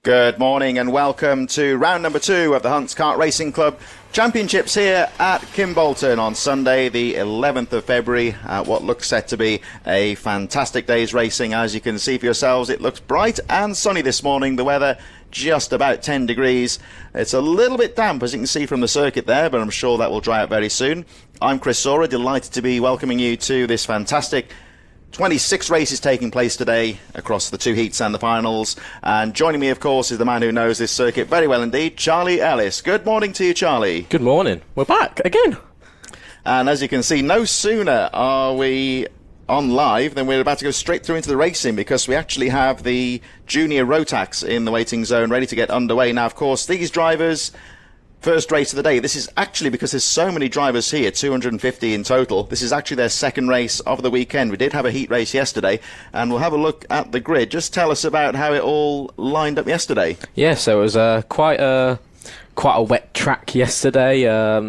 Good morning and welcome to round number 2 of the Hunts Kart Racing Club Championships here at Kimbolton on Sunday the 11th of February at what looks set to be a fantastic day's racing. As you can see for yourselves, it looks bright and sunny this morning. The weather just about 10 degrees. It's a little bit damp, as you can see from the circuit there, but I'm sure that will dry out very soon. I'm Chris Sora, delighted to be welcoming you to this fantastic 26 races taking place today across the 2 heats and the finals. And joining me, of course, is the man who knows this circuit very well indeed, Charlie Ellis. Good morning to you, Charlie. Good morning. We're back again. And as you can see, no sooner are we on live than we're about to go straight through into the racing, because we actually have the junior Rotax in the waiting zone ready to get underway. Now, of course, these drivers, first race of the day. This is actually, because there's so many drivers here, 250 in total, this is actually their second race of the weekend. We did have a heat race yesterday, and we'll have a look at the grid. Just tell us about how it all lined up yesterday. Yeah, so it was quite a wet track yesterday,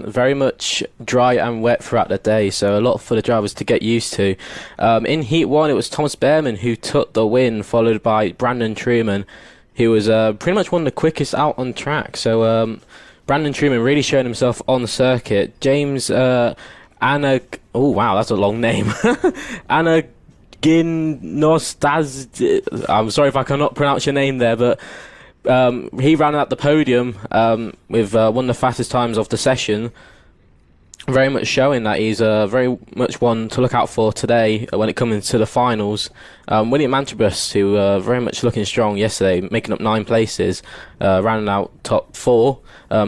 very much dry and wet throughout the day, so a lot for the drivers to get used to. In Heat 1, it was Thomas Behrman who took the win, followed by Brandon Truman, who was pretty much one of the quickest out on track. So Brandon Truman really showing himself on the circuit. James oh wow, that's a long name. Anaginostaz, I'm sorry if I cannot pronounce your name there, but he ran out the podium with one of the fastest times of the session, very much showing that he's very much one to look out for today when it comes into the finals. William Antrobus, who very much looking strong yesterday, making up 9 places, rounding out top 4.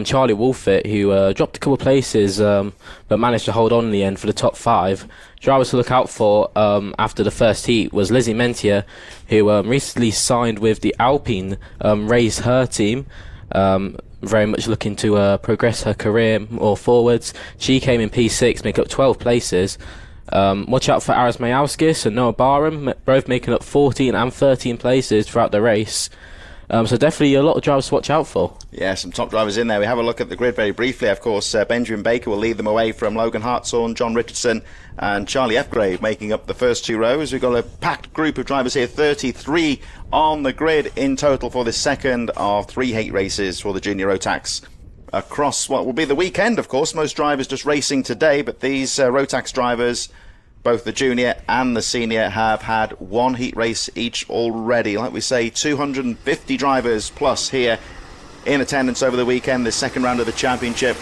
Charlie Wolfett, who dropped a couple of places but managed to hold on in the end for the top 5. Drivers to look out for after the first heat was Lizzie Mentier, who recently signed with the Alpine, raised her team, very much looking to progress her career more forwards. She came in P6, making up 12 places. Watch out for Aras Mayauskis and Noah Barham, both making up 14 and 13 places throughout the race. So definitely a lot of drivers to watch out for. Yeah, some top drivers in there. We have a look at the grid very briefly. Of course, Benjamin Baker will lead them away from Logan Hartshorn, John Richardson and Charlie Fgrave making up the first 2 rows. We've got a packed group of drivers here, 33 on the grid in total for the second of 3 heat races for the Junior Rotax across what will be the weekend. Of course, most drivers just racing today, but these Rotax drivers, both the junior and the senior, have had 1 heat race each already. Like we say, 250 drivers plus here in attendance over the weekend, the second round of the championship.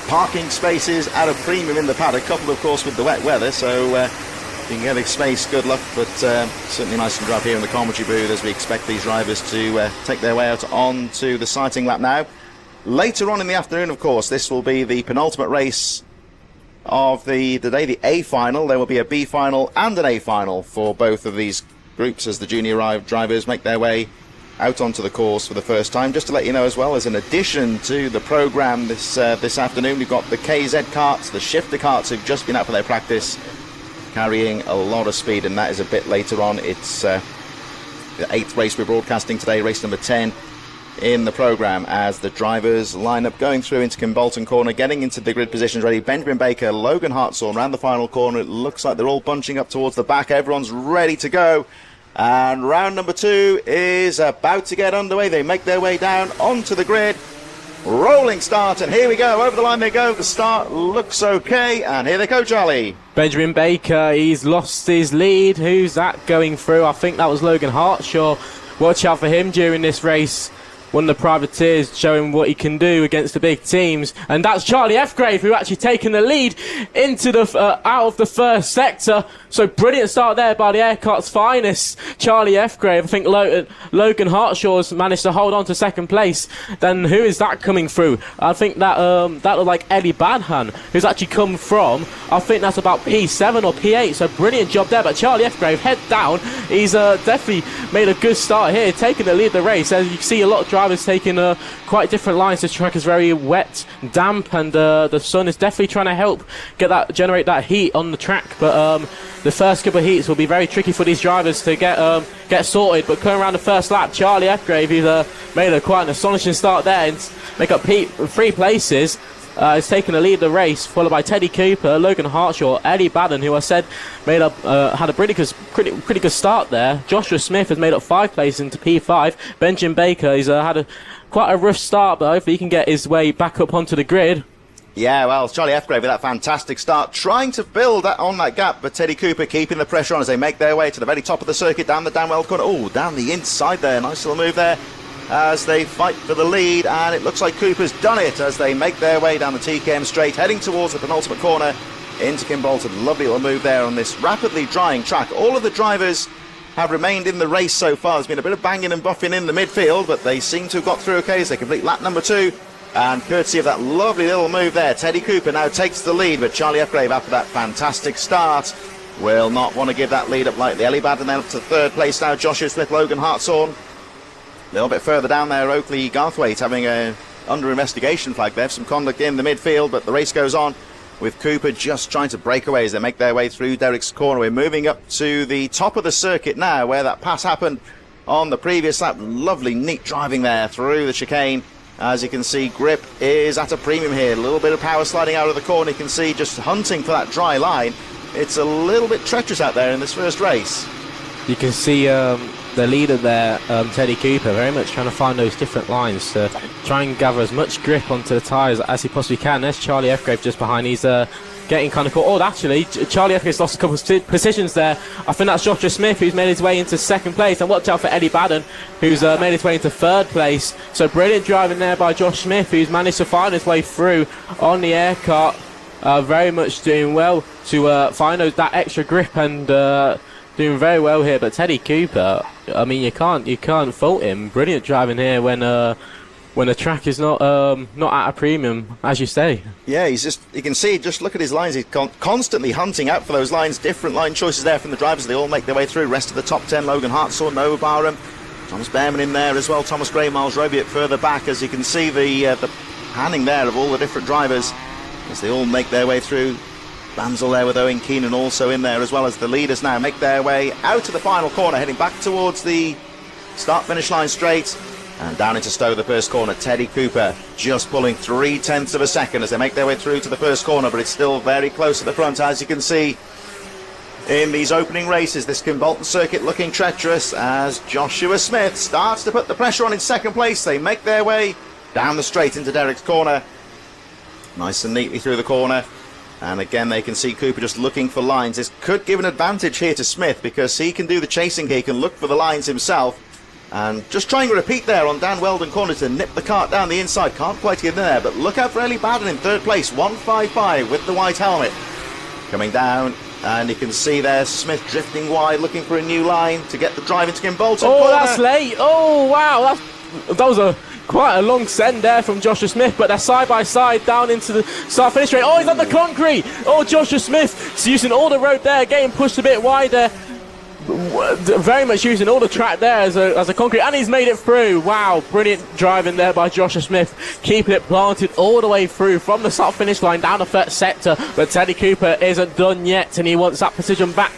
Parking spaces at a premium in the paddock, coupled of course with the wet weather, so if you can get a space, good luck, but certainly nice and dry here in the commentary booth as we expect these drivers to take their way out onto the sighting lap now. Later on in the afternoon, of course, this will be the penultimate race of the day, the A final. There will be a B final and an A final for both of these groups as the junior drivers make their way out onto the course for the first time. Just to let you know as well, as an addition to the programme this afternoon, we've got the KZ karts, the shifter karts who've just been out for their practice, carrying a lot of speed, and that is a bit later on. It's the 8th race we're broadcasting today, race number 10 in the programme, as the drivers line up going through into Kimbolton Corner, getting into the grid positions ready. Benjamin Baker, Logan Hartshorn round the final corner. It looks like they're all bunching up towards the back. Everyone's ready to go, and round number 2 is about to get underway. They make their way down onto the grid, rolling start, and here we go, over the line they go. The start looks okay, and here they go, Charlie. Benjamin Baker, he's lost his lead. Who's that going through? I think that was Logan Hartshaw. Watch out for him during this race. One of the privateers showing what he can do against the big teams, and that's Charlie Fgrave, who actually taken the lead into the out of the first sector. So brilliant start there by the Airkart's finest, Charlie Fgrave. I think Logan Hartshaw's managed to hold on to second place. Then who is that coming through? I think that looked like Eddie Badhan, who's actually come from, I think that's about P7 or P8. So brilliant job there, but Charlie Fgrave head down. He's definitely made a good start here, taking the lead of the race. As you can see, a lot of drivers taking quite different lines. This track is very wet, damp, and the sun is definitely trying to help generate that heat on the track. But the first couple of heats will be very tricky for these drivers to get sorted. But coming around the first lap, Charlie Fgrave, he's made quite an astonishing start there and make up 3 places. is taking the lead of the race, followed by Teddy Cooper, Logan Hartshaw, Eddie Baden, who I said made up had a pretty good start there. Joshua Smith has made up 5 places into P5. Benjamin Baker has had quite a rough start, but hopefully he can get his way back up onto the grid. Yeah, well, Charlie Fgrave with that fantastic start, trying to build on that gap, but Teddy Cooper keeping the pressure on as they make their way to the very top of the circuit, down the Danwell corner. Oh, down the inside there. Nice little move there as they fight for the lead, and it looks like Cooper's done it as they make their way down the TKM straight, heading towards the penultimate corner into Kimbolton. Lovely little move there on this rapidly drying track. All of the drivers have remained in the race so far. There's been a bit of banging and buffing in the midfield, but they seem to have got through okay as they complete lap number 2. And courtesy of that lovely little move there, Teddy Cooper now takes the lead, but Charlie Fgrave, after that fantastic start, will not want to give that lead up lightly. Ellie Baden then up to 3rd place now, Joshua Smith, Logan Hartshorn. A little bit further down there, Oakley Garthwaite having a under investigation flag there, some conduct in the midfield, but the race goes on with Cooper just trying to break away as they make their way through Derrick's corner. We're moving up to the top of the circuit now, where that pass happened on the previous lap. Lovely, neat driving there through the chicane. As you can see, grip is at a premium here. A little bit of power sliding out of the corner. You can see just hunting for that dry line. It's a little bit treacherous out there in this first race. You can see the leader there, Teddy Cooper, very much trying to find those different lines to try and gather as much grip onto the tyres as he possibly can. There's Charlie Fgrave just behind. He's getting kind of caught. Oh, actually, Charlie Fgrave's lost a couple of positions there. I think that's Joshua Smith, who's made his way into 2nd place. And watch out for Eddie Baden, who's made his way into 3rd place. So brilliant driving there by Josh Smith, who's managed to find his way through on the air kart. Very much doing well to find that extra grip and doing very well here. But Teddy Cooper, I mean, you can't fault him. Brilliant driving here when the track is not at a premium, as you say. Yeah, you can see, just look at his lines. He's constantly hunting out for those lines. Different line choices there from the drivers. They all make their way through. Rest of the top 10, Logan Hartshorn, Noah Barham, Thomas Behrman in there as well. Thomas Gray, Miles Roby further back, as you can see the panning there of all the different drivers as they all make their way through. Banzel there with Owen Keenan also in there, as well as the leaders now make their way out to the final corner, heading back towards the start-finish line straight. And down into Stowe, the first corner. Teddy Cooper just pulling 0.3 of a second as they make their way through to the first corner, but it's still very close at the front, as you can see in these opening races. This Kimbolton circuit looking treacherous as Joshua Smith starts to put the pressure on in 2nd place. They make their way down the straight into Derrick's corner, nice and neatly through the corner. And again, they can see Cooper just looking for lines. This could give an advantage here to Smith, because he can do the chasing here, he can look for the lines himself. And just trying to repeat there on Dan Weldon corner to nip the kart down the inside. Can't quite get in there, but look out for Ellie Baden in 3rd place, 155 with the white helmet. Coming down, and you can see there Smith drifting wide, looking for a new line to get the drive into Kimbolton. Oh, corner. That's late. Oh, wow. That was quite a long send there from Joshua Smith, but they're side by side down into the start-finish straight. Oh, he's on the concrete. Oh, Joshua Smith is using all the road there, getting pushed a bit wider. Very much using all the track there as a concrete, and he's made it through. Wow, brilliant driving there by Joshua Smith, keeping it planted all the way through from the start finish line down the 1st sector. But Teddy Cooper isn't done yet, and he wants that position back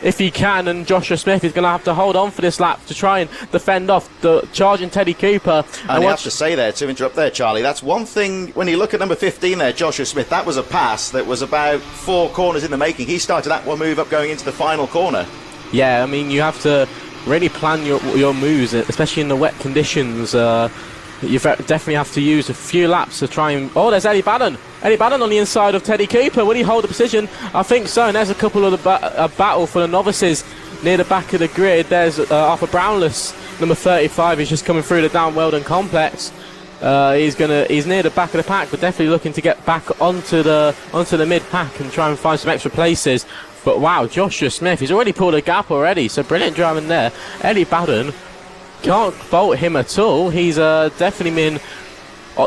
if he can, and Joshua Smith is going to have to hold on for this lap to try and defend off the charging Teddy Cooper. And I have to say there, to interrupt there, Charlie, that's one thing when you look at number 15 there, Joshua Smith. That was a pass that was about 4 corners in the making. He started that one move up going into the final corner. Yeah, I mean, you have to really plan your moves, especially in the wet conditions. You definitely have to use a few laps to try and... Oh, there's Eddie Baden. Eddie Baden on the inside of Teddy Cooper. Will he hold the position? I think so. And there's a couple of the battle for the novices near the back of the grid. There's Arthur Brownless, number 35. He's just coming through the Down Weldon complex. He's near the back of the pack, but definitely looking to get back onto the mid pack and try and find some extra places. But wow, Joshua Smith, he's already pulled a gap already, so brilliant driving there. Eddie Baden, can't fault him at all. He's definitely been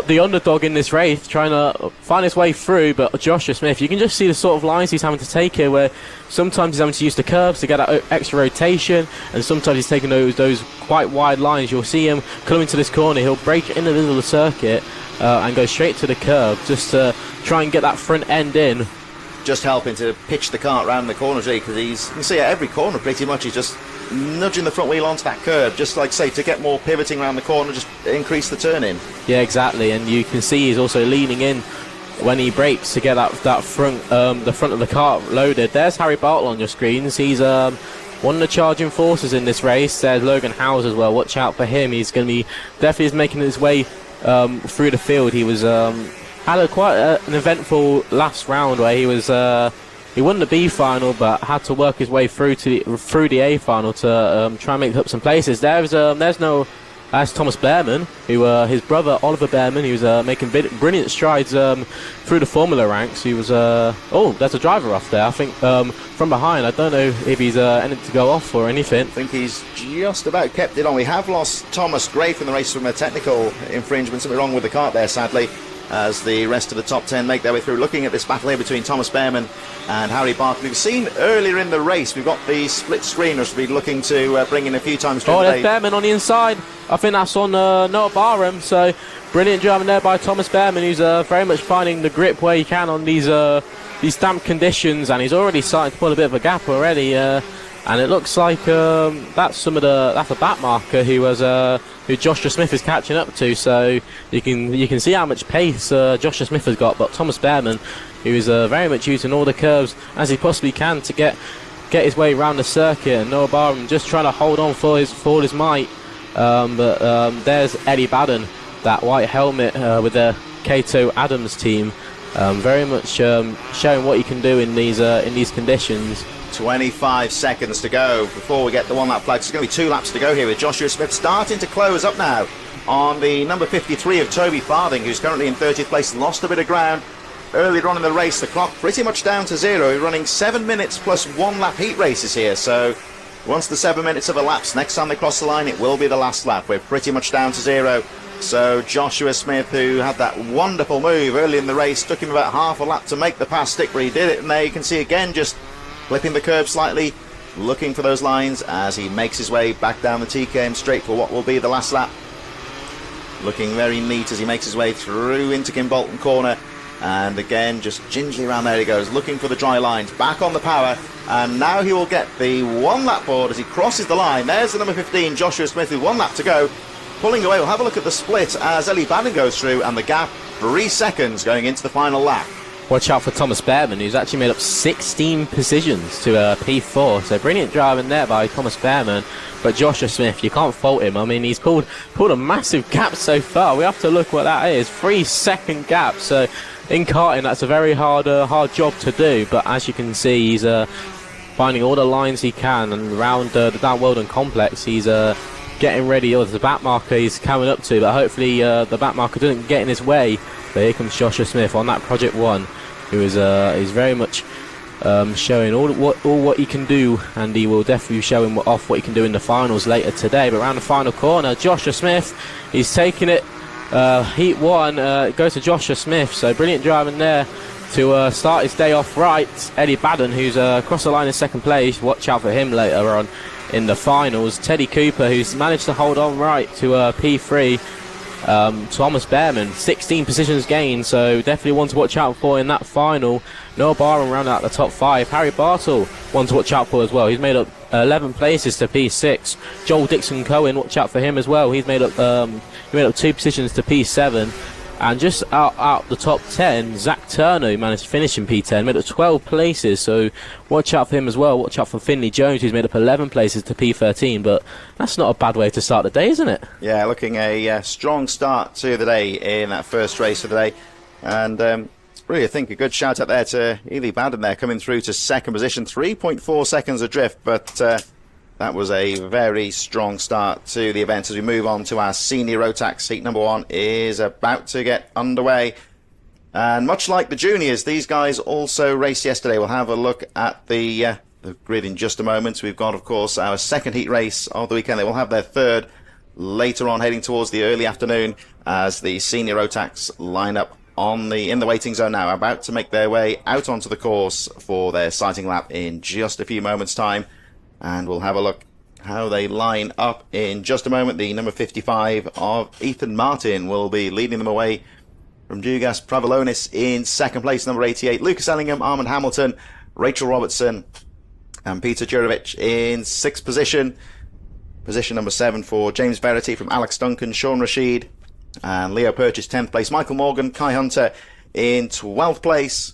the underdog in this race, trying to find his way through. But Joshua Smith, you can just see the sort of lines he's having to take here, where sometimes he's having to use the curbs to get that extra rotation, and sometimes he's taking those quite wide lines. You'll see him coming to this corner, he'll break in the middle of the circuit and go straight to the curb just to try and get that front end in. Just helping to pitch the kart around the corners, really, because you can see at every corner pretty much he's just nudging the front wheel onto that curb, just like say to get more pivoting around the corner, just increase the turn in. Yeah, exactly, and you can see he's also leaning in when he brakes to get that front the front of the car loaded. There's Harry Bartle on your screens. He's one of the charging forces in this race. There's Logan Howes as well. Watch out for him. He's going to be definitely making his way through the field. He was had quite an eventful last round where he won the B final, but had to work his way through the A final to try and make up some places. That's Thomas Behrman, who his brother Oliver Behrman, he was making brilliant strides through the Formula ranks. He was there's a driver off there. I think from behind. I don't know if he's anything to go off or anything. I think he's just about kept it on. We have lost Thomas Gray from the race from a technical infringement. Something wrong with the kart there, sadly, as the rest of the top 10 make their way through. Looking at this battle here between Thomas Behrman and Harry Barton. We've seen earlier in the race, we've got the split screen, which we'll be looking to bring in a few times during the day. There's Behrman on the inside. I think that's on Noah Barham. So brilliant driving there by Thomas Behrman, who's very much finding the grip where he can on these damp conditions, and he's already starting to pull a bit of a gap already. And it looks like that's a back marker who Joshua Smith is catching up to. So you can see how much pace Joshua Smith has got, but Thomas Behrman, who is very much using all the curves as he possibly can to get his way around the circuit, and Noah Barham just trying to hold on for all his might. But there's Eddie Baden, that white helmet with the Kato Adams team, very much showing what he can do in these conditions. 25 seconds to go before we get the one lap flag. There's going to be 2 laps to go here with Joshua Smith starting to close up now on the number 53 of Toby Farthing, who's currently in 30th place. Lost a bit of ground earlier on in the race. The clock pretty much down to 0. We're running 7 minutes plus 1 lap heat races here, so once the 7 minutes have elapsed, next time they cross the line it will be the last lap. We're pretty much down to 0. So Joshua Smith, who had that wonderful move early in the race, took him about half a lap to make the pass stick, but he did it, and there you can see again just flipping the curve slightly, looking for those lines as he makes his way back down the TKM straight for what will be the last lap. Looking very neat as he makes his way through into Kimbolton corner, and again just gingerly around there he goes, looking for the dry lines, back on the power, and now he will get the 1 lap board as he crosses the line. There's the number 15 Joshua Smith with 1 lap to go, pulling away. We'll have a look at the split as Ellie Bannon goes through, and the gap 3 seconds going into the final lap. Watch out for Thomas Behrman, who's actually made up 16 positions to P4. So brilliant driving there by Thomas Behrman. But Joshua Smith, you can't fault him. I mean, he's pulled a massive gap so far. We have to look what that is. 3-second gap. So in karting, that's a very hard job to do. But as you can see, he's finding all the lines he can, and around the Dan Weldon complex, he's getting ready. There's the back marker he's coming up to, but hopefully the back marker doesn't get in his way. But here comes Joshua Smith on that Project 1, who is very much showing all what he can do, and he will definitely be showing off what he can do in the finals later today. But around the final corner, Joshua Smith, he's taking it. Heat 1 goes to Joshua Smith, so brilliant driving there to start his day off right. Eddie Baden, who's across the line in 2nd place, watch out for him later on in the finals. Teddy Cooper, who's managed to hold on right to P3. Thomas Behrman, 16 positions gained, so definitely one to watch out for in that final. Noah Barham round out the top 5. Harry Bartle, one to watch out for as well. He's made up 11 places to P6. Joel Dixon Cohen, watch out for him as well. He's made up 2 positions to P7. And just out the top 10, Zach Turner, who managed to finish in P10, made up 12 places, so watch out for him as well. Watch out for Finley Jones, who's made up 11 places to P13, but that's not a bad way to start the day, isn't it? Yeah, looking a strong start to the day in that first race of the day. And really, I think a good shout out there to Ely Baden there, coming through to 2nd position, 3.4 seconds adrift, but that was a very strong start to the event. As we move on to our senior Rotax, heat number 1 is about to get underway. And much like the juniors, these guys also raced yesterday. We'll have a look at the grid in just a moment. We've got, of course, our 2nd heat race of the weekend. They will have their 3rd later on, heading towards the early afternoon, as the senior Rotax line up in the waiting zone now, about to make their way out onto the course for their sighting lap in just a few moments' time. And we'll have a look how they line up in just a moment. The number 55 of Ethan Martin will be leading them away from Dugas Pravalonis in 2nd place. Number 88, Lucas Ellingham, Armand Hamilton, Rachel Robertson and Peter Jurovic in 6th position. Position number 7 for James Verity from Alex Duncan, Sean Rashid and Leo Purchase 10th place. Michael Morgan, Kai Hunter in 12th place.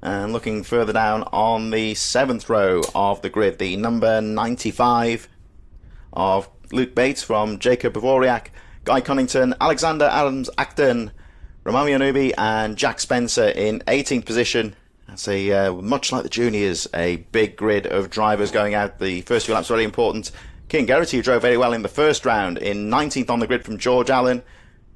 And looking further down on the 7th row of the grid, the number 95 of Luke Bates from Jacob Bavoriak, Guy Cunnington, Alexander Adams-Acton, Romami Anubi and Jack Spencer in 18th position. That's much like the juniors, a big grid of drivers going out. The first few laps are really important. Kean Geraghty, who drove very well in the first round, in 19th on the grid from George Allen.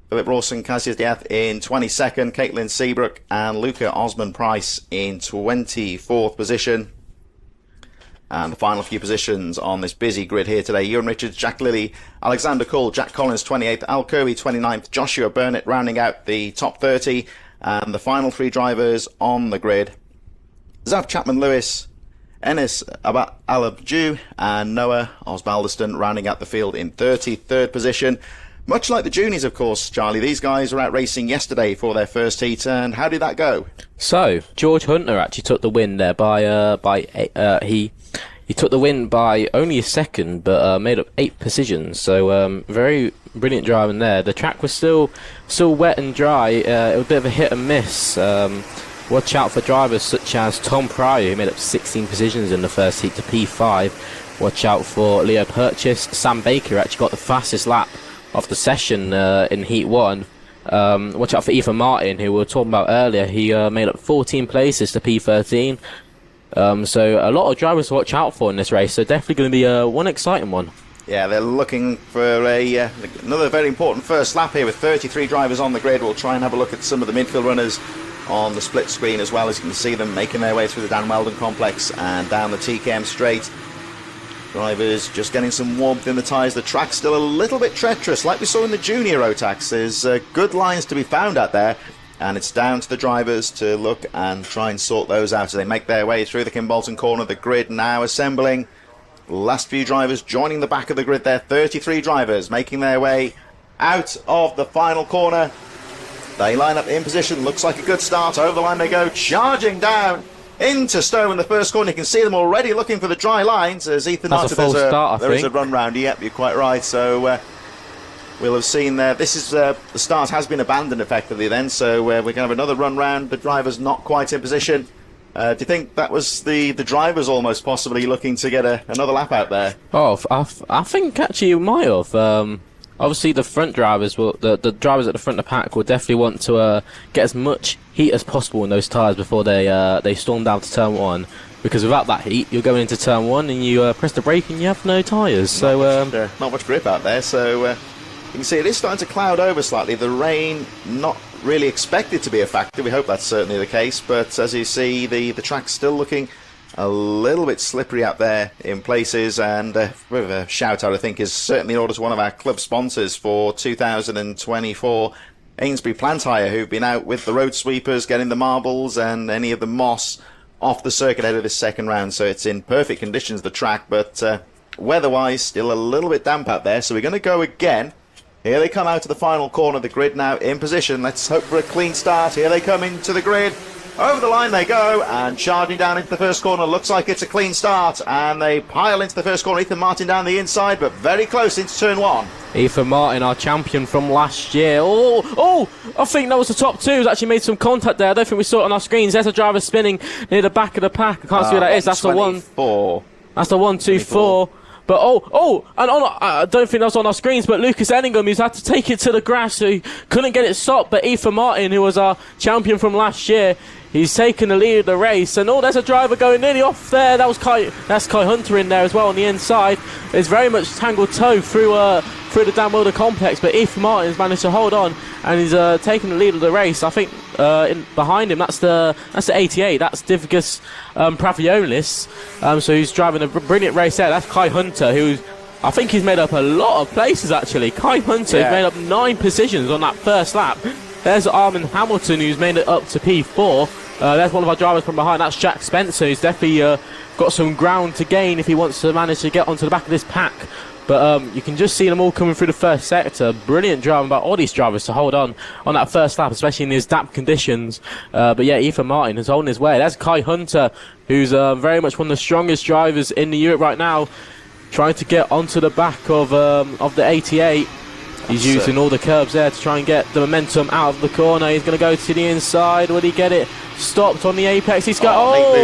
Philip Rawson, Cassius Diath in 22nd, Caitlin Seabrook and Luca Osman-Price in 24th position. And the final few positions on this busy grid here today: Ewan Richards, Jack Lilly, Alexander Cole, Jack Collins 28th, Al Kirby 29th, Joshua Burnett rounding out the top 30. And the final 3 drivers on the grid: Zav Chapman-Lewis, Enes Alabju and Noah Osbaldeston rounding out the field in 33rd position. Much like the juniors, of course, Charlie, these guys were out racing yesterday for their first heat, and how did that go? So, George Hunter actually took the win there he took the win by only a second, but made up 8 positions. So, very brilliant driving there. The track was still wet and dry. It was a bit of a hit and miss. Watch out for drivers such as Tom Pryor, who made up 16 positions in the first heat to P5. Watch out for Leo Purchase. Sam Baker actually got the fastest lap of the session in Heat 1. Watch out for Ethan Martin, who we were talking about earlier. He made up 14 places to P13. So a lot of drivers to watch out for in this race. So definitely going to be one exciting one. Yeah, they're looking for another very important first lap here with 33 drivers on the grid. We'll try and have a look at some of the midfield runners on the split screen as well. As you can see them making their way through the Dan Weldon complex and down the TKM straight. Drivers just getting some warmth in the tyres. The track's still a little bit treacherous, like we saw in the junior Rotax. There's good lines to be found out there, and it's down to the drivers to look and try and sort those out as they make their way through the Kimbolton corner. The grid now assembling. Last few drivers joining the back of the grid there. 33 drivers making their way out of the final corner. They line up in position. Looks like a good start. Over the line they go, charging down into Stowe in the first corner. You can see them already looking for the dry lines as Ethan Martin. There is a run round. Yep, you're quite right. So we'll have seen there. This is the start has been abandoned effectively then. So we're going to have another run round. The driver's not quite in position. Do you think that was the drivers almost possibly looking to get another lap out there? Oh, I think actually you might have. Obviously, the front drivers the drivers at the front of the pack will definitely want to get as much heat as possible in those tyres before they storm down to turn 1. Because without that heat, you're going into turn 1 and you press the brake and you have no tyres. So not much grip out there. So you can see it is starting to cloud over slightly. The rain not really expected to be a factor. We hope that's certainly the case. But as you see, the track's still looking a little bit slippery out there in places, and a bit of a shout out I think is certainly in order to one of our club sponsors for 2024, Ainsbury Plant Hire, who've been out with the road sweepers getting the marbles and any of the moss off the circuit ahead of this second round. So it's in perfect conditions, the track, but weather-wise still a little bit damp out there. So we're going to go again. Here they come out to the final corner of the grid now in position. Let's hope for a clean start. Here they come into the grid. Over the line they go, and charging down into the first corner. Looks like it's a clean start, and they pile into the first corner. Ethan Martin down the inside, but very close into turn 1. Ethan Martin, our champion from last year. Oh! I think that was the top 2. He's actually made some contact there. I don't think we saw it on our screens. There's a driver spinning near the back of the pack. I can't see who that is. That's the 1-4. That's the 1-2-4. But and I don't think that was on our screens, but Lucas Enningham, he's had to take it to the grass, so he couldn't get it stopped. But Ethan Martin, who was our champion from last year, he's taken the lead of the race. And there's a driver going nearly off there. That's Kai Hunter in there as well on the inside. It's very much tangled toe through the Dan Wilder complex, but Ethan Martin's managed to hold on, and he's taking the lead of the race. I think behind him, that's the 88. That's Divgus Praviolis. So he's driving a brilliant race there. That's Kai Hunter, who I think he's made up a lot of places actually. Kai Hunter has made up 9 positions on that first lap. There's Armin Hamilton, who's made it up to P4. There's one of our drivers from behind. That's Jack Spencer, who's definitely got some ground to gain if he wants to manage to get onto the back of this pack. But you can just see them all coming through the first sector. Brilliant driving by all these drivers to hold on that first lap, especially in these damp conditions. But yeah, Ethan Martin is holding his way. That's Kai Hunter, who's very much one of the strongest drivers in the Europe right now, trying to get onto the back of the 88. He's using all the curbs there to try and get the momentum out of the corner. He's going to go to the inside. Will he get it stopped on the apex? He's got,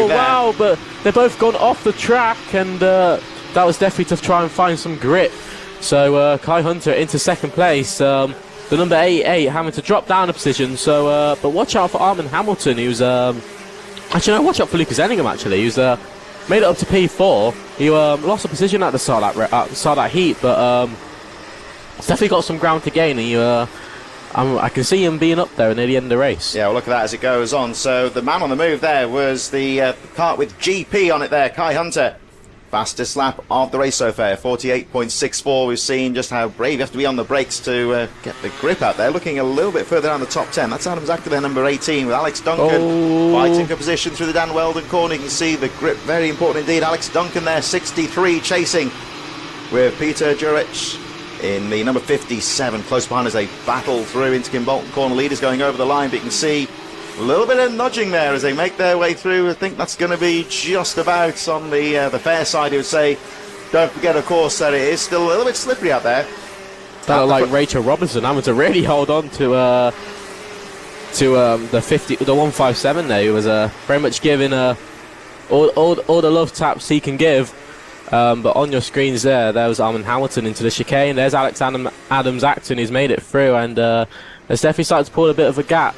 wow, but they've both gone off the track, and that was definitely to try and find some grip. So Kai Hunter into second place. The number 88 having to drop down a position. So, but watch out for Armin Hamilton, who's actually no, watch out for Lucas Enningham. Actually, who's made it up to P4. He lost a position at the start of that heat, but he's definitely got some ground to gain. And I can see him being up there near the end of the race. Yeah, well, look at that as it goes on. So the man on the move there was the kart with GP on it there, Kai Hunter. Fastest lap of the race so far, 48.64. We've seen just how brave you have to be on the brakes to get the grip out there. Looking a little bit further down the top 10. That's Adam Zachter there, number 18, with Alex Duncan fighting for position through the Dan Weldon corner. You can see the grip, very important indeed. Alex Duncan there, 63, chasing with Peter Jurich in the number 57. Close behind as they battle through into Kimbolton corner. Leaders going over the line, but you can see a little bit of nudging there as they make their way through. I think that's going to be just about on the fair side, you would say. Don't forget, of course, that it is still a little bit slippery out there. That looked like Rachel Robinson having to really hold on to the 157 there. He was very much giving all the love taps he can give. But on your screens there was Armin Hamilton into the chicane. There's Adams Acton, who's made it through, and it's definitely started to pull a bit of a gap.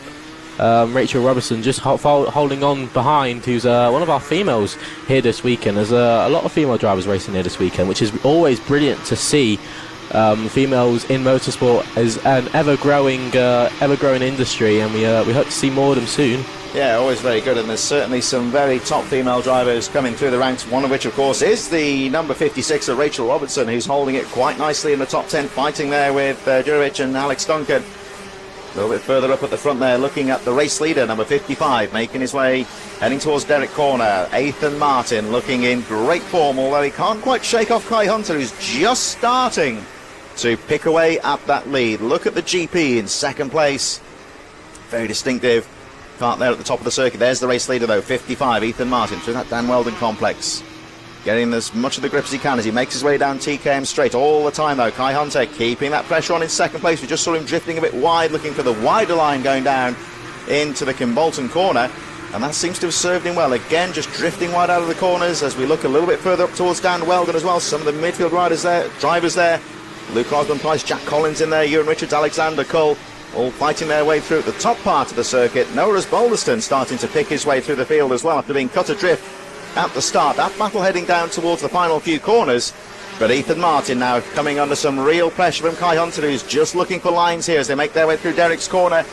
Rachel Robertson just holding on behind, who's one of our females here this weekend. There's a lot of female drivers racing here this weekend, which is always brilliant to see. Females in motorsport is an ever-growing industry, and we hope to see more of them soon. Yeah, always very good, and there's certainly some very top female drivers coming through the ranks, one of which, of course, is the number 56 of Rachel Robertson, who's holding it quite nicely in the top 10, fighting there with Jurich and Alex Duncan. A little bit further up at the front there, looking at the race leader, number 55, making his way, heading towards Derek Corner. Ethan Martin looking in great form, although he can't quite shake off Kai Hunter, who's just starting to pick away at that lead. Look at the GP in second place. Very distinctive kart there at the top of the circuit. There's the race leader, though, 55, Ethan Martin, through that Dan Weldon complex. Getting as much of the grip as he can as he makes his way down TKM straight all the time, though. Kai Hunter keeping that pressure on in second place. We just saw him drifting a bit wide, looking for the wider line going down into the Kimbolton corner, and that seems to have served him well. Again, just drifting wide out of the corners as we look a little bit further up towards Dan Weldon as well. Some of the midfield drivers there. Luke Osborne-Price, Jack Collins in there, Ewan Richards, Alexander Cull, all fighting their way through at the top part of the circuit. Noah Boulderston starting to pick his way through the field as well after being cut adrift at the start. That battle heading down towards the final few corners, but Ethan Martin now coming under some real pressure from Kai Hunter, who's just looking for lines here as they make their way through Derek's corner.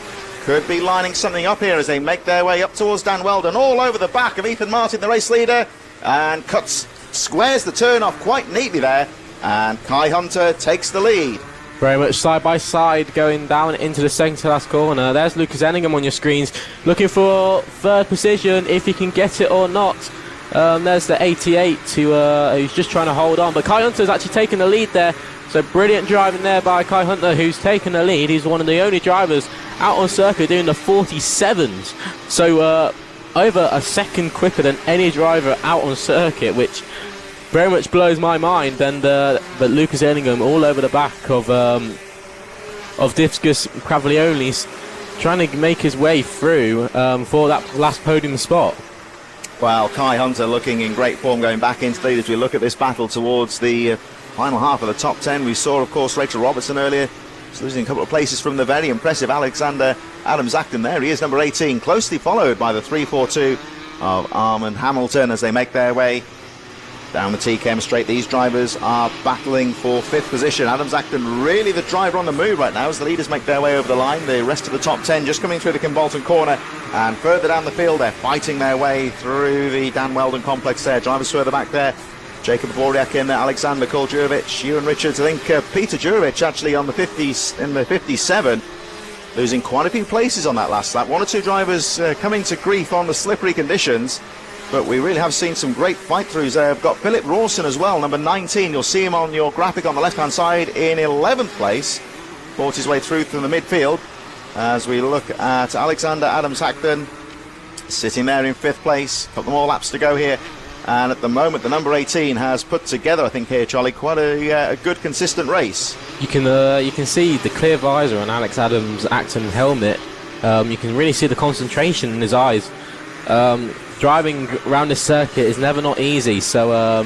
Could be lining something up here as they make their way up towards Dan Weldon, all over the back of Ethan Martin, the race leader, and squares the turn off quite neatly there, and Kai Hunter takes the lead. Very much side by side going down into the second to last corner. There's Lucas Enningham on your screens, looking for third position, if he can get it or not. There's the 88 who's just trying to hold on, but Kai Hunter's actually taken the lead there. So brilliant driving there by Kai Hunter, who's taken the lead. He's one of the only drivers out on circuit doing the 47s. So over a second quicker than any driver out on circuit, which very much blows my mind. And but Lucas Enningham all over the back of Divskus Cavallionis, trying to make his way through for that last podium spot. Well, Kai Hunter looking in great form going back into the lead as we look at this battle towards the final half of the top 10. We saw, of course, Rachel Robertson earlier, losing a couple of places from the very impressive Alexander Adams Acton. There he is, number 18, closely followed by the 342 of Armin Hamilton as they make their way down the TKM straight. These drivers are battling for fifth position. Adams Acton really the driver on the move right now as the leaders make their way over the line. The rest of the top 10 just coming through the Kimbolton corner, and further down the field they're fighting their way through the Dan Weldon complex there. Drivers further back there, Jacob Boriak in there, Alexander Kuljurovic, Ewan Richards. I think Peter Jurovic actually on the 50s in the 57, losing quite a few places on that last lap. One or two drivers coming to grief on the slippery conditions, but we really have seen some great fight-throughs there. We've got Philip Rawson as well, number 19. You'll see him on your graphic on the left-hand side in 11th place. Fought his way through from the midfield as we look at Alexander Adams Acton sitting there in 5th place. Got more laps to go here And at the moment, the number 18 has put together, I think here, Charlie, quite a good, consistent race. You can see the clear visor on Alex Adams' Acton helmet. You can really see the concentration in his eyes. Driving around this circuit is never not easy, so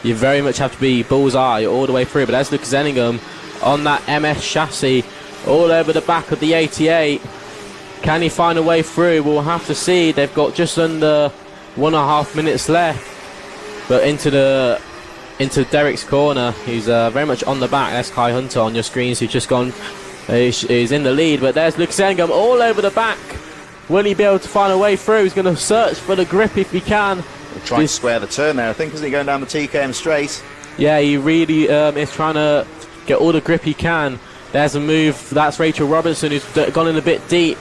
you very much have to be bullseye all the way through. But there's Lucas Enningham on that MS chassis, all over the back of the 88. Can he find a way through? We'll have to see. They've got just under 1.5 minutes left. But into Derek's corner, who's very much on the back. That's Kai Hunter on your screens, who's just gone. He's in the lead, but there's Lucas Enningham all over the back. Will he be able to find a way through? He's going to search for the grip if he can. Trying to square the turn there, I think, isn't he, going down the TKM straight? Yeah, he really is trying to get all the grip he can. There's a move. That's Rachel Robinson, who's gone in a bit deep.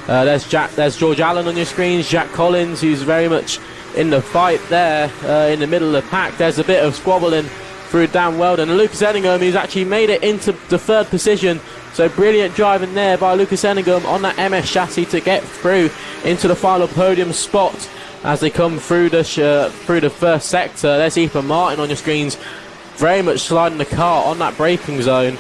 There's George Allen on your screens. Jack Collins, who's very much in the fight there in the middle of the pack. There's a bit of squabbling through Dan Weldon. And Lucas Enningham, who's actually made it into the third position. So brilliant driving there by Lucas Enningham on that MS chassis to get through into the final podium spot as they come through the first sector. There's Ethan Martin on your screens, very much sliding the car on that braking zone.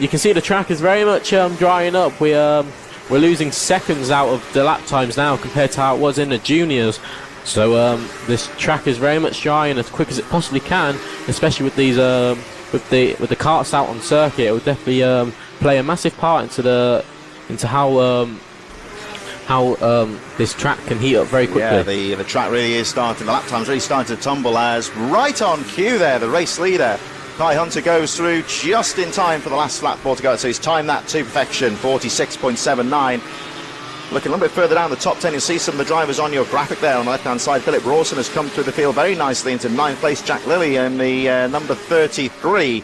You can see the track is very much drying up. We're losing seconds out of the lap times now compared to how it was in the juniors. So this track is very much drying as quick as it possibly can, especially with these with the karts out on circuit. It will definitely play a massive part into how this track can heat up very quickly. Yeah, the track really is starting. The lap time's really starting to tumble as right on cue there, the race leader Kai Hunter goes through just in time for the last lap ball to go. So he's timed that to perfection, 46.79. Looking a little bit further down the top 10, you'll see some of the drivers on your graphic there on the left-hand side. Philip Rawson has come through the field very nicely into 9th place. Jack Lilly in the number 33.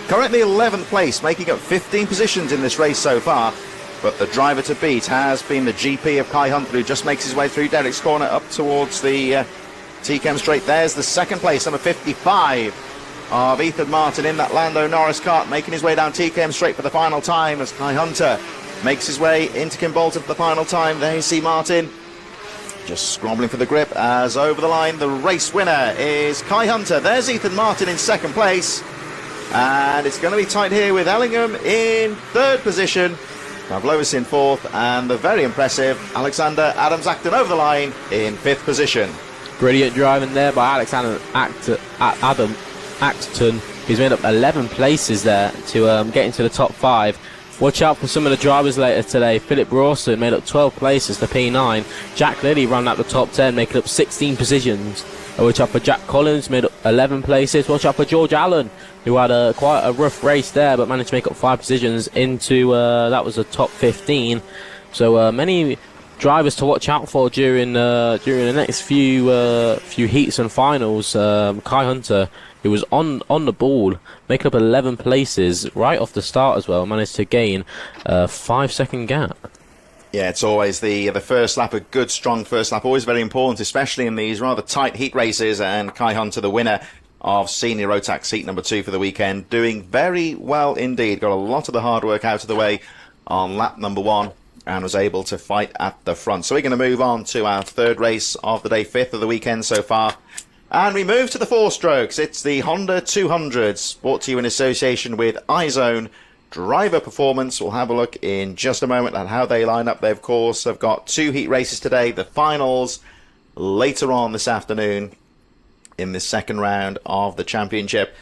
Currently 11th place, making up 15 positions in this race so far. But the driver to beat has been the GP of Kai Hunter, who just makes his way through Derek's corner up towards the TKM straight. There's the second place, number 55 of Ethan Martin in that Lando Norris kart, making his way down TKM straight for the final time as Kai Hunter makes his way into Kimbolton for the final time. There you see Martin just scrambling for the grip as over the line the race winner is Kai Hunter. There's Ethan Martin in second place, and it's going to be tight here with Ellingham in third position, Pavlovas in fourth, and the very impressive Alexander Adams Acton over the line in fifth position. Brilliant driving there by Alexander Adam Acton, who's made up 11 places there to get into the top 5. Watch out for some of the drivers later today. Philip Rawson made up 12 places to P9. Jack Lilly ran out the top 10, making up 16 positions. Watch out for Jack Collins, made up 11 places. Watch out for George Allen, who had quite a rough race there, but managed to make up 5 positions into that was a top 15. So many drivers to watch out for during the next few heats and finals. Kai Hunter, who was on the ball, making up 11 places right off the start as well, managed to gain a 5-second gap. Yeah, it's always the first lap, a good strong first lap, always very important, especially in these rather tight heat races. And Kai Hunter, the winner of Senior Rotax heat number 2 for the weekend, doing very well indeed. Got a lot of the hard work out of the way on lap number 1 and was able to fight at the front. So we're going to move on to our third race of the day, 5th of the weekend so far. And we move to the 4-strokes. It's the Honda 200s, brought to you in association with iZone Driver Performance. We'll have a look in just a moment at how they line up. They, of course, have got 2 heat races today, the finals later on this afternoon in the second round of the championship.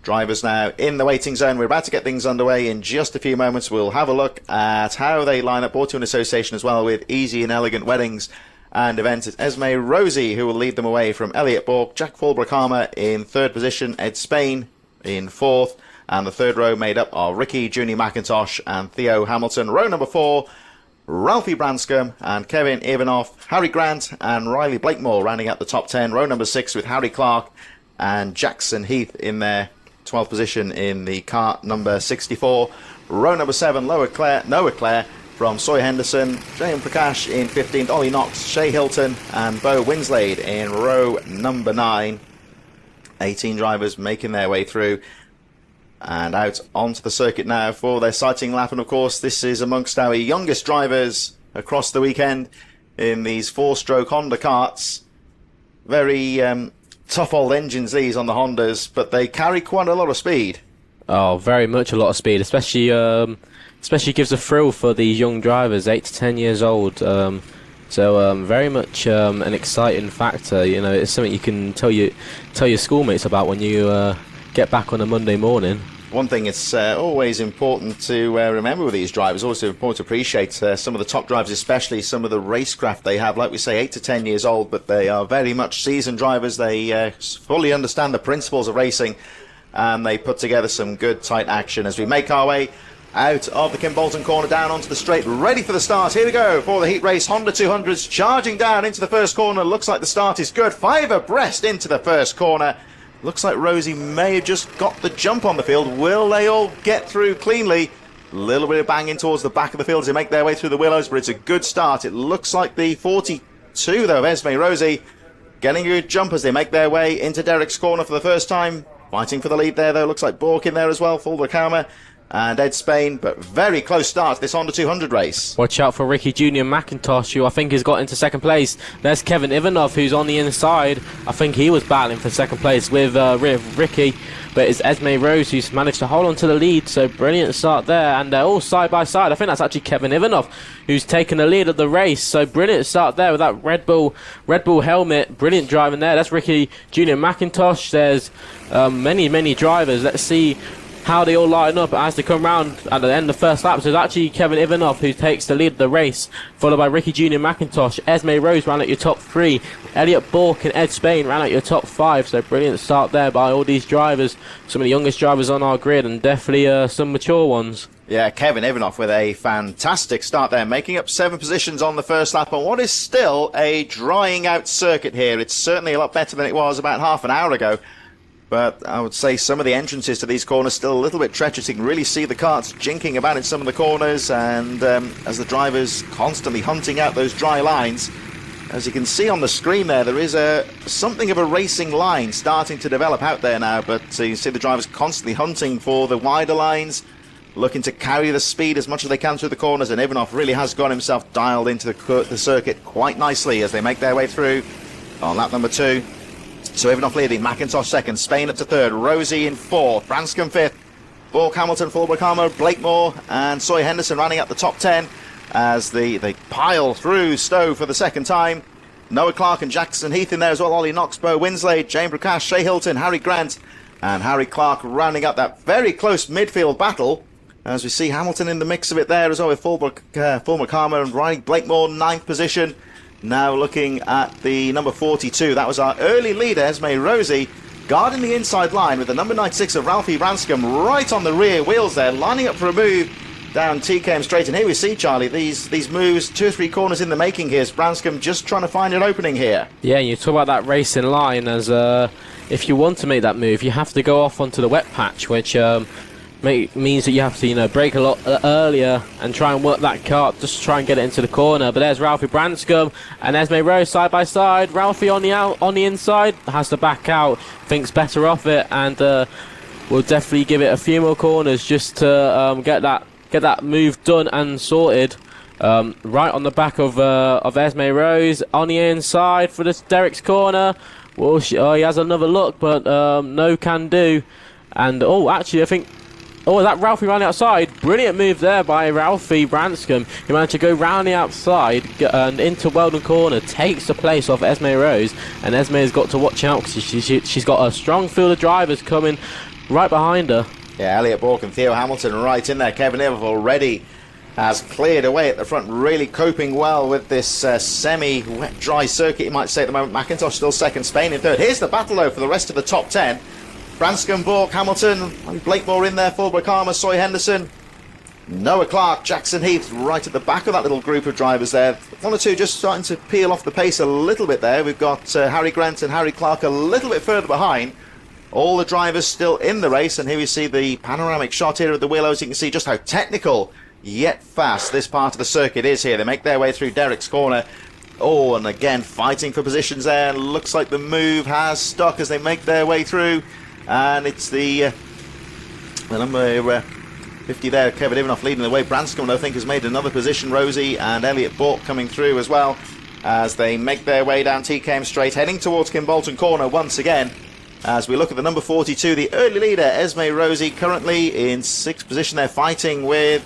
Drivers now in the waiting zone. We're about to get things underway in just a few moments. We'll have a look at how they line up, brought to you in association as well with Easy and Elegant Weddings and Events. It's Esme Rosie who will lead them away from Elliot Bork. Jack Fulbrook-Harmer in third position, Ed Spain in fourth, and the third row made up of Ricky Juni McIntosh and Theo Hamilton. Row number 4, Ralphie Branscombe and Kevin Ivanoff, Harry Grant and Riley Blakemore rounding out the top 10. Row number 6 with Harry Clark and Jackson Heath in their 12th position in the kart number 64. Row number 7, Noah Clare from Sawyer Henderson, Jayan Prakash in 15th, Ollie Knox, Shay Hilton and Bo Winslade in row number 9. 18 drivers making their way through and out onto the circuit now for their sighting lap. And of course this is amongst our youngest drivers across the weekend in these 4-stroke Honda karts. Very tough old engines, these, on the Hondas, but they carry quite a lot of speed. Oh, very much a lot of speed, especially gives a thrill for these young drivers, 8 to 10 years old. So very much an exciting factor. You know, it's something you can tell your schoolmates about when you get back on a Monday morning. One thing it's always important to remember with these drivers, also important to appreciate some of the top drivers, especially some of the racecraft they have. Like we say, 8 to 10 years old, but they are very much seasoned drivers. They fully understand the principles of racing, and they put together some good, tight action as we make our way out of the Kimbolton corner, down onto the straight, ready for the start. Here we go for the heat race. Honda 200s charging down into the first corner. Looks like the start is good. 5 abreast into the first corner. Looks like Rosie may have just got the jump on the field. Will they all get through cleanly? A little bit of banging towards the back of the field as they make their way through the willows, but it's a good start. It looks like the 42, though, of Esme Rosie getting a good jump as they make their way into Derek's corner for the first time. Fighting for the lead there, though. Looks like Bork in there as well, Fulber Karma and Ed Spain, but very close start to this Honda 200 race. Watch out for Ricky Jr. McIntosh, who I think has got into second place. There's Kevin Ivanov, who's on the inside. I think he was battling for second place with Ricky, but it's Esme Rose who's managed to hold on to the lead, so brilliant start there, and they're all side by side. I think that's actually Kevin Ivanov who's taken the lead of the race, so brilliant start there with that Red Bull helmet. Brilliant driving there. That's Ricky Jr. McIntosh. There's many drivers. Let's see how they all line up as they come round at the end of the first lap. So it's actually Kevin Ivanov who takes the lead of the race, followed by Ricky Jr. McIntosh. Esme Rose ran at your top 3. Elliot Bork and Ed Spain ran at your top 5. So brilliant start there by all these drivers. Some of the youngest drivers on our grid, and definitely some mature ones. Yeah, Kevin Ivanov with a fantastic start there, making up 7 positions on the first lap on what is still a drying out circuit here. It's certainly a lot better than it was about half an hour ago. But I would say some of the entrances to these corners still a little bit treacherous. You can really see the karts jinking about in some of the corners, and as the drivers constantly hunting out those dry lines. As you can see on the screen there is something of a racing line starting to develop out there now, but you can see the drivers constantly hunting for the wider lines, looking to carry the speed as much as they can through the corners, and Ivanov really has got himself dialed into the circuit quite nicely as they make their way through on lap number 2. So Ivanov leading, McIntosh second, Spain up to third, Rosie in fourth, Branscombe fifth, Bork, Hamilton, Fulber Karma, Blakemore and Soy Henderson running up the top 10 as they pile through Stowe for the second time. Noah Clark and Jackson Heath in there as well, Ollie Knox, Bo Winslade, Jane Prakash, Shea Hilton, Harry Grant and Harry Clark rounding up that very close midfield battle. As we see Hamilton in the mix of it there as well with Fulber Karma and Riley Blakemore, 9th position. Now looking at the number 42, that was our early leader, Esme Rosie, guarding the inside line with the number 96 of Ralphie Branscombe right on the rear wheels there, lining up for a move down TKM straight. And here we see, Charlie, these moves, 2 or 3 corners in the making here. Is Branscombe just trying to find an opening here? Yeah, you talk about that racing line as if you want to make that move, you have to go off onto the wet patch, which means that you have to, brake a lot earlier and try and work that kart just to try and get it into the corner. But there's Ralphie Branscombe and Esme Rose side by side. Ralphie on the inside has to back out, thinks better of it, and will definitely give it a few more corners just to get that move done and sorted. Right on the back of Esme Rose on the inside for this Derek's corner. Well, he has another look, but no can do. And actually, I think. Oh, that Ralphie ran outside. Brilliant move there by Ralphie Branscombe. He managed to go round the outside and into Weldon Corner. Takes the place off Esme Rose. And Esme has got to watch out because she's got a strong field of drivers coming right behind her. Yeah, Elliot Bork and Theo Hamilton right in there. Kevin Ivanov already has cleared away at the front. Really coping well with this semi-wet, dry circuit, you might say at the moment. McIntosh still second, Spain in third. Here's the battle, though, for the rest of the top 10. Branscombe, Bork, Hamilton, Blakemore in there, Fulber Karma, Soy Henderson, Noah Clark, Jackson Heath right at the back of that little group of drivers there. 1 or 2 just starting to peel off the pace a little bit there. We've got Harry Grant and Harry Clark a little bit further behind. All the drivers still in the race, and here we see the panoramic shot here of the Willows. You can see just how technical yet fast this part of the circuit is here. They make their way through Derek's corner. Oh, and again fighting for positions there. Looks like the move has stuck as they make their way through. And it's the number 50 there, Kevin Ivanov leading the way. Branscombe, I think, has made another position. Rosie and Elliot Bork coming through as well. as they make their way down TKM straight, heading towards Kimbolton corner once again. As we look at the number 42, the early leader, Esme Rosie, currently in 6th position. They're fighting with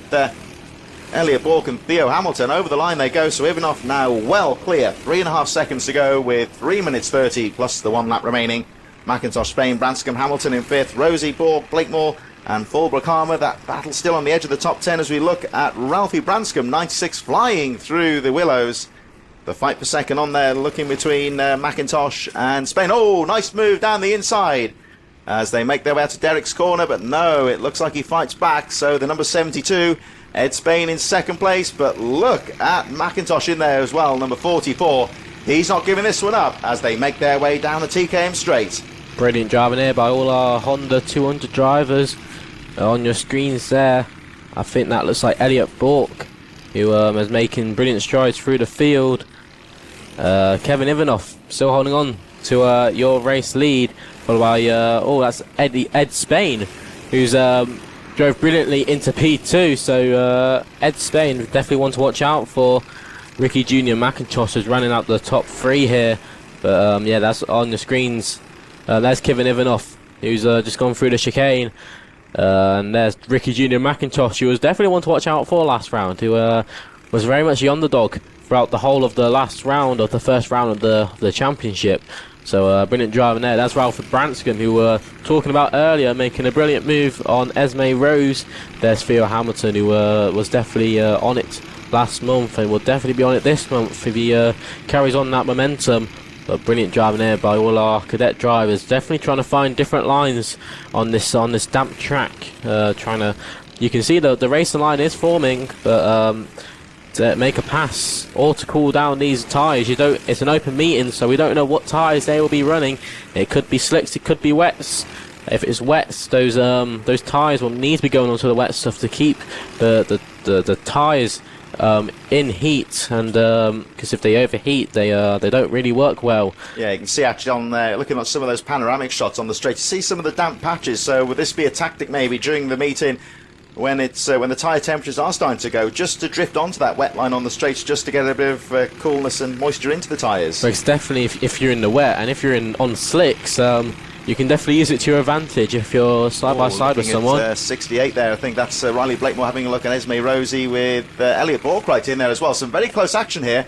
Elliot Bork and Theo Hamilton. Over the line they go, so Ivanov now well clear. 3.5 seconds to go with 3 minutes 30 plus the 1 lap remaining. McIntosh, Spain, Branscombe, Hamilton in 5th. Rosie, Bork, Blakemore and Fulbrook Harmer. That battle still on the edge of the top 10 as we look at Ralphie Branscombe, 96, flying through the willows. The fight for second on there, looking between McIntosh and Spain. Oh, nice move down the inside as they make their way out to Derek's corner, but no, it looks like he fights back. So the number 72, Ed Spain in 2nd place, but look at McIntosh in there as well, number 44. He's not giving this one up as they make their way down the TKM straight. Brilliant driving here by all our Honda 200 drivers. On your screens there, I think that looks like Elliot Bork, who is making brilliant strides through the field. Kevin Ivanov still holding on to your race lead, followed by that's Ed Spain, who's drove brilliantly into P2. So Ed Spain definitely one to watch out for. Ricky Junior McIntosh is running out the top 3 here, but yeah, that's on the screens. There's Kevin Ivanov, who's just gone through the chicane. And there's Ricky Junior McIntosh, who was definitely one to watch out for last round, who was very much the underdog throughout the whole of the last round, of the first round of the championship. So brilliant driving there. That's Ralph Branscombe, who we were talking about earlier, making a brilliant move on Esme Rose. There's Theo Hamilton, who was definitely on it last month and will definitely be on it this month if he carries on that momentum. But brilliant driving there by all our cadet drivers, definitely trying to find different lines on this damp track. You can see the racing line is forming, but to make a pass or to cool down these tyres, it's an open meeting, so we don't know what tyres they will be running. It could be slicks, it could be wets. If it's wets, those tyres will need to be going onto the wet stuff to keep the tyres in heat, and because if they overheat, they don't really work well. Yeah, you can see actually on there, looking at some of those panoramic shots on the straight, you see some of the damp patches. So would this be a tactic maybe during the meeting when the tyre temperatures are starting to go, just to drift onto that wet line on the straights, just to get a bit of coolness and moisture into the tyres? Well, it's definitely if you're in the wet, and if you're on slicks, you can definitely use it to your advantage if you're side by side with someone. At, 68 there, I think that's Riley Blakemore having a look at Esme Rosie with Elliot Bork right in there as well. Some very close action here,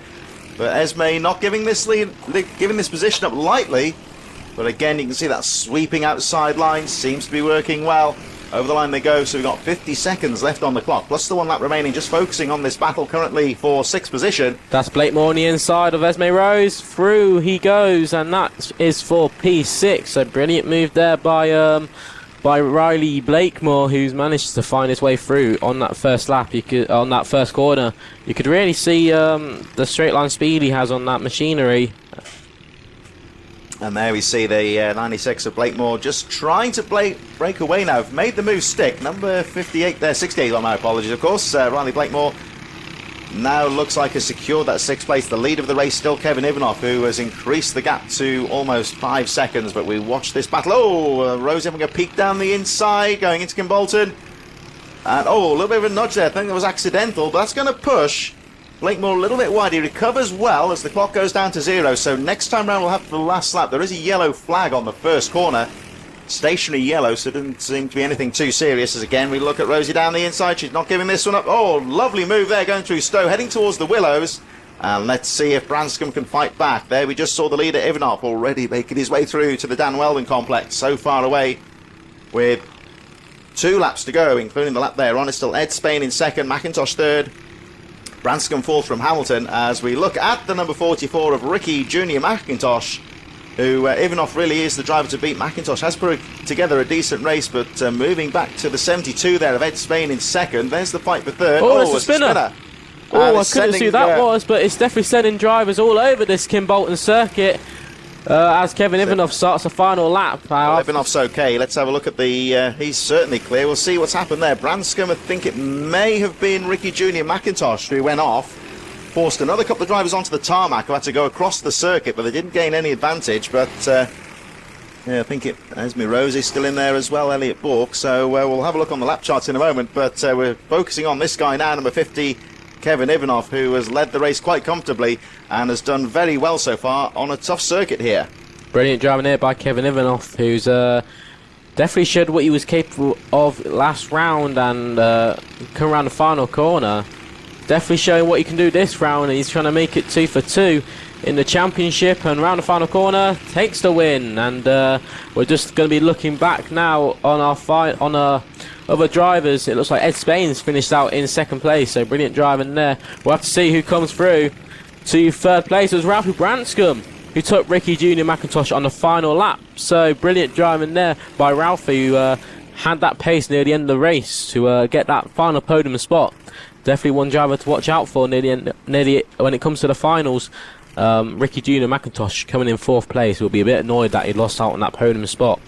but Esme not giving this position up lightly. But again, you can see that sweeping outside line seems to be working well. Over the line they go, so we've got 50 seconds left on the clock, plus the 1 lap remaining, just focusing on this battle currently for 6th position. That's Blakemore on the inside of Esme Rose. Through he goes, and that is for P6. So brilliant move there by Riley Blakemore, who's managed to find his way through on that first lap. On that first corner, you could really see the straight line speed he has on that machinery. And there we see the 96 of Blakemore just trying to break away now. Made the move stick. Number 58 there, 68 on my apologies, of course. Riley Blakemore now looks like has secured that 6th place. The lead of the race still Kevin Ivanov, who has increased the gap to almost 5 seconds. But we watch this battle. Oh, Rose having a peek down the inside, going into Kimbolton. And a little bit of a nudge there. I think that was accidental, but that's going to push Blakemore a little bit wide. He recovers well as the clock goes down to 0. So next time round we'll have the last lap. There is a yellow flag on the first corner. Stationary yellow, so it doesn't seem to be anything too serious. As again we look at Rosie down the inside. She's not giving this one up. Oh, lovely move there going through Stowe, heading towards the willows. And let's see if Branscombe can fight back. There we just saw the leader Ivanov already making his way through to the Dan Weldon complex. So far away with 2 laps to go, including the lap there on. It's still Ed Spain in 2nd, McIntosh 3rd. Branscombe 4th from Hamilton, as we look at the number 44 of Ricky Junior McIntosh, who Ivanov really is the driver to beat. McIntosh has put together a decent race, but moving back to the 72 there of Ed Spain in 2nd. There's the fight for 3rd. Oh, it's a spinner. I couldn't see who that was, but it's definitely sending drivers all over this Kimbolton circuit. As Kevin Ivanov starts the final lap. Ivanov's okay. Let's have a look at the... he's certainly clear. We'll see what's happened there. Branscombe, I think it may have been Ricky Junior McIntosh who went off. Forced another couple of drivers onto the tarmac who had to go across the circuit, but they didn't gain any advantage. But yeah, I think Esme Rosie's still in there as well, Elliot Bork. So we'll have a look on the lap charts in a moment. But we're focusing on this guy now, number 50. Kevin Ivanov, who has led the race quite comfortably and has done very well so far on a tough circuit here. Brilliant driving there by Kevin Ivanov, who's definitely showed what he was capable of last round, and come around the final corner. Definitely showing what he can do this round, and he's trying to make it 2 for 2 in the championship, and round the final corner takes the win. And we're just going to be looking back now on our other drivers. It looks like Ed Spain's finished out in second place, so brilliant driving there. We'll have to see who comes through to third place. It was Ralphie Branscombe who took Ricky Junior McIntosh on the final lap, so brilliant driving there by Ralphie, who had that pace near the end of the race to get that final podium spot. Definitely one driver to watch out for near the end, when it comes to the finals. Ricky Junior McIntosh coming in fourth place will be a bit annoyed that he lost out on that podium spot.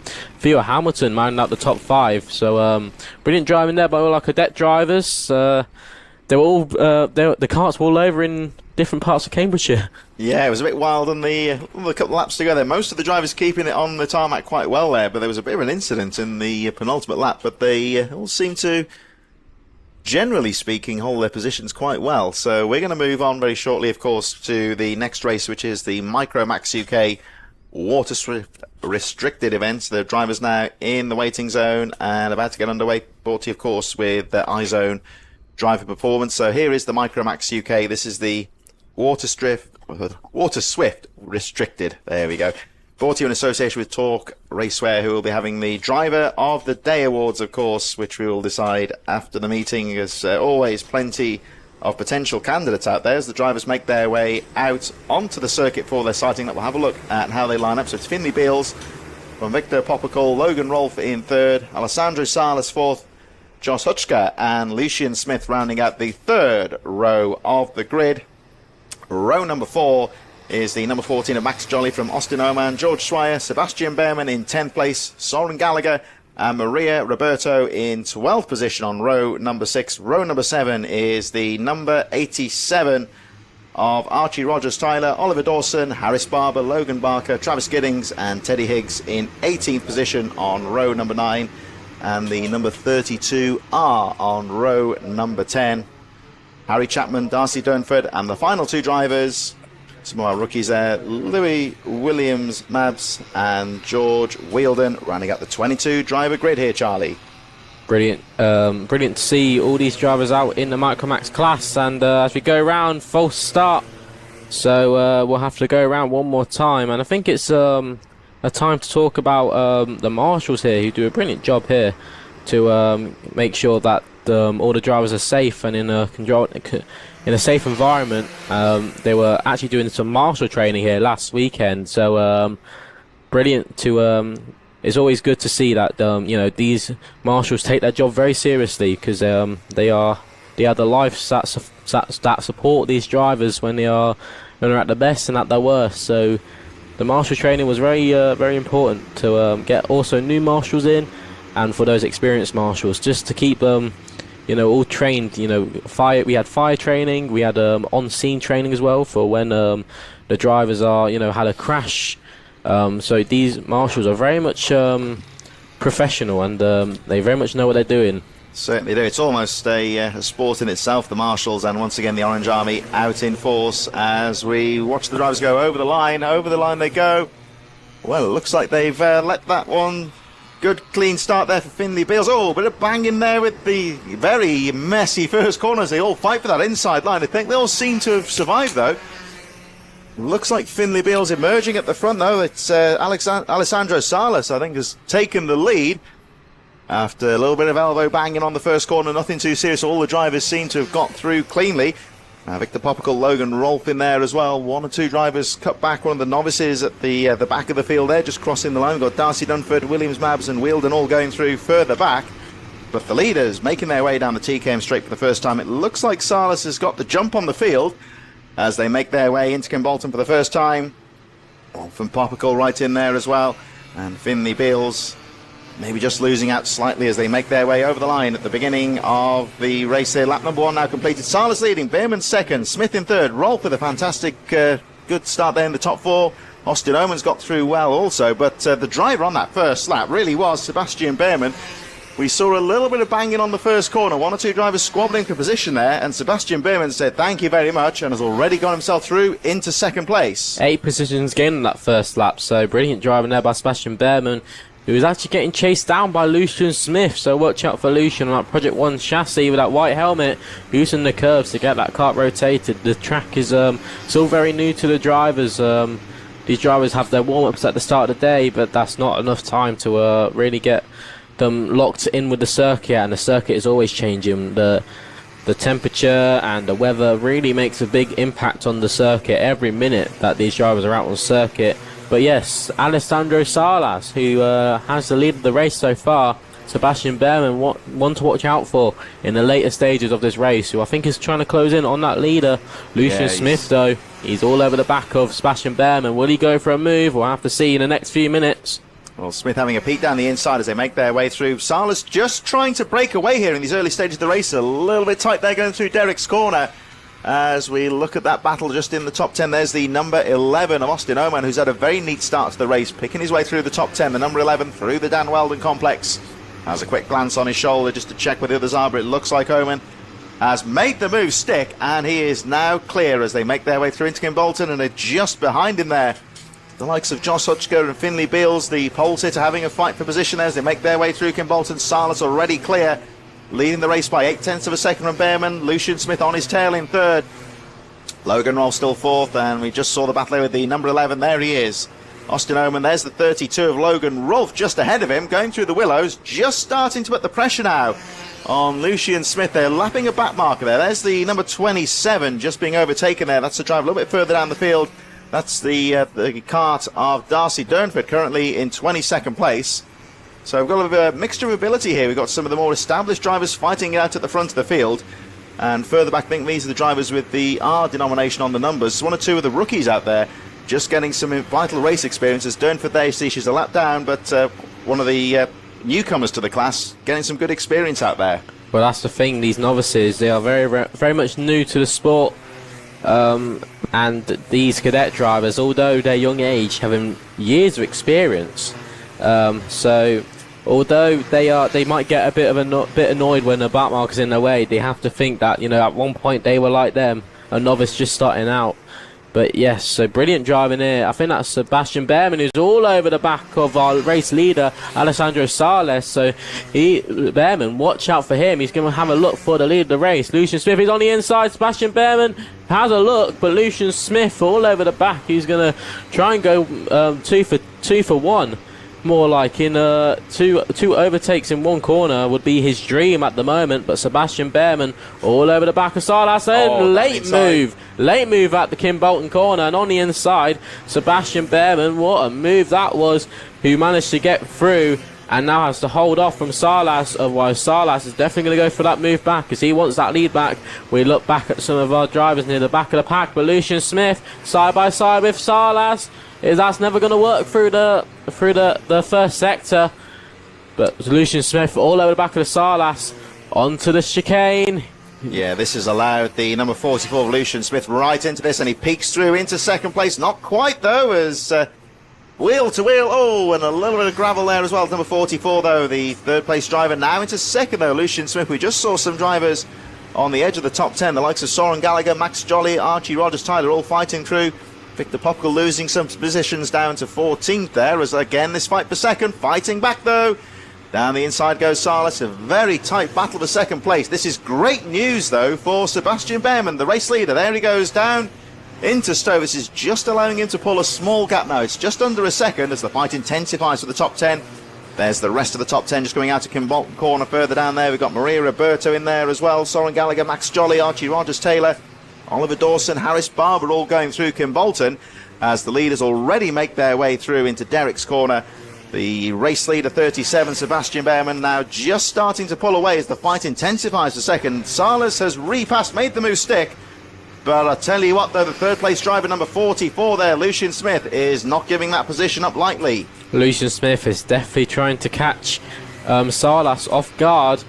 Theo Hamilton rounding out the top 5, so brilliant driving there by all our cadet drivers. They were all the carts were all over in different parts of Cambridgeshire. Yeah, it was a bit wild on the couple of laps to go there. Most of the drivers keeping it on the tarmac quite well there, but there was a bit of an incident in the penultimate lap. But they all seem to, generally speaking, hold their positions quite well. So we're going to move on very shortly, of course, to the next race, which is the Micromax UK Waterswift restricted event. The drivers now in the waiting zone and about to get underway. Brought to you, of course, with the iZone driver performance. So here is the Micromax UK. This is the Waterswift restricted. There we go. Brought to you in association with Talk Raceware, who will be having the Driver of the Day awards, of course, which we will decide after the meeting. There's always plenty of potential candidates out there as the drivers make their way out onto the circuit for their sighting. That we'll have a look at how they line up. So it's Finley Beals from Victor Popical, Logan Rolfe in third, Alessandro Salas fourth, Josh Hutchka and Lucian Smith rounding out the third row of the grid. Row number 4 is the number 14 of Max Jolly from Austin Oman, George Swire, Sebastian Behrman in 10th place, Soren Gallagher and Maria Roberto in 12th position on row number 6. Row number 7 is the number 87 of Archie Rogers-Tyler, Oliver Dawson, Harris Barber, Logan Barker, Travis Giddings and Teddy Higgs in 18th position on row number 9, and the number 32 R on row number 10. Harry Chapman, Darcy Durnford, and the final 2 drivers, some of our rookies there, Louis Williams-Mabs and George Wheeldon, rounding up the 22 driver grid here, Charlie. Brilliant. Brilliant to see all these drivers out in the Micromax class, and as we go around, false start, so we'll have to go around one more time, and I think it's a time to talk about the marshals here, who do a brilliant job here to make sure that all the drivers are safe and in a safe environment. They were actually doing some marshal training here last weekend, so brilliant to. It's always good to see that these marshals take their job very seriously, because they are the lives that support these drivers when they're at their best and at their worst. So the marshal training was very important to get also new marshals in, and for those experienced marshals, just to keep them all trained. We had fire training, we had on-scene training as well for when the drivers are had a crash. So these marshals are very much professional, and they very much know what they're doing. Certainly do. It's almost a sport in itself, the marshals, and once again the Orange Army out in force as we watch the drivers go over the line. Over the line they go. Well, it looks like they've let that one. Good clean start there for Finley Beals. Oh, bit of bang in there with the very messy first corners. They all fight for that inside line. I think they all seem to have survived, though. Looks like Finley Beals emerging at the front, though. It's Alessandro Salas, I think, has taken the lead after a little bit of elbow banging on the first corner. Nothing too serious. All the drivers seem to have got through cleanly. Victor Popical, Logan Rolfe in there as well. 1 or 2 drivers cut back. One of the novices at the back of the field there, just crossing the line. We've got Darcy Dunford, Williams-Mabs and Wheeldon all going through further back. But the leaders making their way down the TKM straight for the first time. It looks like Salas has got the jump on the field as they make their way into Kimbolton for the first time. From Popical right in there as well. And Finley Beals maybe just losing out slightly as they make their way over the line at the beginning of the race here. Lap number 1 now completed. Salas leading, Behrman second, Smith in third, Rolfe with a fantastic good start there in the top 4. Austin Oman's got through well also, but the driver on that first lap really was Sebastian Behrman. we saw a little bit of banging on the first corner. One or two drivers squabbling for position there, and Sebastian Behrmann said thank you very much and has already got himself through into second place. 8 positions gained in that first lap, so brilliant driving there by Sebastian Behrmann, who was actually getting chased down by Lucian Smith, so watch out for Lucian on that Project 1 chassis with that white helmet, using the curves to get that kart rotated. The track is still very new to the drivers. These drivers have their warm-ups at the start of the day, but that's not enough time to really get them locked in with the circuit, and the circuit is always changing. The temperature and the weather really makes a big impact on the circuit every minute that these drivers are out on circuit. But yes, Alessandro Salas, who has the lead of the race so far. Sebastian Behrmann, one to watch out for in the later stages of this race, who I think is trying to close in on that leader. Lucian Smith, though, he's all over the back of Sebastian Behrmann. Will he go for a move? We'll have to see in the next few minutes. Well, Smith having a peek down the inside as they make their way through. Salas just trying to break away here in these early stages of the race. A little bit tight there going through Derek's corner. As we look at that battle just in the top 10, there's the number 11 of Austin Oman, who's had a very neat start to the race, picking his way through the top 10. The number 11 through the Dan Weldon complex. Has a quick glance on his shoulder just to check where the others are, but it looks like Oman has made the move stick, and he is now clear as they make their way through into Kimbolton and are just behind him there. The likes of Josh Hutchko and Finley Beals, the pole sitter, having a fight for position there as they make their way through Kimbolton. Salas already clear, leading the race by 0.8 of a second from Behrmann. Lucian Smith on his tail in third. Logan Rolfe still fourth, and we just saw the battle with the number 11. There he is, Austin Oman. There's the 32 of Logan Rolfe just ahead of him, going through the willows, just starting to put the pressure now on Lucian Smith. They're lapping a back marker there. There's the number 27 just being overtaken there. That's the drive a little bit further down the field. That's the kart of Darcy Durnford, currently in 22nd place. So we've got a mixture of ability here. We've got some of the more established drivers fighting out at the front of the field. And further back, I think these are the drivers with the R denomination on the numbers. One or two of the rookies out there just getting some vital race experiences. Durnford there, you see she's a lap down, but one of the newcomers to the class getting some good experience out there. Well, that's the thing. These novices, they are very much new to the sport. And these cadet drivers, although their young age, having years of experience, so although they might get a bit annoyed when the back marker's in their way, they have to think that, you know, at one point they were like them, a novice just starting out. But yes, so brilliant driving here. I think that's Sebastian Behrmann, who's all over the back of our race leader, Alessandro Salas. So Behrmann, watch out for him. He's going to have a look for the lead of the race. Lucian Smith is on the inside. Sebastian Behrmann has a look, but Lucian Smith all over the back. He's going to try and go two for one. More like in two overtakes in one corner would be his dream at the moment. But Sebastian Behrmann all over the back of Salas. Late move at the Kimbolton corner, and on the inside, Sebastian Behrmann, what a move that was, who managed to get through and now has to hold off from Salas. Otherwise Salas is definitely going to go for that move back because he wants that lead back. We look back at some of our drivers near the back of the pack, but Lucian Smith side by side with Salas. That's never going to work through the first sector. But Lucian Smith all over the back of the Salas onto the chicane. Yeah, this has allowed the number 44 of Lucian Smith right into this, and he peeks through into second place. Not quite though, as wheel to wheel. Oh, and a little bit of gravel there as well. Number 44 though, the third place driver, now into second though, Lucian Smith. We just saw some drivers on the edge of the top 10, the likes of Soren Gallagher, Max Jolly, Archie Rogers, Tyler, all fighting through. Victor Popkel losing some positions down to 14th there, as again this fight for second. Fighting back though. Down the inside goes Salas. A very tight battle for second place. This is great news though for Sebastian Behrmann, the race leader. There he goes down into Stowe. This is just allowing him to pull a small gap now. It's just under a second as the fight intensifies for the top 10. There's the rest of the top 10 just going out to Kimbolton corner. Further down there we've got Maria Roberto in there as well. Soren Gallagher, Max Jolly, Archie Rogers, Taylor, Oliver Dawson, Harris Barber, all going through Kimbolton as the leaders already make their way through into Derek's corner. The race leader 37, Sebastian Behrmann, now just starting to pull away as the fight intensifies for second. Salas has repassed, made the move stick. But I tell you what though, the third place driver number 44 there, Lucian Smith, is not giving that position up lightly. Lucian Smith is definitely trying to catch Salas off guard.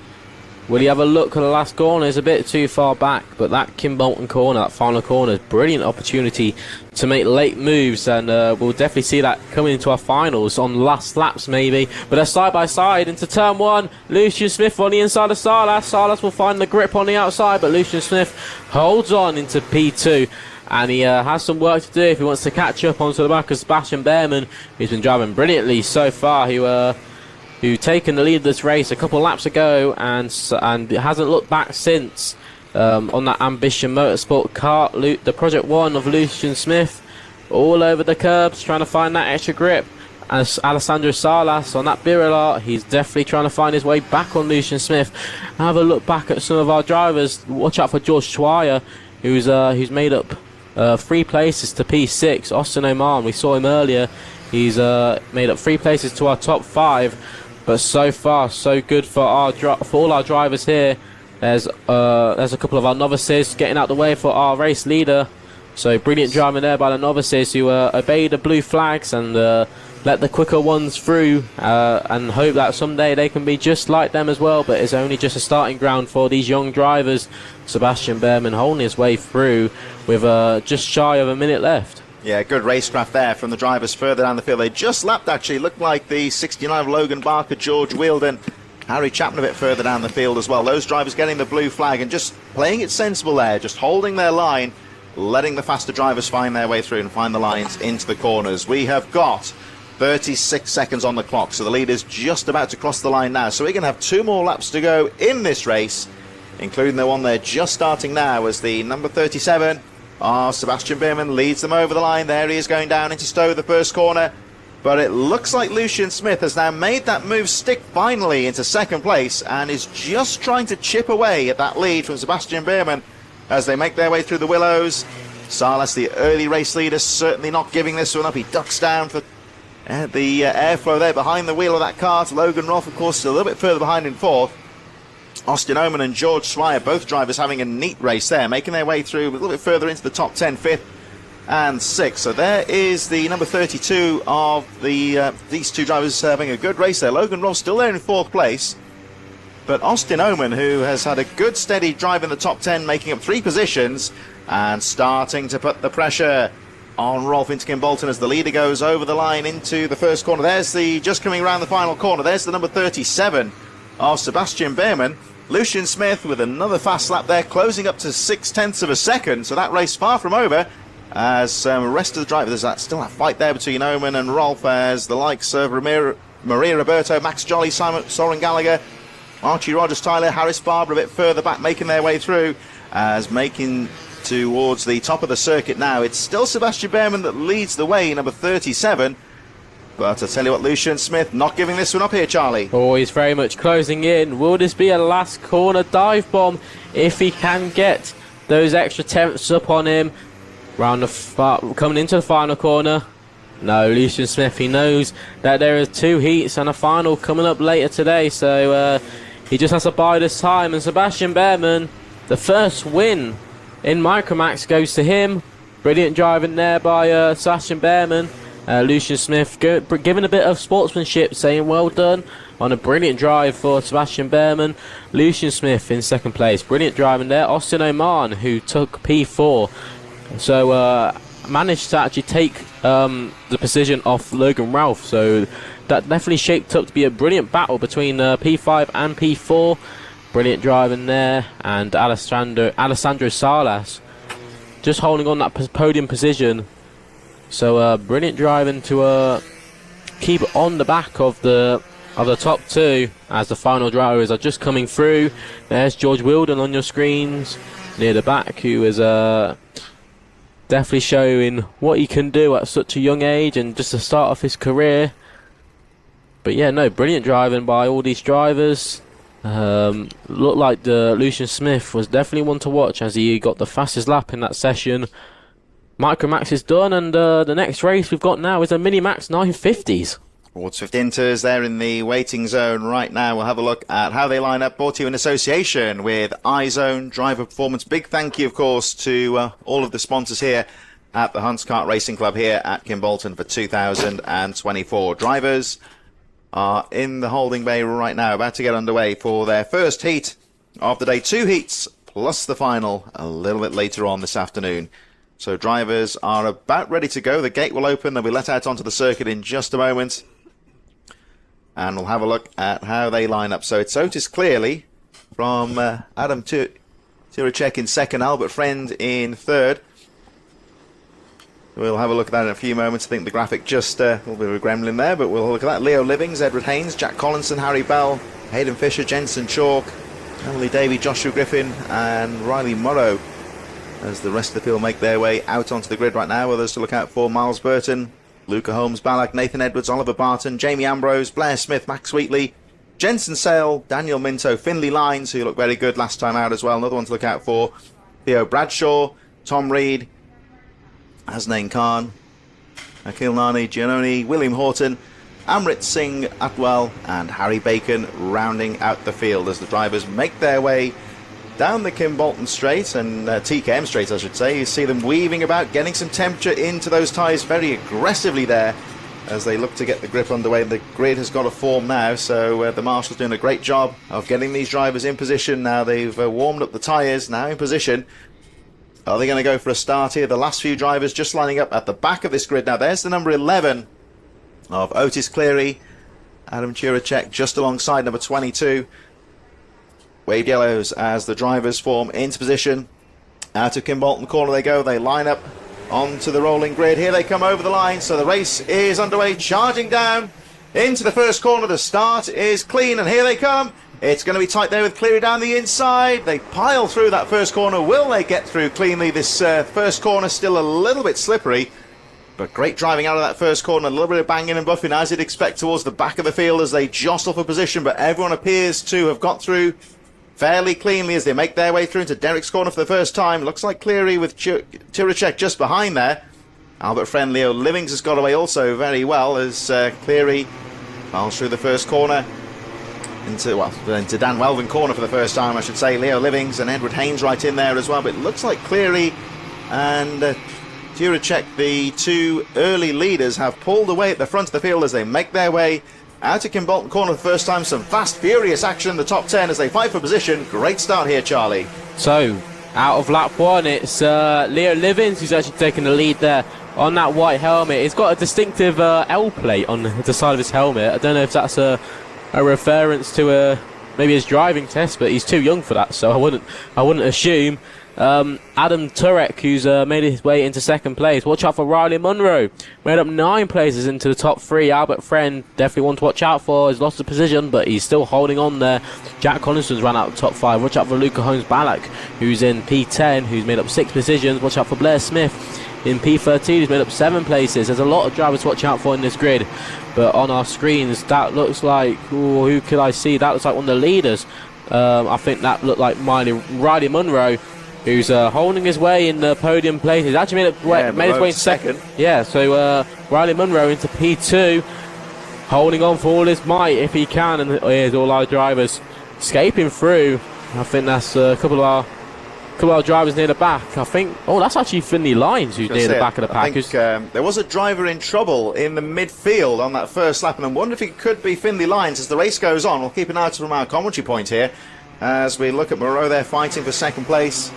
Will he have a look at the last corner? It's a bit too far back, but that Kimbolton corner, that final corner, is a brilliant opportunity to make late moves, and we'll definitely see that coming into our finals on last laps maybe. But they're side by side into turn 1. Lucian Smith on the inside of Salas. Salas will find the grip on the outside, but Lucian Smith holds on into P2. And he has some work to do if he wants to catch up onto the back of Sebastian Behrman, who's been driving brilliantly so far, who taken the lead of this race a couple of laps ago and hasn't looked back since on that Ambition Motorsport kart. The Project 1 of Lucian Smith all over the curbs trying to find that extra grip. As Alessandro Salas on that Birillard, he's definitely trying to find his way back on Lucian Smith. Have a look back at some of our drivers. Watch out for George Schweier, who's made up 3 places to P6. Austin Oman, we saw him earlier. He's made up 3 places to our top 5. But so far, so good for all our drivers here. There's a couple of our novices getting out the way for our race leader. So brilliant driving there by the novices who obey the blue flags and let the quicker ones through and hope that someday they can be just like them as well. But it's only just a starting ground for these young drivers. Sebastian Behrman holding his way through with just shy of a minute left. Yeah, good racecraft there from the drivers further down the field. They just lapped, actually. Looked like the 69 of Logan Barker, George Wheeldon, Harry Chapman a bit further down the field as well. Those drivers getting the blue flag and just playing it sensible there, just holding their line, letting the faster drivers find their way through and find the lines into the corners. We have got 36 seconds on the clock, so the leader's just about to cross the line now. So we're going to have 2 more laps to go in this race, including the one they're just starting now as the number 37... Sebastian Behrman leads them over the line. There he is going down into Stowe, the first corner. But it looks like Lucian Smith has now made that move stick finally into second place and is just trying to chip away at that lead from Sebastian Behrman as they make their way through the willows. Salas, the early race leader, certainly not giving this one up. He ducks down for the airflow there behind the wheel of that kart. Logan Rolfe, of course, a little bit further behind in 4th. Austin Oman and George Schweier, both drivers having a neat race there, making their way through a little bit further into the top 10, 5th and 6th. So there is the number 32 of these 2 drivers having a good race there. Logan Rolfe still there in 4th place. But Austin Oman, who has had a good steady drive in the top 10, making up 3 positions and starting to put the pressure on Rolfe into Kimbolton as the leader goes over the line into the first corner. There's just coming around the final corner. There's the number 37 of Sebastian Behrman. Lucian Smith with another fast lap there, closing up to 0.6 of a second. So that race far from over as the rest of the drivers, there's still that fight there between Oman and Rolfe as the likes of Maria Roberto, Max Jolly, Soren Gallagher, Archie Rogers, Tyler Harris, Barber a bit further back, making their way through as making towards the top of the circuit now. It's still Sebastian Behrman that leads the way, number 37. But I tell you what, Lucian Smith not giving this one up here, Charlie. Oh, he's very much closing in. Will this be a last corner dive bomb if he can get those extra tenths up on him? Coming into the final corner. No, Lucian Smith, he knows that there are 2 heats and a final coming up later today. So he just has to bide his time. And Sebastian Behrman, the first win in Micromax goes to him. Brilliant driving there by Sebastian Behrman. Lucian Smith giving a bit of sportsmanship, saying well done on a brilliant drive for Sebastian Behrman. Lucian Smith in second place, brilliant driving there. Austin Oman, who took P4, so managed to actually take the position off Logan Rolfe. So that definitely shaped up to be a brilliant battle between P5 and P4. Brilliant driving there, and Alessandro Salas just holding on that podium position. So brilliant driving to keep on the back of the top 2 as the final drivers are just coming through. There's George Wheeldon on your screens near the back, who is definitely showing what he can do at such a young age and just the start of his career. But yeah, no, brilliant driving by all these drivers. Looked like Lucian Smith was definitely one to watch as he got the fastest lap in that session. Micromax is done, and the next race we've got now is a Minimax 950s. Waterswift Inters there in the waiting zone right now. We'll have a look at how they line up, brought to you in association with iZone Driver Performance. Big thank you, of course, to all of the sponsors here at the Hunts Kart Racing Club here at Kimbolton for 2024. Drivers are in the holding bay right now, about to get underway for their first heat of the day. 2 heats plus the final a little bit later on this afternoon. So drivers are about ready to go. The gate will open. They'll be let out onto the circuit in just a moment. And we'll have a look at how they line up. So it's Otis Clearly from Adam Turacek in second, Albert Friend in third. We'll have a look at that in a few moments. I think the graphic just a little bit of a gremlin there, but we'll look at that. Leo Livings, Edward Haynes, Jack Collinson, Harry Bell, Hayden Fisher, Jensen Chalk, Emily Davey, Joshua Griffin and Riley Morrow as the rest of the field make their way out onto the grid right now. Others to look out for: Miles Burton, Luca Holmes Ballack, Nathan Edwards, Oliver Barton, Jamie Ambrose, Blair Smith, Max Wheatley, Jensen Sale, Daniel Minto, Finley Lyons, who looked very good last time out as well. Another one to look out for: Theo Bradshaw, Tom Reed, Hasnain Khan, Akhil Nani, Giannoni, William Horton, Amrit Singh Atwal and Harry Bacon rounding out the field as the drivers make their way down the Kimbolton Straight and TKM Straight, I should say. You see them weaving about, getting some temperature into those tyres very aggressively there as they look to get the grip underway. The grid has got a form now, so the Marshal's doing a great job of getting these drivers in position. Now they've warmed up the tyres, now in position. Are they going to go for a start here? The last few drivers just lining up at the back of this grid. Now there's the number 11 of Otis Cleary, Adam Turacek just alongside number 22. Waved yellows as the drivers form into position. Out of Kimbolton corner they go. They line up onto the rolling grid. Here they come over the line. So the race is underway. Charging down into the first corner. The start is clean and here they come. It's going to be tight there with Cleary down the inside. They pile through that first corner. Will they get through cleanly? This first corner still a little bit slippery. But great driving out of that first corner. A little bit of banging and buffing as you'd expect towards the back of the field as they jostle for position. But everyone appears to have got through fairly cleanly as they make their way through into Derek's corner for the first time. Looks like Cleary with Turacek just behind there. Albert Friend, Leo Livings has got away also very well as Cleary files through the first corner into Dan Welvin corner for the first time, I should say. Leo Livings and Edward Haynes right in there as well. But it looks like Cleary and Turacek, the two early leaders, have pulled away at the front of the field as they make their way out of Kimbolton corner for the first time. Some fast, furious action in the top 10 as they fight for position. Great start here, Charlie. So, out of lap one, it's Leo Livings who's actually taking the lead there on that white helmet. He's got a distinctive L plate on the side of his helmet. I don't know if that's a reference to maybe his driving test, but he's too young for that, so I wouldn't assume. Adam Turek, who's made his way into second place. Watch out for Riley Munro, made up 9 places into the top 3. Albert Friend, definitely one to watch out for. He's lost the position, but he's still holding on there. Jack Collinson's ran out of the top 5. Watch out for Luca Holmes Ballack, who's in P10, who's made up 6 positions. Watch out for Blair Smith in P13, who's made up 7 places. There's a lot of drivers to watch out for in this grid, but on our screens that looks like, who could I see? That looks like one of the leaders. I think that looked like Riley Munro, who's holding his way in the podium place. He's actually made his way in second. Yeah, so Riley Munro into P2, holding on for all his might if he can. And here's all our drivers escaping through. I think that's a couple of our drivers near the back. I think, that's actually Finley Lyons who's near the back of the pack. I think there was a driver in trouble in the midfield on that first lap, and I wonder if it could be Finley Lyons as the race goes on. We'll keep an eye out from our commentary point here as we look at Moreau there fighting for second place.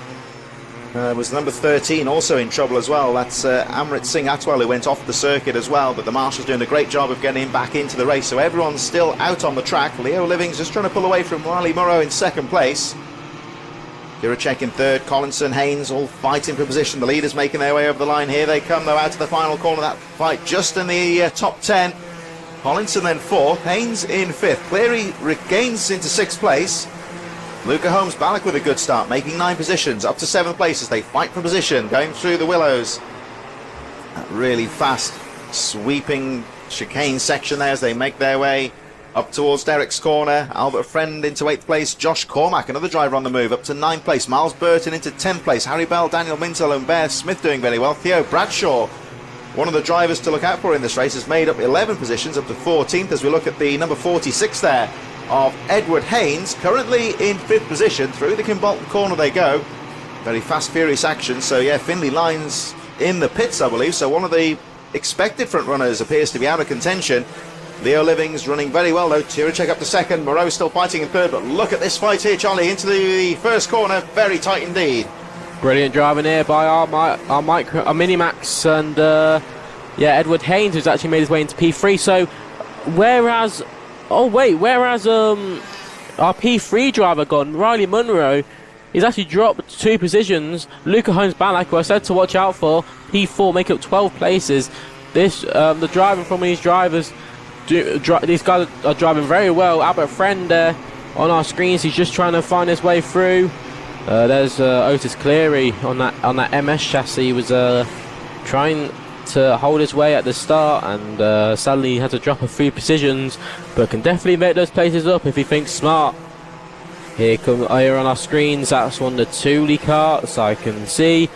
Was number 13 also in trouble as well. That's Amrit Singh Atwal, who went off the circuit as well, but the Marshal's doing a great job of getting him back into the race, so everyone's still out on the track. Leo Livings just trying to pull away from Riley Morrow in second place. Turacek in third, Collinson, Haynes all fighting for position. The leaders making their way over the line. Here they come though out to the final corner. That fight just in the top 10. Collinson then fourth, Haynes in fifth. Cleary regains into sixth place. Luca Holmes Ballack with a good start, making 9 positions, up to 7th place as they fight for position, going through the willows. That really fast, sweeping chicane section there as they make their way up towards Derek's corner. Albert Friend into 8th place. Josh Cormack, another driver on the move, up to 9th place. Miles Burton into 10th place. Harry Bell, Daniel Mintel and Bear Smith doing very well. Theo Bradshaw, one of the drivers to look out for in this race, has made up 11 positions, up to 14th as we look at the number 46 there of Edward Haynes, currently in 5th position. Through the Kimbolton corner they go. Very fast, furious action. So yeah, Finley Lyons in the pits, I believe. So one of the expected front runners appears to be out of contention. Leo Livings running very well though. Turacek up to second. Moreau still fighting in third. But look at this fight here, Charlie, into the first corner. Very tight indeed. Brilliant driving here by our Minimax and Edward Haynes, who's actually made his way into P3. So whereas our P3 driver gone, Riley Munro, he's actually dropped 2 positions. Luca Holmes-Balak, who I said to watch out for, P4, make up 12 places. This the driver from these drivers, these guys are driving very well. Albert Friend there on our screens, he's just trying to find his way through. There's Otis Cleary on that MS chassis. He was trying to hold his way at the start, and sadly he had to drop a few positions, but can definitely make those places up if he thinks smart. Here on our screens, that's one of the Thule carts I can see.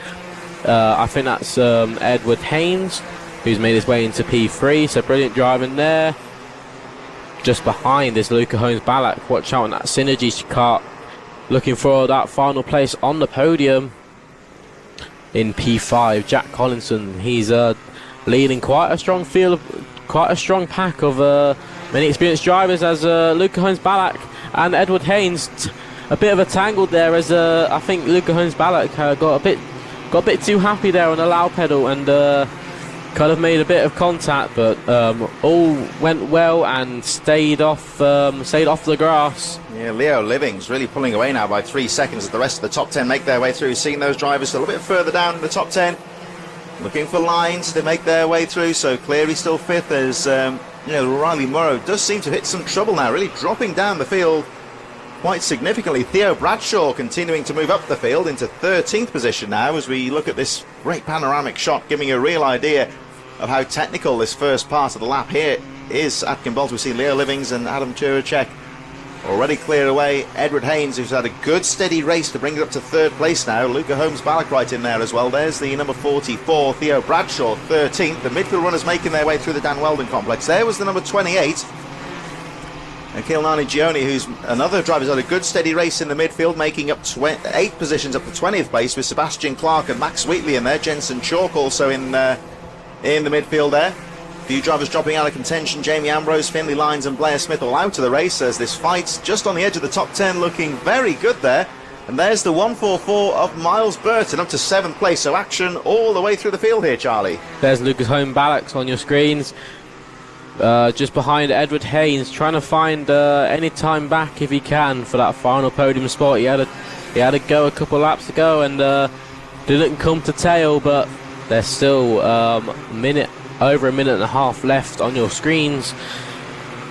I think that's Edward Haynes, who's made his way into P3, so brilliant driving there. Just behind is Luca Holmes-Balak. Watch out on that Synergy cart, looking for that final place on the podium. In P5, Jack Collinson, he's leading quite a strong field, quite a strong pack of many experienced drivers, as Luca Holmes-Balak and Edward Haynes. A bit of a tangle there, as I think Luca Holmes-Balak got a bit too happy there on the loud pedal and kind of made a bit of contact, but all went well and stayed off the grass. Yeah, Leo Livings really pulling away now by 3 seconds as the rest of the top 10 make their way through. Seeing those drivers a little bit further down in the top 10, looking for lines to make their way through. So Cleary still fifth, as Riley Morrow does seem to hit some trouble now, really dropping down the field quite significantly. Theo Bradshaw continuing to move up the field into 13th position now, as we look at this great panoramic shot, giving you a real idea of how technical this first part of the lap here is at Kimbolton. We see Leo Livings and Adam Turacek already clear away. Edward Haynes, who's had a good steady race to bring it up to third place now. Luca Holmes-Balak right in there as well. There's the number 44, Theo Bradshaw, 13th. The midfield runners making their way through the Dan Weldon complex. There was the number 28, Akil Nani Gioni, who's another driver who's had a good steady race in the midfield, making up 8 positions up to 20th place, with Sebastian Clark and Max Wheatley in there. Jensen Chalk also in the midfield there. A few drivers dropping out of contention. Jamie Ambrose, Finley Lyons and Blair Smith all out of the race, as this fight's just on the edge of the top 10, looking very good there. And there's the 144 of Miles Burton up to 7th place, so action all the way through the field here, Charlie. There's Lucas Holmes-Balak on your screens, just behind Edward Haynes, trying to find any time back if he can for that final podium spot. He had a go a couple laps ago and didn't come to tail, but there's still over a minute and a half left on your screens,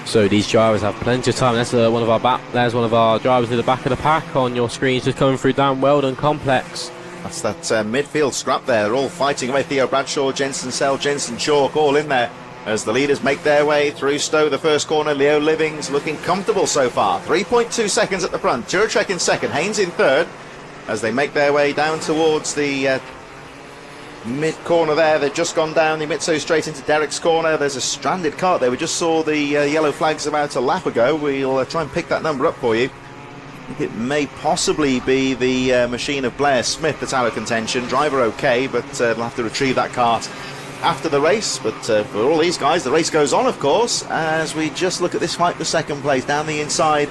so these drivers have plenty of time. There's one of our drivers in the back of the pack on your screens, just coming through down Weldon Complex. That's that midfield scrap there. They're all fighting away. Theo Bradshaw, Jensen Sell, Jensen Chalk all in there as the leaders make their way through Stowe, the first corner. Leo Livings looking comfortable so far, 3.2 seconds at the front. Turacek in second, Haynes in third, as they make their way down towards the mid-corner there. They've just gone down the Mitso straight into Derek's corner. There's a stranded cart there. We just saw the yellow flags about a lap ago. We'll try and pick that number up for you. I think it may possibly be the machine of Blair Smith that's out of contention. Driver okay, but they'll have to retrieve that cart after the race. But for all these guys, the race goes on, of course, as we just look at this fight for second place down the inside.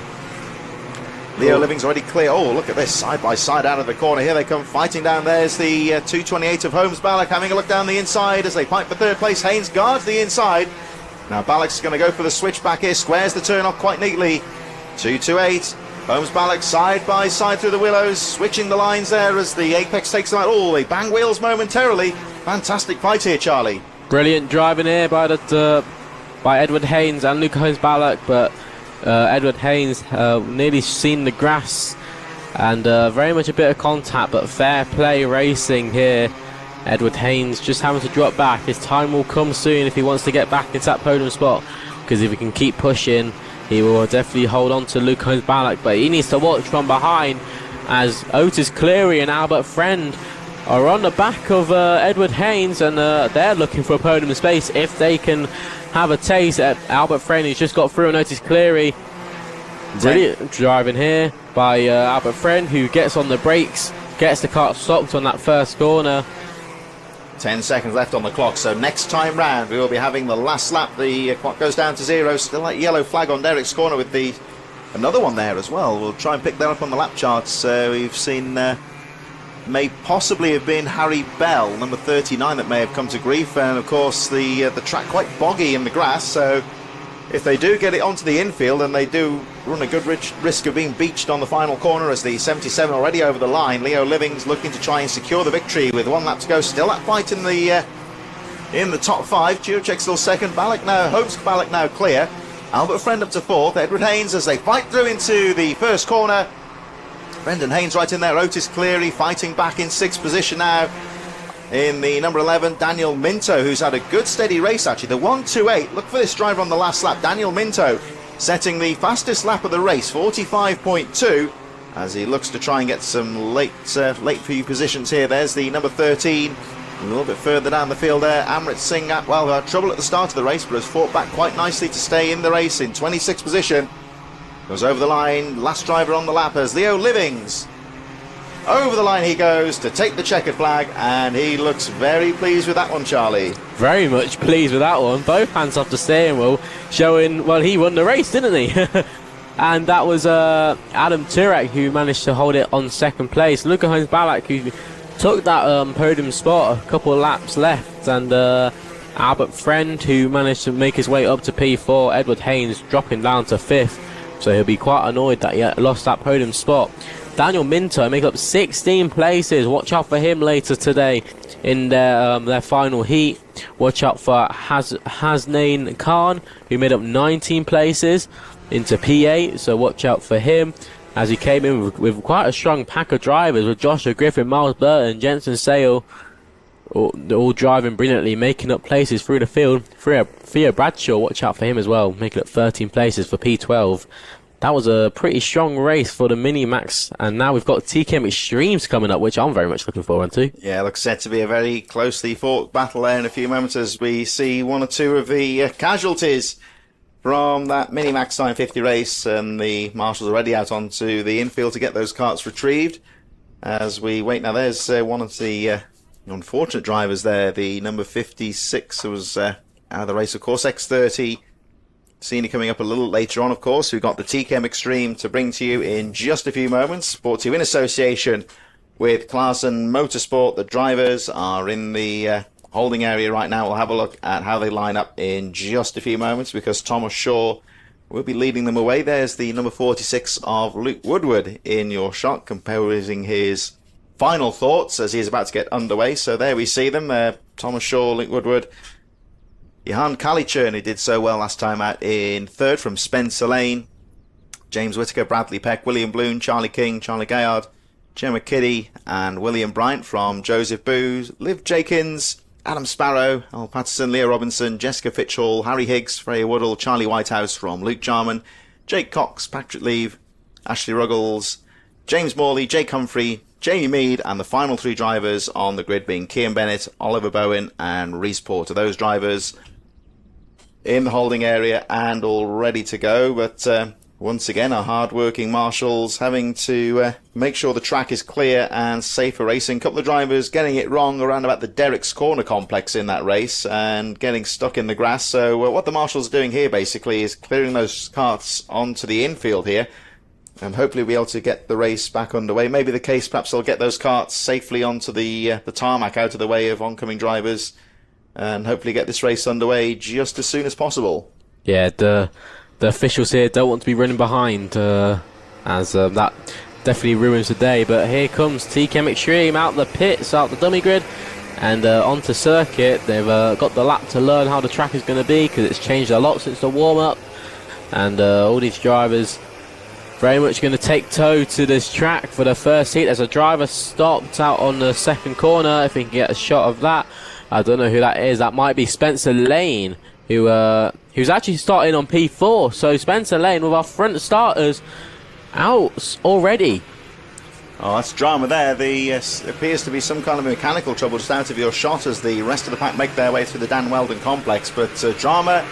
Leo Living's already clear. Oh, look at this, side by side out of the corner. Here they come fighting down. There's the 228 of Holmes-Balak having a look down the inside as they fight for third place. Haynes guards the inside. Now Balak's going to go for the switch back here, squares the turn off quite neatly. 228. Holmes-Balak side by side through the willows, switching the lines there as the apex takes them out. Oh, they bang wheels momentarily. Fantastic fight here, Charlie. Brilliant driving here by Edward Haynes and Luca Holmes-Balak, but Edward Haynes nearly seen the grass and very much a bit of contact, but fair play racing here. Edward Haynes just having to drop back. His time will come soon if he wants to get back into that podium spot, because if he can keep pushing, he will definitely hold on to Luke Holmes-Balak, but he needs to watch from behind as Otis Cleary and Albert Friend are on the back of Edward Haynes, and they're looking for a podium space if they can have a taste at Albert Friend, who's just got through, and Otis Cleary. Brilliant driving here by Albert Friend, who gets on the brakes, gets the car stopped on that first corner. 10 seconds left on the clock, so next time round we will be having the last lap. The clock goes down to 0. Still that yellow flag on Derek's corner with another one there as well. We'll try and pick that up on the lap charts. So we've seen may possibly have been Harry Bell, number 39, that may have come to grief, and of course the track quite boggy in the grass, so if they do get it onto the infield, and they do run a good risk of being beached on the final corner, as the 77 already over the line. Leo Livings looking to try and secure the victory with 1 lap to go. Still that fight in the top 5. Juracek still second. Balak now clear. Albert Friend up to 4th. Edward Haynes as they fight through into the first corner. Brendan Haynes right in there. Otis Cleary fighting back in 6th position now. In the number 11, Daniel Minto, who's had a good steady race actually. The 1:28. Look for this driver on the last lap. Daniel Minto setting the fastest lap of the race, 45.2, as he looks to try and get some late few positions here. There's the number 13, a little bit further down the field there. Amrit Singh, well, had trouble at the start of the race, but has fought back quite nicely to stay in the race in 26th position. Goes over the line, last driver on the lap as Leo Livings. Over the line he goes to take the checkered flag, and he looks very pleased with that one, Charlie. Very much pleased with that one. Both hands off the steering wheel, showing, well, he won the race, didn't he? And that was Adam Turek who managed to hold it on 2nd place. Luca Heinz Balak, who took that podium spot a couple of laps left, and Albert Friend, who managed to make his way up to P4. Edward Haynes dropping down to 5th, so he'll be quite annoyed that he lost that podium spot. Daniel Minto make up 16 places. Watch out for him later today in their final heat. Watch out for Hasnain Khan, who made up 19 places into P8, so watch out for him, as he came in with quite a strong pack of drivers, with Joshua Griffin, Miles Burton, Jensen Sale all driving brilliantly, making up places through the field. Theo Bradshaw, watch out for him as well, making up 13 places for P12. That was a pretty strong race for the Minimax, and now we've got TKM Extremes coming up, which I'm very much looking forward to. Yeah, looks set to be a very closely fought battle there in a few moments, as we see 1 or 2 of the casualties from that Minimax 950 race, and the marshals are already out onto the infield to get those carts retrieved. As we wait now, there's one of the unfortunate drivers there, the number 56, who was out of the race, of course. X30 Senior coming up a little later on, of course. We've got the TKM Extreme to bring to you in just a few moments, brought to you in association with Clarkson Motorsport. The drivers are in the holding area right now. We'll have a look at how they line up in just a few moments, because Thomas Shaw will be leading them away. There's the number 46 of Luke Woodward in your shot, composing his final thoughts as he is about to get underway. So there we see them, Thomas Shaw, Luke Woodward, Johan Kalichern, who did so well last time out, in 3rd from Spencer Lane, James Whittaker, Bradley Peck, William Bloom, Charlie King, Charlie Gayard, Gemma Kiddy, and William Bryant from Joseph Booz, Liv Jakins, Adam Sparrow, Al Patterson, Leah Robinson, Jessica Fitchhall, Harry Higgs, Freya Woodall, Charlie Whitehouse from Luke Jarman, Jake Cox, Patrick Leave, Ashley Ruggles, James Morley, Jake Humphrey, Jamie Mead, and the final 3 drivers on the grid being Cian Bennett, Oliver Bowen, and Reese Porter. Those drivers in the holding area and all ready to go, but once again our hard-working marshals having to make sure the track is clear and safe for racing. A couple of drivers getting it wrong around about the Derrick's Corner complex in that race and getting stuck in the grass. So what the marshals are doing here basically is clearing those carts onto the infield here, and hopefully we'll be able to get the race back underway. Maybe the case, perhaps they'll get those carts safely onto the tarmac, out of the way of oncoming drivers, and hopefully get this race underway just as soon as possible. Yeah, the officials here don't want to be running behind, as that definitely ruins the day. But here comes TKM Extreme out the pits, out the dummy grid, and onto circuit. They've got the lap to learn how the track is going to be, because it's changed a lot since the warm-up, and all these drivers very much going to take toe to this track for the first heat. As a driver stopped out on the 2nd corner, if we can get a shot of that. I don't know who that is. That might be Spencer Lane, who's actually starting on P4. So Spencer Lane with our front starters out already. Oh, that's drama there. Appears to be some kind of mechanical trouble just out of your shot as the rest of the pack make their way through the Dan Weldon complex. But drama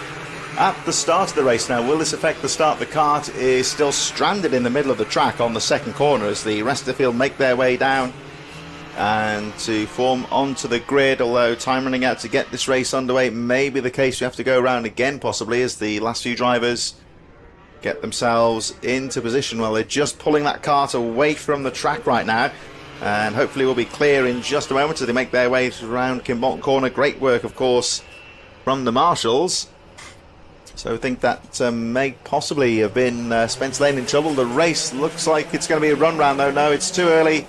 at the start of the race now. Will this affect the start? The kart is still stranded in the middle of the track on the 2nd corner as the rest of the field make their way down and to form onto the grid, although time running out to get this race underway may be the case. We have to go around again possibly as the last few drivers get themselves into position. Well, they're just pulling that kart away from the track right now, and hopefully we'll be clear in just a moment as they make their way around Kimbolton Corner. Great work, of course, from the marshals. So I think that may possibly have been Spencer Lane in trouble. The race looks like it's going to be a run round, though. No, it's too early.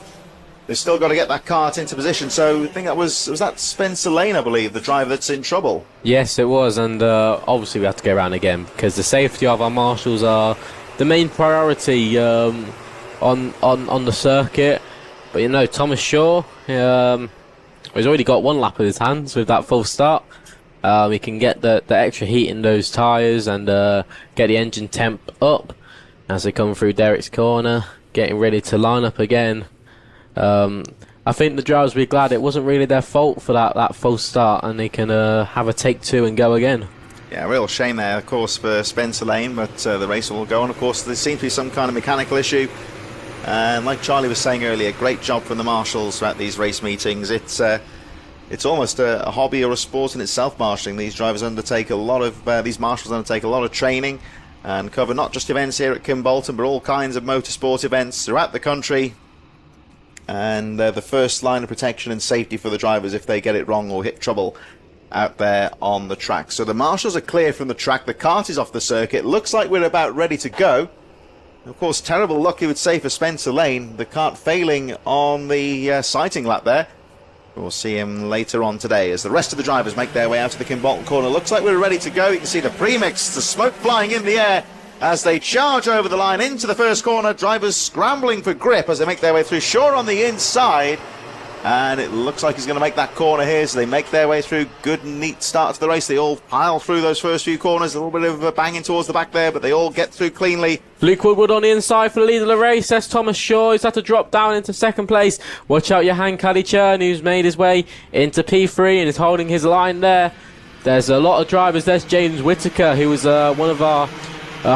They've still got to get that kart into position. So I think that was that Spencer Lane, I believe, the driver that's in trouble. Yes, it was, and obviously we have to go around again because the safety of our marshals are the main priority on the circuit. But you know, Thomas Shaw, he's already got one lap in his hands with that full start. He can get the extra heat in those tyres and get the engine temp up as they come through Derek's corner, getting ready to line up again. I think the drivers will be glad it wasn't really their fault for that false start, and they can have a take two and go again. Yeah, real shame there, of course, for Spencer Lane, but the race will go on. Of course, there seems to be some kind of mechanical issue, and like Charlie was saying earlier, great job from the marshals throughout these race meetings. It's almost a hobby or a sport in itself, marshalling. These drivers undertake a lot of these marshals undertake a lot of training and cover not just events here at Kimbolton, but all kinds of motorsport events throughout the country. And the first line of protection and safety for the drivers if they get it wrong or hit trouble out there on the track. So the marshals are clear from the track. The kart is off the circuit. Looks like we're about ready to go. Of course, terrible luck, you would say, for Spencer Lane. The kart failing on the sighting lap there. We'll see him later on today as the rest of the drivers make their way out to the Kimbolton corner. Looks like we're ready to go. You can see the premix, the smoke flying in the air as they charge over the line into the first corner. Drivers scrambling for grip as they make their way through. Shaw on the inside, and it looks like he's going to make that corner here, so they make their way through. Good and neat start to the race. They all pile through those first few corners. A little bit of a banging towards the back there, but they all get through cleanly. Luke Woodward on the inside for the lead of the race. That's Thomas Shaw. He's had to drop down into second place. Watch out, Johan Kalichern, who's made his way into P3 and is holding his line there. There's a lot of drivers. There's James Whitaker, who was one of our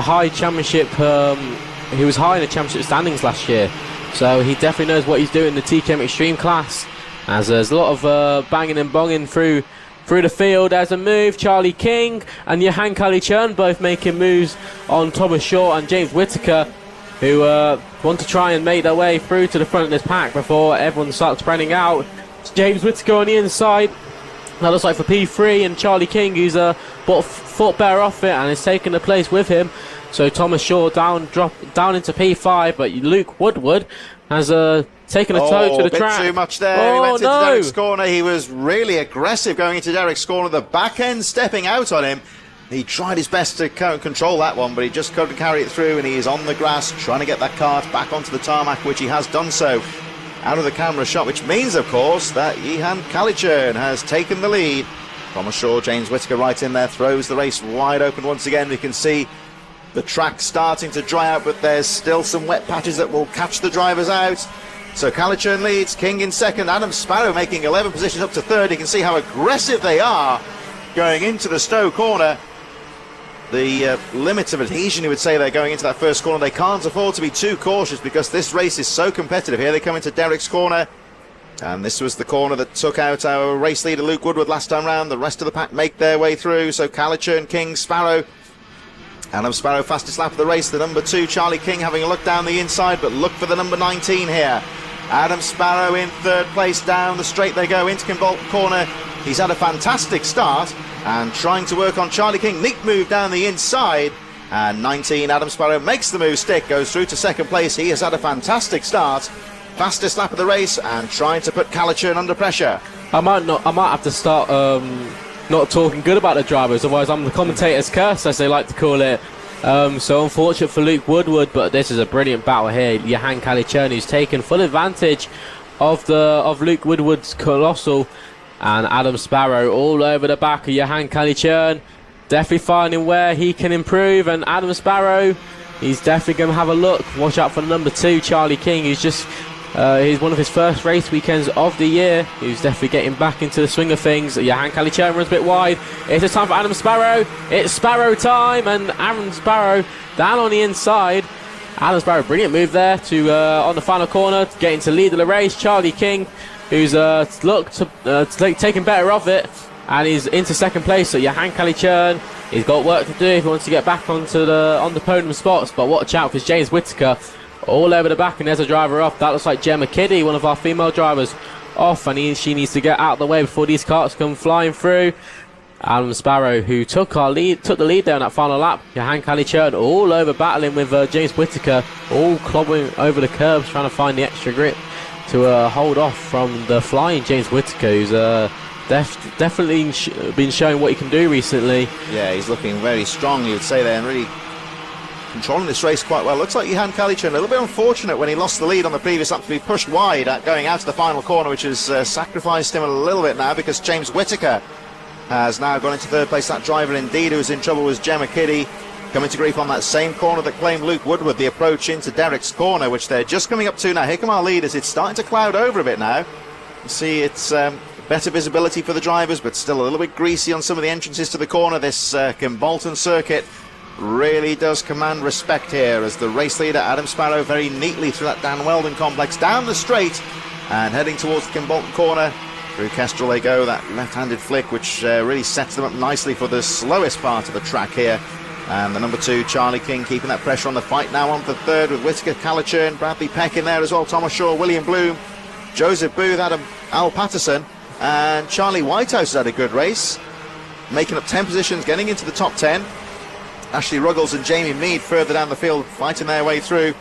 high championship. He was high in the championship standings last year, so he definitely knows what he's doing in the TKM Extreme class. As there's a lot of banging and bonging through the field. There's a move. Charlie King and Johan Kalichern both making moves on Thomas Shaw and James Whitaker, who want to try and make their way through to the front of this pack before everyone starts spreading out. It's James Whitaker on the inside. That looks like for P3, and Charlie King, who's bought foot bear off it and is taking the place with him. So Thomas Shaw down into P5, but Luke Woodward has taken a toe to the track. Too much there. He went into Derek's corner. He was really aggressive going into Derek's corner. The back end stepping out on him. He tried his best to control that one, but he just couldn't carry it through, and he is on the grass trying to get that kart back onto the tarmac, which he has done so out of the camera shot, which means, of course, that Johan Kalichern has taken the lead. Thomas Shaw, James Whitaker right in there, throws the race wide open once again. We can see the track starting to dry out, but there's still some wet patches that will catch the drivers out. So Kalichern leads, King in second, Adam Sparrow making 11 positions up to third. You can see how aggressive they are going into the Stowe corner. The limits of adhesion, you would say, they're going into that first corner. They can't afford to be too cautious because this race is so competitive. Here they come into Derek's corner, and this was the corner that took out our race leader Luke Woodward last time round. The rest of the pack make their way through. So Kalichern, King, Sparrow. Adam Sparrow fastest lap of the race. The number 2, Charlie King, having a look down the inside, but look for the number 19 here. Adam Sparrow in third place. Down the straight they go into Kimbolton corner. He's had a fantastic start and trying to work on Charlie King. Neat move down the inside, and 19, Adam Sparrow, makes the move stick, goes through to second place. He has had a fantastic start, fastest lap of the race, and trying to put Kalichern under pressure. I might have to start not talking good about the drivers, otherwise I'm the commentator's curse, as they like to call it. So unfortunate for Luke Woodward, but this is a brilliant battle here. Johan Kalichern, who's taken full advantage of Luke Woodward's colossal, and Adam Sparrow all over the back of Johan Kalichern, definitely finding where he can improve. And Adam Sparrow, he's definitely going to have a look. Watch out for the number 2, Charlie King, who's just he's one of his first race weekends of the year. He's definitely getting back into the swing of things. Johan Kalichern runs a bit wide. It's time for Adam Sparrow. It's Sparrow time, and Adam Sparrow down on the inside. Adam Sparrow, brilliant move there to on the final corner, getting to lead of the race. Charlie King, who's looked to taking better of it, and he's into second place. So Johan Kalichern, he's got work to do if he wants to get back onto the podium spots. But watch out, because James Whittaker all over the back, and there's a driver off. That looks like Gemma Kiddie, one of our female drivers, off, and she needs to get out of the way before these carts come flying through. Adam Sparrow, who took the lead there on that final lap. Johan Kalichern all over, battling with James Whittaker, all clobbering over the curbs, trying to find the extra grip to hold off from the flying James Whittaker, who's definitely been showing what he can do recently. Yeah, he's looking very strong, you would say there, and really controlling this race quite well. Looks like Johan Kalichern, a little bit unfortunate when he lost the lead on the previous lap to be pushed wide going out to the final corner, which has sacrificed him a little bit now, because James Whittaker has now gone into third place. That driver indeed who was in trouble was Gemma Kiddie, coming to grief on that same corner that claimed Luke Woodward, the approach into Derek's corner, which they're just coming up to now. Here come our leaders. It's starting to cloud over a bit now. You see it's better visibility for the drivers, but still a little bit greasy on some of the entrances to the corner. This Kimbolton circuit really does command respect here, as the race leader Adam Sparrow very neatly through that Dan Weldon complex down the straight and heading towards the Kimbolton corner. Through Kestrel they go, that left-handed flick, which really sets them up nicely for the slowest part of the track here. And the number 2, Charlie King, keeping that pressure on the fight now on for third, with Whittaker, Kalichern, Bradley Peck in there as well, Thomas Shaw, William Bloom, Joseph Booth, Al Patterson, and Charlie Whitehouse has had a good race, making up 10 positions, getting into the top 10. Ashley Ruggles and Jamie Mead further down the field, fighting their way through.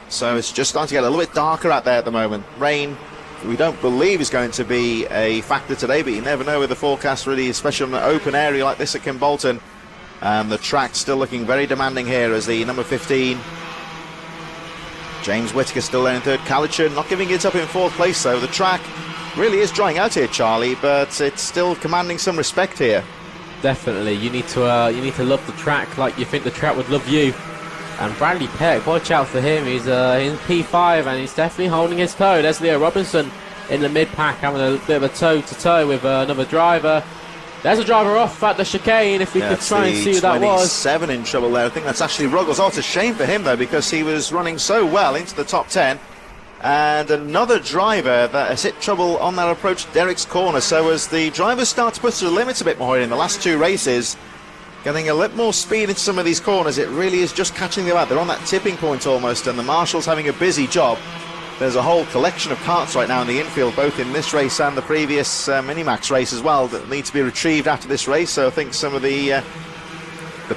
So it's just starting to get a little bit darker out there at the moment. Rain, we don't believe is going to be a factor today, but you never know with the forecast, really, especially on an open area like this at Kimbolton. And the track still looking very demanding here, as the number 15 James Whittaker still there in third. Kalichern not giving it up in fourth place though. The track really is drying out here, Charlie, but it's still commanding some respect here. Definitely, you need to love the track like you think the track would love you. And Bradley Peck, watch out for him. He's in P5 and he's definitely holding his toe. There's Leo Robinson in the mid pack, having a bit of a toe-to-toe with another driver. There's a driver off at the chicane, if we could try and see who that was. 7 in trouble there. I think that's Ashley Ruggles. Oh, it's a shame for him, though, because he was running so well into the top 10. And another driver that has hit trouble on that approach, Derek's corner. So as the drivers start to push the limits a bit more in the last 2 races, getting a little more speed into some of these corners, it really is just catching them out. They're on that tipping point almost, and the marshals having a busy job. There's a whole collection of carts right now in the infield, both in this race and the previous Minimax race as well, that need to be retrieved after this race. So I think some of the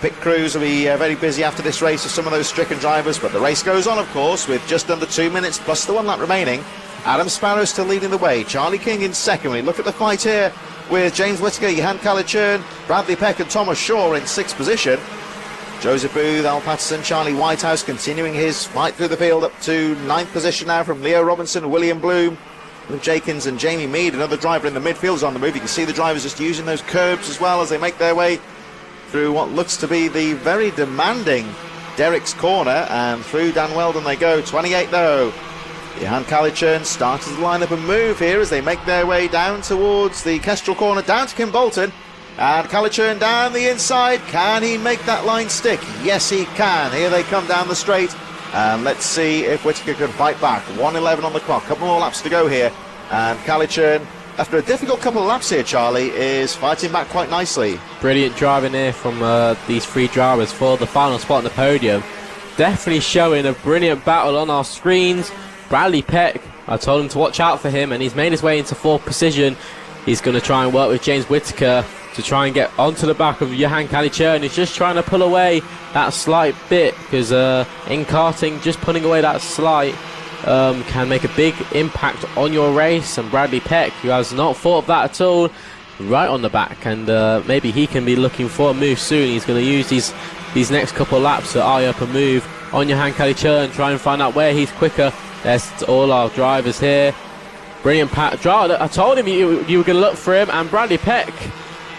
pit crews will be very busy after this race with some of those stricken drivers. But the race goes on, of course, with just under 2 minutes plus the 1 lap remaining. Adam Sparrow still leading the way. Charlie King in second. We look at the fight here with James Whittaker, Johan Kalichern, Bradley Peck and Thomas Shaw in 6th position. Joseph Booth, Al Patterson, Charlie Whitehouse continuing his fight through the field up to 9th position now from Leo Robinson, William Bloom, Luke Jenkins and Jamie Mead. Another driver in the midfield is on the move. You can see the drivers just using those curbs as well as they make their way through what looks to be the very demanding Derek's corner, and through Dan Weldon they go. 28 though. Johan Kalichern started to line up and move here as they make their way down towards the Kestrel corner, down to Kimbolton. And Kalichern down the inside. Can he make that line stick? Yes, he can. Here they come down the straight. And let's see if Whittaker can fight back. 1:11 on the clock. Couple more laps to go here. And Kalichern, after a difficult couple of laps here, Charlie, is fighting back quite nicely. Brilliant driving here from these 3 drivers for the final spot on the podium. Definitely showing a brilliant battle on our screens. Bradley Peck, I told him to watch out for him, and he's made his way into 4th position. He's going to try and work with James Whittaker to try and get onto the back of Johan Kalichern. He's just trying to pull away that slight bit, because in karting, just pulling away that slight can make a big impact on your race. And Bradley Peck, who has not thought of that at all, right on the back, and maybe he can be looking for a move soon. He's going to use these next couple of laps to eye up a move on Johan Kalichern, try and find out where he's quicker. There's all our drivers here. Brilliant driver. I told him you were going to look for him, and Bradley Peck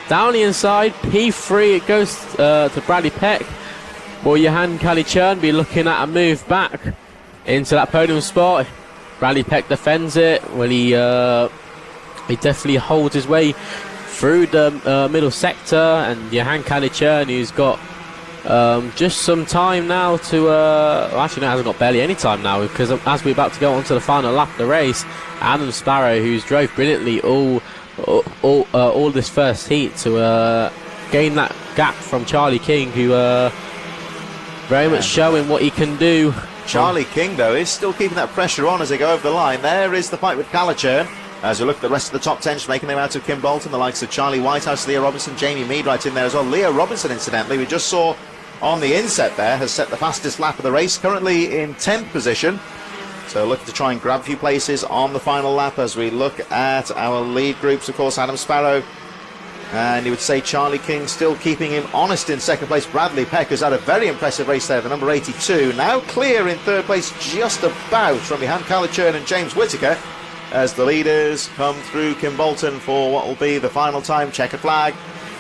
down the inside, P3, it goes to Bradley Peck. Will Johan Kalichern be looking at a move back into that podium spot? Bradley Peck defends it. Well, he definitely holds his way through the middle sector, and Johan Kalichern, who's got Just some time now to well, actually no, it hasn't got barely any time now, because as we're about to go on to the final lap of the race, Adam Sparrow, who's drove brilliantly all this first heat to gain that gap from Charlie King, who very much showing what he can do. Charlie King, though, is still keeping that pressure on as they go over the line. There is the fight with Calichurn. As we look at the rest of the top 10, just making them out of Kim Bolton, the likes of Charlie Whitehouse, Leo Robinson, Jamie Mead right in there as well. Leo Robinson, incidentally, we just saw on the inset there, has set the fastest lap of the race, currently in 10th position. So looking to try and grab a few places on the final lap as we look at our lead groups. Of course, Adam Sparrow, and you would say Charlie King still keeping him honest in second place. Bradley Peck has had a very impressive race there, the number 82. Now clear in third place, just about from behind Calichurn and James Whittaker, as the leaders come through Kim Bolton for what will be the final time. Checkered flag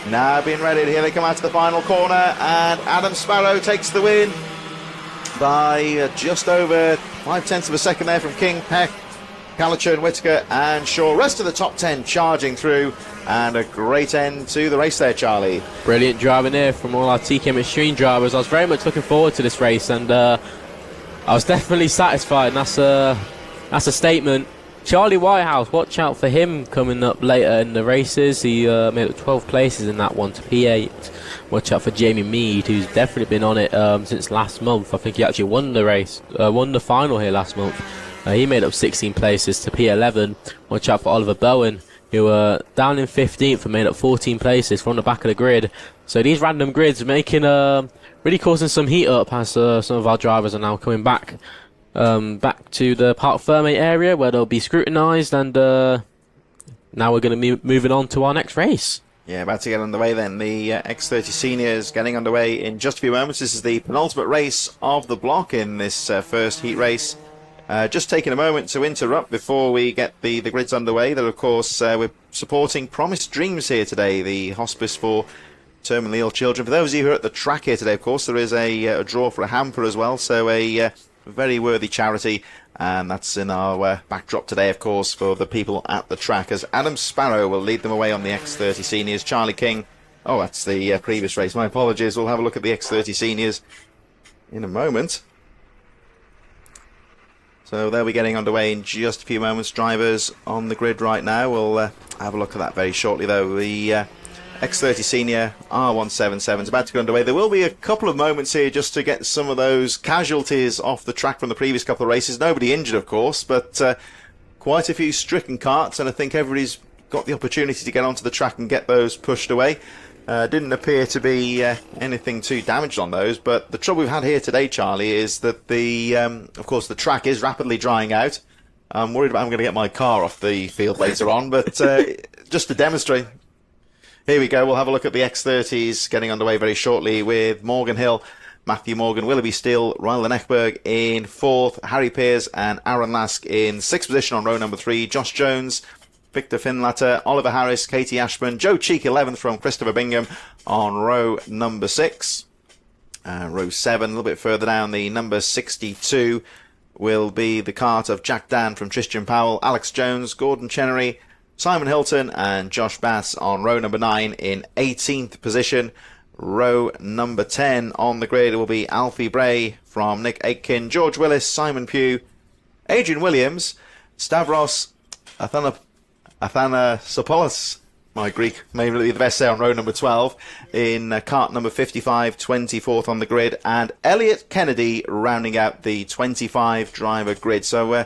now being readied. Here they come out to the final corner, and Adam Sparrow takes the win by just over 0.5 of a second there from King, Peck, Calichurn, Whittaker and Shaw. Rest of the top 10 charging through, and a great end to the race there, Charlie. Brilliant driving here from all our TKM Extreme drivers. I was very much looking forward to this race, and I was definitely satisfied, and that's a statement. Charlie Whitehouse, watch out for him coming up later in the races. He made up 12 places in that one to P8. Watch out for Jamie Mead, who's definitely been on it since last month. I think he actually won the race, won the final here last month. He made up 16 places to P11. Watch out for Oliver Bowen, who down in 15th and made up 14 places from the back of the grid. So these random grids making really causing some heat up, as some of our drivers are now coming back to the Parc Ferme area where they'll be scrutinised, and now we're going to be moving on to our next race. Yeah, about to get underway then. The X30 Seniors getting underway in just a few moments. This is the penultimate race of the block in this first heat race. Just taking a moment to interrupt before we get the grids underway. That, of course, we're supporting Promised Dreams here today, the hospice for terminally ill children. For those of you who are at the track here today, of course, there is a draw for a hamper as well, so a very worthy charity, and that's in our backdrop today, of course, for the people at the track, as Adam Sparrow will lead them away on the X30 Seniors. Charlie King, oh, that's the previous race, my apologies. We'll have a look at the X30 Seniors in a moment. So they'll be getting underway in just a few moments. Drivers on the grid right now. We'll have a look at that very shortly, though. The X30 Senior R177 is about to get underway. There will be a couple of moments here just to get some of those casualties off the track from the previous couple of races. Nobody injured, of course, but quite a few stricken carts, and I think everybody's got the opportunity to get onto the track and get those pushed away. Didn't appear to be anything too damaged on those, but the trouble we've had here today, Charlie, is that of course, the track is rapidly drying out. I'm worried about I'm going to get my car off the field later on, but just to demonstrate. Here we go. We'll have a look at the X30s getting underway very shortly with Morgan Hill, Matthew Morgan, Willoughby Steele, Rylan Eckberg in 4th, Harry Pears and Aaron Lask in 6th position on row number 3, Josh Jones, Victor Finlatter, Oliver Harris, Katie Ashburn, Joe Cheek 11th from Christopher Bingham on row number 6. Row 7, a little bit further down, the number 62 will be the cart of Jack Dan from Tristan Powell, Alex Jones, Gordon Chenery, Simon Hilton and Josh Bass on row number 9 in 18th position. Row number 10 on the grid will be Alfie Bray from Nick Aitken, George Willis, Simon Pugh, Adrian Williams, Stavros Athanasopoulos, my Greek may really be the best there, on row number 12 in cart number 55, 24th on the grid, and Elliot Kennedy rounding out the 25 driver grid. So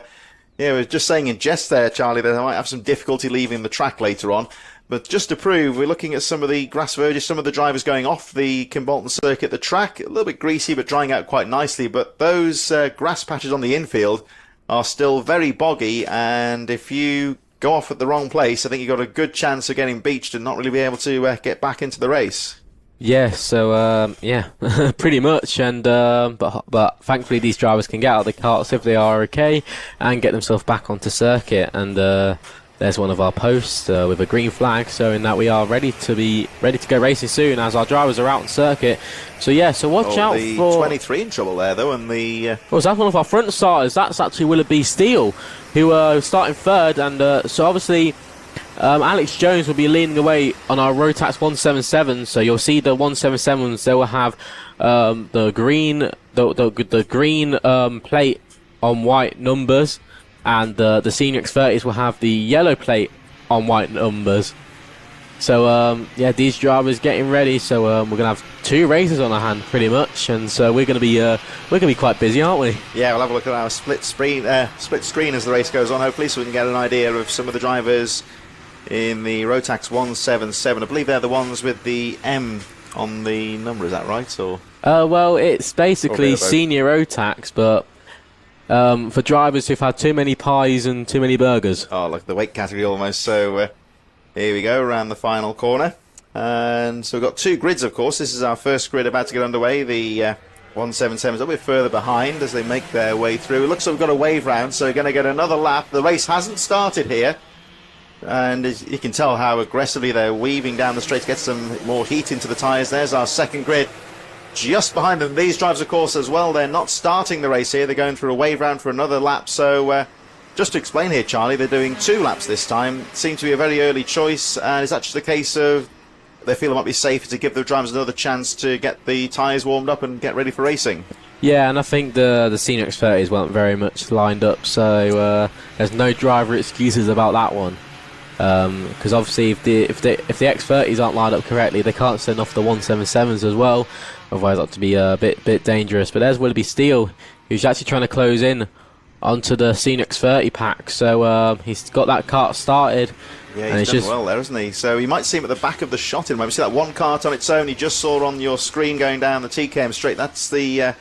yeah, we were just saying in jest there, Charlie, that I might have some difficulty leaving the track later on. But just to prove, we're looking at some of the grass verges, some of the drivers going off the Kimbolton circuit. The track, a little bit greasy, but drying out quite nicely. But those grass patches on the infield are still very boggy. And if you go off at the wrong place, I think you've got a good chance of getting beached and not really be able to get back into the race. Yeah, so yeah, pretty much, and but thankfully these drivers can get out of the karts if they are okay and get themselves back onto circuit. And there's one of our posts with a green flag, showing that we are ready to go racing soon as our drivers are out on circuit. So yeah, so watch out for 23 in trouble there though, and the well, that's one of our front starters. That's actually Willoughby Steele, who starting third, and so obviously Alex Jones will be leading away on our Rotax 177. So you'll see the 177s. They will have the green plate on white numbers, and the Senior X30s will have the yellow plate on white numbers. So yeah, these drivers getting ready. So we're gonna have 2 races on our hand, pretty much, and so we're gonna be quite busy, aren't we? Yeah, we'll have a look at our split screen as the race goes on, hopefully, so we can get an idea of some of the drivers in the Rotax 177. I believe they're the ones with the M on the number. Is that right? Or well, it's basically Senior Rotax, but for drivers who've had too many pies and too many burgers. Oh, like the weight category almost. So here we go, around the final corner. And so we've got 2 grids, of course. This is our first grid about to get underway. The 177s a little bit further behind as they make their way through. It looks like we've got a wave round, so we're going to get another lap. The race hasn't started here. And as you can tell how aggressively they're weaving down the straight to get some more heat into the tyres. There's our second grid. Just behind them, these drivers, of course, as well, they're not starting the race here. They're going through a wave round for another lap. So just to explain here, Charlie, they're doing 2 laps this time. It seemed to be a very early choice, and it's actually the case of they feel it might be safer to give the drivers another chance to get the tyres warmed up and get ready for racing. Yeah, and I think the Senior X30s weren't very much lined up, so there's no driver excuses about that one. Because obviously if the X30s aren't lined up correctly, they can't send off the 177s as well, otherwise that to be a bit dangerous. But there's Willoughby Steele, who's actually trying to close in onto the Senior X30 pack, so he's got that kart started. Yeah, he's done well there, hasn't he? So you might see him at the back of the shot in. Maybe see that one kart on its own you just saw on your screen going down the TKM straight. That's the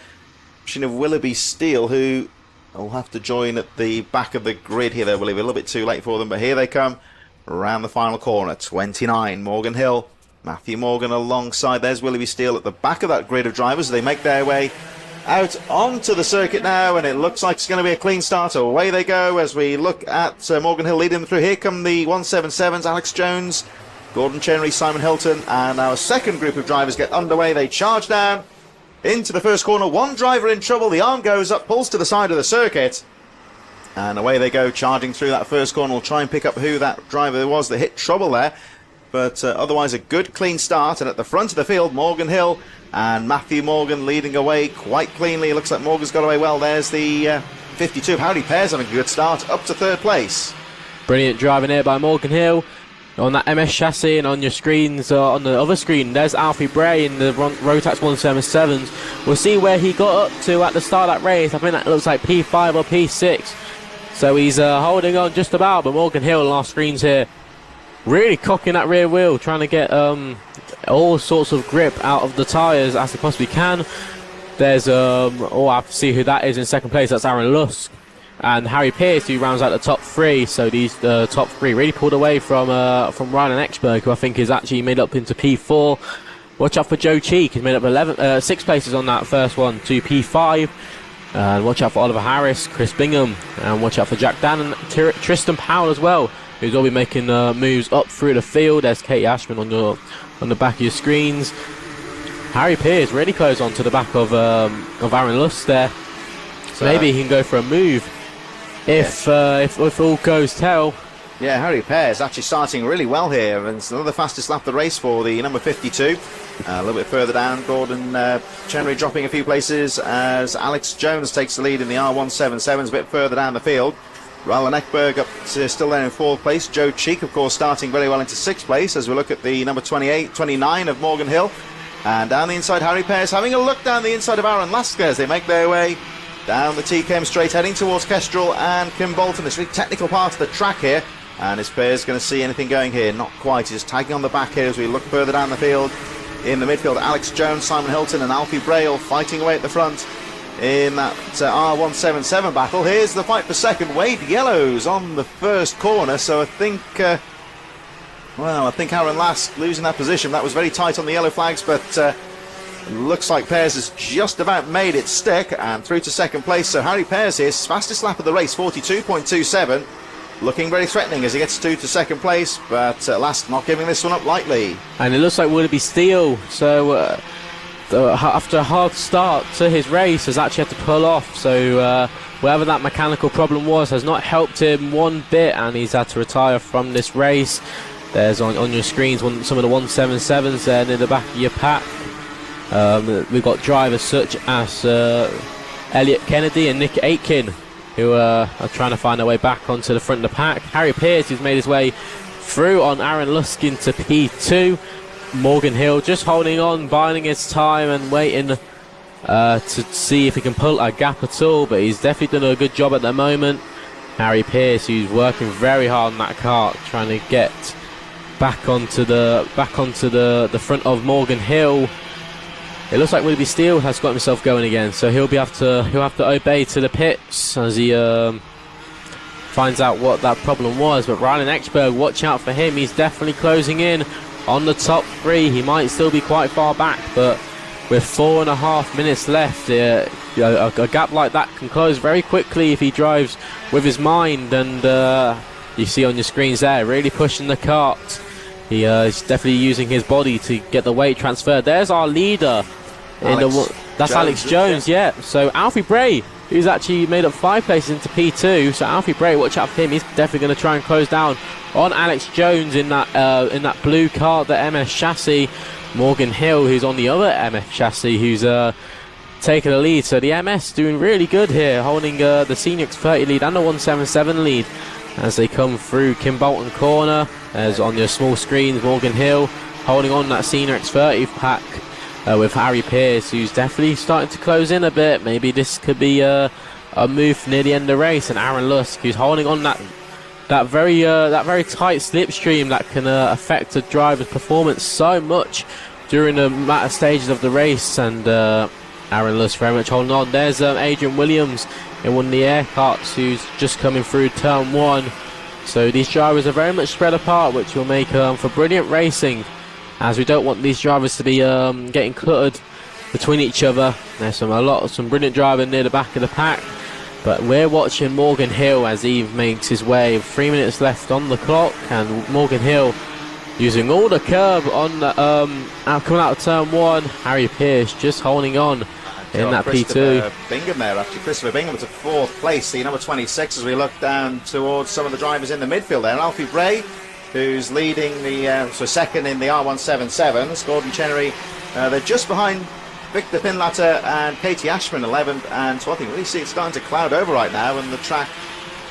machine of Willoughby Steele, who will have to join at the back of the grid here. They're a little bit too late for them, but here they come around the final corner. 29, Morgan Hill, Matthew Morgan alongside. There's Willoughby Steele at the back of that grid of drivers. They make their way out onto the circuit now, and it looks like it's going to be a clean start. Away they go as we look at Morgan Hill leading them through. Here come the 177s, Alex Jones, Gordon Chenry, Simon Hilton, and our second group of drivers get underway. They charge down into the first corner. One driver in trouble. The arm goes up, pulls to the side of the circuit, and away they go, charging through that first corner. We'll try and pick up who that driver was that hit trouble there, but otherwise a good clean start. And at the front of the field, Morgan Hill and Matthew Morgan leading away quite cleanly. It looks like Morgan's got away well. There's the 52 of Howdy Pears having a good start, up to 3rd place. Brilliant driving here by Morgan Hill on that MS chassis, and on your screens, on the other screen, there's Alfie Bray in the Rotax 177s. We'll see where he got up to at the start of that race. I think that looks like P5 or P6. So he's holding on just about, but Morgan Hill on our screens here, really cocking that rear wheel, trying to get all sorts of grip out of the tyres as they possibly can. There's I see who that is in second place. That's Aaron Lusk and Harry Pearce, who rounds out the top 3. So these top 3 really pulled away from Ryan Exberg, who I think is actually made up into P4. Watch out for Joe Cheek, he's made up 6 places on that first one to P5. And watch out for Oliver Harris, Chris Bingham, and watch out for Jack Dan and Tristan Powell as well, who's all be making moves up through the field. There's Katie Ashman on the back of your screens. Harry Pearce really close on to the back of Aaron Lusk there. So maybe he can go for a move if all goes well. Yeah, Harry Pearce actually starting really well here, and it's another fastest lap of the race for the number 52. A little bit further down, Gordon Chenry dropping a few places as Alex Jones takes the lead in the R177s a bit further down the field. Rylan Ekberg up to still there in 4th place. Joe Cheek, of course, starting very well into 6th place as we look at the number 29 of Morgan Hill. And down the inside, Harry Pearce having a look down the inside of Aaron Lasker as they make their way down the TKM straight, heading towards Kestrel and Kimbolton. This really technical part of the track here. And is Pearce going to see anything going here? Not quite. He's just tagging on the back here as we look further down the field. In the midfield, Alex Jones, Simon Hilton and Alfie Braille fighting away at the front in that R177 battle. Here's the fight for second. Wade Yellows on the first corner, so I think Aaron Lask losing that position. That was very tight on the yellow flags, but looks like Pearce has just about made it stick and through to second place. So Harry Pearce here, fastest lap of the race, 42.27. Looking very threatening as he gets to second place, but Lask not giving this one up lightly. And it looks like Willoughby Steele, so after a hard start to his race, has actually had to pull off. So whatever that mechanical problem was has not helped him one bit, and he's had to retire from this race. There's on your screens some of the 177s there near the back of your pack. We've got drivers such as Elliot Kennedy and Nick Aitken, who are trying to find their way back onto the front of the pack. Harry Pearce, who's made his way through on Aaron Lusk into P2. Morgan Hill just holding on, biding his time and waiting to see if he can pull a gap at all, but he's definitely done a good job at the moment. Harry Pearce, who's working very hard on that kart, trying to get back onto the front of Morgan Hill. It looks like Willoughby Steele has got himself going again, so he'll have to obey to the pits as he finds out what that problem was. But Ryan Ekberg, watch out for him. He's definitely closing in on the top 3. He might still be quite far back, but with 4.5 minutes left, a gap like that can close very quickly if he drives with his mind. And you see on your screens there, really pushing the kart. He's definitely using his body to get the weight transferred. There's our leader. That's Alex Jones, yeah. So Alfie Bray, who's actually made up 5 places into P2. So Alfie Bray, watch out for him. He's definitely going to try and close down on Alex Jones in that blue kart, the MS chassis. Morgan Hill, who's on the other MS chassis, who's taking the lead. So the MS doing really good here, holding the Senior X30 lead and the 177 lead as they come through Kim Bolton corner. As on your small screens, Morgan Hill holding on that Senior X30 pack with Harry Pearce, who's definitely starting to close in a bit. Maybe this could be a move near the end of the race. And Aaron Lusk, who's holding on that very tight slipstream that can affect a driver's performance so much during the latter stages of the race. And Aaron Lusk very much holding on. There's Adrian Williams in one of the air carts, who's just coming through turn 1. So these drivers are very much spread apart, which will make for brilliant racing, as we don't want these drivers to be getting cluttered between each other. There's some brilliant driving near the back of the pack, but we're watching Morgan Hill as he makes his way. 3 minutes left on the clock, and Morgan Hill using all the curb on the, coming out of turn 1. Harry Pearce just holding on in that P2. Bingham there, after Christopher Bingham to 4th place, the number 26, as we look down towards some of the drivers in the midfield there. Alfie Bray, who's leading the second in the R177s. Gordon Chenery, they're just behind Victor Pinlatter and Katie Ashman, 11th and 12th. You really see it starting to cloud over right now, and the track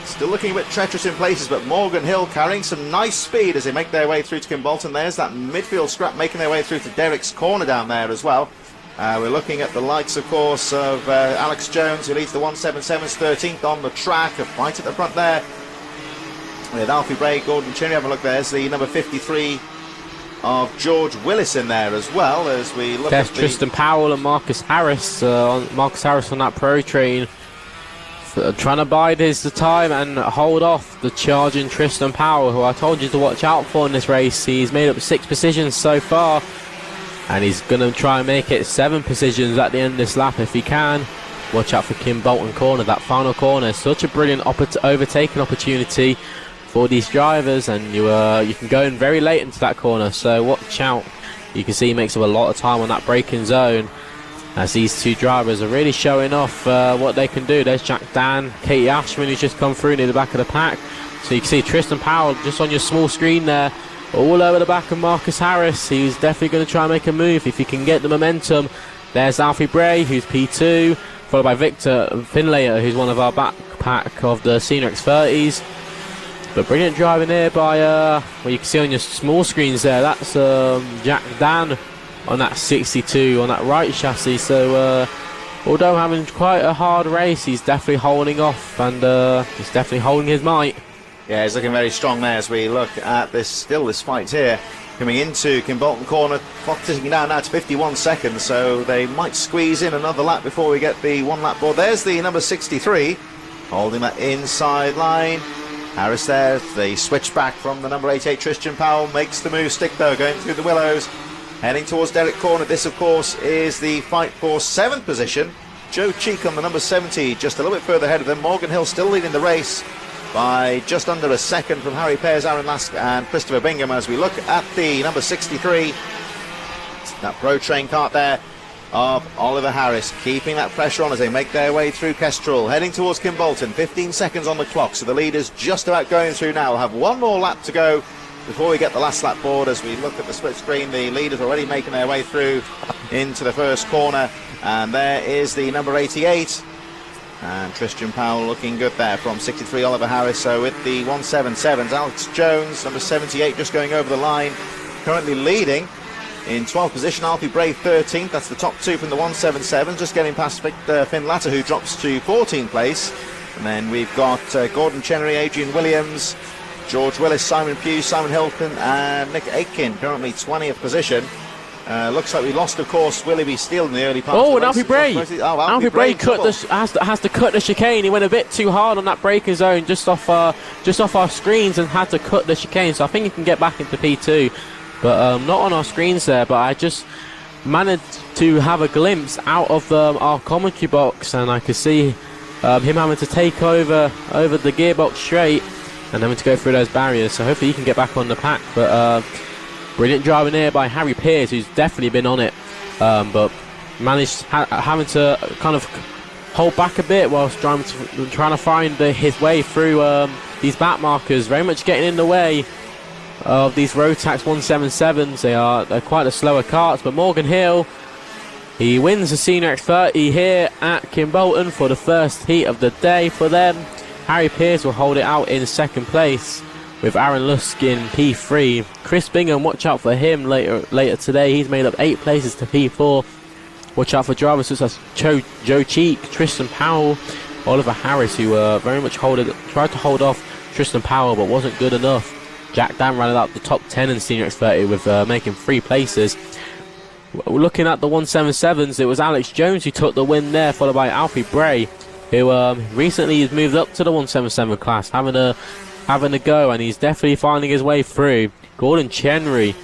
still looking a bit treacherous in places, but Morgan Hill carrying some nice speed as they make their way through to Kim Bolton. There's that midfield scrap making their way through to Derek's corner down there as well. We're looking at the likes, of course, of Alex Jones, who leads the 177s, 13th on the track. A fight at the front there with Alfie Bray, Gordon Chinnery. Have a look, there's the number 53 of George Willis in there as well. As we look at Tristan Powell and Marcus Harris. Marcus Harris on that pro train, trying to bide his time and hold off the charging Tristan Powell, who I told you to watch out for in this race. He's made up 6 positions so far, and he's going to try and make it 7 positions at the end of this lap if he can. Watch out for Kim Bolton corner, that final corner. Such a brilliant overtaking opportunity for these drivers, and you can go in very late into that corner, so watch out. You can see he makes up a lot of time on that braking zone, as these 2 drivers are really showing off what they can do. There's Jack Dan, Katie Ashman, who's just come through near the back of the pack. So you can see Tristan Powell just on your small screen there, all over the back of Marcus Harris. He's definitely going to try and make a move if he can get the momentum. There's Alfie Bray, who's P2, followed by Victor Finlayer, who's one of our back pack of the Senior X30s. But brilliant driving there by, well, you can see on your small screens there, that's Jack Dan on that 62 on that right chassis. So although having quite a hard race, he's definitely holding off, and he's definitely holding his might. Yeah, he's looking very strong there as we look at this fight here. Coming into Kim Bolton corner, clock ticking down now to 51 seconds, so they might squeeze in another lap before we get the 1 lap board. There's the number 63, holding that inside line. Harris there, the switch back from the number 88, Tristan Powell, makes the move, stick though, going through the willows, heading towards Derek corner. This, of course, is the fight for 7th position. Joe Cheek on the number 70, just a little bit further ahead of them. Morgan Hill still leading the race by just under a second from Harry Pearce, Aaron Lask and Christopher Bingham, as we look at the number 63, that pro train kart there. of Oliver Harris, keeping that pressure on as they make their way through Kestrel, heading towards Kimbolton. 15 seconds on the clock, so the leader's just about going through now. We'll have one more lap to go before we get the last lap board. As we look at the split screen, the leaders already making their way through into the first corner, and there is the number 88. And Christian Powell looking good there from 63, Oliver Harris. So with the 177s, Alex Jones, number 78, just going over the line, currently leading. In 12th position, Alfie Bray 13th. That's the top two from the 177. Just getting past Finn Latter, who drops to 14th place. And then we've got Gordon Chenery, Adrian Williams, George Willis, Simon Pugh, Simon Hilton, and Nick Aitken, currently 20th position. Looks like we lost, of course, Willoughby Steele in the early part. Oh, and Alfie Bray. Alfie Bray has to cut the chicane. He went a bit too hard on that braking zone, just off our screens, and had to cut the chicane. So I think he can get back into P2. But not on our screens there, but I just managed to have a glimpse out of our commentary box, and I could see him having to take over the gearbox straight and having to go through those barriers. So hopefully he can get back on the pack. But brilliant driving here by Harry Pearce, who's definitely been on it, but managed having to kind of hold back a bit whilst trying to find his way through these back markers, very much getting in the way of these Rotax 177s. They're quite a slower carts, but Morgan Hill, he wins the Senior X30 here at Kimbolton for the first heat of the day for them. Harry Pearce will hold it out in second place with Aaron Lusk in P3. Chris Bingham, watch out for him later today. He's made up 8 places to P4. Watch out for drivers such as Joe Cheek, Tristan Powell, Oliver Harris, who very much tried to hold off Tristan Powell but wasn't good enough. Jack Dan ran out the top 10 in Senior X30 with making 3 places. Looking at the 177s, it was Alex Jones who took the win there, followed by Alfie Bray, who recently has moved up to the 177 class, having a go, and he's definitely finding his way through. Gordon Chenry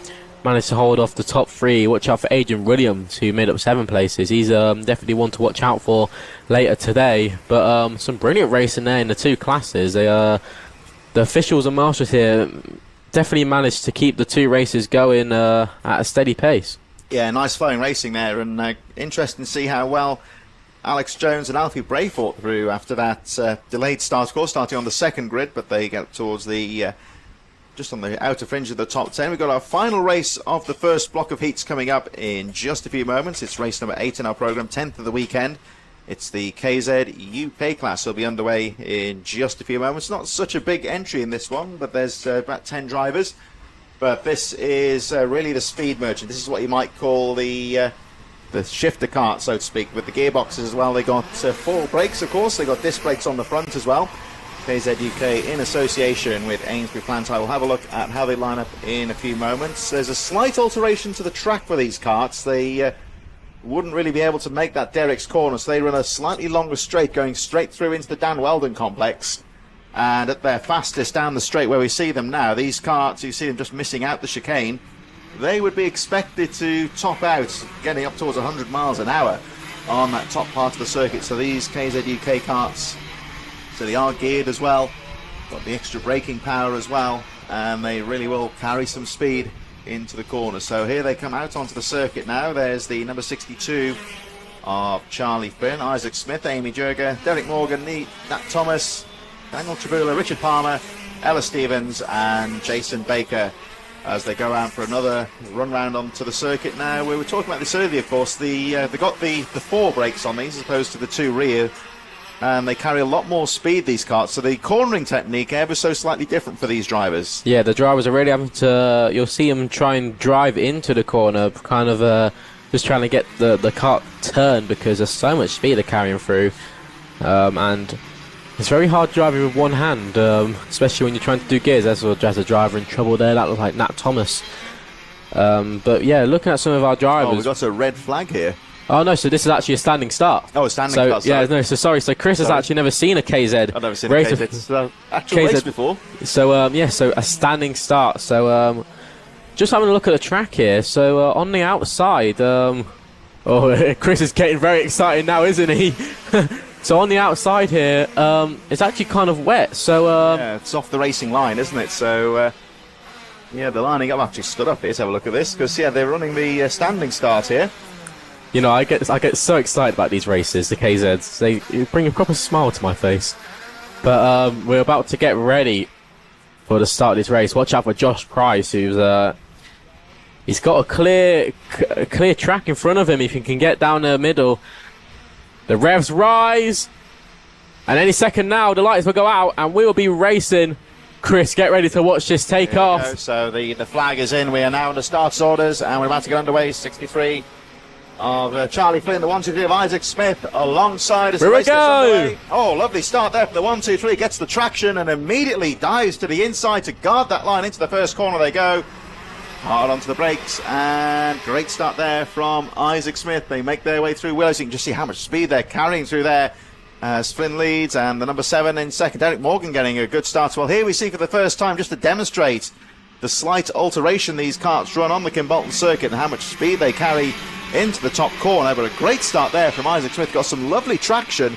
managed to hold off the top 3. Watch out for Adrian Williams, who made up 7 places. He's definitely one to watch out for later today. But some brilliant racing there in the 2 classes. The officials and marshals here definitely managed to keep the 2 races going at a steady pace. Yeah, nice flowing racing there, and interesting to see how well Alex Jones and Alfie Bray fought through after that delayed start, of course, starting on the second grid, but they get towards the just on the outer fringe of the top 10. We've got our final race of the first block of heats coming up in just a few moments. It's race number 8 in our programme, 10th of the weekend. It's the KZ UK class. It'll be underway in just a few moments. Not such a big entry in this one, but there's about 10 drivers. But this is really the speed merchant. This is what you might call the shifter cart, so to speak, with the gearboxes as well. They got 4 brakes, of course. They got disc brakes on the front as well. KZ UK in association with Amesbury Plant. I will have a look at how they line up in a few moments. There's a slight alteration to the track for these carts. They wouldn't really be able to make that Derrick's corner, so they run a slightly longer straight going straight through into the Dan Weldon complex. And at their fastest down the straight where we see them now, these carts, you see them just missing out the chicane, they would be expected to top out getting up towards 100 miles an hour on that top part of the circuit. So these KZ UK carts, so they are geared as well, got the extra braking power as well, and they really will carry some speed into the corner. So here they come out onto the circuit now. There's the number 62 of Charlie Finn, Isaac Smith, Amy Jurger, Derek Morgan, Nat Thomas, Daniel Tribula, Richard Palmer, Ella Stevens and Jason Baker as they go around for another run round onto the circuit now. We were talking about this earlier, of course. They got the 4 brakes on these as opposed to the 2 rear, and they carry a lot more speed, these carts, so the cornering technique ever so slightly different for these drivers. Yeah, the drivers are really having to, you'll see them try and drive into the corner, kind of just trying to get the cart turned because there's so much speed they're carrying through, and it's very hard driving with one hand, especially when you're trying to do gears. That's a driver in trouble there. That looks like Nat Thomas. But yeah, looking at some of our drivers. Oh, we've got a red flag here. Oh no, so this is actually a standing start. Oh, a standing start. Sorry. Yeah, no, so sorry. So Chris has actually never seen a KZ. I've never seen a KZ. Actual race before. So yeah, so a standing start. So just having a look at the track here. So on the outside, oh, Chris is getting very excited now, isn't he? So on the outside here, it's actually kind of wet. So yeah, it's off the racing line, isn't it? So yeah, the lining up. I've actually stood up here to have a look at this because yeah, they're running the standing start here. You know, I get so excited about these races, the KZs. They bring a proper smile to my face. But we're about to get ready for the start of this race. Watch out for Josh Price, who's he's got a clear track in front of him. If he can get down the middle, the revs rise, and any second now the lights will go out, and we will be racing. Chris, get ready to watch this take off. So the flag is in. We are now in the start orders, and we're about to get underway. 63 of Charlie Flynn, the 1, 2, 3 of Isaac Smith alongside as Here we go. Oh, lovely start there for the 1, 2, 3. Gets the traction and immediately dives to the inside to guard that line. Into the first corner they go. Hard onto the brakes, and great start there from Isaac Smith. They make their way through Willows. You can just see how much speed they're carrying through there as Flynn leads, and the number 7 in second, Derek Morgan, getting a good start. Well, here we see for the first time, just to demonstrate the slight alteration these karts run on the Kimbolton circuit and how much speed they carry into the top corner. But a great start there from Isaac Smith. Got some lovely traction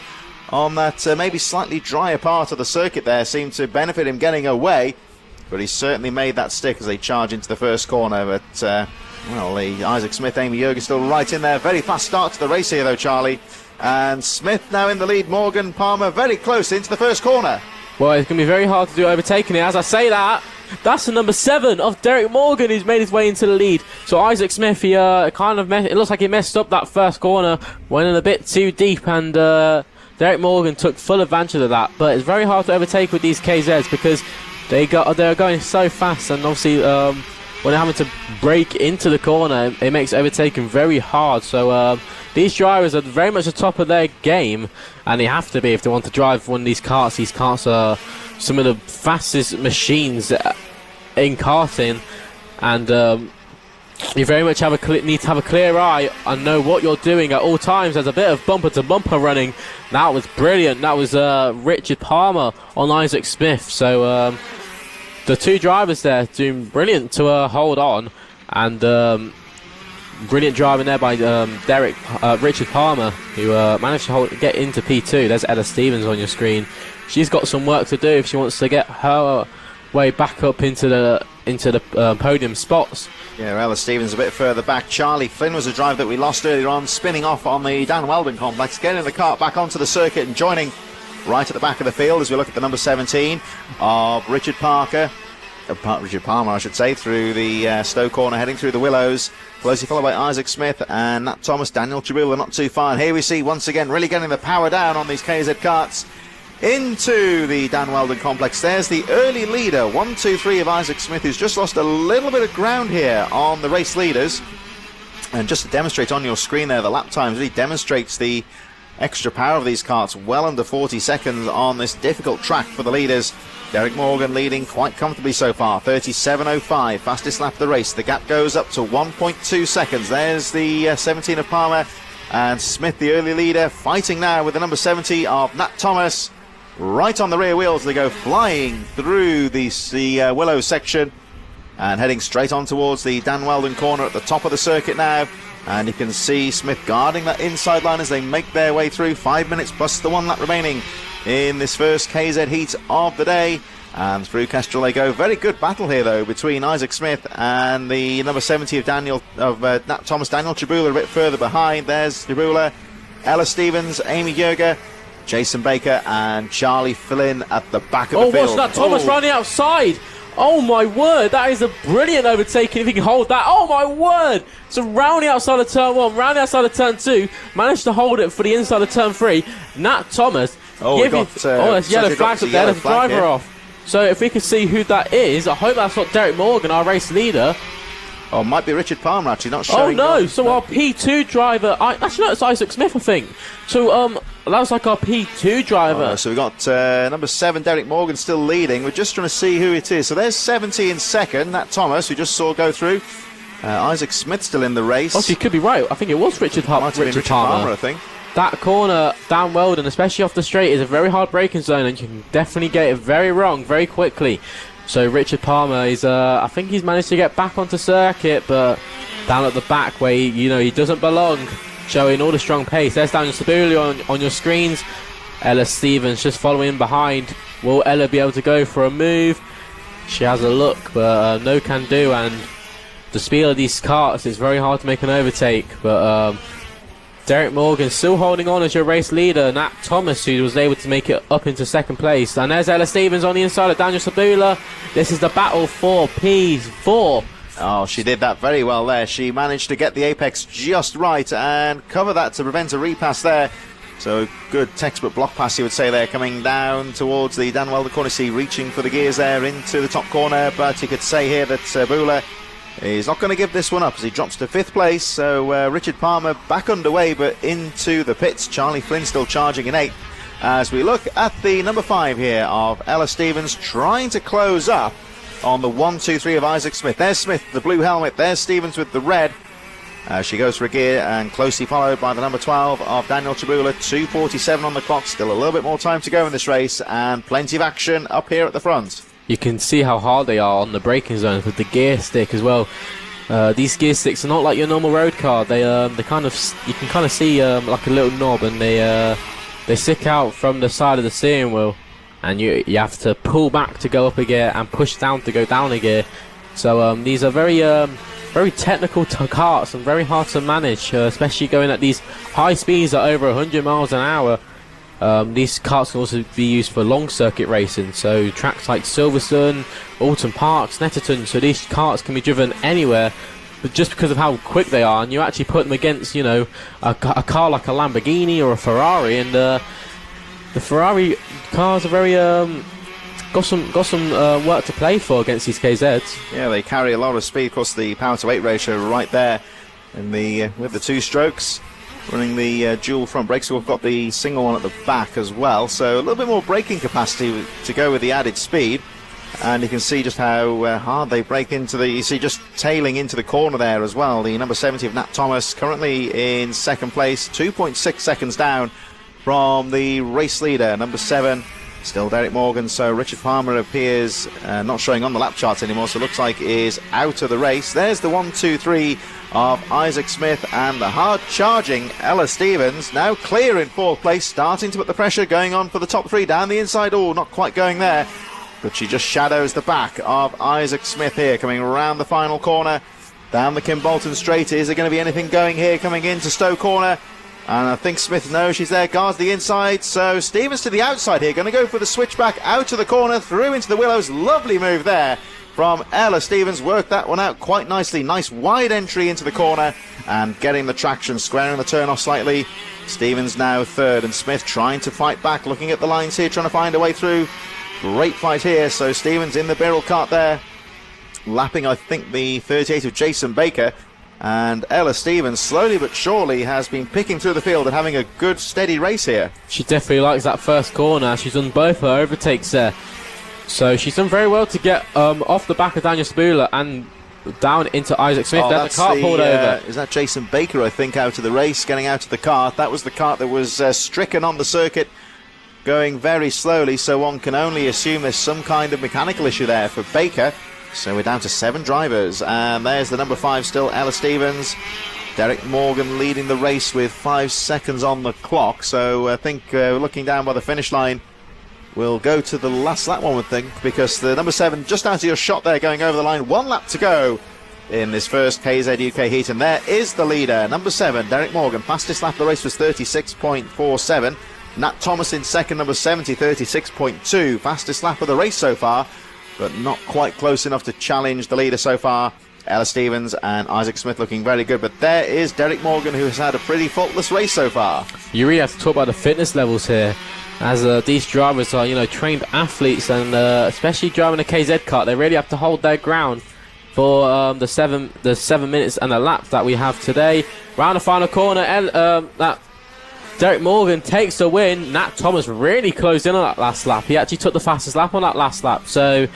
on that maybe slightly drier part of the circuit there. Seemed to benefit him getting away, but he certainly made that stick as they charge into the first corner. But well, Isaac Smith, Amy Jurgen still right in there. Very fast start to the race here though, Charlie. And Smith now in the lead. Morgan, Palmer very close into the first corner. Well, it's going to be very hard to do overtaking it. As I say that, that's the number 7 of Derek Morgan, who's made his way into the lead. So Isaac Smith, he kind of it looks like he messed up that first corner, went in a bit too deep, and Derek Morgan took full advantage of that. But it's very hard to overtake with these KZs because they're going so fast, and obviously when they're having to brake into the corner, it makes overtaking very hard. So these drivers are very much the top of their game, and they have to be if they want to drive one of these karts. These karts are some of the fastest machines in karting, and you very much need to have a clear eye and know what you're doing at all times. There's a bit of bumper to bumper running. That was brilliant. That was Richard Palmer on Isaac Smith. So the two drivers there doing brilliant to hold on, and brilliant driving there by Richard Palmer, who managed to get into P2. There's Ella Stevens on your screen. She's got some work to do if she wants to get her way back up into the podium spots. Yeah, Ella Stevens a bit further back. Charlie Flynn was a driver that we lost earlier on, spinning off on the Dan Weldon complex, getting the kart back onto the circuit and joining right at the back of the field as we look at the number 17 of Richard Palmer, I should say, through the Stowe corner, heading through the Willows. Closely followed by Isaac Smith and Nat Thomas, Daniel Tribula not too far. And here we see once again really getting the power down on these KZ karts into the Dan Weldon complex. There's the early leader, 1, 2, 3 of Isaac Smith, who's just lost a little bit of ground here on the race leaders. And just to demonstrate on your screen there, the lap times really demonstrates the extra power of these karts. Well under 40 seconds on this difficult track for the leaders. Derek Morgan leading quite comfortably so far, 37.05, fastest lap of the race. The gap goes up to 1.2 seconds. There's the 17 of Palmer, and Smith, the early leader, fighting now with the number 70 of Nat Thomas. Right on the rear wheels, they go flying through the Willow section and heading straight on towards the Dan Weldon corner at the top of the circuit now. And you can see Smith guarding that inside line as they make their way through. 5 minutes plus the 1 lap remaining in this first KZ heat of the day. And through Kestrel they go. Very good battle here though between Isaac Smith and the number 70 of Nat Thomas. Daniel Tribula a bit further behind. There's Tribula, Ella Stevens, Amy Jurgen, Jason Baker and Charlie Flynn at the back of the field. Oh, what's that? Thomas running outside. Oh my word, that is a brilliant overtaking if he can hold that. Oh my word! So rounding outside of turn 1, rounding outside of turn 2, managed to hold it for the inside of turn 3. Nat Thomas. There's yellow flags up there, there's the driver off. So if we can see who that is, I hope that's not Derek Morgan, our race leader. Oh, it might be Richard Palmer actually, not showing. Oh no, so our P2 driver, actually no, it's Isaac Smith I think. So that was like our P2 driver. So we've got number 7, Derek Morgan, still leading. We're just trying to see who it is. So there's 70 in second, Nat Thomas, who just saw go through. Isaac Smith still in the race. Oh, so you could be right. I think it was Richard Palmer, I think. That corner down Weldon, especially off the straight, is a very hard braking zone, and you can definitely get it very wrong very quickly. So Richard Palmer is, I think he's managed to get back onto circuit, but down at the back where he doesn't belong, showing all the strong pace. There's Daniel Sabuli on your screens. Ella Stevens just following behind. Will Ella be able to go for a move? She has a look, but no can do. And the speed of these karts, it's very hard to make an overtake. But Derek Morgan still holding on as your race leader. Nat Thomas, who was able to make it up into second place. And there's Ella Stevens on the inside of Daniel Sabula. This is the battle for P4. Oh, she did that very well there. She managed to get the apex just right and cover that to prevent a repass there. So good textbook block pass, you would say there, coming down towards the Dan Welder corner. See, reaching for the gears there into the top corner. But you could say here that Sabula is not going to give this one up as he drops to 5th place. So Richard Palmer back underway, but into the pits. Charlie Flynn still charging in 8th. As we look at the number 5 here of Ella Stevens, trying to close up on the 1, 2, 3 of Isaac Smith. There's Smith, the blue helmet. There's Stevens with the red. She goes for a gear, and closely followed by the number 12 of Daniel Chabula. 2:47 on the clock. Still a little bit more time to go in this race, and plenty of action up here at the front. You can see how hard they are on the braking zones with the gear stick as well. These gear sticks are not like your normal road car. They kind of, you can kind of see like a little knob, and they stick out from the side of the steering wheel, and you have to pull back to go up a gear and push down to go down a gear. So these are very technical karts and very hard to manage, especially going at these high speeds at over 100 miles an hour. These karts can also be used for long circuit racing, so tracks like Silverstone, Alton Park, Snetterton. So these karts can be driven anywhere, but just because of how quick they are, and you actually put them against, you know, a car like a Lamborghini or a Ferrari, and the Ferrari cars are very got some work to play for against these KZs. Yeah, they carry a lot of speed. Of course, the power to weight ratio right there in the with the 2 strokes, running the dual front brakes. So we've got the single one at the back as well. So a little bit more braking capacity to go with the added speed. And you can see just how hard they brake into the... You see just tailing into the corner there as well. The number 70 of Nat Thomas currently in second place, 2.6 seconds down from the race leader, number 7. Still Derek Morgan, so Richard Palmer appears not showing on the lap charts anymore, so it looks like is out of the race. There's the 1, 2, 3 of Isaac Smith, and the hard-charging Ella Stevens, now clear in 4th place, starting to put the pressure going on for the top 3 down the inside. Oh, not quite going there, but she just shadows the back of Isaac Smith here, coming around the final corner, down the Kimbolton straight. Is there going to be anything going here coming into Stowe Corner? And I think Smith knows she's there, guards the inside, so Stevens to the outside here, going to go for the switchback out to the corner, through into the Willows. Lovely move there from Ella Stevens, worked that one out quite nicely. Nice wide entry into the corner and getting the traction, squaring the turn off slightly. Stevens now 3rd, and Smith trying to fight back, looking at the lines here, trying to find a way through. Great fight here, so Stevens in the barrel cart there, lapping I think the 38 of Jason Baker. And Ella Stevens, slowly but surely, has been picking through the field and having a good, steady race here. She definitely likes that first corner. She's done both her overtakes there. So she's done very well to get off the back of Daniel Sabula and down into Isaac Smith. Then the cart pulled over. Is that Jason Baker, I think, out of the race, getting out of the cart? That was the cart that was stricken on the circuit, going very slowly, so one can only assume there's some kind of mechanical issue there for Baker. So we're down to 7 drivers, and there's the number 5 still, Ella Stevens. Derek Morgan leading the race with 5 seconds on the clock. So I think looking down by the finish line, we'll go to the last lap, one would think, because the number 7 just out of your shot there, going over the line. 1 lap to go in this first KZ UK heat, and there is the leader, number 7, Derek Morgan. Fastest lap of the race was 36.47. Nat Thomas in second, number 70, 36.2. Fastest lap of the race so far, but not quite close enough to challenge the leader so far. Ella Stevens and Isaac Smith looking very good, but there is Derek Morgan, who has had a pretty faultless race so far. You really have to talk about the fitness levels here, as these drivers are, you know, trained athletes, and especially driving a KZ kart, they really have to hold their ground for the 7 minutes and a lap that we have today. Round the final corner, that Derek Morgan takes the win. Nat Thomas really closed in on that last lap. He actually took the fastest lap on that last lap. So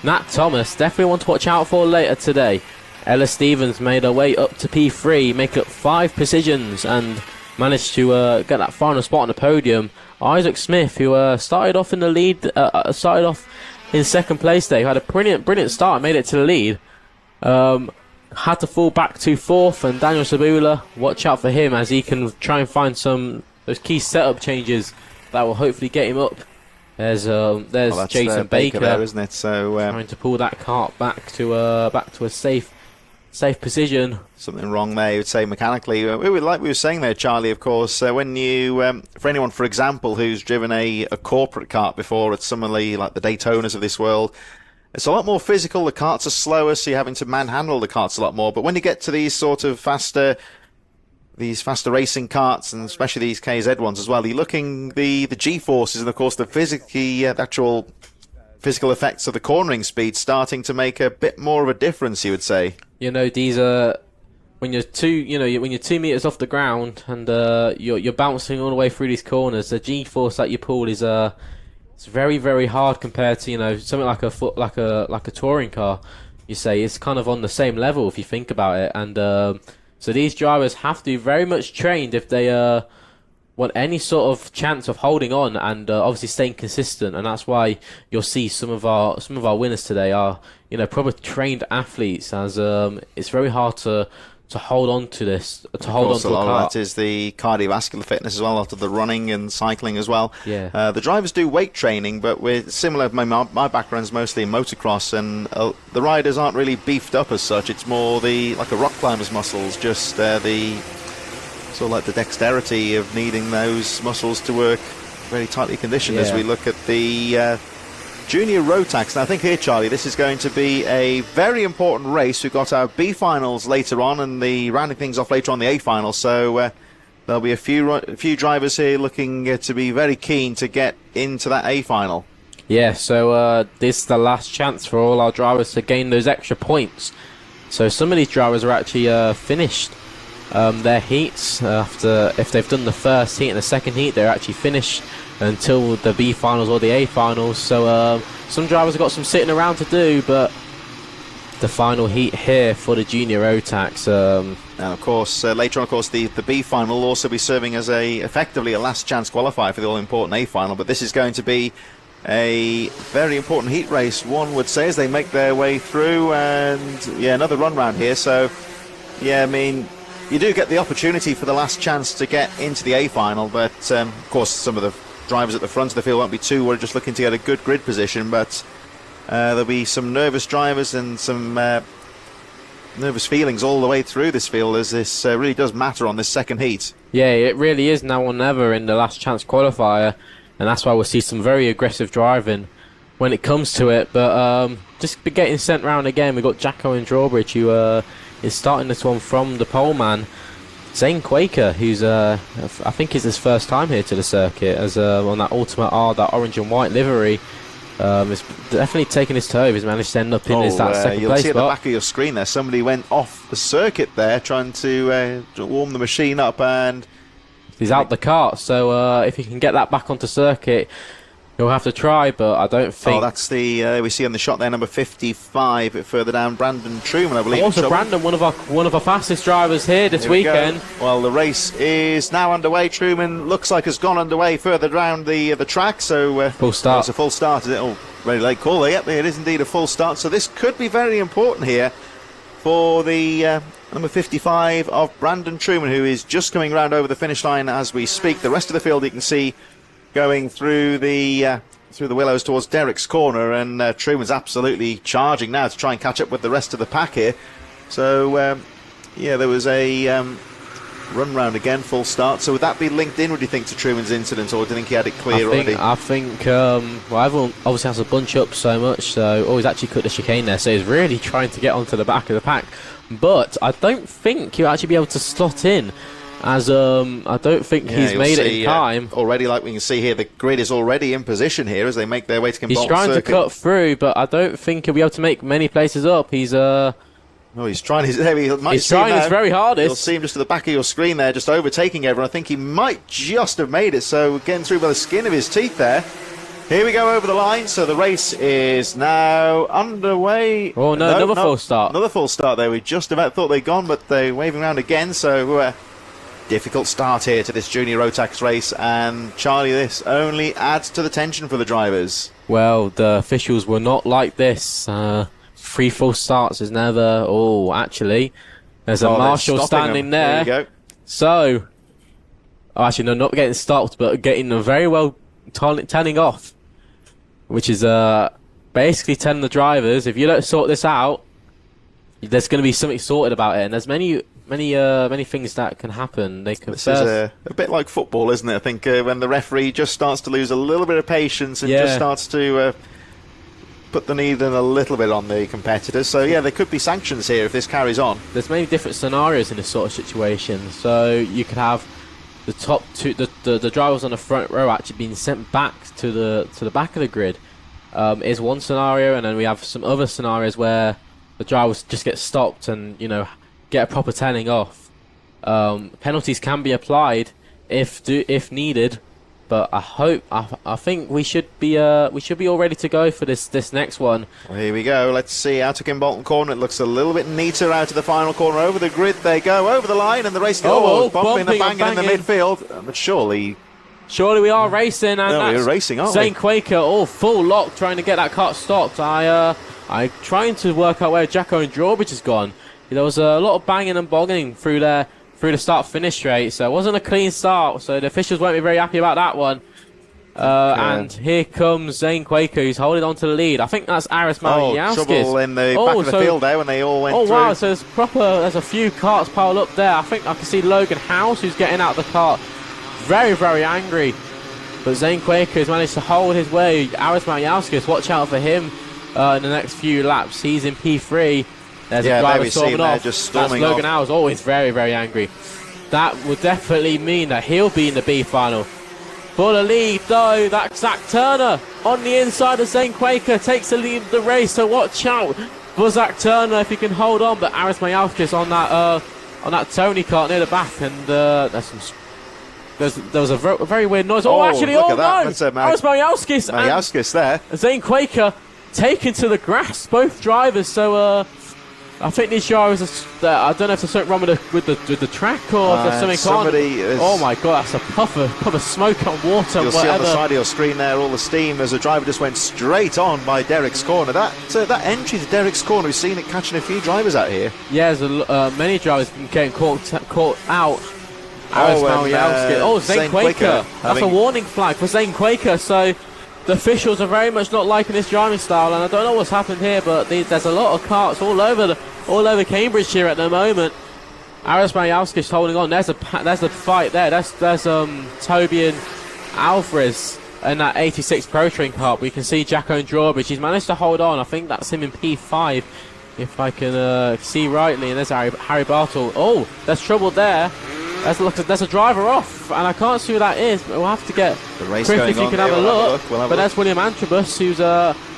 Nat Thomas, definitely one to watch out for later today. Ella Stevens made her way up to P3, making up 5 positions, and managed to get that final spot on the podium. Isaac Smith, who started off in the lead, started off in second place there, who had a brilliant start and made it to the lead. Had to fall back to 4th, and Daniel Sabula, watch out for him as he can try and find those key setup changes that will hopefully get him up. There's Jason Baker there, isn't it? So trying to pull that kart back to a safe safe position. Something wrong there, you would say, mechanically. Like we were saying there, Charlie, of course, when you, for anyone, for example, who's driven a corporate kart before at some of like the Daytonas of this world, it's a lot more physical. The karts are slower, so you're having to manhandle the karts a lot more. But when you get to these sort of faster racing karts, and especially these KZ ones as well, you're looking the G-forces and, of course, the actual physical effects of the cornering speed starting to make a bit more of a difference, you would say. You know, these are when you're 2 meters off the ground and you're bouncing all the way through these corners. The G-force that you pull is it's very, very hard compared to something like a touring car. You say it's kind of on the same level if you think about it, and so these drivers have to be very much trained if they want any sort of chance of holding on and obviously staying consistent. And that's why you'll see some of our winners today are proper trained athletes, as it's very hard to hold on to this, hold on to a lot a kart. of that is the cardiovascular fitness as well, a lot of the running and cycling as well. Yeah. The drivers do weight training, but we're similar. My background's mostly in motocross, and the riders aren't really beefed up as such. It's more like a rock climber's muscles, just the sort of like the dexterity of needing those muscles to work very tightly conditioned. As we look at the Junior Rotax. Now I think here, Charlie, this is going to be a very important race. We've got our B finals later on, and the rounding things off later on the A finals. So there'll be a few drivers here looking to be very keen to get into that A final. Yeah, so this is the last chance for all our drivers to gain those extra points. So some of these drivers are actually finished their heats after, if they've done the first heat and the second heat, they're actually finished until the B finals or the A finals. So some drivers have got some sitting around to do, but the final heat here for the Junior Rotax. And of course, later on, of course, the B final will also be serving as effectively a last chance qualifier for the all-important A final. But this is going to be a very important heat race, one would say, as they make their way through. And yeah, another run round here. So yeah, I mean, you do get the opportunity for the last chance to get into the A final, but of course some of the drivers at the front of the field won't be too worried, just looking to get a good grid position. But there'll be some nervous drivers and some nervous feelings all the way through this field, as this really does matter on this second heat. Yeah, it really is now or never in the last chance qualifier, and that's why we'll see some very aggressive driving when it comes to it. But just getting sent round again, we've got Jacko and Drawbridge, who is starting this one from the pole man. Zane Quaker, who's I think is his first time here to the circuit, as on that Ultimate R, that orange and white livery. It's definitely taken his toe. He's managed to end up in that second you'll place see spot. at the back of your screen there, somebody went off the circuit there trying to warm the machine up, and he's out the kart. So if he can get that back onto circuit, he'll have to try, but I don't think... Oh, that's the we see on the shot there, number 55, a bit further down, Brandon Truman, I believe. Also, Brandon, one of our fastest drivers here this weekend. Well, the race is now underway. Truman looks like has gone underway further down the track, so full start. It's a full start, is it? Oh, very late call there. Yep, it is indeed a full start. So this could be very important here for the number 55 of Brandon Truman, who is just coming round over the finish line as we speak. The rest of the field you can see going through the willows towards Derek's corner, and Truman's absolutely charging now to try and catch up with the rest of the pack here. So yeah, there was a run round again, full start. So would that be linked in, would you think, to Truman's incident, or do you think he had it clear already? I think well, everyone obviously has to bunch up so much, so he's actually cut the chicane there, so he's really trying to get onto the back of the pack. But I don't think he'll actually be able to slot in, as I don't think he's made it in time. Already, like we can see here, the grid is already in position here as they make their way to Kimbolton. He's trying to cut through, but I don't think he'll be able to make many places up. He's he's trying his very hardest. You'll see him just at the back of your screen there, just overtaking everyone. I think he might just have made it, so getting through by the skin of his teeth there. Here we go over the line, so the race is now underway. Oh no, another full start. Another full start there. We just about thought they'd gone, but they're waving around again, so difficult start here to this Junior Rotax race, and Charlie, this only adds to the tension for the drivers. Well, the officials were not like this. 3 full starts is never... Oh, actually, there's a marshal standing there. There you go. So, actually, no, not getting stopped, but getting them very well turning off, which is basically telling the drivers, if you don't sort this out, there's going to be something sorted about it, and there's many things that can happen. This is a bit like football, isn't it? I think when the referee just starts to lose a little bit of patience and just starts to put the need in a little bit on the competitors. So yeah, there could be sanctions here if this carries on. There's many different scenarios in this sort of situation. So you could have the top two, the drivers on the front row actually being sent back to the back of the grid. Is one scenario, and then we have some other scenarios where the drivers just get stopped and get a proper telling off. Penalties can be applied if needed, but I think we should be all ready to go for this next one. Well, here we go. Let's see, out of Kimbolton corner. It looks a little bit neater out of the final corner. Over the grid they go, over the line, and the race goes bumping and banging in the midfield. But surely we are racing, and we're racing, aren't we? Zane Quaker, full lock, trying to get that car stopped. I trying to work out where Jacko and Drawbridge has gone. There was a lot of banging and bogging through the start-finish straight, so it wasn't a clean start, so the officials won't be very happy about that one. And here comes Zane Quaker, who's holding on to the lead. I think that's Aris Mariauskis. Trouble in the back of the field there when they all went through. Wow, so there's a few carts piled up there. I think I can see Logan House, who's getting out of the cart, very, very angry. But Zane Quaker has managed to hold his way. Aris Mariauskis, watch out for him in the next few laps. He's in P3. There's a driver storming off. That's Logan House, always very, very angry. That would definitely mean that he'll be in the B final. For the lead, though, that's Zach Turner on the inside of Zane Quaker, takes the lead of the race, so watch out for Zach Turner if he can hold on. But Aris Mariauskis on that Tony cart near the back, and there was a very weird noise. Aris Mariauskis there. Zane Quaker taken to the grass, both drivers. So I think these drivers I don't know if there's something wrong with the track or if there's something on. Oh my god, that's a puff of smoke and water. You'll see on the side of your screen there all the steam as a driver just went straight on by Derek's corner. That entry to Derek's corner, we've seen it catching a few drivers out here. Yeah, there's many drivers getting caught out. Zane Quaker. That's a warning flag for Zane Quaker. So the officials are very much not liking this driving style, and I don't know what's happened here, but there's a lot of carts all over Cambridge here at the moment. Aris Mariauskis holding on. There's a fight there. There's Toby and Alvarez in that 86 Pro Train kart. We can see Jacko and Drawbridge. He's managed to hold on. I think that's him in P5, if I can see rightly. And there's Harry Bartle. Oh, there's trouble there. There's a driver off, and I can't see who that is, but we'll have to get the race Chris, going if you on. can have a look. But that's William Antrobus, who's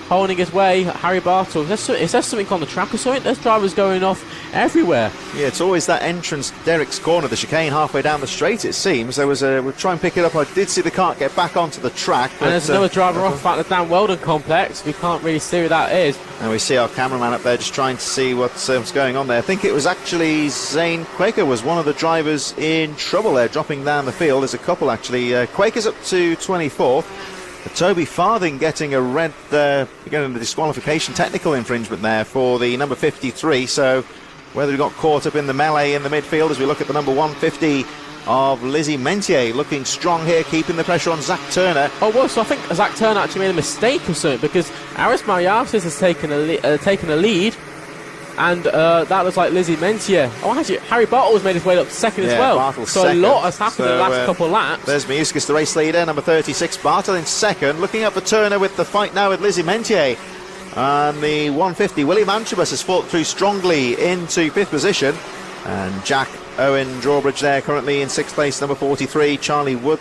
holding his way. Harry Bartle. Is there something on the track or something? There's drivers going off everywhere. Yeah, it's always that entrance, Derek's corner, the chicane halfway down the straight, it seems. We'll try and pick it up. I did see the cart get back onto the track. And there's another driver off at the Dan Weldon complex. We can't really see who that is. And we see our cameraman up there just trying to see what's going on there. I think it was actually Zane Quaker was one of the drivers in trouble there, dropping down the field. There's a couple, actually. Quaker's up to 24th. Toby Farthing getting a red, getting a disqualification technical infringement there for the number 53. So whether he got caught up in the melee in the midfield as we look at the number 150 of Lizzie Mentier, looking strong here, keeping the pressure on Zach Turner. Oh, well, so I think Zach Turner actually made a mistake or something, because Aris Mariauskis has taken a lead, and that looks like Lizzie Mentier. Oh, actually, Harry Bartle's made his way up to second as well. Bartle's so second. A lot has happened in the last couple of laps. There's Mariauskis, the race leader, number 36. Bartle in second. Looking up for Turner with the fight now with Lizzie Mentier. And the 150, William Antrobus has fought through strongly into 5th position. And Jack Owen Drawbridge there currently in 6th place, number 43. Charlie Wolford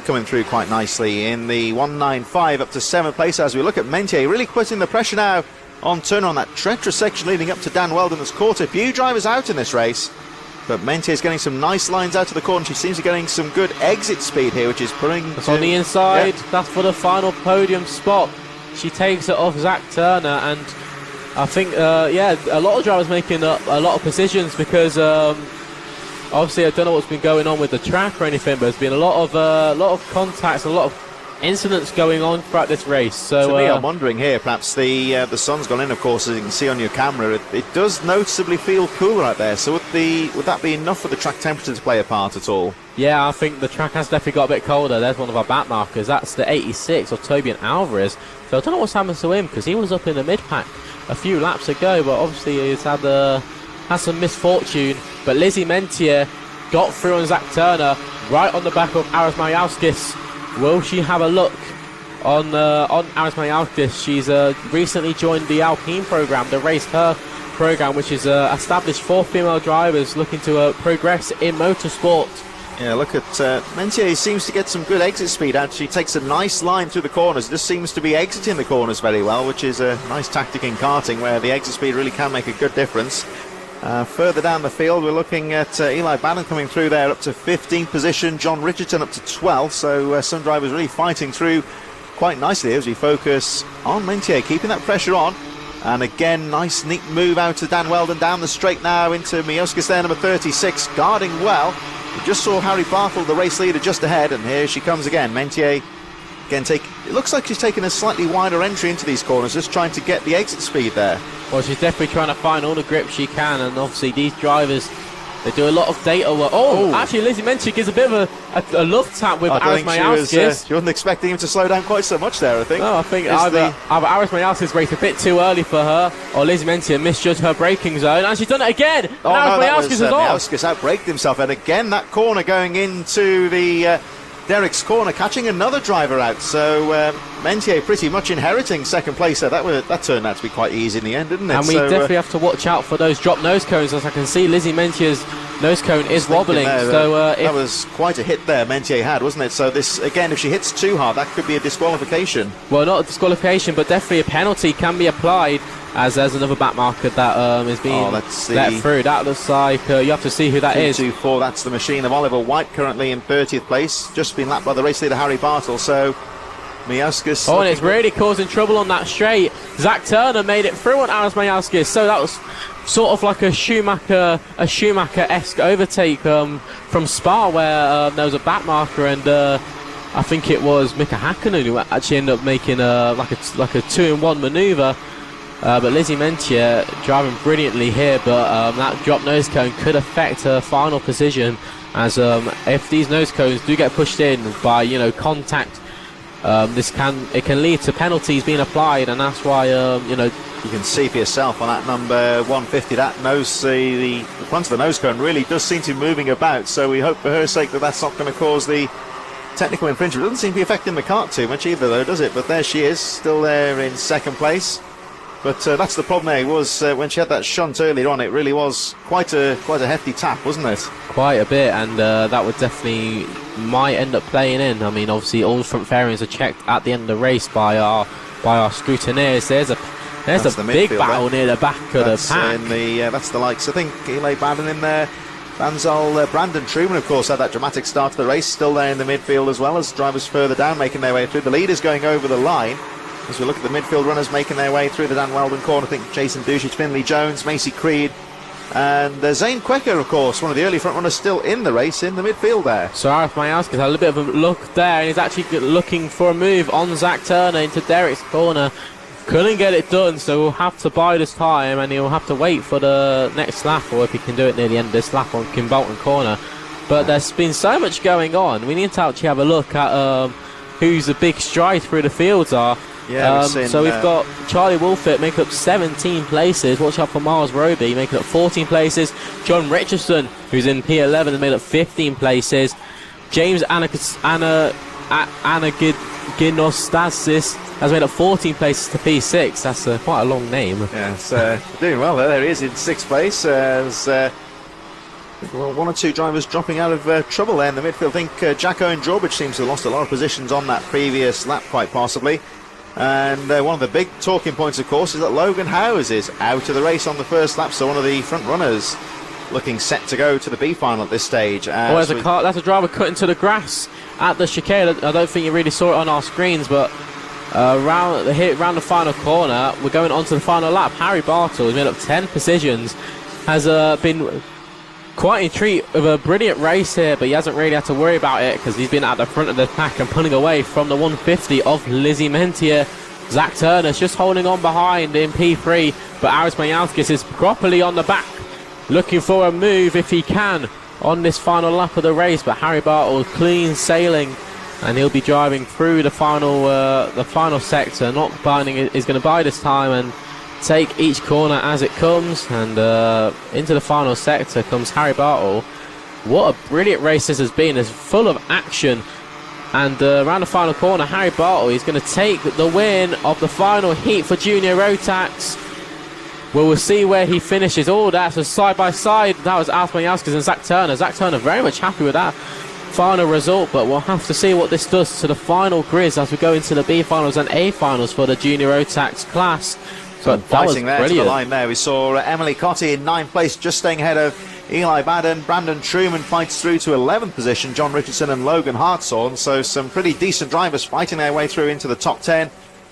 coming through quite nicely in the 195 up to 7th place as we look at Mentier really putting the pressure now on Turner on that treacherous section leading up to Dan Weldon. Has caught a few drivers out in this race, but Mentier's getting some nice lines out of the corner. She seems to be getting some good exit speed here, which is putting... That's on the inside. Yeah. That's for the final podium spot. She takes it off Zach Turner, and I think, a lot of drivers making a lot of positions because obviously I don't know what's been going on with the track or anything, but there's been a lot of contacts, a lot of incidents going on throughout this race. So to me, I'm wondering here, perhaps the sun's gone in, of course, as you can see on your camera. It does noticeably feel cooler out there. So would that be enough for the track temperature to play a part at all? Yeah, I think the track has definitely got a bit colder. There's one of our back markers. That's the 86 of Tobian Alvarez. So I don't know what's happened to him, because he was up in the mid-pack a few laps ago, but obviously he's had some misfortune. But Lizzie Mentier got through on Zach Turner, right on the back of Aris Mariauskis. Will she have a look on Aris Mariauskis? She's recently joined the Alpine program, the Race Her program, which is established for female drivers looking to progress in motorsport. Yeah, look at Mentier. He seems to get some good exit speed. Actually takes a nice line through the corners. Just seems to be exiting the corners very well, which is a nice tactic in karting, where the exit speed really can make a good difference. Further down the field, we're looking at Eli Bannon coming through there up to 15th position, John Richardson up to 12th, so some drivers really fighting through quite nicely as we focus on Mentier, keeping that pressure on. And again, nice neat move out to Dan Weldon down the straight now into Miauskis there, number 36, guarding well. We just saw Harry Bartle, the race leader, just ahead, and here she comes again. Mentier again, it looks like she's taking a slightly wider entry into these corners, just trying to get the exit speed there. Well, she's definitely trying to find all the grip she can, and obviously these drivers, they do a lot of data work. Actually, Lizzie Mentier gives a bit of a love tap with Aris Mariauskis. She wasn't expecting him to slow down quite so much there, I think. No, I think either Aris Mariauskis raced a bit too early for her, or Lizzie Mentier misjudged her braking zone, and she's done it again. Oh, no, Mariauskis is off. Mariauskis outbraked himself, and again that corner going into the Derek's corner, catching another driver out. So Mentier pretty much inheriting second place there. That turned out to be quite easy in the end, didn't it? And we definitely have to watch out for those drop nose cones. As I can see, Lizzie Mentier's nose cone is wobbling. That was quite a hit there Mentier had, wasn't it? So this, again, if she hits too hard, that could be a disqualification. Well, not a disqualification, but definitely a penalty can be applied, as there's another back marker that is being let through. That looks like you have to see who that is. 2-4, that's the machine of Oliver White, currently in 30th place, just been lapped by the race leader Harry Bartle. So Miauskis. Oh, and it's really causing trouble on that straight. Zach Turner made it through on Aris Miauskis, so that was sort of like a Schumacher-esque overtake from Spa, where there was a back marker, and I think it was Mika Hakkinen who actually ended up making like a 2-in-1 manoeuvre. But Lizzie Mentier driving brilliantly here, but that drop nose cone could affect her final position, as if these nose cones do get pushed in by contact, it can lead to penalties being applied, and that's why you can see for yourself on that number 150, that nose, the front of the nose cone really does seem to be moving about. So we hope for her sake that that's not going to cause the technical infringement. It doesn't seem to be affecting the kart too much either, though, does it? But there she is, still there in second place. But that's the problem there, was when she had that shunt earlier on, it really was quite a hefty tap, wasn't it? Quite a bit, and that would definitely might end up playing in. I mean, obviously all front fairings are checked at the end of the race by our scrutineers. There's a big battle near the back of the pack. That's the likes, I think, Eli Bannon in there. Banzal, Brandon Truman, of course, had that dramatic start to the race, still there in the midfield, as well as drivers further down making their way through. The leaders going over the line. As we look at the midfield runners making their way through the Dan Weldon corner, I think Jason Ducic, Finley Jones, Macy Creed, and Zane Quecker, of course, one of the early front runners still in the race in the midfield there. So Aris Miauskis had a little bit of a look there, and he's actually looking for a move on Zach Turner into Derek's corner. Couldn't get it done, so we'll have to buy this time, and he'll have to wait for the next lap, or if he can do it near the end of this lap on Kim Bolton corner. But there's been so much going on. We need to actually have a look at who's the big stride through the fields are. Yeah, so we've got Charlie Wolfett making up 17 places. Watch out for Miles Roby making up 14 places. John Richardson, who's in P11, has made up 15 places. James Anaginostasis has made up 14 places to P6. That's quite a long name. Yeah, it's doing well there. There he is in 6th place. There's one or two drivers dropping out of trouble there in the midfield. I think Jack Owen Drawbridge seems to have lost a lot of positions on that previous lap, quite possibly. And one of the big talking points, of course, is that Logan Howes is out of the race on the first lap, so one of the front runners looking set to go to the B final at this stage. There's a car, that's a driver cut into the grass at the chicane. I don't think you really saw it on our screens, but round the final corner, we're going on to the final lap. Harry Bartle has made up 10 positions, has been quite in treat of a brilliant race here, but he hasn't really had to worry about it because he's been at the front of the pack and pulling away from the 150 of Lizzie Mentier. Zach Turner's just holding on behind in P3, but Aris Mayanskis is properly on the back, looking for a move if he can on this final lap of the race. But Harry Bartle clean sailing, and he'll be driving through the final sector. Not binding is going to buy this time and take each corner as it comes, and into the final sector comes Harry Bartle. What a brilliant race this has been. It's full of action, and around the final corner, Harry Bartle is going to take the win of the final heat for Junior Rotax. We'll see where he finishes. Oh, that's a side by side. That was Aris Mayanskis and Zach Turner. Zach Turner very much happy with that final result, but we'll have to see what this does to the final grids as we go into the B finals and A finals for the Junior Rotax class. But that was there brilliant. to the line there. We saw Emily Cotty in 9th place, just staying ahead of Eli Baden. Brandon Truman fights through to 11th position. John Richardson and Logan Hartshorn. So some pretty decent drivers fighting their way through into the top 10.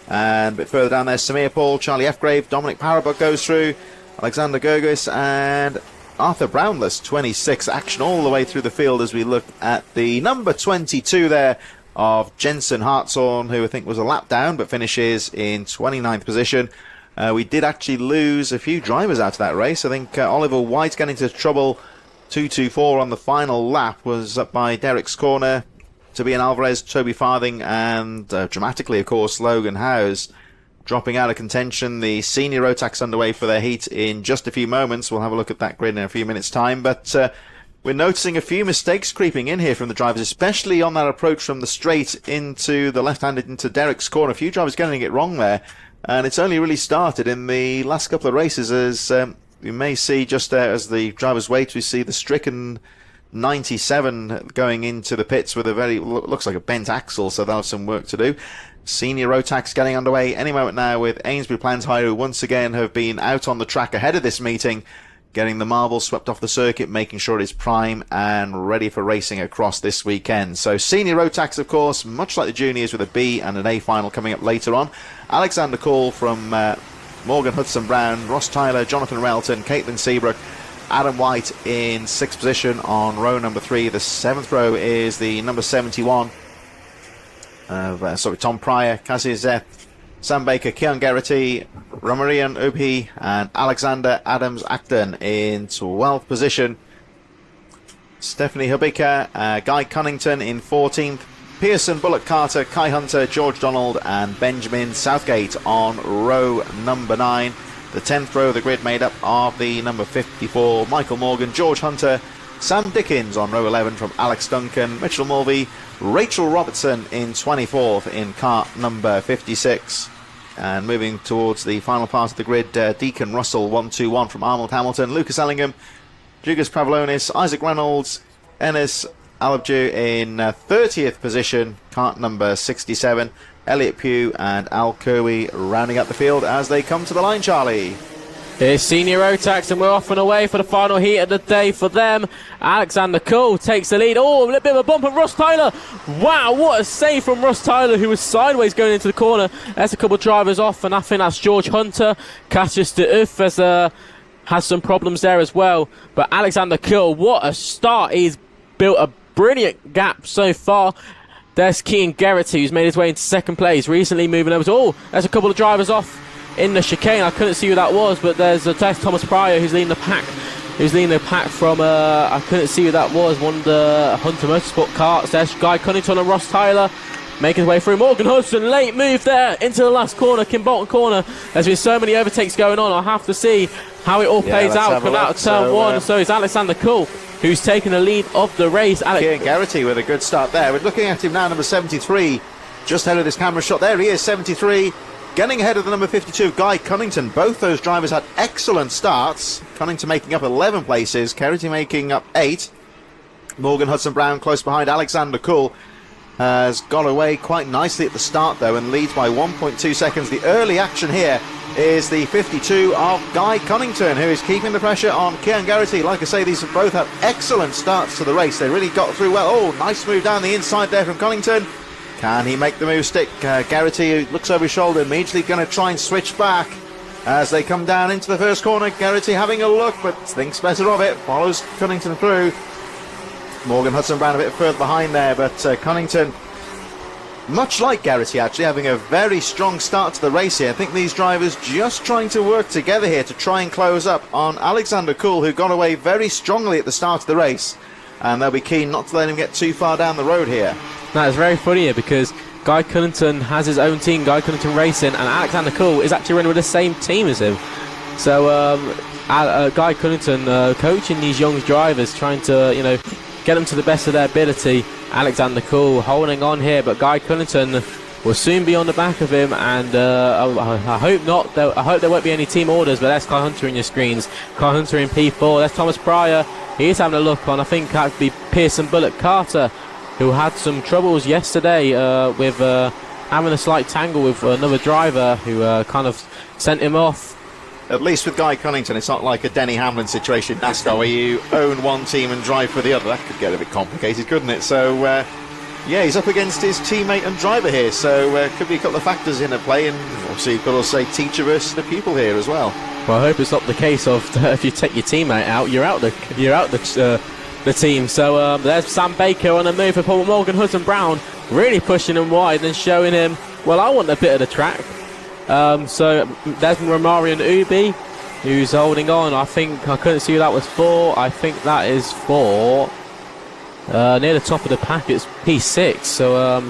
And a bit further down there, Samir Paul, Charlie Fgrave, Dominic Parabot goes through, Alexander Gergis and Arthur Brownless, 26. Action all the way through the field as we look at the number 22 there of Jensen Hartshorn, who I think was a lap down but finishes in 29th position. We did actually lose a few drivers out of that race. I think Oliver White getting into trouble, 224 on the final lap, was up by Derek's corner. Tobian Alvarez, Toby Farthing, and dramatically, of course, Logan Howes dropping out of contention. The senior Rotax underway for their heat in just a few moments. We'll have a look at that grid in a few minutes' time. But we're noticing a few mistakes creeping in here from the drivers, especially on that approach from the straight into the left-handed into Derek's corner. A few drivers getting it wrong there. And it's only really started in the last couple of races, as you may see just there as the drivers wait. We see the stricken 97 going into the pits with a very, looks like a bent axle, so they'll have some work to do. Senior Rotax getting underway any moment now with Ainsbury Plantyre, who once again have been out on the track ahead of this meeting, getting the marble swept off the circuit, making sure it is prime and ready for racing across this weekend. So Senior Rotax, of course, much like the juniors, with a B and an A final coming up later on. Alexander Call from Morgan Hudson Brown, Ross Tyler, Jonathan Relton, Caitlin Seabrook, Adam White in 6th position on row number 3. The 7th row is the number 71 of Tom Pryor, Cassie Zeth, Sam Baker, Keon Geraghty, Romarian Ubhi and Alexander Adams Acton in 12th position. Stephanie Hubika, Guy Cunnington in 14th. Pearson, Bullock Carter, Kai Hunter, George Donald and Benjamin Southgate on row number 9. The 10th row of the grid made up of the number 54, Michael Morgan, George Hunter, Sam Dickens on row 11 from Alex Duncan, Mitchell Mulvey, Rachel Robertson in 24th in kart number 56. And moving towards the final part of the grid, Deacon Russell 121 from Arnold Hamilton, Lucas Ellingham, Jugas Pavlonis, Isaac Reynolds, Ennis Alabju in 30th position, kart number 67. Elliot Pugh and Al Kerwee rounding up the field as they come to the line, Charlie. Here's Senior Rotax, and we're off and away for the final heat of the day for them. Alexander Cole takes the lead. Oh, a little bit of a bump from Ross Tyler. Wow, what a save from Ross Tyler, who was sideways going into the corner. There's a couple of drivers off, and I think that's George Hunter. Cassius de Uff has some problems there as well. But Alexander Cole, what a start. He's built a brilliant gap so far. There's Kean Geraghty, who's made his way into 2nd place, recently moving over to... Oh, there's a couple of drivers off in the chicane. I couldn't see who that was, but there's Thomas Pryor, who's leading the pack. From... I couldn't see who that was. One of the Hunter Motorsport karts. There's Guy Cunnington and Ross Tyler making his way through. Morgan Hudson, late move there into the last corner, Kim Bolton corner. There's been so many overtakes going on. I'll have to see how it all plays out. Coming out of turn 1. So it's Alexander Kuhl, who's taken the lead of the race. Kean Geraghty with a good start there. We're looking at him now, number 73, just ahead of this camera shot. There he is, 73, getting ahead of the number 52, Guy Cunnington. Both those drivers had excellent starts. Cunnington making up 11 places, Geraghty making up 8. Morgan Hudson Brown close behind. Alexander Kuhl has got away quite nicely at the start, though, and leads by 1.2 seconds. The early action here is the 52 of Guy Cunnington, who is keeping the pressure on Kean Geraghty. Like I say, these have both had excellent starts to the race. They really got through well. Oh, nice move down the inside there from Cunnington. Can he make the move stick? Geraghty, who looks over his shoulder, immediately going to try and switch back. as they come down into the first corner. Garrity having a look, but thinks better of it. Follows Cunnington through. Morgan Hudson-Brown a bit further behind there, but Cunnington, much like Garrity actually, having a very strong start to the race here. I think these drivers just trying to work together here to try and close up on Alexander Cool, who got away very strongly at the start of the race, and they'll be keen not to let him get too far down the road here. Now, it's very funny here because Guy Cunnington has his own team, Guy Cunnington Racing, and Alexander Cool is actually running with the same team as him. So Guy Cunnington coaching these young drivers, trying to, get them to the best of their ability. Alexander Cool holding on here, but Guy Cunnington will soon be on the back of him, and I hope not. I hope there won't be any team orders, but that's Kai Hunter in your screens. Kai Hunter in P4. That's Thomas Pryor. He's having a look on, I think that would be Pearson Bullock Carter, who had some troubles yesterday with having a slight tangle with another driver who kind of sent him off. At least with Guy Cunnington, it's not like a Denny Hamlin situation in NASCAR where you own one team and drive for the other. That could get a bit complicated, couldn't it? So, yeah, he's up against his teammate and driver here. So, could be a couple of factors in at play. And obviously, you've got to say teacher versus the pupil here as well. Well, I hope it's not the case of if you take your teammate out, you're out the team. So, there's Sam Baker on a move for Paul Morgan Hudson-Brown, really pushing him wide and showing him, well, I want a bit of the track. So there's Romarian Ubi, who's holding on. I couldn't see who that was for. I think that is for near the top of the pack. It's P6. So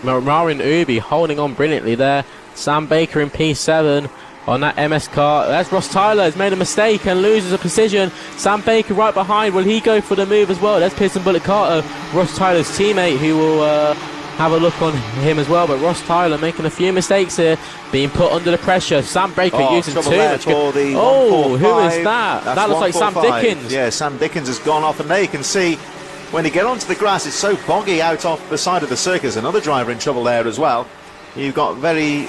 Romarian Ubi holding on brilliantly there. Sam Baker in P7 on that MS car. There's Ross Tyler, has made a mistake and loses a position. Sam Baker right behind. Will he go for the move as well? There's Pearson Bullock Carter, Ross Tyler's teammate, who will have a look on him as well. But Ross Tyler making a few mistakes here, being put under the pressure. Sam Baker using too much. Who is that? That looks like Sam Dickens. Yeah, Sam Dickens has gone off, and there you can see when you get onto the grass, it's so boggy out off the side of the circus. Another driver in trouble there as well. You've got very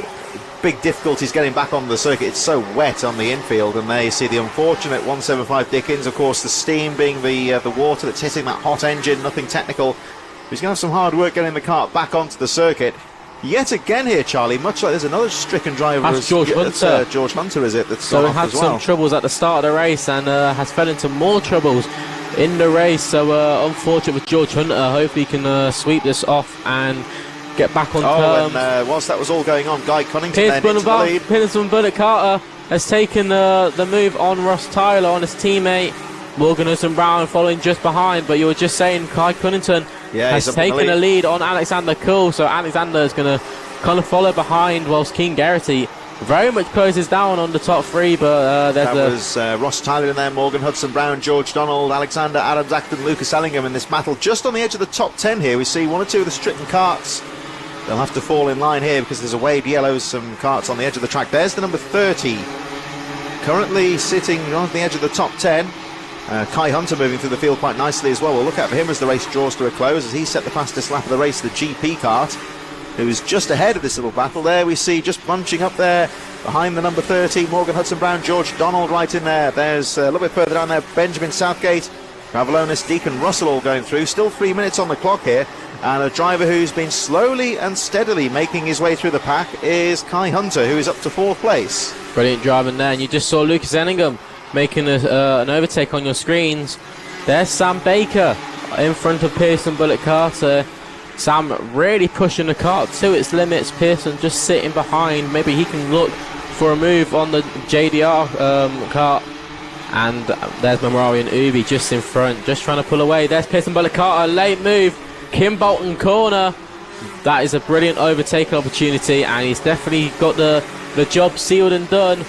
big difficulties getting back on the circuit. It's so wet on the infield, and there you see the unfortunate 175 Dickens. Of course, the steam being the water that's hitting that hot engine. Nothing technical. He's going to have some hard work getting the car back onto the circuit. Yet again here, Charlie, much like there's another stricken driver. That's George Hunter. George Hunter, is it? That's so had some troubles at the start of the race and has fell into more troubles in the race. So unfortunate with George Hunter. Hopefully he can sweep this off and get back on terms. And whilst that was all going on, Guy Cunnington then into the lead. Pearson Bullock Carter has taken the move on Ross Tyler, on his teammate. Morgan Hudson-Brown following just behind, but you were just saying Guy Cunnington has taken a lead on Alexander Cool, so Alexander is going to kind of follow behind, whilst King Garrity very much closes down on the top three. But that was Ross Tyler in there, Morgan Hudson-Brown, George Donald, Alexander Adams, Acton, Lucas Ellingham in this battle. Just on the edge of the top 10 here, we see one or two of the stricken karts. They'll have to fall in line here because there's a wave yellow, some karts on the edge of the track. There's the number 30, currently sitting on the edge of the top 10. Kai Hunter moving through the field quite nicely as well. We'll look out for him as the race draws to a close, as he set the fastest lap of the race, the GP kart, who is just ahead of this little battle. There we see just bunching up there behind the number 30, Morgan Hudson-Brown, George Donald right in there. There's a little bit further down there, Benjamin Southgate, Gravalonis, Deacon Russell all going through. Still 3 minutes on the clock here, and a driver who's been slowly and steadily making his way through the pack is Kai Hunter, who is up to 4th place. Brilliant driving there, and you just saw Lucas Ellingham making an overtake on your screens. There's Sam Baker in front of Pearson Bullock Carter. Sam really pushing the car to its limits. Pearson just sitting behind. Maybe he can look for a move on the JDR kart. And there's Memorian Ubi just in front, just trying to pull away. There's Pearson Bullock Carter, late move. Kim Bolton corner. That is a brilliant overtake opportunity, and he's definitely got the job sealed and done.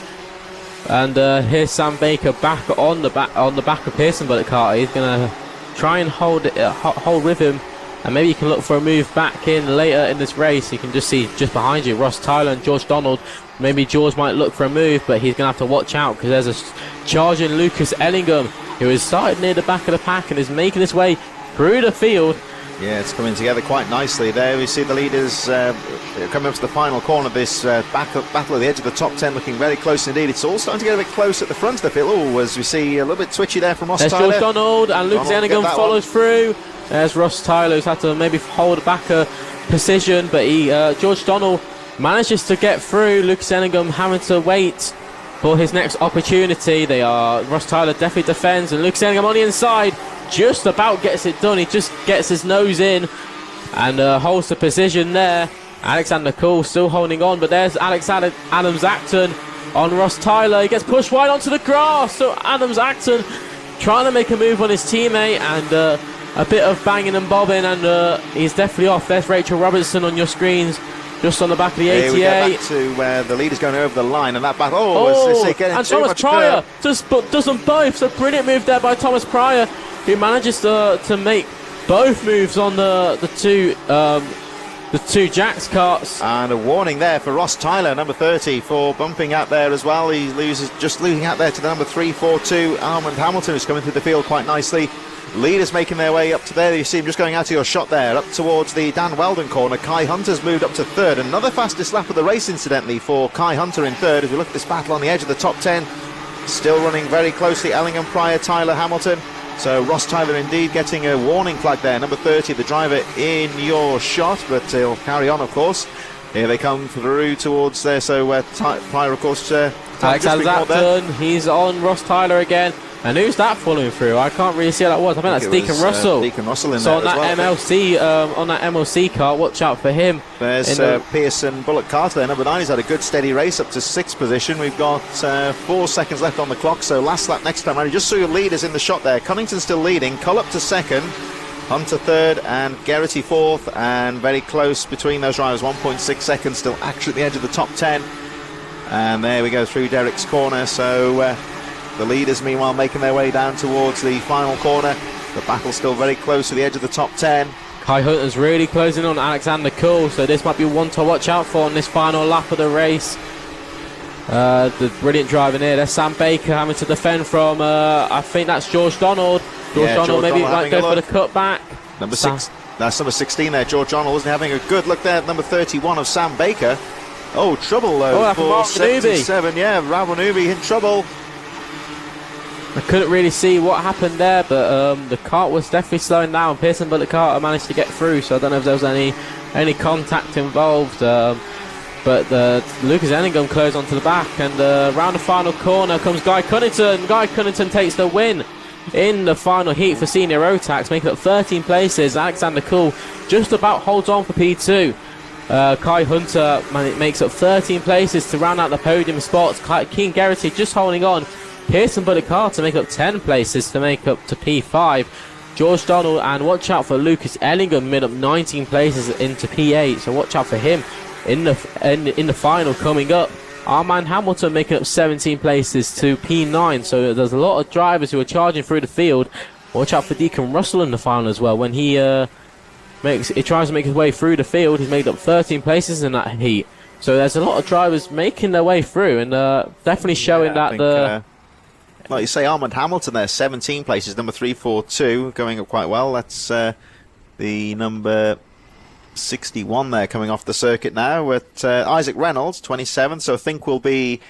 And here's Sam Baker back on the back of Pearson Bullock Carter. He's going to try and hold with him, and maybe you can look for a move back in later in this race. You can just see just behind you Ross Tyler and George Donald. Maybe George might look for a move, but he's going to have to watch out because there's a charging Lucas Ellingham, who is started near the back of the pack and is making his way through the field. Yeah, it's coming together quite nicely there. We see the leaders coming up to the final corner of this battle at the edge of the top 10, looking very close indeed. It's all starting to get a bit close at the front of the field. Oh, as we see a little bit twitchy there from Ross Tyler. There's George Donald, and Lucas Ellingham follows through. There's Ross Tyler, who's had to maybe hold back a position, but George Donald manages to get through. Lucas Ellingham having to wait for his next opportunity. Ross Tyler definitely defends, and Lucas Ellingham on the inside just about gets it done. He just gets his nose in and holds the position there. Alexander Cool still holding on, but there's Adams Acton on Ross Tyler. He gets pushed wide onto the grass, so Adams Acton trying to make a move on his teammate, and a bit of banging and bobbing, and he's definitely off. There's Rachel Robertson on your screens, just on the back of the 88. Here we go back to where the lead is going over the line, and that battle. And Thomas Pryor just does them both. So brilliant move there by Thomas Pryor, who manages to make both moves on the two Jacks karts. And a warning there for Ross Tyler, number 30, for bumping out there as well. He losing out there to the number 342 Armand Hamilton, who's coming through the field quite nicely. Leaders making their way up to there. You see him just going out to your shot there, up towards the Dan Weldon corner. Kai Hunter's moved up to third. Another fastest lap of the race, incidentally, for Kai Hunter in third. As we look at this battle on the edge of the top 10, still running very closely, Ellingham, Pryor, Tyler, Hamilton. So Ross Tyler indeed getting a warning flag there. Number 30, the driver in your shot, but he'll carry on, of course. Here they come through towards there. So Pryor, of course, Alexander Acton, he's on Ross Tyler again. And who's that following through? I can't really see how that was. I think that's Deacon Russell. Deacon Russell in so there on that MLC, on that MLC car, watch out for him. There's Pearson Bullock Carter there, number 9. He's had a good steady race up to 6th position. We've got 4 seconds left on the clock, so last lap next time around. You just saw your leaders in the shot there. Cunnington still leading, Cull up to 2nd, Hunter 3rd, and Geraghty 4th, and very close between those drivers. 1.6 seconds still actually at the edge of the top 10. And there we go through Derek's corner. So the leaders, meanwhile, making their way down towards the final corner. The battle's still very close to the edge of the top 10. Kai Hunter's really closing on Alexander Cool, so this might be one to watch out for on this final lap of the race. The brilliant driving here. There's Sam Baker having to defend from, I think that's George Donald. George Donald maybe might go for the cutback. Number 6, that's number 16 there. George Donald wasn't having a good look there. Number 31 of Sam Baker. Oh, trouble though for 77. Yeah, Rawanubi in trouble. I couldn't really see what happened there, but the kart was definitely slowing down. Pearson Bullock Carter managed to get through, so I don't know if there was any contact involved. But Lucas Ellingham closed onto the back, and round the final corner comes Guy Cunnington. Guy Cunnington takes the win in the final heat for Senior Rotax, making up 13 places. Alexander Cool just about holds on for P2. Kai Hunter makes up 13 places to round out the podium spots. Keen Geraghty just holding on. Pearson Bullock Carter to make up 10 places to make up to P5. George Donald, and watch out for Lucas Ellingham, made up 19 places into P8, so watch out for him in the final coming up. Armand Hamilton making up 17 places to P9, so there's a lot of drivers who are charging through the field. Watch out for Deacon Russell in the final as well. When he tries to make his way through the field, he's made up 13 places in that heat. So there's a lot of drivers making their way through, and definitely showing like you say, Armand Hamilton there, 17 places, number 342, going up quite well. That's the number 61 there coming off the circuit now. At Isaac Reynolds, 27, so I think we'll be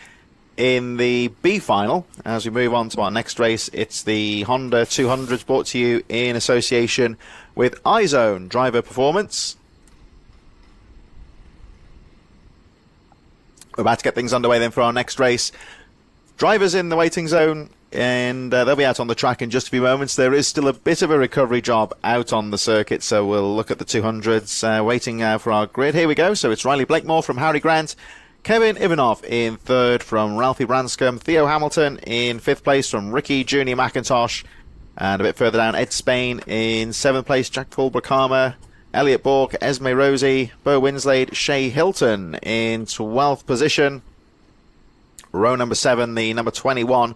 in the B final. As we move on to our next race, it's the Honda 200s, brought to you in association with iZone Driver Performance. We're about to get things underway then for our next race. Drivers in the waiting zone, and they'll be out on the track in just a few moments. There is still a bit of a recovery job out on the circuit, so we'll look at the 200s waiting for our grid. Here we go. So it's Riley Blakemore from Harry Grant, Kevin Ivanov in 3rd from Ralphie Branscombe, Theo Hamilton in 5th place from Ricky Junior McIntosh, and a bit further down, Ed Spain in 7th place, Jack Paul Bracama, Elliot Bork, Esme Rosie, Bo Winslade, Shay Hilton in 12th position. Row number 7, the number 21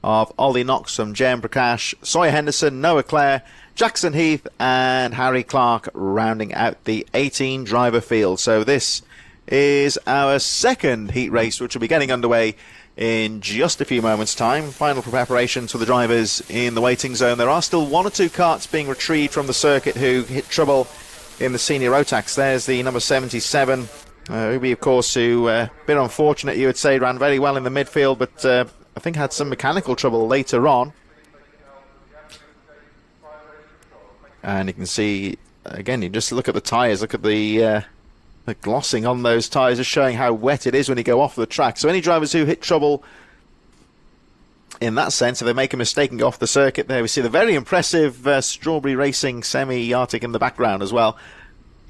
of Ollie Knox from Jem Prakash, Sawyer Henderson, Noah Clare, Jackson Heath, and Harry Clark rounding out the 18 driver field. So this is our second heat race, which will be getting underway in just a few moments' time. Final preparations for the drivers in the waiting zone. There are still 1 or 2 karts being retrieved from the circuit who hit trouble in the Senior Rotax. There's the number 77. Ubi, of course, who, a bit unfortunate, you would say, ran very well in the midfield, but I think had some mechanical trouble later on. And you can see, again, you just look at the tyres, look at the glossing on those tyres, just showing how wet it is when you go off the track. So any drivers who hit trouble in that sense. If they make a mistake and go off the circuit there, we see the very impressive Strawberry Racing Semi-Arctic in the background as well.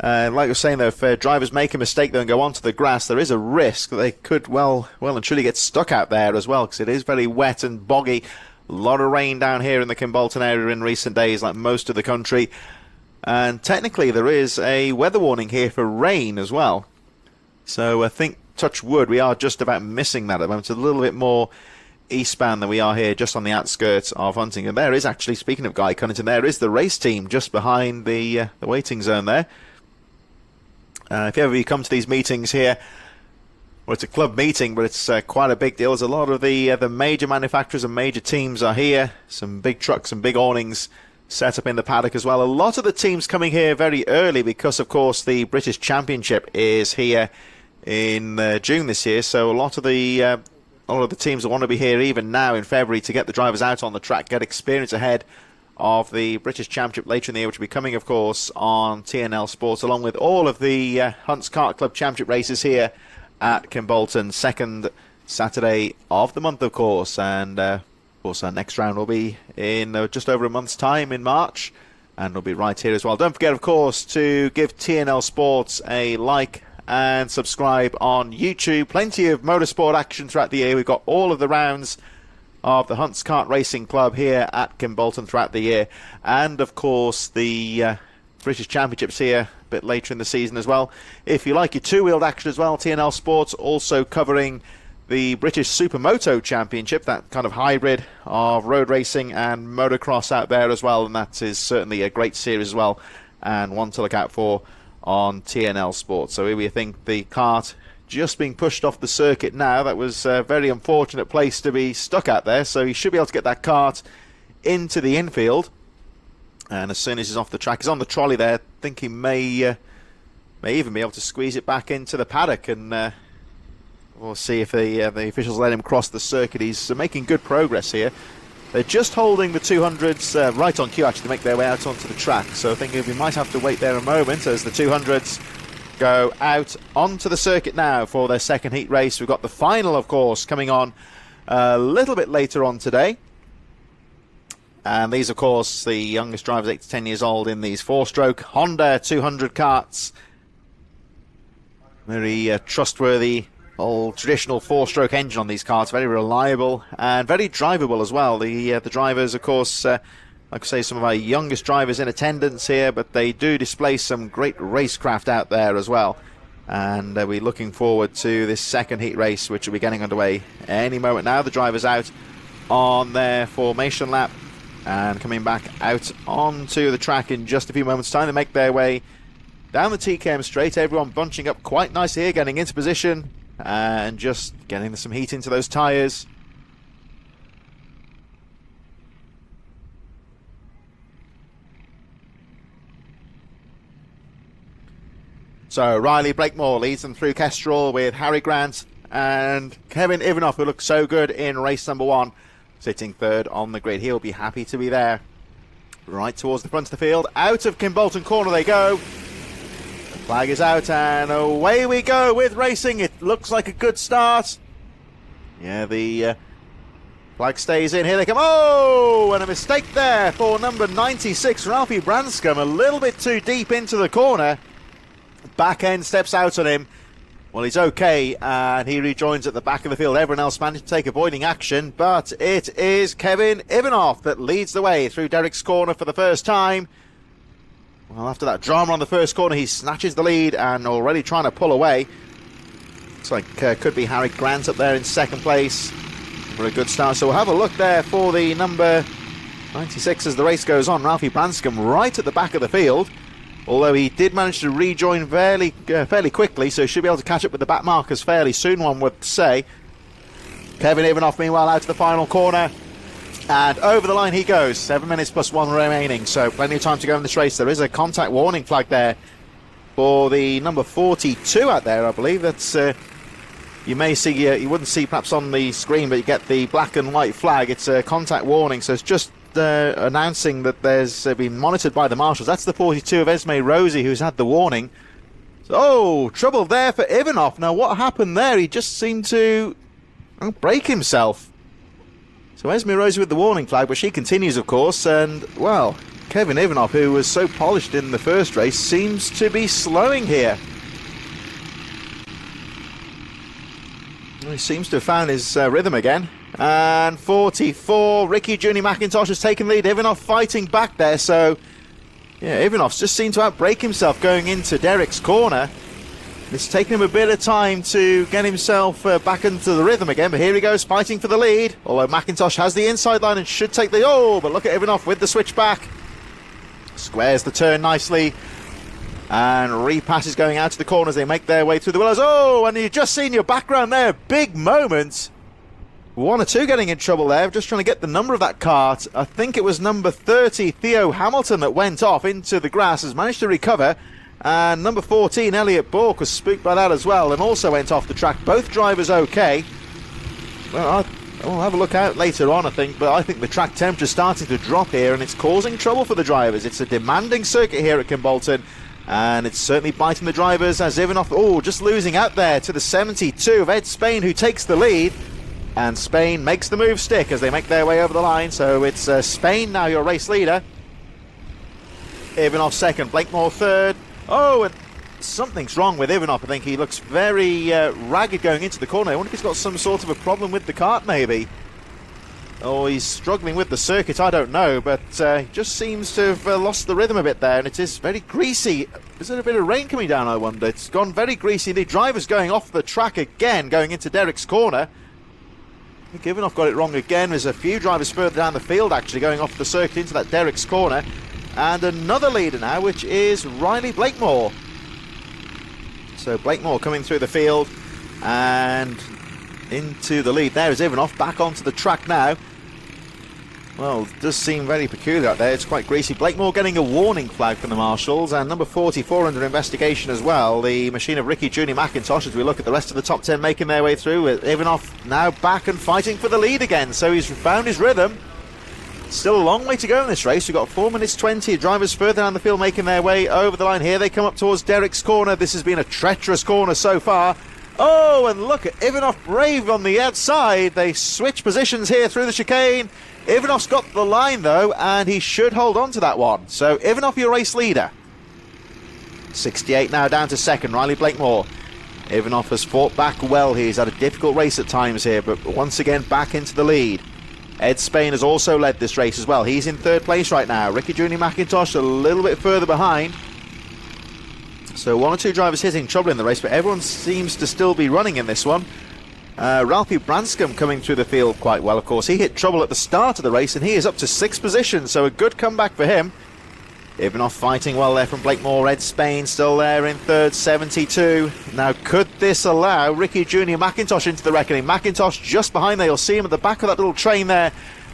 Like I was saying, though, if drivers make a mistake though and go onto the grass, there is a risk that they could well and truly get stuck out there as well, because it is very wet and boggy. A lot of rain down here in the Kimbolton area in recent days, like most of the country. And technically there is a weather warning here for rain as well. So I think, touch wood, we are just about missing that at the moment. It's a little bit more eastbound than we are here, just on the outskirts of Hunting. And there is actually, speaking of Guy Cunnington, there is the race team just behind the waiting zone there. If ever you come to these meetings here, well, it's a club meeting, but it's quite a big deal. There's a lot of the major manufacturers and major teams are here. Some big trucks and big awnings set up in the paddock as well. A lot of the teams coming here very early because, of course, the British Championship is here in June this year. So a lot of the teams that want to be here even now in February to get the drivers out on the track, get experience ahead of the British Championship later in the year, which will be coming, of course, on TNL Sports, along with all of the Hunts Kart Club Championship races here at Kimbolton, second Saturday of the month, of course. And of course, our next round will be in just over a month's time in March, and it'll be right here as well. Don't forget, of course, to give TNL Sports a like and subscribe on YouTube. Plenty of motorsport action throughout the year. We've got all of the rounds of the Hunts Kart Racing Club here at Kimbolton throughout the year, and of course the British Championships here a bit later in the season as well. If you like your two-wheeled action as well, TNL Sports also covering the British Supermoto Championship, that kind of hybrid of road racing and motocross out there as well, and that is certainly a great series as well, and one to look out for on TNL Sports. So here we think the kart just being pushed off the circuit now. That was a very unfortunate place to be stuck out there, so he should be able to get that kart into the infield, and as soon as he's off the track, he's on the trolley there. I think he may even be able to squeeze it back into the paddock, and we'll see if the officials let him cross the circuit. He's making good progress here. They're just holding the 200s right on cue, actually, to make their way out onto the track, so I think we might have to wait there a moment as the 200s go out onto the circuit now for their second heat race. We've got the final, of course, coming on a little bit later on today. And these, of course, the youngest drivers, 8 to 10 years old, in these four-stroke Honda 200 karts. Very trustworthy, old traditional four-stroke engine on these karts. Very reliable and very drivable as well. The drivers, of course, like I say, some of our youngest drivers in attendance here, but they do display some great racecraft out there as well. And we're looking forward to this second heat race, which will be getting underway any moment now. The drivers out on their formation lap and coming back out onto the track in just a few moments' time. They make their way down the TKM straight, everyone bunching up quite nicely here, getting into position and just getting some heat into those tyres. So Riley Blakemore leads them through Kestrel with Harry Grant and Kevin Ivanoff, who looked so good in race number 1, sitting third on the grid. He'll be happy to be there. Right towards the front of the field. Out of Kimbolton corner they go. The flag is out and away we go with racing. It looks like a good start. Yeah, the flag stays in. Here they come. Oh, and a mistake there for number 96, Ralphie Branscombe. A little bit too deep into the corner. Back end steps out on him. Well, he's okay, and he rejoins at the back of the field. Everyone else managed to take avoiding action, but it is Kevin Ivanoff that leads the way through Derek's corner for the first time. Well, after that drama on the first corner, he snatches the lead and already trying to pull away. Looks like could be Harry Grant up there in second place for a good start. So we'll have a look there for the number 96 as the race goes on. Ralphie Branscombe right at the back of the field. Although he did manage to rejoin fairly quickly, so he should be able to catch up with the back markers fairly soon, one would say. Kevin Ivanoff, meanwhile, out to the final corner. And over the line he goes. 7 minutes plus 1 remaining, so plenty of time to go in this race. There is a contact warning flag there for the number 42 out there, I believe. That's you may see, you wouldn't see perhaps on the screen, but you get the black and white flag. It's a contact warning, so it's just announcing that there's been monitored by the marshals. That's the 42 of Esme Rosie who's had the warning. So, oh, trouble there for Ivanoff. Now what happened there? He just seemed to break himself. So Esme Rosie with the warning flag, but she continues, of course, and, well, Kevin Ivanov, who was so polished in the first race, seems to be slowing here. He seems to have found his rhythm again. And 44, Ricky Junior McIntosh has taken lead. Ivanov fighting back there, so yeah, Ivanov's just seemed to outbrake himself going into Derek's corner. It's taken him a bit of time to get himself back into the rhythm again, but here he goes fighting for the lead. Although McIntosh has the inside line and should take the... Oh, but look at Ivanov with the switch back. Squares the turn nicely. And repasses going out to the corners. They make their way through the willows. Oh, and you've just seen your background there. Big moment. 1 or 2 getting in trouble there. Just trying to get the number of that kart. I think it was number 30, Theo Hamilton, that went off into the grass. Has managed to recover. And number 14, Elliot Bourke, was spooked by that as well and also went off the track. Both drivers okay. Well, I'll have a look out later on, I think, but I think the track temperature's starting to drop here and it's causing trouble for the drivers. It's a demanding circuit here at Kimbolton, and it's certainly biting the drivers as Ivanov, just losing out there to the 72 of Ed Spain, who takes the lead. And Spain makes the move stick as they make their way over the line. So it's Spain now, your race leader. Ivanov second, Blakemore third. Oh, and something's wrong with Ivanov. I think he looks very ragged going into the corner. I wonder if he's got some sort of a problem with the kart, maybe. Or he's struggling with the circuit, I don't know. But he just seems to have lost the rhythm a bit there. And it is very greasy. Is there a bit of rain coming down, I wonder? It's gone very greasy. The driver's going off the track again, going into Derek's corner. I think Ivanov got it wrong again. There's a few drivers further down the field, actually, going off the circuit into that Derek's corner. And another leader now, which is Riley Blakemore. So Blakemore coming through the field and into the lead. There is Ivanov back onto the track now. Well, it does seem very peculiar out there. It's quite greasy. Blakemore getting a warning flag from the marshals, and number 44 under investigation as well. The machine of Ricky Junior McIntosh, as we look at the rest of the top 10 making their way through. Ivanov now back and fighting for the lead again, so he's found his rhythm. Still a long way to go in this race. We've got 4 minutes 20. Drivers further down the field making their way over the line. Here they come up towards Derek's corner. This has been a treacherous corner so far. Oh, and look at Ivanov brave on the outside. They switch positions here through the chicane. Ivanov's got the line though, and he should hold on to that one. So Ivanov, your race leader. 68 now down to second, Riley Blakemore. Ivanov has fought back well. He's had a difficult race at times here, but once again back into the lead. Ed Spain has also led this race as well. He's in third place right now. Ricky Junior McIntosh a little bit further behind. So 1 or 2 drivers hitting trouble in the race, but everyone seems to still be running in this one. Ralphie Branscombe coming through the field quite well, of course. He hit trouble at the start of the race, and he is up to 6th position, so a good comeback for him. Ivanov fighting well there from Blakemore. Ed Spain still there in third, 72. Now, could this allow Ricky Junior McIntosh into the reckoning? McIntosh just behind there. You'll see him at the back of that little train there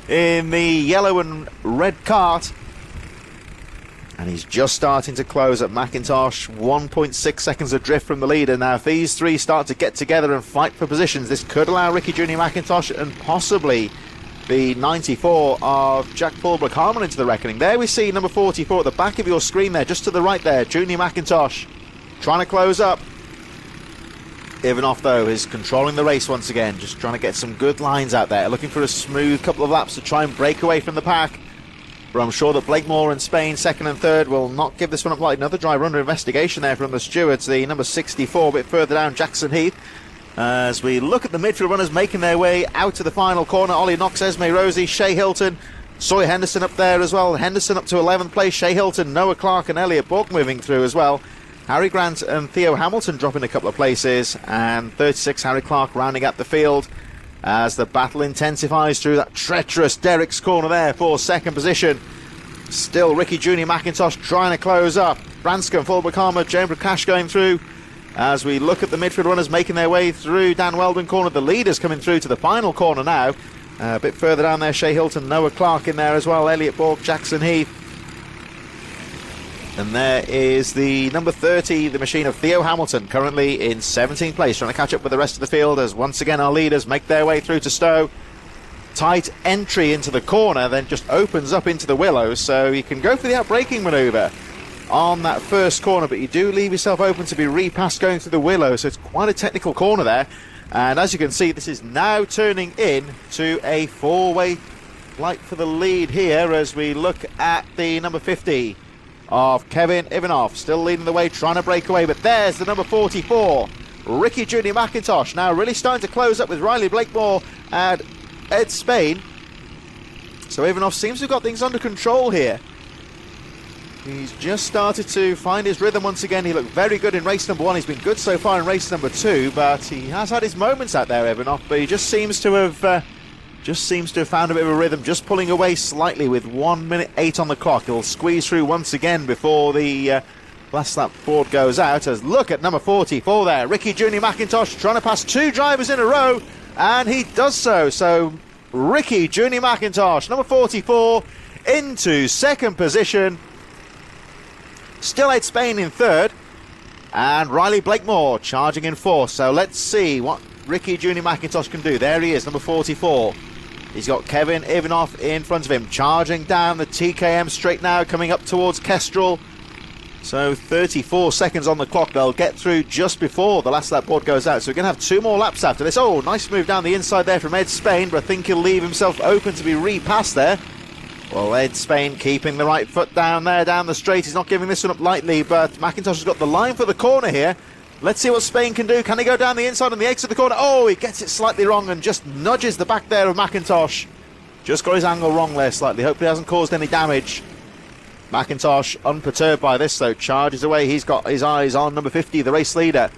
in the yellow and red kart. And he's just starting to close at McIntosh. 1.6 seconds adrift from the leader. Now, if these three start to get together and fight for positions, this could allow Ricky Junior McIntosh and possibly the 94 of Jack Paul Harmon into the reckoning. There we see number 44 at the back of your screen there, just to the right there, Junior McIntosh trying to close up. Ivanov, though, is controlling the race once again, just trying to get some good lines out there, looking for a smooth couple of laps to try and break away from the pack. But I'm sure that Blakemore and Spain, second and third, will not give this one up light. Another driver under investigation there from the stewards, the number 64, a bit further down, Jackson Heath. As we look at the midfield runners making their way out to the final corner, Ollie Knox, Esme Rosie, Shea Hilton, Sawyer Henderson up there as well. Henderson up to 11th place, Shea Hilton, Noah Clark and Elliot Bourke moving through as well. Harry Grant and Theo Hamilton dropping a couple of places, and 36 Harry Clark rounding up the field as the battle intensifies through that treacherous Derek's corner there for second position. Still Ricky Junior McIntosh trying to close up. Branscombe, Fulbrook Harmer, James Cash going through. As we look at the midfield runners making their way through Dan Weldon corner, the leaders coming through to the final corner now. A bit further down there, Shea Hilton, Noah Clark in there as well, Elliot Bourke, Jackson Heath. And there is the number 30, the machine of Theo Hamilton, currently in 17th place, trying to catch up with the rest of the field as once again our leaders make their way through to Stowe. Tight entry into the corner, then just opens up into the willows, so you can go for the outbraking manoeuvre on that first corner, but you do leave yourself open to be repassed going through the willows, so it's quite a technical corner there. And as you can see, this is now turning in to a 4-way fight for the lead here as we look at the number 50 of Kevin Ivanov, still leading the way, trying to break away, but there's the number 44, Ricky Junior McIntosh, now really starting to close up with Riley Blakemore and Ed Spain. So Ivanov seems to have got things under control here. He's just started to find his rhythm once again. He looked very good in race number 1. He's been good so far in race number 2, but he has had his moments out there, Ivanov, but he just seems to have found a bit of a rhythm, just pulling away slightly with 1 minute 8 on the clock. He'll squeeze through once again before the last lap board goes out. As look at number 44 there, Ricky Junior McIntosh trying to pass 2 drivers in a row, and he does so. So Ricky Junior McIntosh, number 44, into second position. Still Ed Spain in third, and Riley Blakemore charging in fourth. So let's see what Ricky Junior McIntosh can do. There he is, number 44. He's got Kevin Ivanov in front of him, charging down the TKM straight now, coming up towards Kestrel. So 34 seconds on the clock. They'll get through just before the last lap board goes out. So we're going to have 2 more laps after this. Oh, nice move down the inside there from Ed Spain, but I think he'll leave himself open to be repassed there. Well, Ed Spain keeping the right foot down there, down the straight. He's not giving this one up lightly, but McIntosh has got the line for the corner here. Let's see what Spain can do. Can he go down the inside on the exit of the corner? Oh, he gets it slightly wrong and just nudges the back there of McIntosh. Just got his angle wrong there slightly. Hopefully hasn't caused any damage. McIntosh, unperturbed by this, though, charges away. He's got his eyes on number 50, the race leader.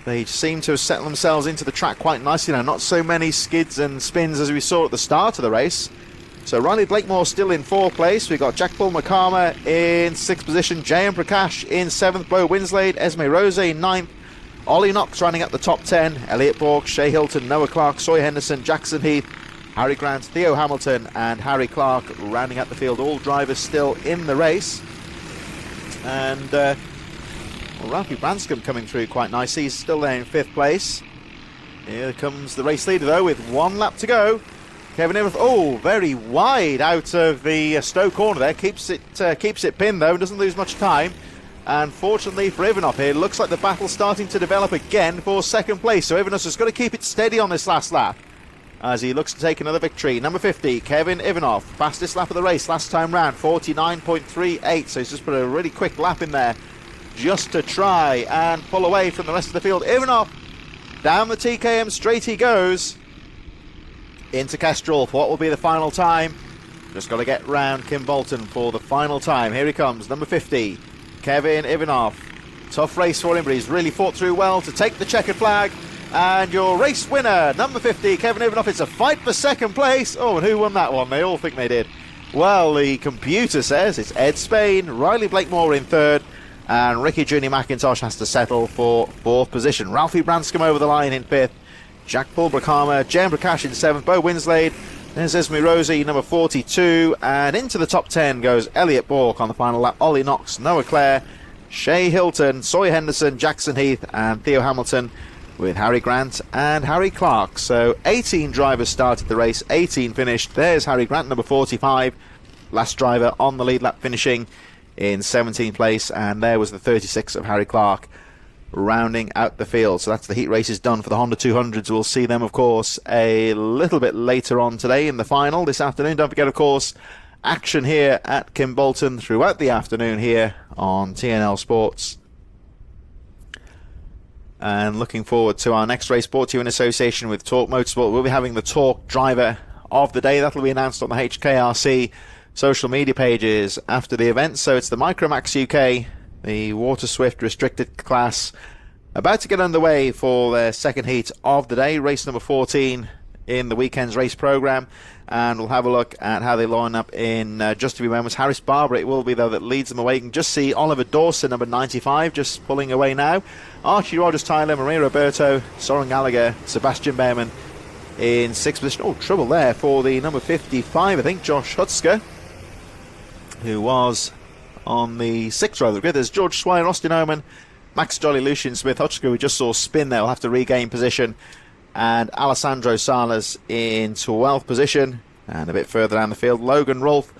They seem to have settled themselves into the track quite nicely now. Not so many skids and spins as we saw at the start of the race. So Riley Blakemore still in 4th place. We've got Jack Paul Makama in 6th position, J.M. Prakash in 7th, Bo Winslade, Esme Rose in 9th, Ollie Knox running at the top 10, Elliot Bork, Shea Hilton, Noah Clark, Sawyer Henderson, Jackson Heath, Harry Grant, Theo Hamilton and Harry Clark rounding out the field. All drivers still in the race. And Ralphie Branscombe coming through quite nicely. He's still there in 5th place. Here comes the race leader though with 1 lap to go. Kevin Ivanov, oh, very wide out of the Stowe corner there. Keeps it pinned though, doesn't lose much time. And fortunately for Ivanov here, looks like the battle's starting to develop again for 2nd place. So Ivanov's just got to keep it steady on this last lap as he looks to take another victory. Number 50, Kevin Ivanov, fastest lap of the race last time round, 49.38. So he's just put a really quick lap in there just to try and pull away from the rest of the field. Ivanov, down the TKM straight he goes into Kestrel for what will be the final time. Just got to get round Kim Bolton for the final time. Here he comes, number 50, Kevin Ivanov. Tough race for him, but he's really fought through well to take the checkered flag. And your race winner, number 50, Kevin Ivanov. It's a fight for 2nd place. Oh, and who won that one? They all think they did. Well, the computer says it's Ed Spain, Riley Blakemore in 3rd, and Ricky Junior McIntosh has to settle for 4th position. Ralphie Branscombe over the line in 5th. Jack Paul Bracama, Jem Prakash in 7th, Bo Winslade, there's Esme Rosie, number 42, and into the top 10 goes Elliot Bork on the final lap, Ollie Knox, Noah Clare, Shea Hilton, Sawyer Henderson, Jackson Heath, and Theo Hamilton, with Harry Grant and Harry Clark. So 18 drivers started the race, 18 finished. There's Harry Grant, number 45, last driver on the lead lap, finishing in 17th place, and there was the 36 of Harry Clark rounding out the field. So that's the heat races done for the Honda 200s. We'll see them, of course, a little bit later on today in the final this afternoon. Don't forget, of course, action here at Kim Bolton throughout the afternoon here on TNL Sports. And looking forward to our next race, brought to you in association with Talk Motorsport. We'll be having the Talk Driver of the Day. That'll be announced on the HKRC social media pages after the event. So it's the Micromax UK, the Waterswift restricted class, about to get underway for their 2nd heat of the day, race number 14 in the weekend's race programme. And we'll have a look at how they line up in just a few moments. Harris Barber, it will be, though, that leads them away. You can just see Oliver Dawson, number 95, just pulling away now. Archie Rogers Tyler, Maria Roberto, Soren Gallagher, Sebastian Behrman in 6th position. Oh, trouble there for the number 55, I think, Josh Hutzker, who was on the 6th row of the grid. There's George Swire, Austin Oman, Max Jolly, Lucian Smith. Hutzker, we just saw spin there, will have to regain position. And Alessandro Salas in 12th position. And a bit further down the field, Logan Rolfe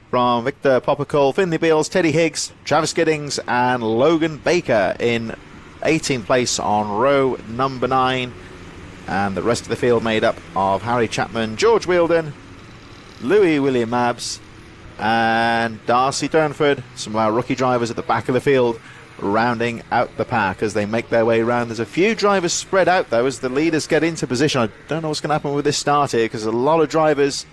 from Victor Poppercole, Finley Beals, Teddy Higgs, Travis Giddings and Logan Baker in 18th place on row number 9. And the rest of the field made up of Harry Chapman, George Wheeldon, Louis William Mabbs, and Darcy Durnford. Some of our rookie drivers at the back of the field rounding out the pack as they make their way around. There's a few drivers spread out though as the leaders get into position. I don't know what's going to happen with this start here because a lot of drivers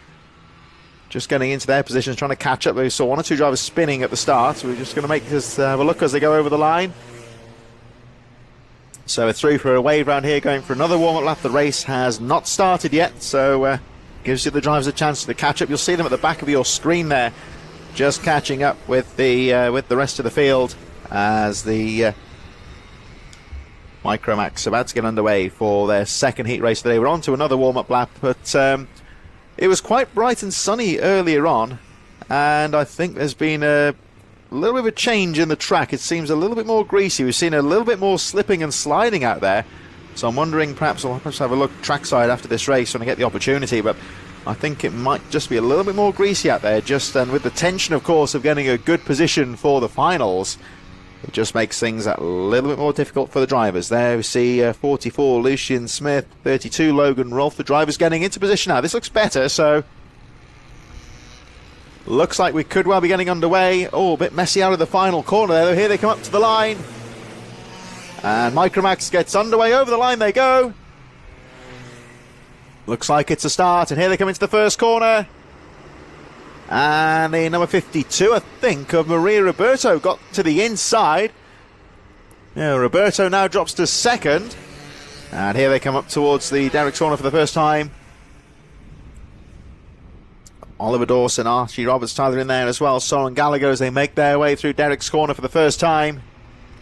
just getting into their positions, trying to catch up. We saw one or two drivers spinning at the start, so we're just going to make this have a look as they go over the line. So we're through for a wave round here, going for another warm-up lap. The race has not started yet, so gives you the drivers a chance to catch up. You'll see them at the back of your screen there, just catching up with the rest of the field as the Micromax about to get underway for their second heat race today. We're on to another warm-up lap, but it was quite bright and sunny earlier on, and I think there's been a little bit of a change in the track. It seems a little bit more greasy. We've seen a little bit more slipping and sliding out there, so I'm wondering perhaps I'll have a look trackside after this race when I get the opportunity, but I think it might just be a little bit more greasy out there, and with the tension of course of getting a good position for the finals, it just makes things a little bit more difficult for the drivers. There we see 44 Lucian Smith, 32 Logan Rolfe. The drivers getting into position now. This looks better, so looks like we could well be getting underway. Oh, a bit messy out of the final corner there. Here they come up to the line. And Micromax gets underway. Over the line they go. Looks like it's a start. And here they come into the first corner. And the number 52, I think, of Maria Roberto got to the inside. Yeah, Roberto now drops to second. And here they come up towards the Derek's corner for the first time. Oliver Dawson, Archie Roberts, Tyler in there as well. Soren Gallagher as they make their way through Derek's corner for the first time.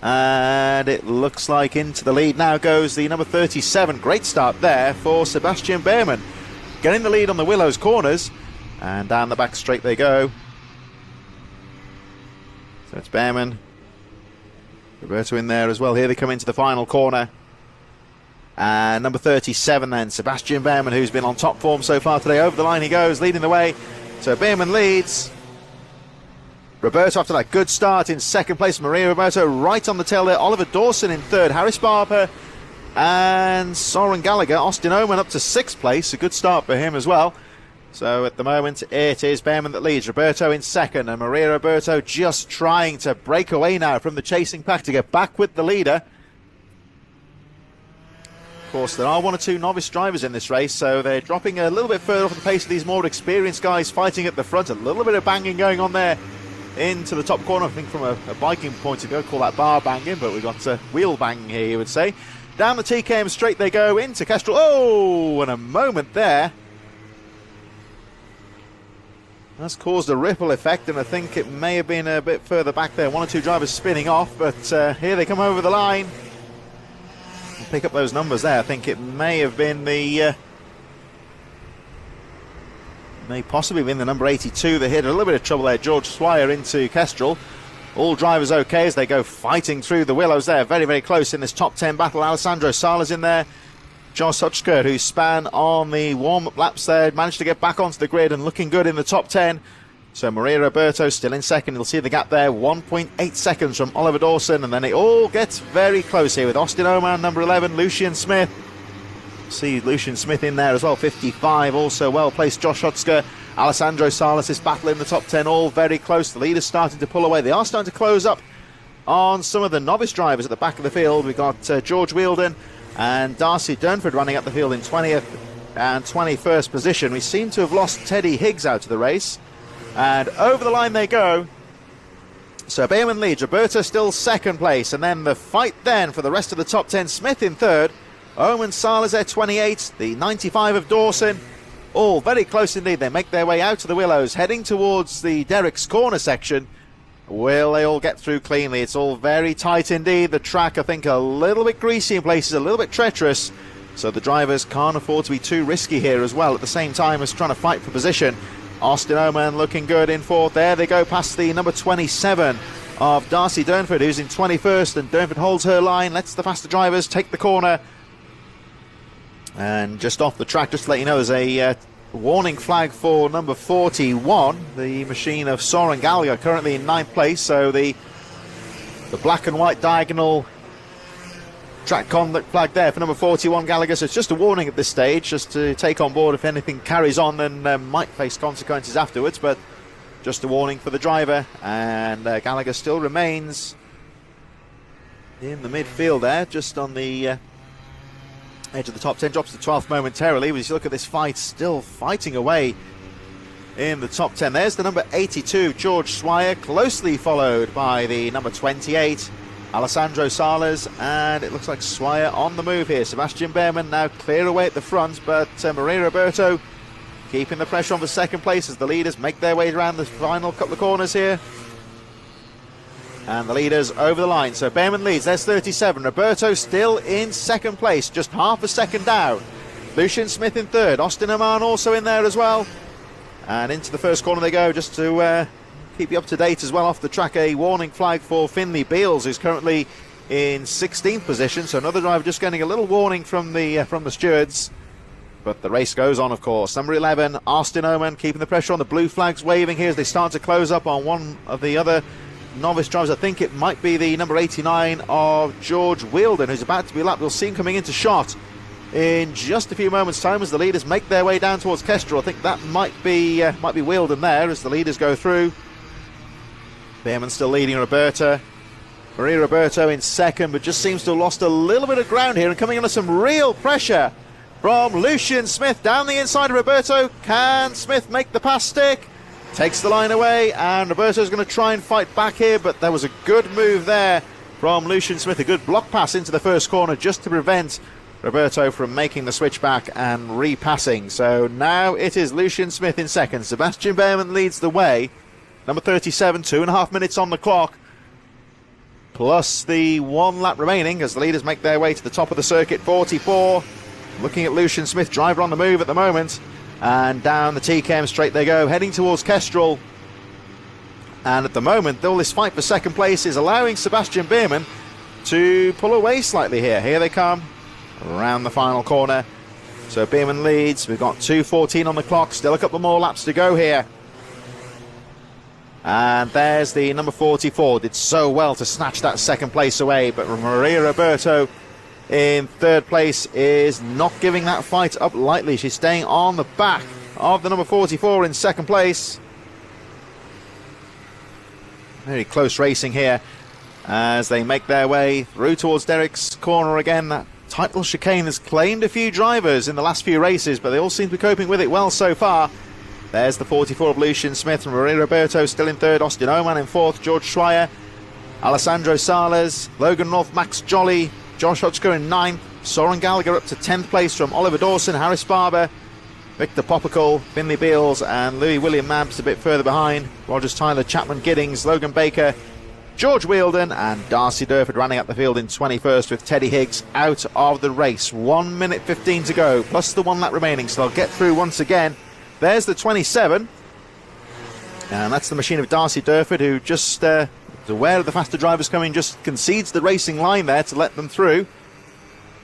And it looks like into the lead now goes the number 37. Great start there for Sebastian Behrman. Getting the lead on the Willows corners. And down the back straight they go. So it's Behrman. Roberto in there as well. Here they come into the final corner. And number 37 then, Sebastian Behrman, who's been on top form so far today. Over the line he goes, leading the way. So Behrman leads. Roberto after that good start in second place. Maria Roberto right on the tail there. Oliver Dawson in third. Harris Barber and Soren Gallagher. Austin Oman up to sixth place. A good start for him as well. So at the moment it is Behrman that leads. Roberto in second, and Maria Roberto just trying to break away now from the chasing pack to get back with the leader. Of course, there are one or two novice drivers in this race, so they're dropping a little bit further off the pace of these more experienced guys fighting at the front. A little bit of banging going on there into the top corner. I think from a biking point of view, I'd call that bar banging, but we've got wheel banging here, you would say. Down the TKM straight they go into Kestrel. Oh, and a moment there. That's caused a ripple effect, and I think it may have been a bit further back there. One or two drivers spinning off, but here they come over the line. Pick up those numbers there. I think it may have been the may possibly been the number 82 that hit a little bit of trouble there. George Swire into Kestrel. All drivers okay as they go fighting through the Willows there. Very, very close in this top 10 battle. Alessandro Sala's in there. Josh Hutchker, who span on the warm-up laps there, managed to get back onto the grid and looking good in the top 10. So Maria Roberto still in second. You'll see the gap there, 1.8 seconds from Oliver Dawson, and then it all gets very close here with Austin Oman, number 11, Lucian Smith. See Lucian Smith in there as well, 55, also well placed. Josh Hutchker, Alessandro Salas, this battle in the top 10, all very close. The leaders starting to pull away. They are starting to close up on some of the novice drivers at the back of the field. We've got George Wheeldon and Darcy Durnford running up the field in 20th and 21st position. We seem to have lost Teddy Higgs out of the race. And over the line they go. So Behrman leads, Roberto still second place, and then the fight then for the rest of the top 10. Smith in third, Oman Salazar 28, the 95 of Dawson, all very close indeed. They make their way out of the Willows, heading towards the Derek's corner section. Will they all get through cleanly? It's all very tight indeed. The track, I think, a little bit greasy in places, a little bit treacherous, so the drivers can't afford to be too risky here as well, at the same time as trying to fight for position. Austin Oman looking good in fourth. There they go past the number 27 of Darcy Durnford, who's in 21st, and Durnford holds her line, lets the faster drivers take the corner. And just off the track, just to let you know, there's a warning flag for number 41, the machine of Soren Gallagher, currently in 9th place. So the black and white diagonal track conduct flag there for number 41 Gallagher, so it's just a warning at this stage, just to take on board if anything carries on, then might face consequences afterwards, but just a warning for the driver. And Gallagher still remains in the midfield there, just on the edge of the top 10, drops to 12th momentarily. As you look at this fight, still fighting away in the top 10. There's the number 82 George Swire, closely followed by the number 28 Alessandro Salas, and it looks like Swire on the move here. Sebastian Behrman now clear away at the front, but Maria Roberto keeping the pressure on for second place as the leaders make their way around the final couple of corners here. And the leaders over the line. So Behrman leads, there's 37. Roberto still in second place, just half a second down. Lucian Smith in third. Austin Oman also in there as well. And into the first corner they go, just to keep you up to date as well off the track. A warning flag for Finley Beals, who's currently in 16th position. So another driver just getting a little warning from the stewards. But the race goes on, of course. Number 11, Austin Oman, keeping the pressure on. The blue flags waving here as they start to close up on one of the other novice drivers. I think it might be the number 89 of George Wielden, who's about to be lapped. We'll see him coming into shot in just a few moments' time as the leaders make their way down towards Kestrel. I think that might be Wielden there as the leaders go through. Behrman still leading Roberta. Maria Roberto in second, but just seems to have lost a little bit of ground here and coming under some real pressure from Lucian Smith down the inside of Roberto. Can Smith make the pass stick? Takes the line away, and Roberto's going to try and fight back here, but there was a good move there from Lucian Smith, a good block pass into the first corner just to prevent Roberto from making the switch back and repassing. So now it is Lucian Smith in second. Sebastian Behrman leads the way. Number 37, 2.5 minutes on the clock, plus the 1 lap remaining as the leaders make their way to the top of the circuit. 44, looking at Lucian Smith, driver on the move at the moment. And down the TKM straight they go, heading towards Kestrel. And at the moment, all this fight for second place is allowing Sebastian Behrman to pull away slightly here. Here they come, around the final corner. So Behrman leads. We've got 2:14 on the clock, still a couple more laps to go here. And there's the number 44, did so well to snatch that second place away, but Maria Roberto in third place is not giving that fight up lightly. She's staying on the back of the number 44 in second place. Very close racing here as they make their way through towards Derek's corner again. That title chicane has claimed a few drivers in the last few races, but they all seem to be coping with it well so far. There's the 44 of Lucian Smith and Maria Roberto still in third. Austin Oman in fourth. George Schreier, Alessandro Salas, Logan North, Max Jolly, Josh Hodgker in 9th, Soren Gallagher up to 10th place from Oliver Dawson, Harris Barber, Victor Popical, Finley Beals and Louis William Mabs a bit further behind. Rogers Tyler, Chapman Giddings, Logan Baker, George Wielden and Darcy Durford running up the field in 21st with Teddy Higgs out of the race. 1 minute 15 to go, plus the 1 lap remaining, so they'll get through once again. There's the 27, and that's the machine of Darcy Durford, who just is aware of the faster drivers coming, just concedes the racing line there to let them through.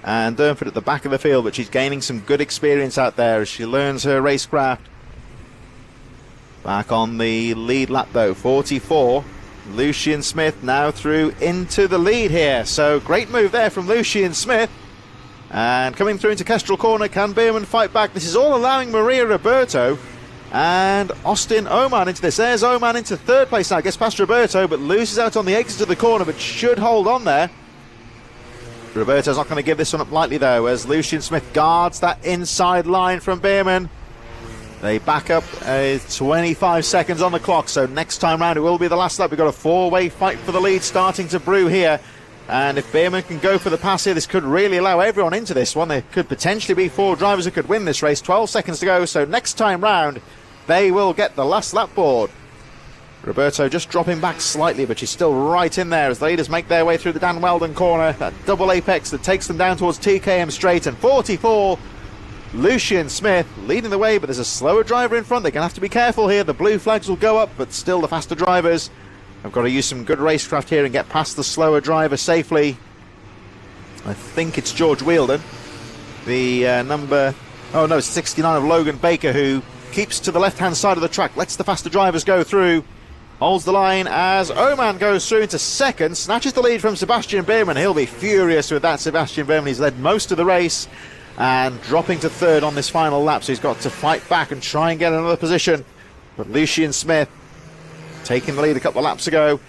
And Durford at the back of the field, but she's gaining some good experience out there as she learns her racecraft. Back on the lead lap though, 44. Lucian Smith now through into the lead here. So great move there from Lucian Smith. And coming through into Kestrel corner, can Behrman fight back? This is all allowing Maria Roberto and Austin Oman into this. There's Oman into third place now, gets past Roberto, but loses out on the exit of the corner, but should hold on there. Roberto's not going to give this one up lightly though, as Lucian Smith guards that inside line from Behrman. They back up 25 seconds on the clock, so next time round it will be the last lap. We've got a four-way fight for the lead starting to brew here. And if Behrman can go for the pass here, this could really allow everyone into this one. There could potentially be 4 drivers who could win this race. 12 seconds to go, so next time round, they will get the last lap board. Roberto just dropping back slightly, but she's still right in there as the leaders make their way through the Dan Weldon corner. That double apex that takes them down towards TKM straight. And 44, Lucian Smith leading the way, but there's a slower driver in front. They're going to have to be careful here. The blue flags will go up, but still the faster drivers have got to use some good racecraft here and get past the slower driver safely. I think it's George Wielden, the number, oh no, it's 69 of Logan Baker, who keeps to the left-hand side of the track, lets the faster drivers go through. holds the line as Oman goes through into second, snatches the lead from Sebastian Beerman. He'll be furious with that. Sebastian Beerman, he's led most of the race and dropping to third on this final lap, so he's got to fight back and try and get another position. But Lucian Smith taking the lead a couple of laps ago,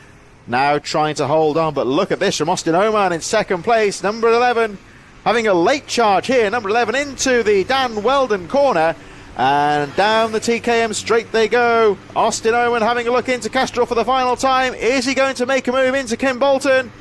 now trying to hold on, but look at this from Austin Oman in second place. Number 11 having a late charge here, number 11 into the Dan Weldon corner, and down the TKM straight they go. Austin Oman having a look into Castrol for the final time. Is he going to make a move into Kim Bolton?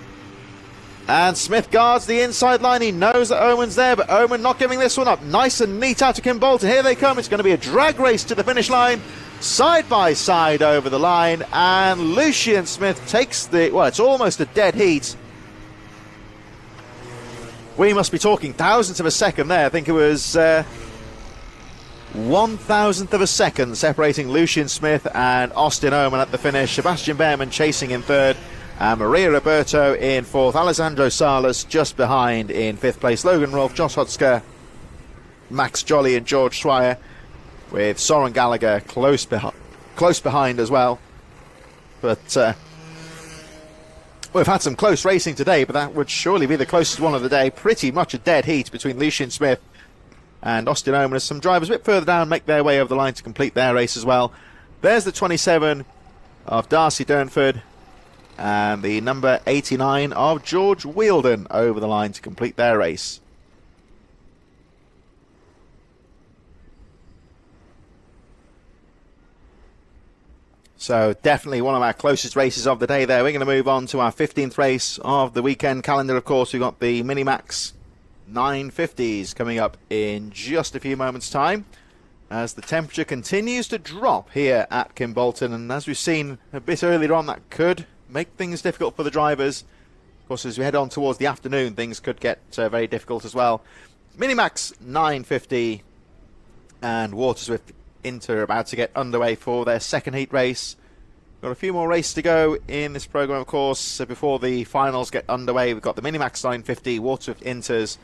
And Smith guards the inside line. He knows that Oman's there, but Oman not giving this one up. Nice and neat out to Kim Bolton. Here they come. It's going to be a drag race to the finish line. Side by side over the line. And Lucian Smith takes the... Well, it's almost a dead heat. We must be talking thousandths of a second there. I think it was 1,000th of a second separating Lucian Smith and Austin Oman at the finish. Sebastian Beerman chasing in third. And Maria Roberto in fourth. Alessandro Salas just behind in fifth place. Logan Rolfe, Josh Hotsker, Max Jolly and George Swire, with Soren Gallagher close behind as well. But we've had some close racing today, but that would surely be the closest one of the day. Pretty much a dead heat between Lucian Smith and Austin Oman, as some drivers a bit further down make their way over the line to complete their race as well. There's the 27 of Darcy Durnford and the number 89 of George Wheeldon over the line to complete their race. So definitely one of our closest races of the day there. We're going to move on to our 15th race of the weekend calendar. Of course, we've got the Minimax 950s coming up in just a few moments' time, as the temperature continues to drop here at Kim Bolton. And as we've seen a bit earlier on, that could make things difficult for the drivers. Of course, as we head on towards the afternoon, things could get very difficult as well. Minimax 950 and Waterswift Inter about to get underway for their second heat race. Got a few more races to go in this program, of course. So before the finals get underway, we've got the Minimax 950 Waterswift Inters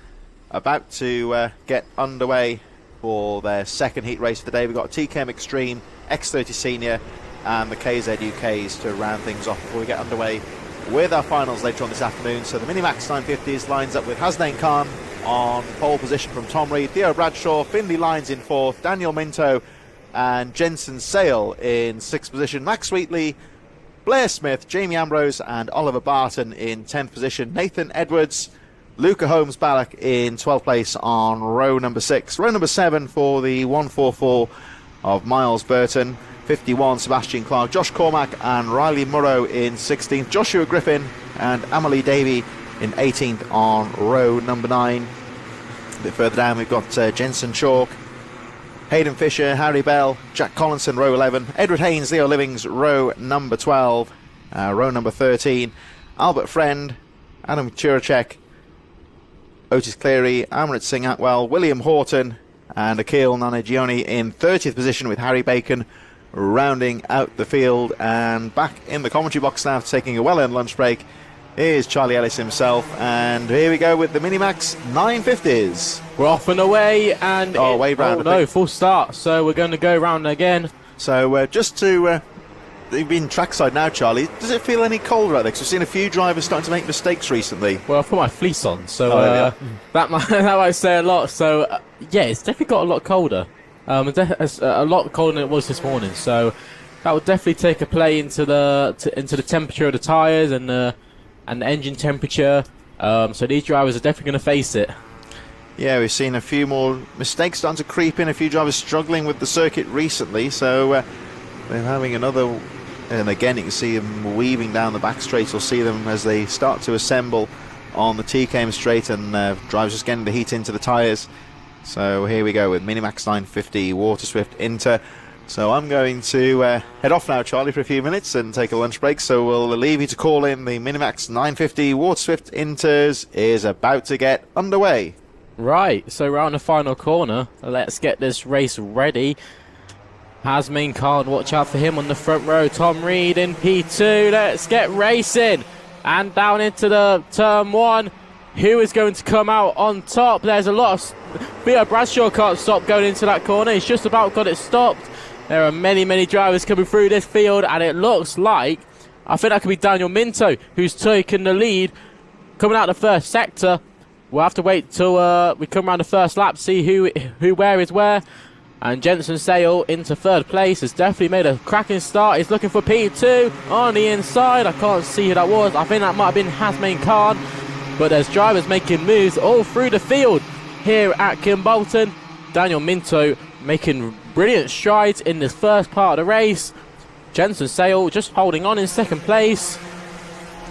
about to get underway for their second heat race of the day. We've got TKM Extreme, X30 Senior and the KZ UKs to round things off before we get underway with our finals later on this afternoon. So the Minimax 950s lines up with Hasnain Khan on pole position from Tom Reed, Theo Bradshaw, Finley Lyons in fourth, Daniel Minto and Jensen Sale in sixth position, Max Wheatley, Blair Smith, Jamie Ambrose and Oliver Barton in 10th position, Nathan Edwards, Luca Holmes-Ballack in 12th place on row number 6. Row number 7 for the 144 of Miles Burton, 51 Sebastian Clark, Josh Cormack and Riley Murrow in 16th, Joshua Griffin and Amelie Davey in 18th on row number 9. A bit further down we've got Jensen Chalk, Hayden Fisher, Harry Bell, Jack Collinson row 11, Edward Haynes, Leo Livings row number 12, row number 13, Albert Friend, Adam Churacek, Otis Cleary, Amrit Singh Atwell, William Horton and Akil Nanagioni in 30th position, with Harry Bacon rounding out the field. And back in the commentary box now, taking a well-earned lunch break, is Charlie Ellis himself. And here we go with the Minimax 950s. We're off and away, and way round. No, full start. So we're going to go round again. So just to you've been trackside now, Charlie. Does it feel any colder out there? Because we've seen a few drivers starting to make mistakes recently. Well, I've put my fleece on, so that might say a lot. So yeah, it's definitely got a lot colder. It's a lot colder than it was this morning. So that would definitely take a play into the temperature of the tyres and the engine temperature. So these drivers are definitely going to face it. Yeah, we've seen a few more mistakes starting to creep in. A few drivers struggling with the circuit recently. So they're having another. And again, you can see them weaving down the back straight. You'll see them as they start to assemble on the TKM straight, and drivers just getting the heat into the tyres. So here we go with Minimax 950 Waterswift Inter. So I'm going to head off now, Charlie, for a few minutes and take a lunch break. So we'll leave you to call in. The Minimax 950 Waterswift Inters is about to get underway. Right, so we're on the final corner. Let's get this race ready. Hasnain Khan, watch out for him on the front row. Tom Reed in P2. Let's get racing. And down into the turn 1. Who is going to come out on top? There's a lot of... Theo Bradshaw can't stop going into that corner. He's just about got it stopped. There are many, many drivers coming through this field, and it looks like, I think that could be Daniel Minto, who's taking the lead, coming out of the first sector. We'll have to wait till we come around the first lap, see who where is where. And Jensen Sale into third place has definitely made a cracking start. He's looking for P2 on the inside. I can't see who that was. I think that might have been Hasmain Khan. But there's drivers making moves all through the field here at Kimbolton. Daniel Minto making brilliant strides in this first part of the race. Jensen Sale just holding on in second place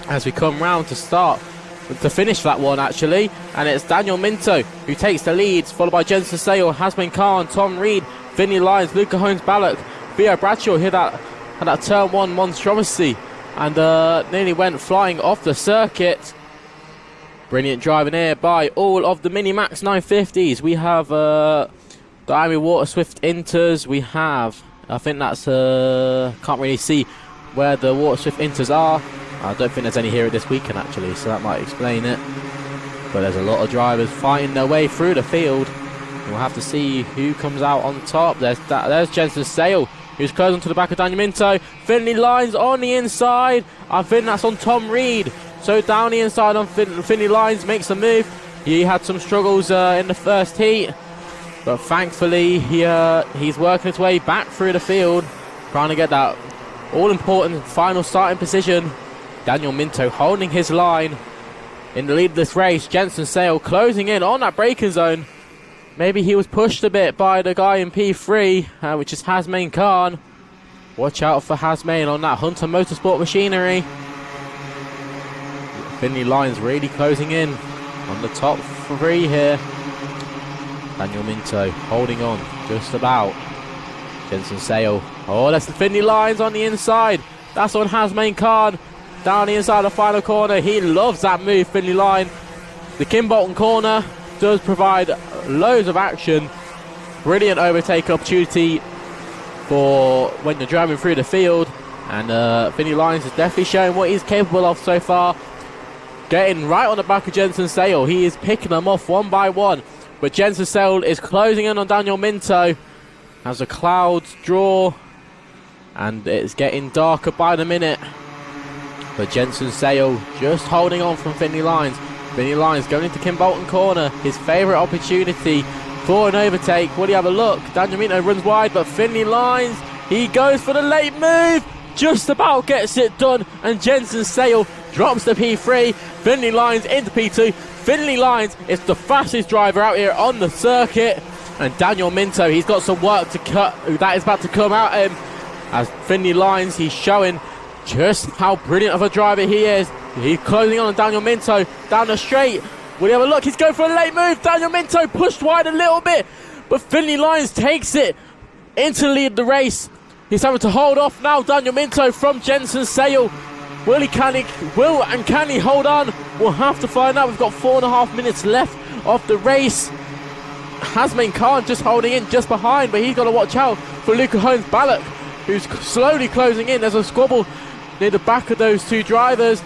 as we come round to finish that one, actually. And it's Daniel Minto who takes the leads, followed by Jensen Sale, Hasmain Khan, Tom Reed, Vinnie Lyons, Luca Holmes-Ballock. Theo Bradshaw had that turn one monstrosity and nearly went flying off the circuit. Brilliant driving here by all of the Minimax 950s. We have the Amy Waterswift Inters. We have, I think that's, can't really see where the Waterswift Inters are. I don't think there's any here this weekend, actually, so that might explain it. But there's a lot of drivers fighting their way through the field. We'll have to see who comes out on top. There's Jensen Sale, who's closing to the back of Daniel Minto. Finley Lyons on the inside. I think that's on Tom Reed. So down the inside on Finley Lyons, makes a move. He had some struggles in the first heat, but thankfully he's working his way back through the field, trying to get that all-important final starting position. Daniel Minto holding his line in the lead of this race. Jensen Sale closing in on that braking zone. Maybe he was pushed a bit by the guy in P3, which is Hasmain Khan. Watch out for Hasmain on that Hunter Motorsport machinery. Finley Lyons really closing in on the top three here. Daniel Minto holding on just about. Jensen Sale. Oh, that's the Finley Lyons on the inside. That's on Hasmain Khan. Down the inside of the final corner. He loves that move, Finley Lyon. The Kimbolton corner does provide loads of action. Brilliant overtake opportunity for when you're driving through the field. And Finley Lyons is definitely showing what he's capable of so far. Getting right on the back of Jensen Sale. He is picking them off one by one. But Jensen Sale is closing in on Daniel Minto as the clouds draw. And it's getting darker by the minute. But Jensen Sale just holding on from Finley Lyons. Finley Lyons going into Kimbolton corner. His favourite opportunity for an overtake. Will he have a look? Daniel Minto runs wide, but Finley Lyons, he goes for the late move. Just about gets it done. And Jensen Sale drops the P3. Finley Lyons into P2. Finley Lyons is the fastest driver out here on the circuit. And Daniel Minto, he's got some work to cut. That is about to come out at him. As Finley Lyons, he's showing just how brilliant of a driver he is. He's closing on Daniel Minto down the straight. Will he have a look? He's going for a late move. Daniel Minto pushed wide a little bit, but Finley Lyons takes it into the lead of the race. He's having to hold off now, Daniel Minto, from Jensen Sale. Will and can he hold on? We'll have to find out. We've got 4.5 minutes left of the race. Hasmain Khan just holding in just behind, but he's got to watch out for Luca Holmes-Ballock, who's slowly closing in. There's a squabble near the back of those two drivers.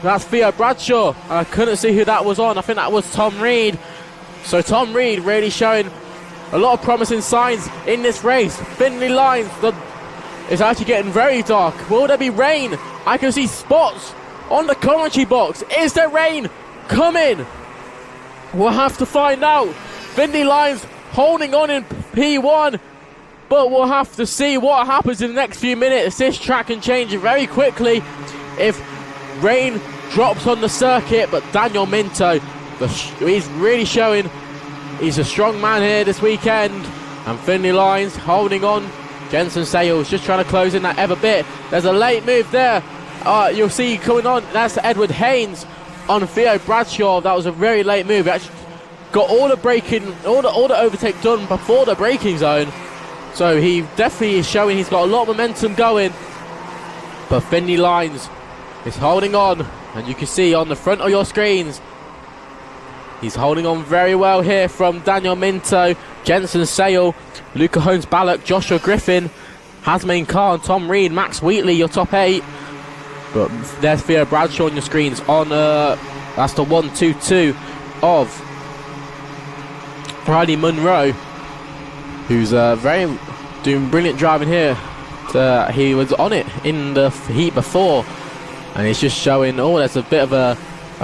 That's Theo Bradshaw. I couldn't see who that was on. I think that was Tom Reed. So Tom Reed really showing a lot of promising signs in this race. Finley Lyons, it's actually getting very dark. Will there be rain? I can see spots on the commentary box. Is there rain coming? We'll have to find out. Finley Lyons holding on in P1. But we'll have to see what happens in the next few minutes. This track can change very quickly if rain drops on the circuit. But Daniel Minto, he's really showing he's a strong man here this weekend. And Finley Lyons holding on. Jensen Sales just trying to close in that ever bit. There's a late move there. You'll see coming on. That's Edward Haynes on Theo Bradshaw. That was a very late move. He actually got all the braking, all the overtake done before the braking zone. So he definitely is showing he's got a lot of momentum going. But Finley Lyons is holding on. And you can see on the front of your screens, he's holding on very well here from Daniel Minto, Jensen Sale, Luca Holmes-Ballock, Joshua Griffin, Hasmain Khan, Tom Reed, Max Wheatley, your top 8. But there's Theo Bradshaw on your screens. On that's the 1-2-2 of Riley Munro, who's very doing brilliant driving here. He was on it in the heat before, and he's just showing, oh, there's a bit of a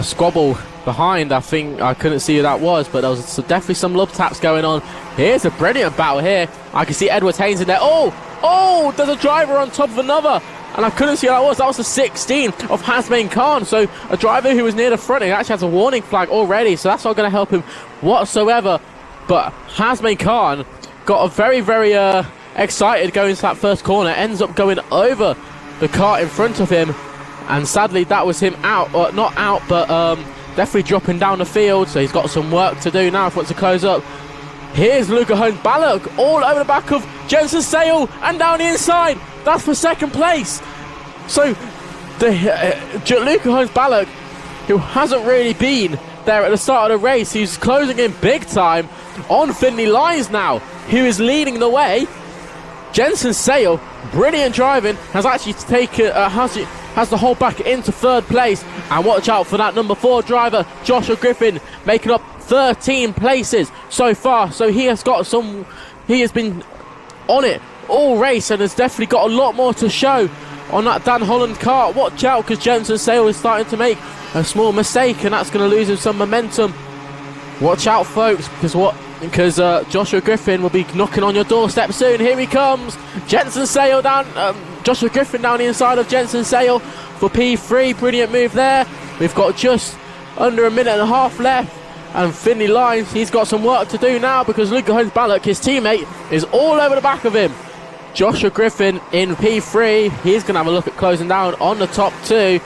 squabble behind. I think I couldn't see who that was, but there was definitely some love taps going on. Here's a brilliant battle here. I can see Edward Haynes in there. Oh, there's a driver on top of another, and I couldn't see who that was. That was the 16 of Hasmain Khan. So a driver who was near the front, he actually has a warning flag already, so that's not going to help him whatsoever. But Hasmain Khan got a very, very excited going into that first corner, ends up going over the car in front of him, and sadly that was him out, or not out, but definitely dropping down the field. So he's got some work to do now if he wants to close up. Here's Luca Holmes-Ballock all over the back of Jensen Sale and down the inside. That's for second place. So the Luca Holmes-Ballock, who hasn't really been there at the start of the race, he's closing in big time on Finley Lyons now, who is leading the way. Jensen Sale, brilliant driving, has actually taken has the hold back into third place. And watch out for that number 4 driver, Joshua Griffin, making up 13 places so far. So he has been on it all race and has definitely got a lot more to show on that Dan Holland car. Watch out, because Jensen Sale is starting to make a small mistake, and that's going to lose him some momentum. Watch out, folks, because Joshua Griffin will be knocking on your doorstep soon. Here he comes. Jensen Sale down. Joshua Griffin down the inside of Jensen Sale for P3. Brilliant move there. We've got just under a minute and a half left. And Finley Lyons, he's got some work to do now, because Luca Holmes-Ballock, his teammate, is all over the back of him. Joshua Griffin in P3. He's going to have a look at closing down on the top 2.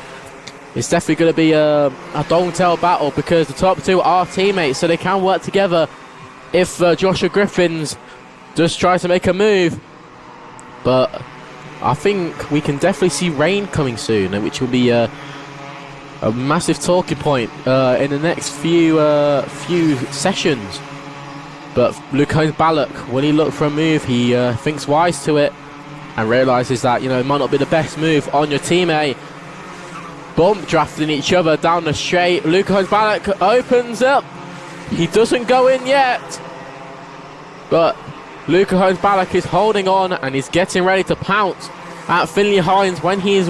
It's definitely going to be a long-tail battle, because the top 2 are teammates, so they can work together if Joshua Griffin's just tries to make a move. But I think we can definitely see rain coming soon, which will be a massive talking point in the next few sessions. But Luke Holmes-Ballock, when he looked for a move, he thinks wise to it and realises that, you know, it might not be the best move on your teammate. Bump drafting each other down the straight. Luke Holmes-Ballock opens up. He doesn't go in yet, but Luca Holmes-Ballock is holding on, and he's getting ready to pounce at Finley Hines when he's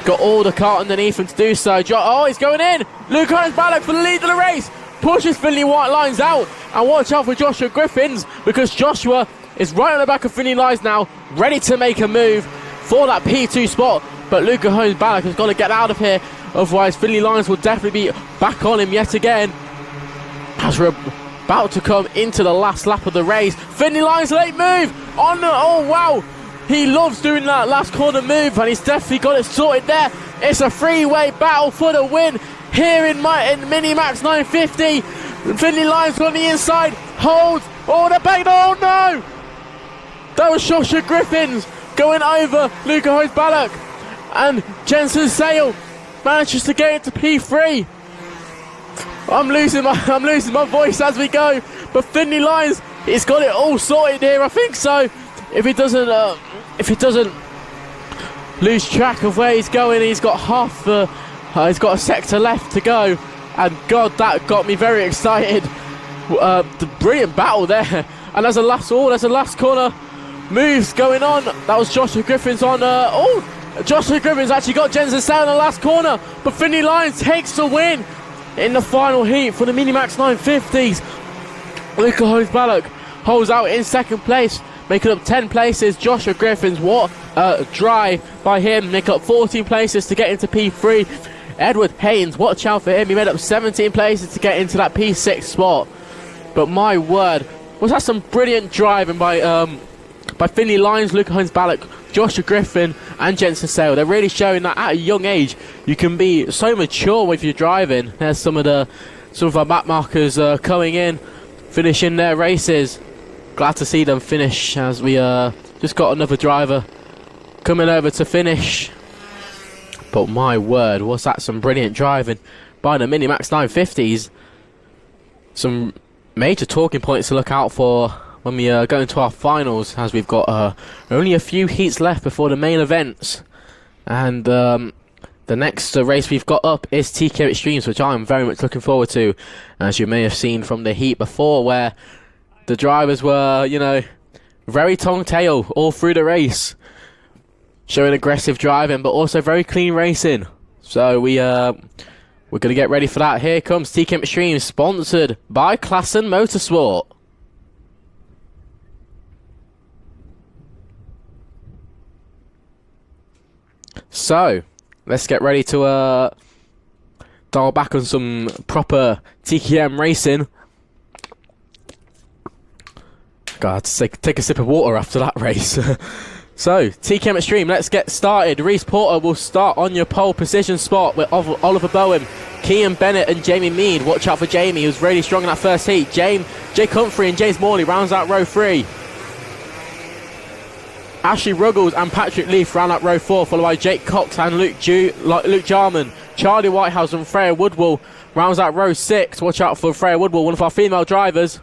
got all the car underneath him to do so. Oh, he's going in. Luca Holmes-Ballock for the lead of the race, pushes Finley Lines out, and watch out for Joshua Griffins, because Joshua is right on the back of Finley Lines now, ready to make a move for that P2 spot. But Luca Holmes-Ballock has got to get out of here, otherwise Finley Lines will definitely be back on him yet again. As we're about to come into the last lap of the race, Finley Lyons late move on the, oh wow, he loves doing that last corner move, and he's definitely got it sorted there. It's a three-way battle for the win here in Minimax 950. Finley Lyons on the inside, holds, oh the back, oh no, that was Joshua Griffins going over Luca Holmes-Ballock, and Jensen Sale manages to get into P3. I'm losing my voice as we go, but Finley Lyons, he's got it all sorted here, I think so. If he doesn't lose track of where he's going, he's got he's got a sector left to go, and God, that got me very excited. The brilliant battle there, and there's a last corner moves going on. That was Joshua Griffin's on. Joshua Griffin's actually got Jensen Sale in the last corner, but Finley Lyons takes the win in the final heat for the Minimax 950s. Luca Holmes-Ballock holds out in second place, making up 10 places. Joshua Griffin's, what a drive by him, make up 14 places to get into P3. Edward Haynes, watch out for him, he made up 17 places to get into that P6 spot. But my word, was that some brilliant driving by Finley Lyons, Luca Holmes-Ballock, Joshua Griffin and Jensen Sale. They're really showing that at a young age you can be so mature with your driving. There's some of our map markers coming in, finishing their races. Glad to see them finish, as we just got another driver coming over to finish. But my word, was that some brilliant driving by the Minimax 950s. Some major talking points to look out for when we go into our finals, as we've got only a few heats left before the main events. And the next race we've got up is TKM Extremes, which I'm very much looking forward to, as you may have seen from the heat before, where the drivers were, you know, very tongue-tail all through the race. Showing aggressive driving, but also very clean racing. So we're going to get ready for that. Here comes TKM Extreme, sponsored by Klassen Motorsport. So, let's get ready to dial back on some proper TKM racing. God, take a sip of water after that race. So, TKM Extreme, let's get started. Reece Porter will start on your pole position spot with Oliver Bowen, Kean Bennett and Jamie Mead. Watch out for Jamie, who's really strong in that first heat. Jake Humphrey and James Morley rounds out row 3. Ashley Ruggles and Patrick Leaf round out row 4, followed by Jake Cox and Luke Jarman. Charlie Whitehouse and Freya Woodwell rounds out row 6. Watch out for Freya Woodwell, one of our female drivers.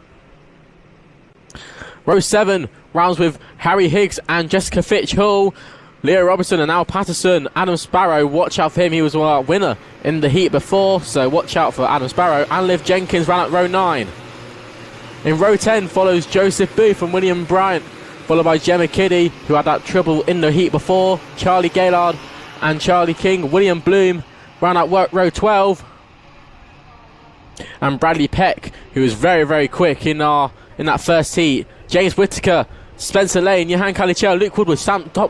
Row 7 rounds with Harry Higgs and Jessica Fitch-Hull, Leo Robertson and Al Patterson. Adam Sparrow, watch out for him, he was our winner in the heat before, so watch out for Adam Sparrow. And Liv Jenkins ran at row 9. In row 10 follows Joseph Booth and William Bryant, followed by Gemma Kiddy, who had that trouble in the heat before, Charlie Gaylord and Charlie King. William Bloom ran at row 12. And Bradley Peck, who was very, very quick in that first heat. James Whittaker, Spencer Lane, Johan Calicello, Luke Woodward,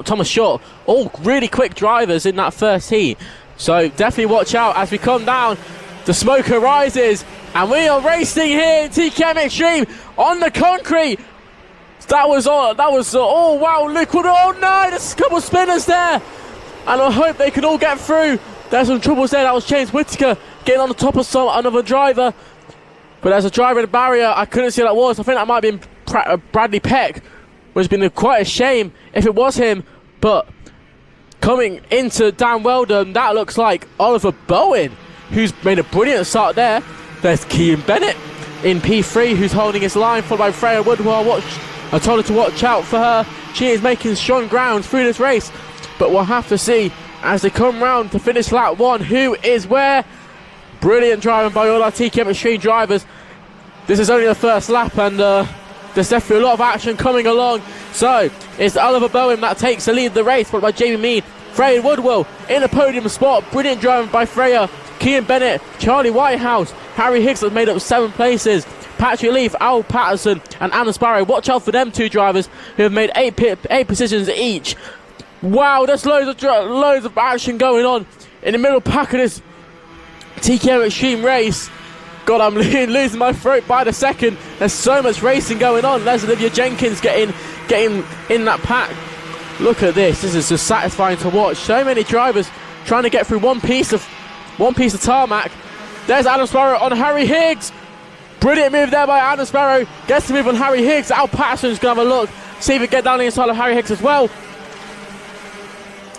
Thomas Short, all really quick drivers in that first heat. So definitely watch out as we come down. The smoke rises, and we are racing here in TKM Extreme on the concrete. That was oh wow, Luke Woodward, oh no, there's a couple of spinners there, and I hope they can all get through. There's some troubles there. That was James Whittaker getting on the top of another driver, but there's a driver in the barrier. I couldn't see who that was. I think that might have been Bradley Peck, which has been quite a shame if it was him. But coming into Dan Weldon, that looks like Oliver Bowen, who's made a brilliant start there. There's Kean Bennett in P3, who's holding his line, followed by Freya Woodwell. I told her to watch out for her. She is making strong ground through this race, but we'll have to see as they come round to finish lap 1 who is where. Brilliant driving by all our TKM Extreme drivers. This is only the first lap, and there's definitely a lot of action coming along. So it's Oliver Bowen that takes the lead of the race, followed by Jamie Mead. Freya Woodwell in the podium spot. Brilliant driving by Freya. Kean Bennett, Charlie Whitehouse, Harry Higgs has made up 7 places. Patrick Leaf, Al Patterson and Anna Sparrow. Watch out for them 2 drivers who have made 8 positions each. Wow, there's loads of action going on in the middle pack of this TKM Extreme race. God, I'm losing my throat by the second. There's so much racing going on. There's Olivia Jenkins getting in that pack. Look at this. This is just satisfying to watch. So many drivers trying to get through one piece of tarmac. There's Adam Sparrow on Harry Higgs. Brilliant move there by Adam Sparrow. Gets the move on Harry Higgs. Al Patterson's going to have a look. See if he can get down the inside of Harry Higgs as well.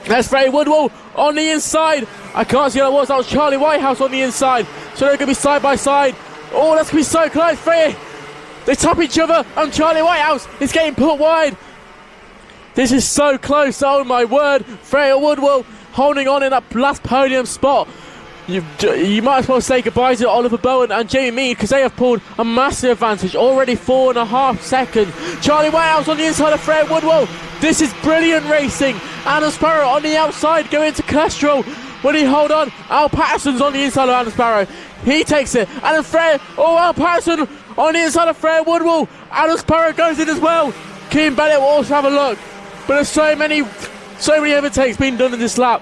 There's Freya Woodwell on the inside. I can't see what it was. That was Charlie Whitehouse on the inside. So they're going to be side by side. Oh, that's going to be so close. Freya, they top each other, and Charlie Whitehouse is getting put wide. This is so close. Oh my word. Freya Woodwell holding on in that last podium spot. You might as well say goodbye to Oliver Bowen and Jamie Mead, because they have pulled a massive advantage. Already 4.5 seconds. Charlie Whitehouse on the inside of Freya Woodwell. This is brilliant racing. Adam Sparrow on the outside going to cholesterol. Will he hold on? Al Patterson's on the inside of Adam Sparrow. He takes it. And then Freya. Oh, Al Patterson on the inside of Freya Woodwell. Adam Sparrow goes in as well. Kean Bennett will also have a look. But there's so many overtakes being done in this lap.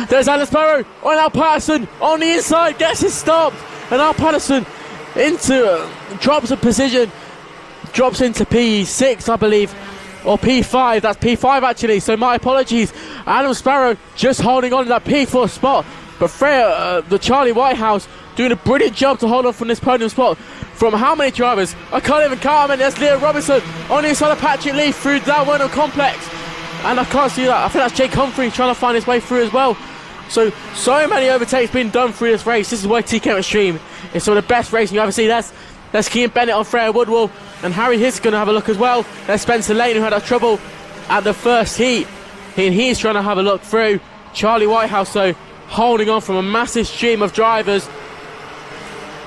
There's Adam Sparrow on Al Patterson on the inside. Gets it stopped. And Al Patterson drops a position. Drops into P6, I believe. Or P5, that's P5 actually, so my apologies. Adam Sparrow just holding on to that P4 spot, but Freya, the Charlie Whitehouse, doing a brilliant job to hold on from this podium spot. From how many drivers? I can't even count them. There's Leo Robinson on the inside of Patrick Leaf through that one complex, and I can't see that. I think that's Jake Humphrey trying to find his way through as well. So many overtakes being done through this race. This is why TKM Extreme is some of the best racing you ever see. That's Kean Bennett on Freya Woodwell, and Harry Higgs going to have a look as well. There's Spencer Lane, who had that trouble at the first heat. He's trying to have a look through. Charlie Whitehouse, though, holding on from a massive stream of drivers.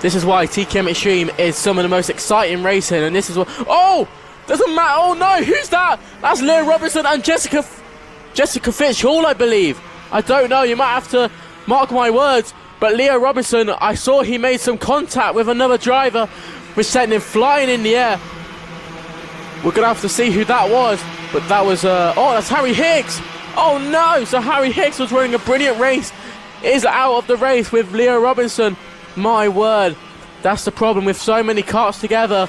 This is why TKM Extreme is some of the most exciting racing, and this is what... Oh! Doesn't matter. Oh no, who's that? That's Leah Robinson and Jessica Fitch Hall, I believe. I don't know, you might have to mark my words. But Leah Robinson, I saw he made some contact with another driver, which sent him flying in the air. We're going to have to see who that was. But that was, oh, that's Harry Higgs. Oh no, so Harry Higgs was running a brilliant race. Is out of the race with Leah Robinson. My word, that's the problem with so many karts together.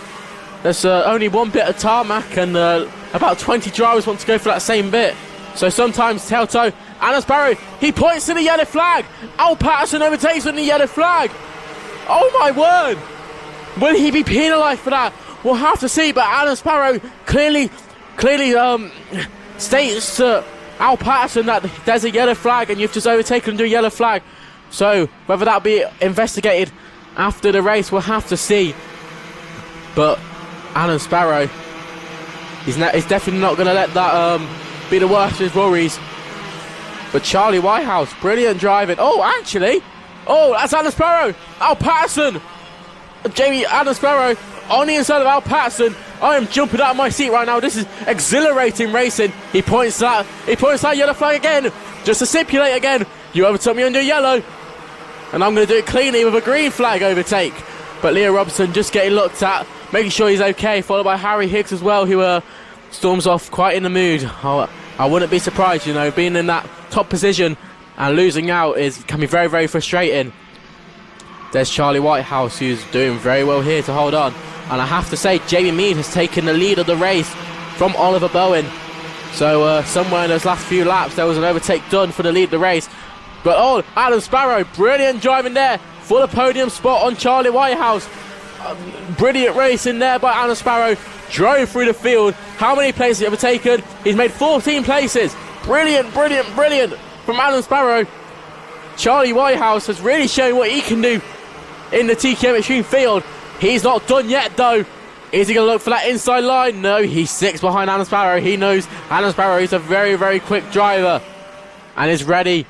There's only one bit of tarmac and about 20 drivers want to go for that same bit. So sometimes Telto, Anna Sparrow, he points to the yellow flag. Al Patterson overtakes on the yellow flag. Oh my word. Will he be penalised for that? We'll have to see, but Alan Sparrow clearly states to Al Patterson that there's a yellow flag and you've just overtaken and do a yellow flag. So whether that'll be investigated after the race, we'll have to see. But Alan Sparrow, he's definitely not going to let that be the worst of his worries. But Charlie Whitehouse, brilliant driving. Oh, actually, oh, that's Alan Sparrow. Al Patterson, Alan Sparrow on the inside of Al Patterson. I am jumping out of my seat right now. This is exhilarating racing. He points that yellow flag again, just to stipulate again. You overtook me under yellow, and I'm going to do it cleanly with a green flag overtake. But Leah Robinson just getting looked at, making sure he's okay, followed by Harry Higgs as well, who storms off quite in the mood. I wouldn't be surprised, you know, being in that top position and losing out can be very, very frustrating. There's Charlie Whitehouse, who's doing very well here to hold on. And I have to say, Jamie Mead has taken the lead of the race from Oliver Bowen. So somewhere in those last few laps, there was an overtake done for the lead of the race. But oh, Adam Sparrow, brilliant driving there for the podium spot on Charlie Whitehouse. Brilliant race in there by Adam Sparrow. Drove through the field. How many places he overtaken? He's made 14 places. Brilliant, brilliant, brilliant from Adam Sparrow. Charlie Whitehouse has really shown what he can do in the TKM Extreme field. He's not done yet though. Is he going to look for that inside line? No, he's 6 behind Adam Sparrow. He knows Adam Sparrow is a very, very quick driver and is ready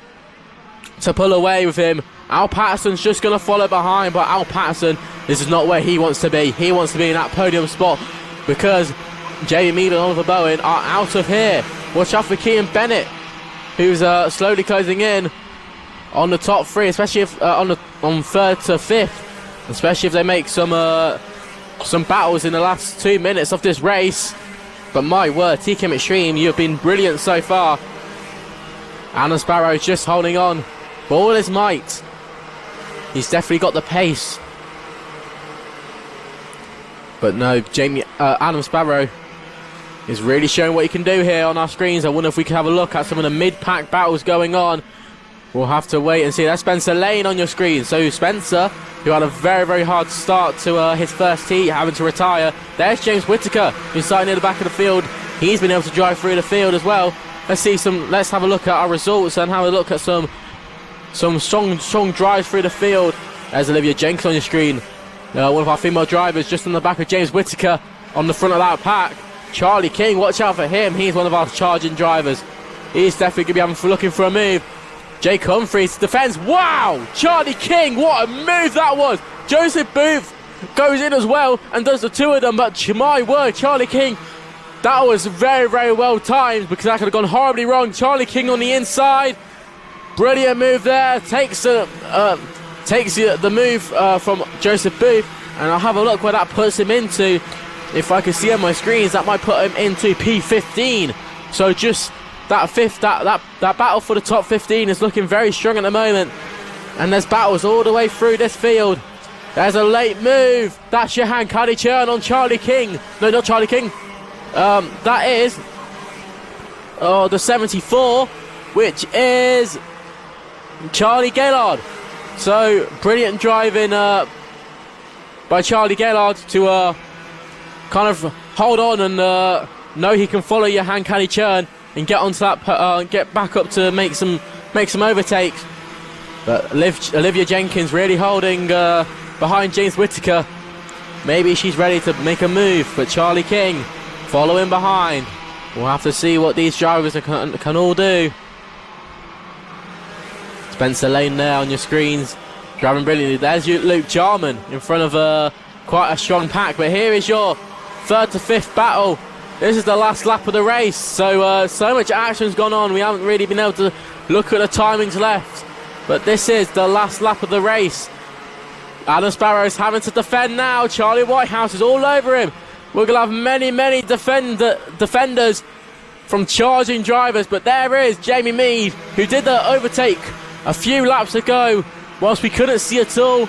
to pull away with him. Al Patterson's just going to follow behind, but Al Patterson, this is not where he wants to be. He wants to be in that podium spot because Jamie Mead and Oliver Bowen are out of here. Watch out for Kean Bennett, who's slowly closing in on the top 3, especially if on 3rd to 5th, especially if they make some battles in the last 2 minutes of this race. But my word, TKM Extreme, you have been brilliant so far. Alan Sparrow just holding on with all his might. He's definitely got the pace. But no, Adam Sparrow is really showing what he can do here on our screens. I wonder if we can have a look at some of the mid-pack battles going on. We'll have to wait and see. That's Spencer Lane on your screen. So Spencer, who had a very, very hard start to his first heat, having to retire. There's James Whittaker, who's starting near the back of the field. He's been able to drive through the field as well. Let's have a look at our results and have a look at some strong drives through the field. There's Olivia Jenkins on your screen. One of our female drivers just on the back of James Whittaker on the front of that pack. Charlie King, watch out for him. He's one of our charging drivers. He's definitely going to be looking for a move. Jake Humphries defends. Wow! Charlie King, what a move that was. Joseph Booth goes in as well and does the 2 of them. But my word, Charlie King, that was very, very well timed because that could have gone horribly wrong. Charlie King on the inside. Brilliant move there. Takes the move from Joseph Booth. And I'll have a look where that puts him into. If I can see on my screens, that might put him into P15. So just that battle for the top 15 is looking very strong at the moment. And there's battles all the way through this field. There's a late move. That's Johan Kadichern on Charlie King. No, not Charlie King. That is the 74, which is Charlie Gaylord. So brilliant driving by Charlie Gaylord to kind of hold on and know he can follow Johan Kadichern and get onto that, get back up to make some overtakes. But Olivia Jenkins really holding behind James Whittaker. Maybe she's ready to make a move, but Charlie King following behind. We'll have to see what these drivers can all do. Spencer Lane there on your screens, driving brilliantly. There's Luke Jarman in front of quite a strong pack. But here is your third to fifth battle. This is the last lap of the race, so much action's gone on. We haven't really been able to look at the timings left, but this is the last lap of the race. Adam Sparrow's having to defend now. Charlie Whitehouse is all over him. We're going to have many defenders from charging drivers, but there is Jamie Mead, who did the overtake a few laps ago whilst we couldn't see at all.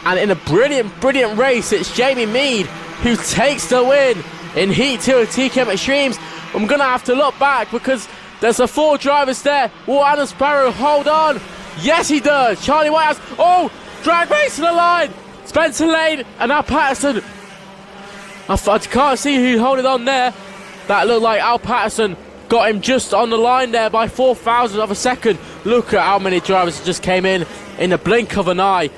And in a brilliant race, it's Jamie Mead who takes the win in Heat 2 of TKM Extremes. I'm going to have to look back because there's the 4 drivers there. Will Adam Sparrow hold on? Yes, he does. Charlie Whitehouse. Oh, drag race to the line. Spencer Lane and Al Patterson. I can't see who holding on there. That looked like Al Patterson got him just on the line there by 4,000 of a second. Look at how many drivers just came in the blink of an eye.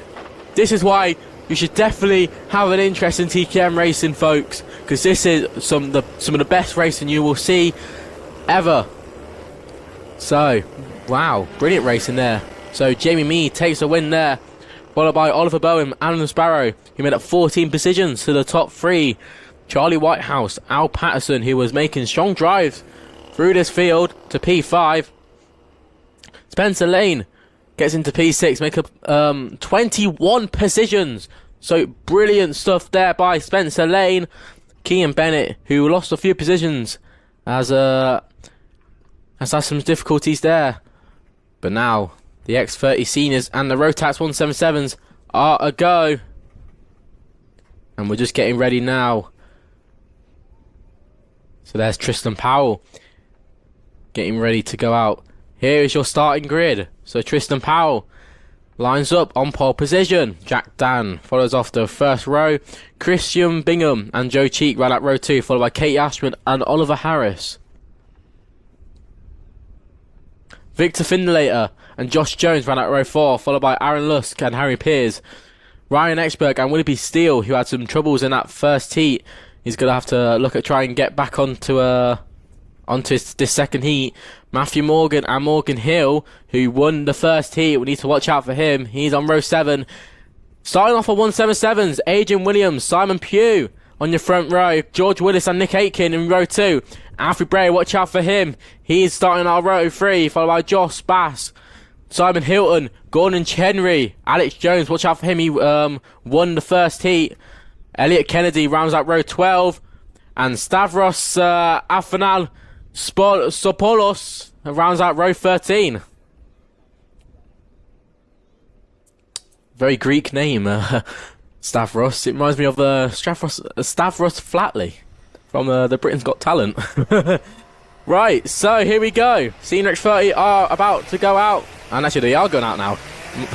This is why you should definitely have an interest in TKM racing, folks, because this is some of the best racing you will see ever. So, wow, brilliant racing there. So Jamie Mead takes a win there, followed by Oliver Bowen, Alan Sparrow, who made up 14 positions to the top 3. Charlie Whitehouse, Al Patterson, who was making strong drives through this field, to P5. Spencer Lane gets into P6, make up 21 positions. So brilliant stuff there by Spencer Lane. Kean Bennett, who lost a few positions, has had some difficulties there. But now the X30 Seniors and the Rotax 177s are a go. And we're just getting ready now. So there's Tristan Powell getting ready to go out. Here is your starting grid. So Tristan Powell lines up on pole position. Jack Dan follows off the first row. Christian Bingham and Joe Cheek run at row 2, followed by Kate Ashman and Oliver Harris. Victor Findlater and Josh Jones ran at row 4, followed by Aaron Lusk and Harry Pears. Ryan Exberg and Willoughby Steele, who had some troubles in that first heat, he's going to have to look at trying to get back onto this second heat. Matthew Morgan and Morgan Hill, who won the first heat, we need to watch out for him. He's on row 7. Starting off on 177s, Adrian Williams, Simon Pugh on your front row. George Willis and Nick Aitken in row 2. Alfie Bray, watch out for him. He's starting on row 3, followed by Josh Bass, Simon Hilton, Gordon Chenry, Alex Jones, watch out for him. He won the first heat. Elliot Kennedy rounds out row 12. And Stavros Afanal Sopolos rounds out row 13. Very Greek name, Stavros. It reminds me of Stavros Flatley from the Britain's Got Talent. Right, so here we go. Senior X30 are about to go out. And actually, they are going out now.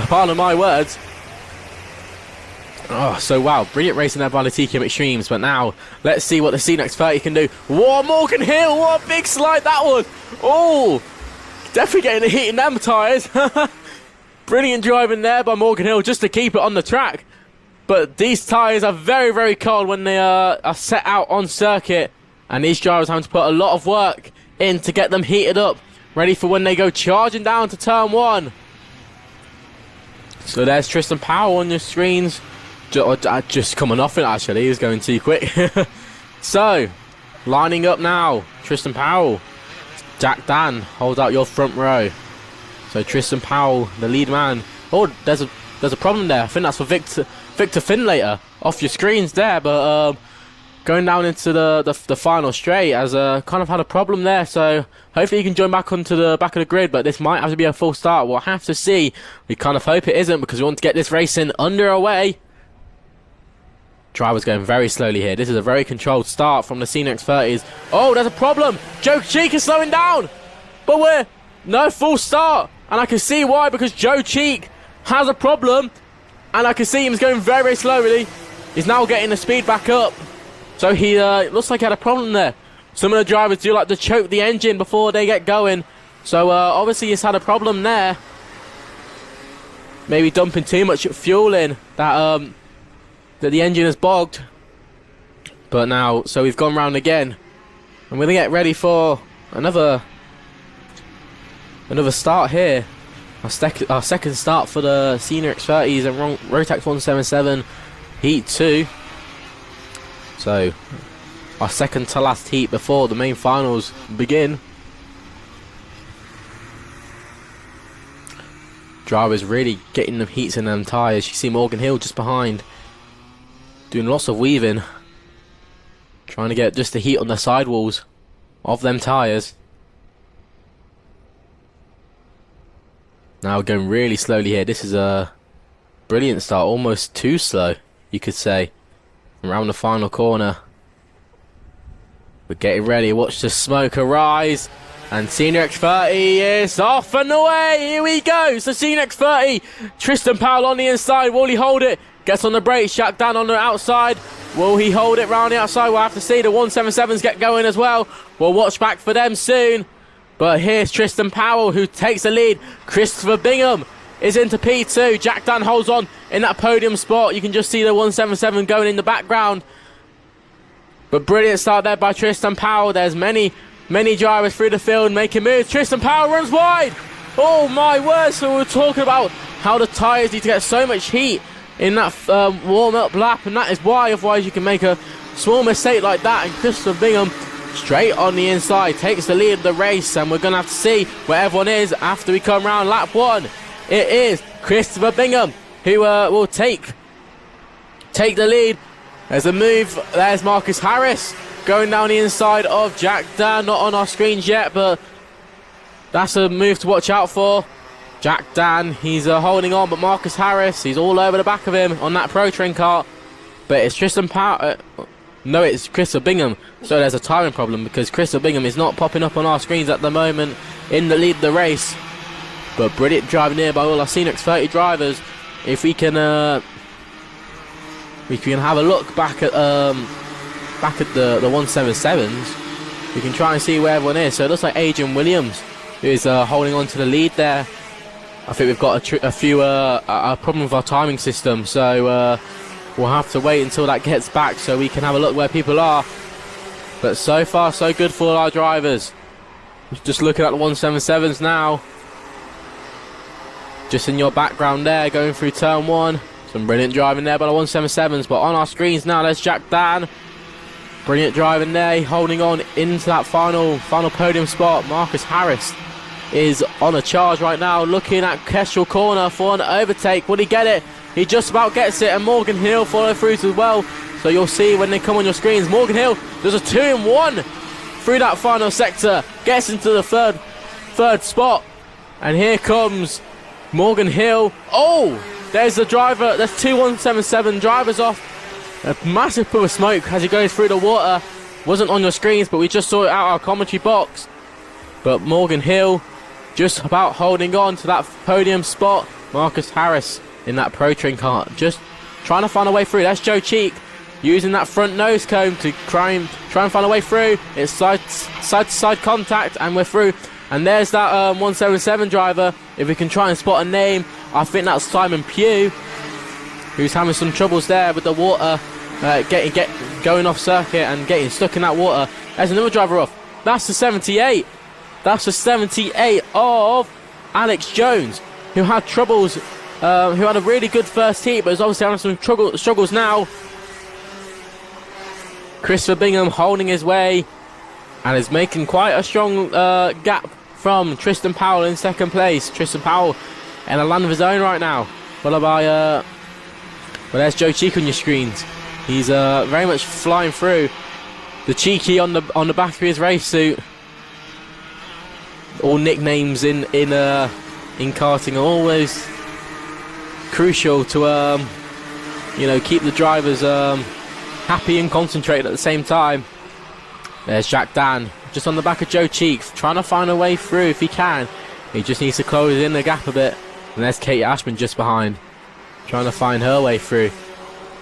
Pardon my words. Oh, so wow, brilliant racing there by the TKM Extremes, but now let's see what the Senior X30 can do. Whoa, Morgan Hill, what a big slide that was. Oh, definitely getting the heat in them tyres. Brilliant driving there by Morgan Hill just to keep it on the track. But these tyres are very cold when they are set out on circuit, and these drivers having to put a lot of work in to get them heated up, ready for when they go charging down to turn 1. So there's Tristan Powell on your screens. Just coming off it, actually. He's going too quick. So, lining up now. Tristan Powell. Jack Dan, hold out your front row. So, Tristan Powell, the lead man. Oh, there's a problem there. I think that's for Victor Findlater. Off your screens there, but going down into the final straight has kind of had a problem there. So, hopefully he can join back onto the back of the grid, but this might have to be a full start. We'll have to see. We kind of hope it isn't, because we want to get this racing underway. Driver's going very slowly here. This is a very controlled start from the Senior X30s. Oh, there's a problem. Joe Cheek is slowing down. But we're no full start. And I can see why, because Joe Cheek has a problem. And I can see him going very slowly. He's now getting the speed back up. So he looks like he had a problem there. Some of the drivers do like to choke the engine before they get going. So obviously he's had a problem there. Maybe dumping too much fuel in that the engine is bogged. But now, so we've gone round again, and we're going to get ready for another start here. Our second start for the Senior X30s and Rotax 177 Heat 2. So our second to last heat before the main finals begin. Drivers really getting them heats in them tyres. You see Morgan Hill just behind, doing lots of weaving, trying to get just the heat on the sidewalls of them tyres. Now going really slowly here. This is a brilliant start, almost too slow, you could say. Around the final corner. We're getting ready. Watch the smoke arise. And Senior X30 is off and away. Here we go. So Senior X30. Tristan Powell on the inside. Will he hold it? Gets on the brakes. Jack down on the outside. Will he hold it round the outside? We'll have to see. The 177s get going as well. We'll watch back for them soon. But here's Tristan Powell who takes the lead. Christopher Bingham is into P2. Jack Dan holds on in that podium spot. You can just see the 177 going in the background. But brilliant start there by Tristan Powell. There's many drivers through the field making moves. Tristan Powell runs wide. Oh my word. So we're talking about how the tyres need to get so much heat in that warm-up lap. And that is why, otherwise you can make a small mistake like that. And Christopher Bingham straight on the inside takes the lead of the race. And we're going to have to see where everyone is after we come round lap 1. It is Christopher Bingham who will take the lead. There's a move. There's Marcus Harris going down the inside of Jack Dan. Not on our screens yet, but that's a move to watch out for. Jack Dan, he's holding on, but Marcus Harris, he's all over the back of him on that Pro Train kart. But it's Tristan Powell. No, it's Christopher Bingham. So there's a timing problem because Christopher Bingham is not popping up on our screens at the moment in the lead of the race. But brilliant driving here by all our Senior X30 drivers. If we can have a look back at the 177s, we can try and see where everyone is. So it looks like Adrian Williams is holding on to the lead there. I think we've got a problem with our timing system, so we'll have to wait until that gets back so we can have a look where people are. But so far so good for our drivers. Just looking at the 177s now. Just in your background there, going through turn 1. Some brilliant driving there by the 177s, but on our screens now, there's Jack Dan. Brilliant driving there, holding on into that final podium spot. Marcus Harris is on a charge right now, looking at Kestrel corner for an overtake. Will he get it? He just about gets it, and Morgan Hill follow through as well. So you'll see when they come on your screens, Morgan Hill does a 2-in-1 through that final sector, gets into the third spot, and here comes Morgan Hill. Oh, there's the driver. There's two 177 drivers off. A massive puff of smoke as he goes through the water. Wasn't on your screens, but we just saw it out our commentary box. But Morgan Hill just about holding on to that podium spot. Marcus Harris in that Pro Train kart just trying to find a way through. That's Joe Cheek using that front nose cone to try and find a way through. It's side to side contact, and we're through. And there's that 177 driver. If we can try and spot a name, I think that's Simon Pugh, who's having some troubles there with the water, going off circuit and getting stuck in that water. There's another driver off. That's the 78. That's the 78 of Alex Jones, who had troubles, who had a really good first heat, but is obviously having some struggles now. Christopher Bingham holding his way and is making quite a strong gap from Tristan Powell in second place. Tristan Powell in a land of his own right now, followed by well, there's Joe Cheek on your screens. He's very much flying through. The Cheeky on the back of his race suit. All nicknames in karting are always crucial to keep the drivers happy and concentrated at the same time. There's Jack Dan just on the back of Joe Cheek, trying to find a way through if he can. He just needs to close in the gap a bit. And there's Katie Ashman just behind, trying to find her way through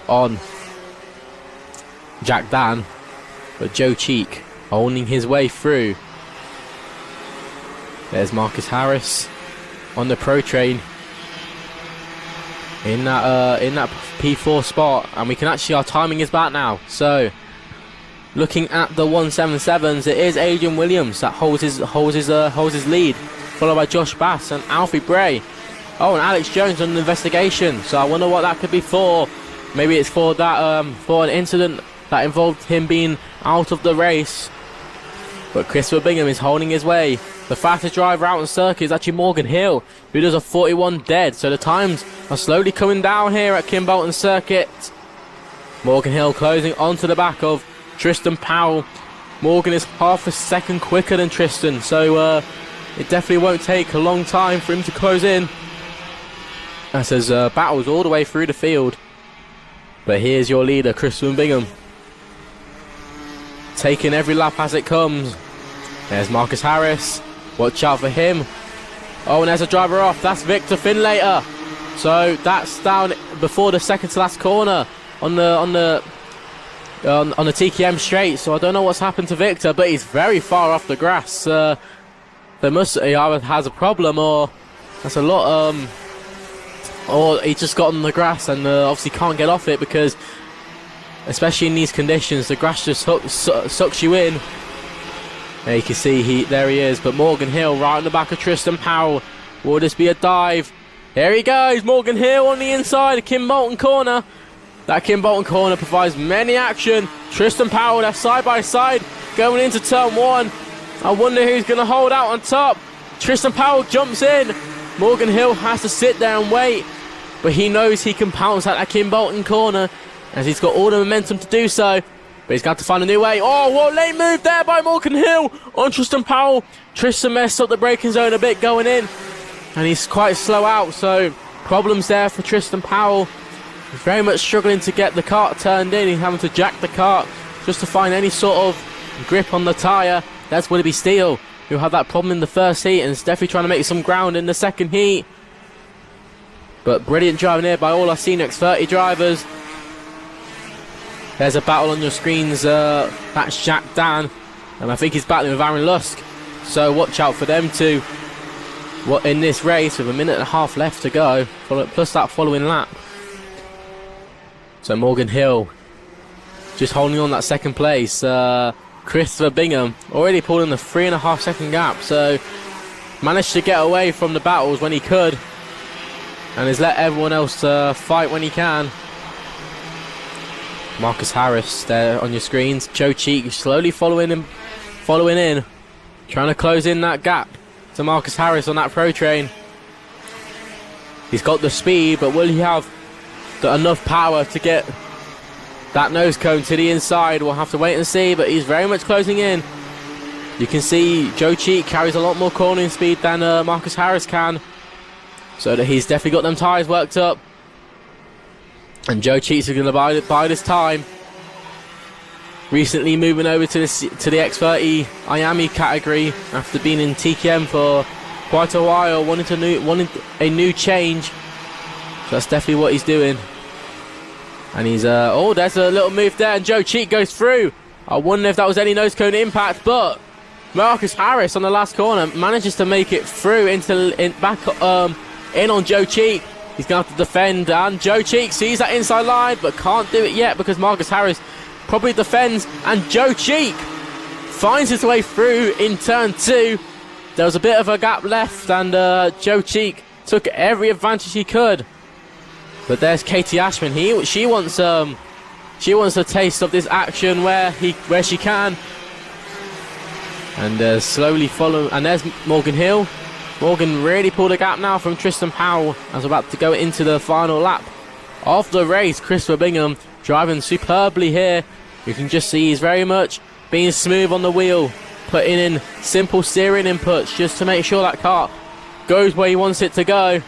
on Jack Dan. But Joe Cheek holding his way through. There's Marcus Harris on the Pro Train in that P4 spot, and we can actually, our timing is back now. So looking at the 177s, it is Adrian Williams that holds his lead, followed by Josh Bass and Alfie Bray. Oh, and Alex Jones on the investigation. So I wonder what that could be for. Maybe it's for that for an incident that involved him being out of the race. But Christopher Bingham is holding his way. The fastest driver out on circuit is actually Morgan Hill, who does a 41 dead. So the times are slowly coming down here at Kimbolton Circuit. Morgan Hill closing onto the back of Tristan Powell. Morgan is half a second quicker than Tristan, so it definitely won't take a long time for him to close in. As there's battles all the way through the field. But here's your leader, Christopher Bingham, taking every lap as it comes. There's Marcus Harris. Watch out for him. Oh, and there's a driver off. That's Victor Finlater. So that's down before the second to last corner on the TKM straight. So I don't know what's happened to Victor, but he's very far off the grass. There must he either has a problem, or that's a lot. Or he just got on the grass and obviously can't get off it, because especially in these conditions, the grass just sucks you in. There you can see there he is. But Morgan Hill right on the back of Tristan Powell. Will this be a dive? Here he goes, Morgan Hill on the inside of Kimbolton corner. That Kimbolton corner provides many action. Tristan Powell, they're side by side going into turn one. I wonder who's going to hold out on top. Tristan Powell jumps in. Morgan Hill has to sit there and wait, but he knows he can pounce at that Kimbolton corner, as he's got all the momentum to do so. But he's got to find a new way. Oh, what late move there by Morgan Hill on Tristan Powell. Tristan messed up the braking zone a bit going in, and he's quite slow out, so problems there for Tristan Powell. He's very much struggling to get the kart turned in. He's having to jack the kart just to find any sort of grip on the tyre. That's Willoughby Steele, who had that problem in the first heat and is definitely trying to make some ground in the second heat. But brilliant driving here by all our senior X30 drivers. There's a battle on your screens. That's Jack Dan, and I think he's battling with Aaron Lusk. So watch out for them two in this race with a minute and a half left to go, plus that following lap. So Morgan Hill just holding on that second place. Christopher Bingham already pulled in the 3.5 second gap, so managed to get away from the battles when he could, and has let everyone else fight when he can. Marcus Harris there on your screens. Joe Cheek slowly following in, trying to close in that gap to Marcus Harris on that Pro Train. He's got the speed, but will he have enough power to get that nose cone to the inside? We'll have to wait and see, but he's very much closing in. You can see Joe Cheek carries a lot more cornering speed than Marcus Harris can, so that he's definitely got them tyres worked up. And Joe Cheeks is going to bide his time. Recently moving over to the X30 Miami category after being in TKM for quite a while, wanting a new change. So that's definitely what he's doing. And he's oh, there's a little move there, and Joe Cheek goes through. I wonder if that was any nose cone impact, but Marcus Harris on the last corner manages to make it through back in on Joe Cheek. He's going to have to defend, and Joe Cheek sees that inside line, but can't do it yet because Marcus Harris probably defends, and Joe Cheek finds his way through in turn two. There was a bit of a gap left, and Joe Cheek took every advantage he could. But there's Katie Ashman. She wants a taste of this action where she can, and slowly follow. And there's Morgan Hill. Morgan really pulled a gap now from Tristan Powell as we're about to go into the final lap of the race. Christopher Bingham driving superbly here. You can just see he's very much being smooth on the wheel, putting in simple steering inputs just to make sure that car goes where he wants it to go.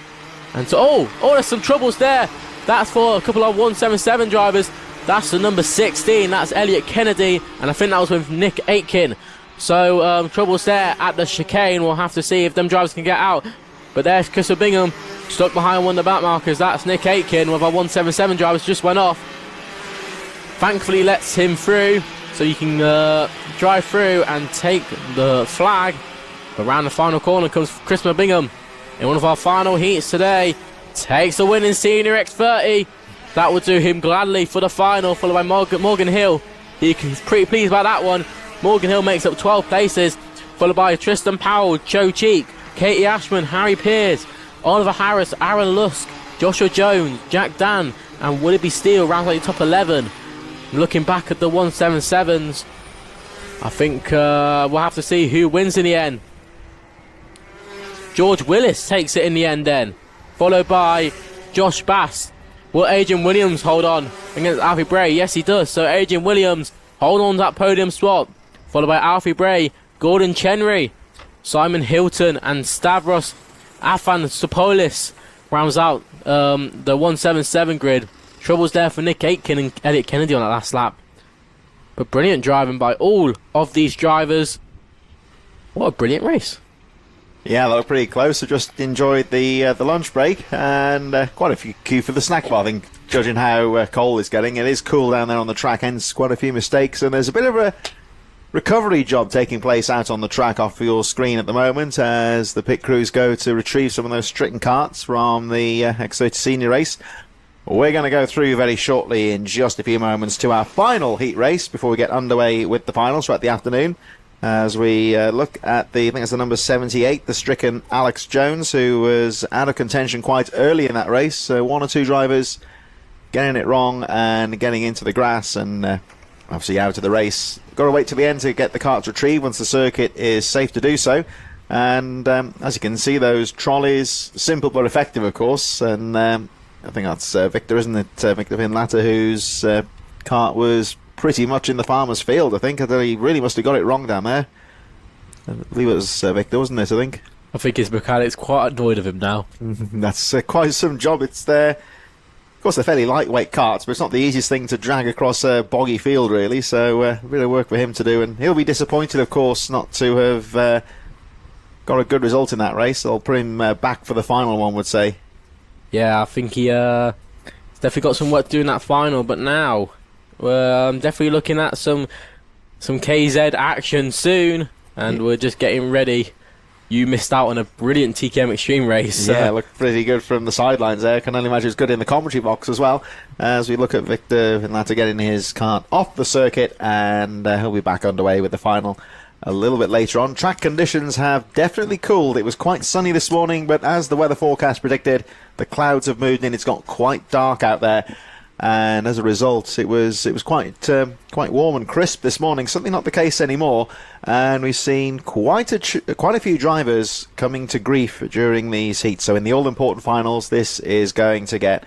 And so, oh, there's some troubles there. That's for a couple of 177 drivers. That's the number 16. That's Elliot Kennedy, and I think that was with Nick Aitken. So troubles there at the chicane. We'll have to see if them drivers can get out. But there's Christopher Bingham stuck behind one of the back markers. That's Nick Aitken with our 177 drivers just went off. Thankfully lets him through, so you can drive through and take the flag. But around the final corner comes Christopher Bingham in one of our final heats today. Takes the win in Senior X30. That will do him gladly for the final, followed by Morgan Hill. He's pretty pleased about that one. Morgan Hill makes up 12 places, followed by Tristan Powell, Joe Cheek, Katie Ashman, Harry Pearce, Oliver Harris, Aaron Lusk, Joshua Jones, Jack Dan, and Willoughby Steele rounds out the top 11. Looking back at the 177s, I think we'll have to see who wins in the end. George Willis takes it in the end then, followed by Josh Bass. Will Adrian Williams hold on against Alfie Bray? Yes, he does. So Adrian Williams hold on to that podium spot, followed by Alfie Bray, Gordon Chenry, Simon Hilton, and Stavros Afanasopoulos rounds out the 177 grid. Troubles there for Nick Aitken and Elliot Kennedy on that last lap. But brilliant driving by all of these drivers. What a brilliant race. Yeah, they were pretty close. I just enjoyed the lunch break, and quite a few queue for the snack bar. I think, judging how Cole is getting, it is cool down there on the track, hence quite a few mistakes, and there's a bit of a recovery job taking place out on the track off your screen at the moment as the pit crews go to retrieve some of those stricken karts from the X30 Senior race. We're going to go through very shortly in just a few moments to our final heat race before we get underway with the finals throughout the afternoon. As we look at I think it's the number 78, the stricken Alex Jones, who was out of contention quite early in that race. So one or two drivers getting it wrong and getting into the grass and obviously out of the race. Got to wait till the end to get the karts retrieved once the circuit is safe to do so. And as you can see, those trolleys, simple but effective, of course. And I think that's Victor, isn't it? Victor Vinlatter, whose kart was pretty much in the farmer's field, I think. He really must have got it wrong down there. I believe it was Victor, wasn't it, I think? I think his mechanic's quite annoyed of him now. That's quite some job. It's there. Of course, they're fairly lightweight karts, but it's not the easiest thing to drag across a boggy field, really. So a bit of work for him to do. And he'll be disappointed, of course, not to have got a good result in that race. They'll put him back for the final, one would say. Yeah, I think he's definitely got some work to do in that final, but now we're definitely looking at some KZ action soon, and we're just getting ready. You missed out on a brilliant TKM Extreme race. Yeah, looked pretty good from the sidelines there. Can only imagine it's good in the commentary box as well, as we look at Victor Vinlatter getting his kart off the circuit, and he'll be back underway with the final a little bit later on. Track conditions have definitely cooled. It was quite sunny this morning, but as the weather forecast predicted, the clouds have moved in. It's got quite dark out there, and as a result, it was quite warm and crisp this morning. Something not the case anymore, and we've seen quite a few drivers coming to grief during these heats. So in the all-important finals, this is going to get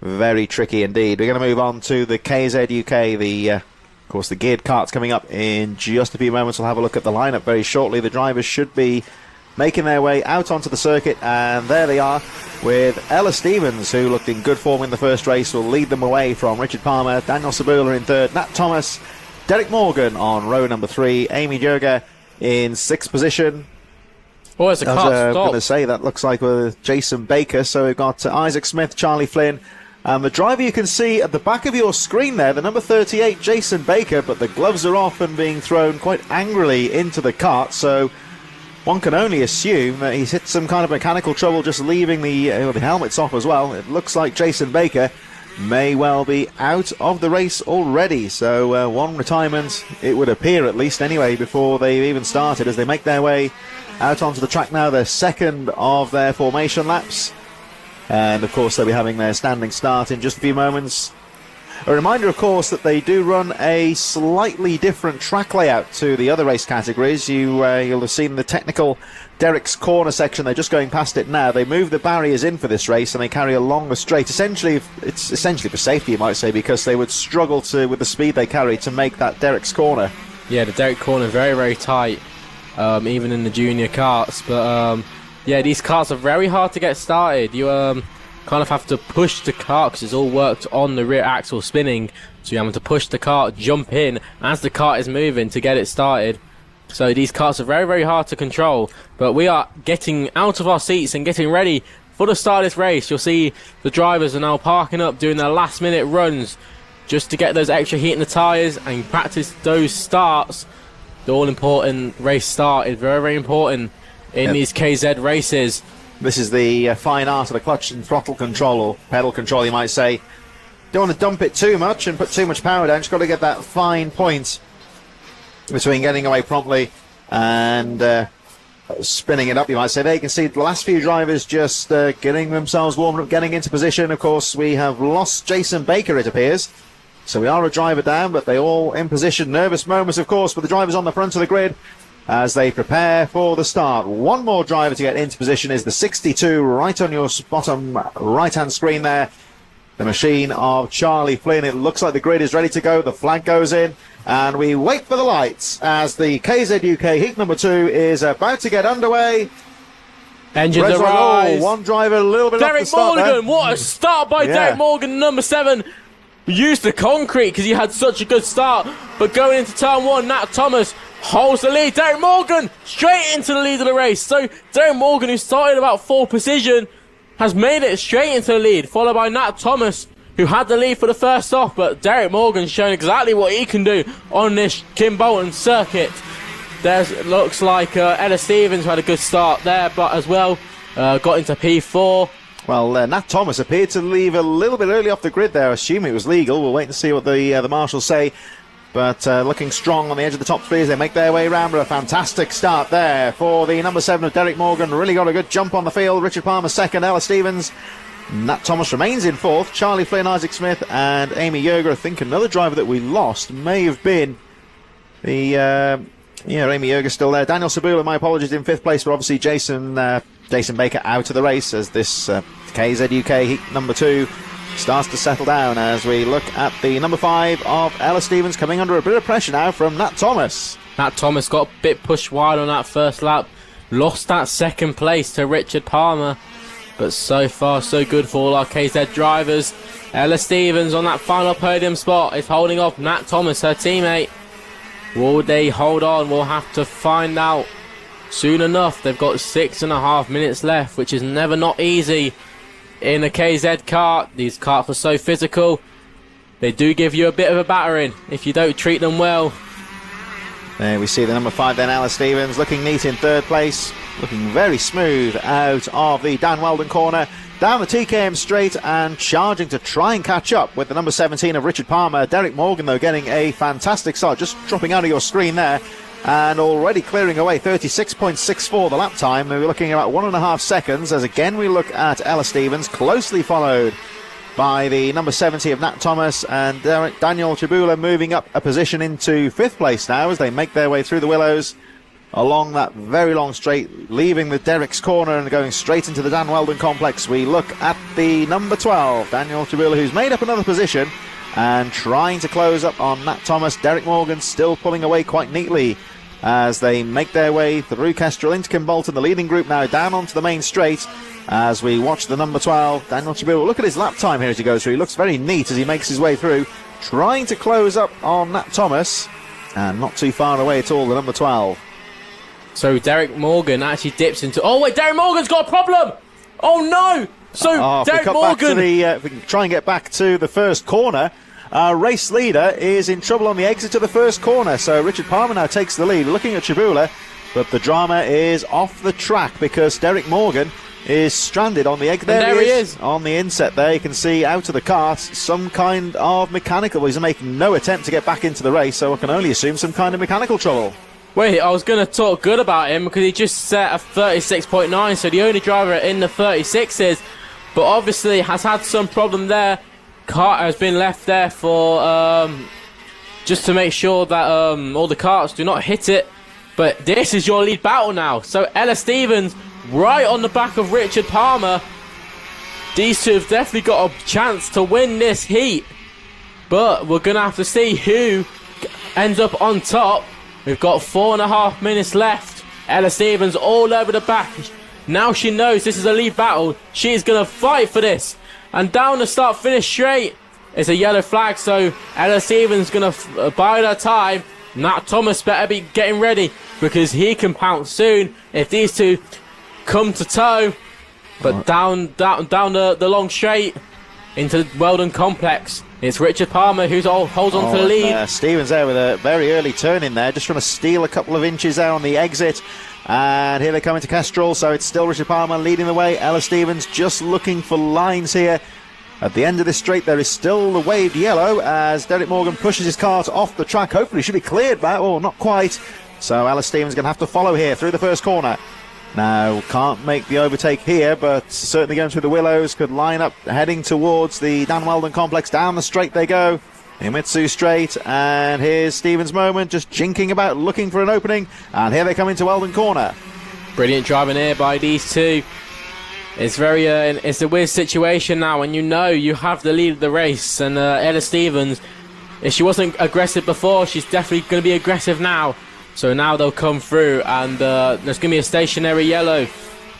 very tricky indeed. We're going to move on to the KZ UK, of course, the geared karts coming up in just a few moments. We'll have a look at the lineup very shortly. The drivers should be making their way out onto the circuit, and there they are with Ella Stevens, who looked in good form in the first race, will lead them away from Richard Palmer, Daniel Sabula in third, Nat Thomas, Derek Morgan on row number 3, Amy Jurga in 6th position. Oh, it's a car stop. I'm going to say that looks like Jason Baker. So we've got Isaac Smith, Charlie Flynn. And the driver you can see at the back of your screen there, the number 38, Jason Baker, but the gloves are off and being thrown quite angrily into the kart, so one can only assume that he's hit some kind of mechanical trouble just leaving the helmets off as well. It looks like Jason Baker may well be out of the race already, so one retirement, it would appear at least anyway, before they've even started, as they make their way out onto the track now, their second of their formation laps. And of course they'll be having their standing start in just a few moments. A reminder, of course, that they do run a slightly different track layout to the other race categories. You'll have seen the technical Derek's corner section. They're just going past it now. They move the barriers in for this race and they carry along the straight. It's essentially for safety, you might say, because they would struggle with the speed they carry to make that Derek's corner. Yeah, the Derek corner very, very tight, even in the junior karts. But yeah, these karts are very hard to get started. You kind of have to push the kart because it's all worked on the rear axle spinning. So you're having to push the kart, jump in as the kart is moving to get it started. So these karts are very, very hard to control. But we are getting out of our seats and getting ready for the start of this race. You'll see the drivers are now parking up, doing their last minute runs just to get those extra heat in the tyres and practice those starts. The all important race start is very, very important in these KZ races. This is the fine art of the clutch and throttle control, or pedal control, you might say. Don't want to dump it too much and put too much power down. Just got to get that fine point between getting away promptly and spinning it up, you might say. There you can see the last few drivers just getting themselves warmed up, getting into position. Of course, we have lost Jason Baker, it appears. So we are a driver down, but they all in position. Nervous moments, of course, for the drivers on the front of the grid as they prepare for the start. One more driver to get into position is the 62, right on your bottom right-hand screen there. The machine of Charlie Flynn. It looks like the grid is ready to go. The flag goes in, and we wait for the lights as the KZ UK heat number 2 is about to get underway. Engines arise. One driver a little bit off the start. Derek Morgan, what a start by Derek Morgan, number 7. Used the concrete because he had such a good start. But going into turn 1, Nat Thomas holds the lead. Derek Morgan straight into the lead of the race. So Derek Morgan, who started about 4th position, has made it straight into the lead, followed by Nat Thomas, who had the lead for the first off. But Derek Morgan's shown exactly what he can do on this Kim Bolton circuit. There looks like Ella Stevens, who had a good start there, but as well got into P4. Well, Nat Thomas appeared to leave a little bit early off the grid there, assuming it was legal. We'll wait and see what the marshals say. But looking strong on the edge of the top 3 as they make their way around. But a fantastic start there for the number 7 of Derek Morgan. Really got a good jump on the field. Richard Palmer 2nd, Ella Stevens. Nat Thomas remains in 4th. Charlie Flynn, Isaac Smith and Amy Yerger. I think another driver that we lost may have been the... Amy Yerger's still there. Daniel Sabula, my apologies, in 5th place, but obviously Jason Baker out of the race as this KZ UK heat number 2 starts to settle down as we look at the number 5 of Ella Stevens coming under a bit of pressure now from Nat Thomas. Nat Thomas got a bit pushed wide on that first lap, lost that 2nd place to Richard Palmer, but so far so good for all our KZ drivers. Ella Stevens on that final podium spot is holding off Nat Thomas, her teammate. Will they hold on? We'll have to find out soon enough. They've got 6.5 minutes left, which is never not easy in a KZ kart. These karts are so physical. They do give you a bit of a battering if you don't treat them well. There we see the number 5 then, Ella Stevens, looking neat in 3rd place. Looking very smooth out of the Dan Weldon corner. Down the TKM straight and charging to try and catch up with the number 17 of Richard Palmer. Derek Morgan, though, getting a fantastic start. Just dropping out of your screen there. And already clearing away 36.64 the lap time. We're looking at about 1.5 seconds as again we look at Ella Stevens, closely followed by the number 70 of Nat Thomas, and Daniel Chibula moving up a position into 5th place now as they make their way through the willows along that very long straight, leaving the Derek's corner and going straight into the Dan Weldon complex. We look at the number 12, Daniel Chibula, who's made up another position and trying to close up on Nat Thomas. Derek Morgan still pulling away quite neatly as they make their way through Kestrel into Kimbolton. The leading group now down onto the main straight as we watch the number 12, Daniel Chibula. Look at his lap time here as he goes through. He looks very neat as he makes his way through, trying to close up on Nat Thomas, and not too far away at all, the number 12. So Derek Morgan actually dips into... Oh, wait, Derek Morgan's got a problem! Oh, no! So Derek Morgan... If we can try and get back to the first corner, our race leader is in trouble on the exit to the first corner. So Richard Palmer now takes the lead, looking at Chibula, but the drama is off the track because Derek Morgan is stranded on the exit. There he is. On the inset there, you can see out of the cart some kind of mechanical. He's making no attempt to get back into the race, so I can only assume some kind of mechanical trouble. Wait, I was going to talk good about him because he just set a 36.9, so the only driver in the 36s, but obviously has had some problem there. Carter has been left there for just to make sure that all the carts do not hit it. But this is your lead battle now. So Ella Stevens right on the back of Richard Palmer. These two have definitely got a chance to win this heat, but we're going to have to see who ends up on top. We've got 4.5 minutes left. Ella Stevens all over the back. Now she knows this is a lead battle. She's going to fight for this. And down the start finish straight is a yellow flag. So Ella Stevens going to bide her time. Nat Thomas better be getting ready because he can pounce soon if these two come to toe. But down the long straight into Weldon complex, it's Richard Palmer who holds on to the lead. Stevens there with a very early turn in there, just trying to steal a couple of inches there on the exit. And here they come into Kestrel, so it's still Richard Palmer leading the way. Ella Stevens just looking for lines here. At the end of this straight, there is still the waved yellow as Derek Morgan pushes his cart off the track. Hopefully should be cleared back, or not quite. So Ella Stevens going to have to follow here through the first corner. Now, can't make the overtake here, but certainly going through the willows, could line up heading towards the Dan Weldon complex. Down the straight they go. Imitsu straight, and here's Stevens' moment, just jinking about, looking for an opening, and here they come into Weldon Corner. Brilliant driving here by these two. It's very, it's a weird situation now, and you know you have the lead of the race, and Ella Stevens, if she wasn't aggressive before, she's definitely going to be aggressive now. So now they'll come through, and there's going to be a stationary yellow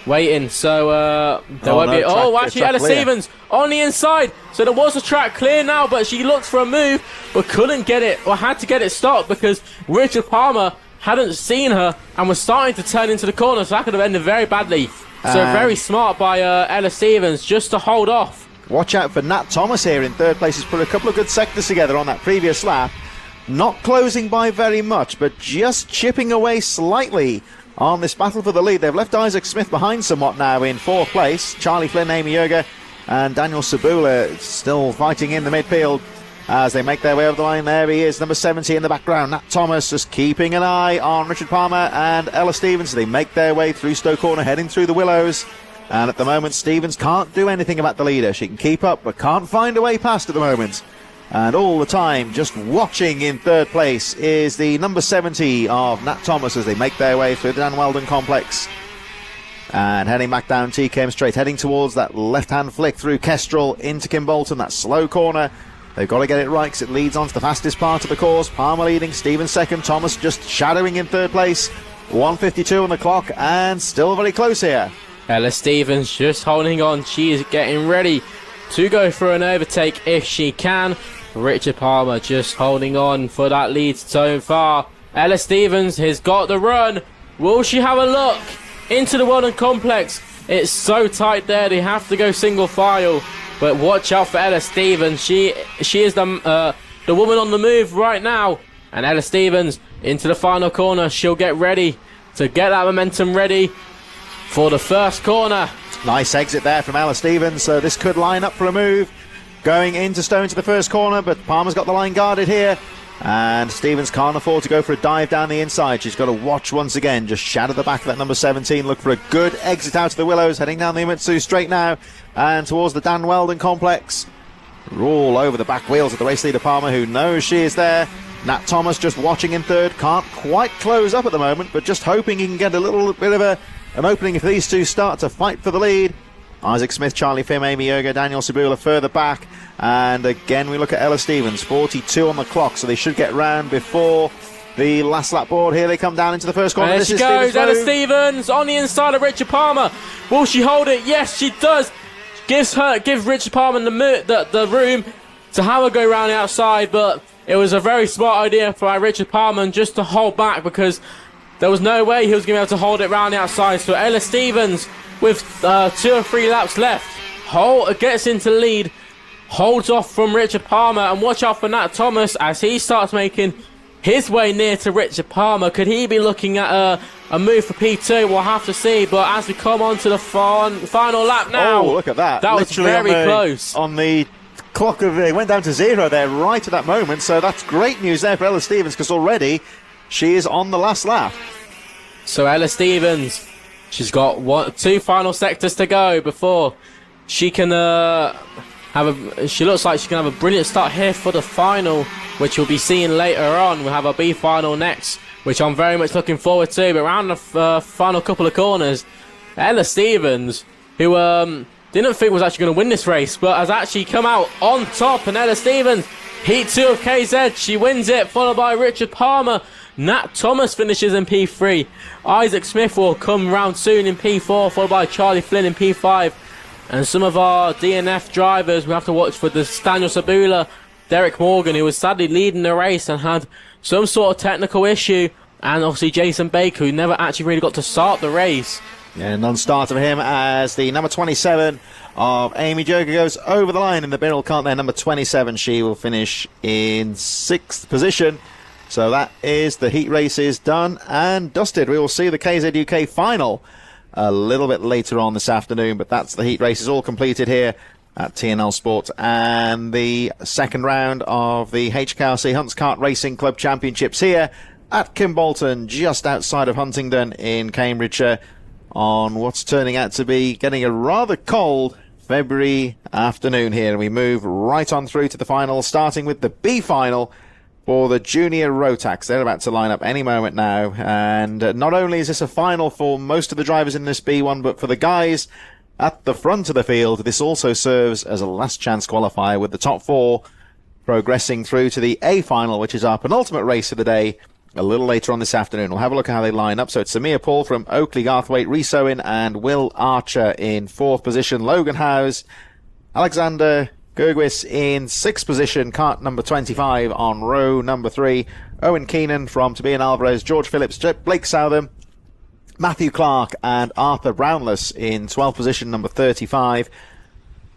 waiting, so there won't be... Oh, actually, Ella Stevens on the inside. So there was a track clear now, but she looked for a move, but couldn't get it, or had to get it stopped, because Richard Palmer hadn't seen her and was starting to turn into the corner, so that could have ended very badly. So very smart by Ella Stevens just to hold off. Watch out for Nat Thomas here in third place. He's put a couple of good sectors together on that previous lap. Not closing by very much, but just chipping away slightly on this battle for the lead. They've left Isaac Smith behind somewhat now in fourth place. Charlie Flynn, Amy Yoga, and Daniel Sabula still fighting in the midfield as they make their way over the line. There he is, number 70 in the background. Nat Thomas just keeping an eye on Richard Palmer and Ella Stevens. They make their way through Stowe Corner, heading through the Willows. And at the moment, Stevens can't do anything about the leader. She can keep up, but can't find a way past at the moment. And all the time, just watching in third place is the number 70 of Nat Thomas as they make their way through the Dan Weldon complex. And heading back down TKM straight, heading towards that left-hand flick through Kestrel into Kimbolton, that slow corner. They've got to get it right because it leads on to the fastest part of the course. Palmer leading, Stevens second, Thomas just shadowing in third place. 1:52 on the clock and still very close here. Ella Stevens just holding on. She is getting ready to go for an overtake if she can. Richard Palmer just holding on for that lead so far. Ella Stevens has got the run. Will she have a look into the Weldon complex? It's so tight there. They have to go single file. But watch out for Ella Stevens. She is the woman on the move right now. And Ella Stevens into the final corner. She'll get ready to get that momentum ready for the first corner. Nice exit there from Ella Stevens. So this could line up for a move. Going into Stowe into the first corner, but Palmer's got the line guarded here. And Stevens can't afford to go for a dive down the inside. She's got to watch once again. Just shadow the back of that number 17. Look for a good exit out of the Willows. Heading down the Imitsu straight now. And towards the Dan Weldon complex. All over the back wheels of the race leader Palmer, who knows she is there. Nat Thomas just watching in third. Can't quite close up at the moment, but just hoping he can get a little bit of an opening if these two start to fight for the lead. Isaac Smith, Charlie Fim, Amy Yoga, Daniel Sabula further back. And again, we look at Ella Stevens, 42 on the clock, so they should get round before the last lap board. Here they come down into the first corner. There she goes, Ella Stevens on the inside of Richard Palmer. Will she hold it? Yes, she does. Give Richard Palmer the room to have her go round the outside, but it was a very smart idea for Richard Palmer just to hold back because there was no way he was going to be able to hold it round the outside. So Ella Stevens, with 2 or 3 laps left, gets into the lead, holds off from Richard Palmer, and watch out for Nat Thomas as he starts making his way near to Richard Palmer. Could he be looking at a move for P2? We'll have to see. But as we come on to the final lap now, oh, look at that! That was very close. On the clock it went down to 0 there right at that moment. So that's great news there for Ella Stevens because already she is on the last lap. So Ella Stevens, she's got 2 final sectors to go before she can she looks like she can have a brilliant start here for the final, which we'll be seeing later on. We'll have a B final next, which I'm very much looking forward to. But around the final couple of corners, Ella Stevens, who didn't think was actually going to win this race, but has actually come out on top. And Ella Stevens, Heat 2 of KZ, she wins it, followed by Richard Palmer. Nat Thomas finishes in P3. Isaac Smith will come round soon in P4, followed by Charlie Flynn in P5. And some of our DNF drivers, we have to watch for the Daniel Sabula, Derek Morgan, who was sadly leading the race and had some sort of technical issue. And obviously Jason Baker, who never actually really got to start the race. Yeah, non-start of him as the number 27 of Amy Joker goes over the line in the Birrell cart there. Number 27, she will finish in 6th position. So that is the heat races done and dusted. We will see the KZ UK final a little bit later on this afternoon, but that's the heat races all completed here at TNL Sports. And the second round of the HKRC Hunts Kart Racing Club Championships here at Kimbolton, just outside of Huntingdon in Cambridgeshire, on what's turning out to be getting a rather cold February afternoon here, and we move right on through to the final, starting with the B final for the junior Rotax. They're about to line up any moment now, and not only is this a final for most of the drivers in this B1, but for the guys at the front of the field, this also serves as a last chance qualifier, with the top 4 progressing through to the A final, which is our penultimate race of the day, a little later on this afternoon. We'll have a look at how they line up. So it's Samir Paul from Oakley Garthwaite, Rhys Owen and Will Archer in 4th position, Logan Howes, Alexander Gergwis in 6th position, kart number 25 on row number 3, Owen Keenan from Tobian Alvarez, George Phillips, Blake Southam, Matthew Clark and Arthur Brownless in 12th position, number 35,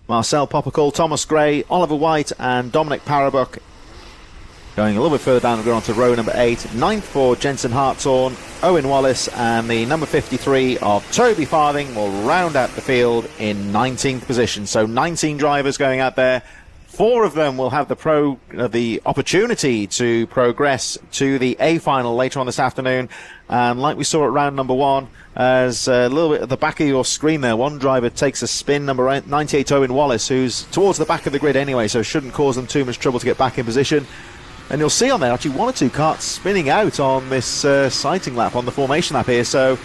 Marcel Poppercall, Thomas Gray, Oliver White and Dominic Parabuck. Going a little bit further down, we're on to row number 8, 9th for Jensen Hartshorn, Owen Wallace and the number 53 of Toby Farthing will round out the field in 19th position. So 19 drivers going out there. 4 of them will have the opportunity to progress to the A final later on this afternoon. And like we saw at round number 1, as a little bit at the back of your screen there, one driver takes a spin, number 98 Owen Wallace, who's towards the back of the grid anyway, so shouldn't cause them too much trouble to get back in position. And you'll see on there actually 1 or 2 karts spinning out on this sighting lap, on the formation lap here. So,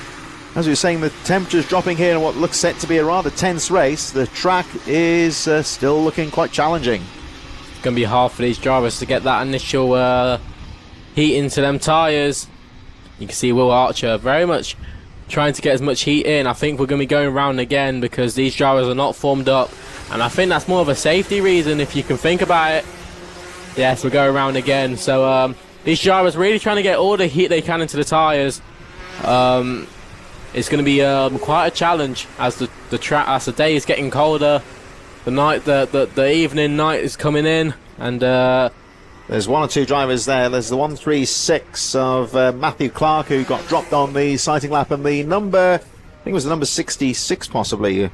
as we were saying, the temperature's dropping here in what looks set to be a rather tense race. The track is still looking quite challenging. It's going to be hard for these drivers to get that initial heat into them tyres. You can see Will Archer very much trying to get as much heat in. I think we're going to be going round again because these drivers are not formed up. And I think that's more of a safety reason if you can think about it. Yes, we're going around again. So these drivers really trying to get all the heat they can into the tyres. It's going to be quite a challenge as the day is getting colder. The evening night is coming in, and there's 1 or 2 drivers there. There's the 136 of Matthew Clark, who got dropped on the sighting lap, and the number, I think it was the number 66 possibly,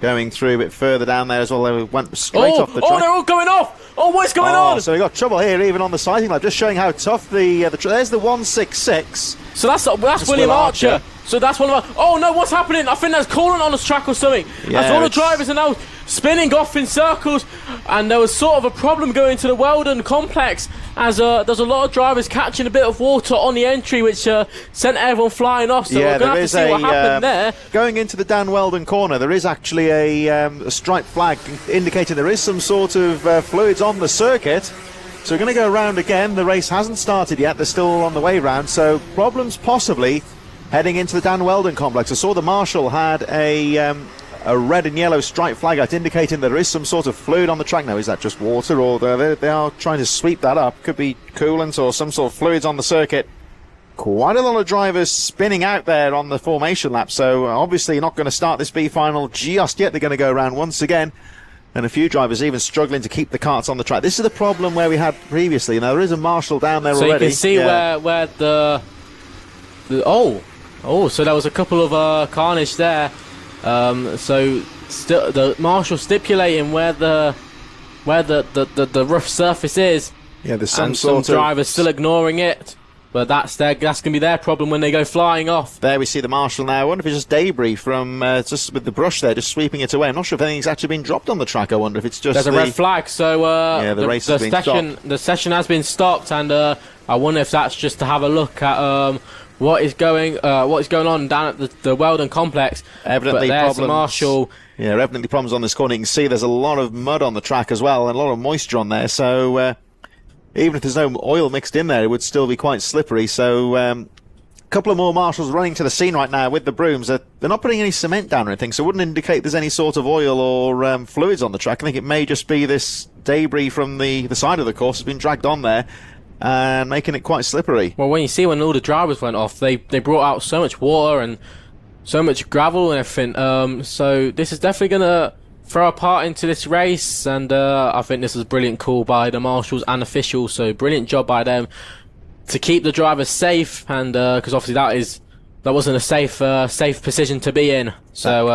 going through a bit further down there as well. They went straight off the track. Oh, they're all going off! Oh, what's going on? So we got trouble here, even on the sighting lap, just showing how tough there's the 166. So that's William Archer. So that's one of our... Oh, no, what's happening? I think there's coolant on this track or something. Yeah, as all the drivers are now spinning off in circles. And there was sort of a problem going to the Weldon complex as there's a lot of drivers catching a bit of water on the entry, which sent everyone flying off. So we're going to have to see what happened there. Going into the Dan Weldon corner, there is actually a striped flag indicating there is some sort of fluids on the circuit. So we're going to go around again. The race hasn't started yet. They're still on the way round. So problems possibly heading into the Dan Weldon complex. I saw the marshal had a red and yellow striped flag out indicating there is some sort of fluid on the track. Now, is that just water, or they are trying to sweep that up? Could be coolant or some sort of fluids on the circuit. Quite a lot of drivers spinning out there on the formation lap, so obviously you're not going to start this B final just yet. They're going to go around once again, and a few drivers even struggling to keep the karts on the track. This is the problem where we had previously. Now, there is a marshal down there already. So you can see where the so there was a couple of carnage there. So the marshal stipulating where the rough surface is. Yeah, there's some drivers still ignoring it. But that's going to be their problem when they go flying off. There we see the marshal now. I wonder if it's just debris from just with the brush there, just sweeping it away. I'm not sure if anything's actually been dropped on the track. I wonder if it's just there's a red flag. So the race has been stopped. The session has been stopped, and I wonder if that's just to have a look at what is going on down at the Weldon complex. Evidently, but there's problems. The marshal. Yeah, evidently problems on this corner. You can see there's a lot of mud on the track as well, and a lot of moisture on there. So even if there's no oil mixed in there, it would still be quite slippery. So a couple of more marshals running to the scene right now with the brooms. They're not putting any cement down or anything, so it wouldn't indicate there's any sort of oil or fluids on the track. I think it may just be this debris from the side of the course has been dragged on there and making it quite slippery. Well, when you see when all the drivers went off, they brought out so much water and so much gravel and everything. So this is definitely going to throw a part into this race, and I think this is a brilliant call by the marshals and officials. So brilliant job by them to keep the drivers safe, and because obviously that wasn't a safe position to be in. So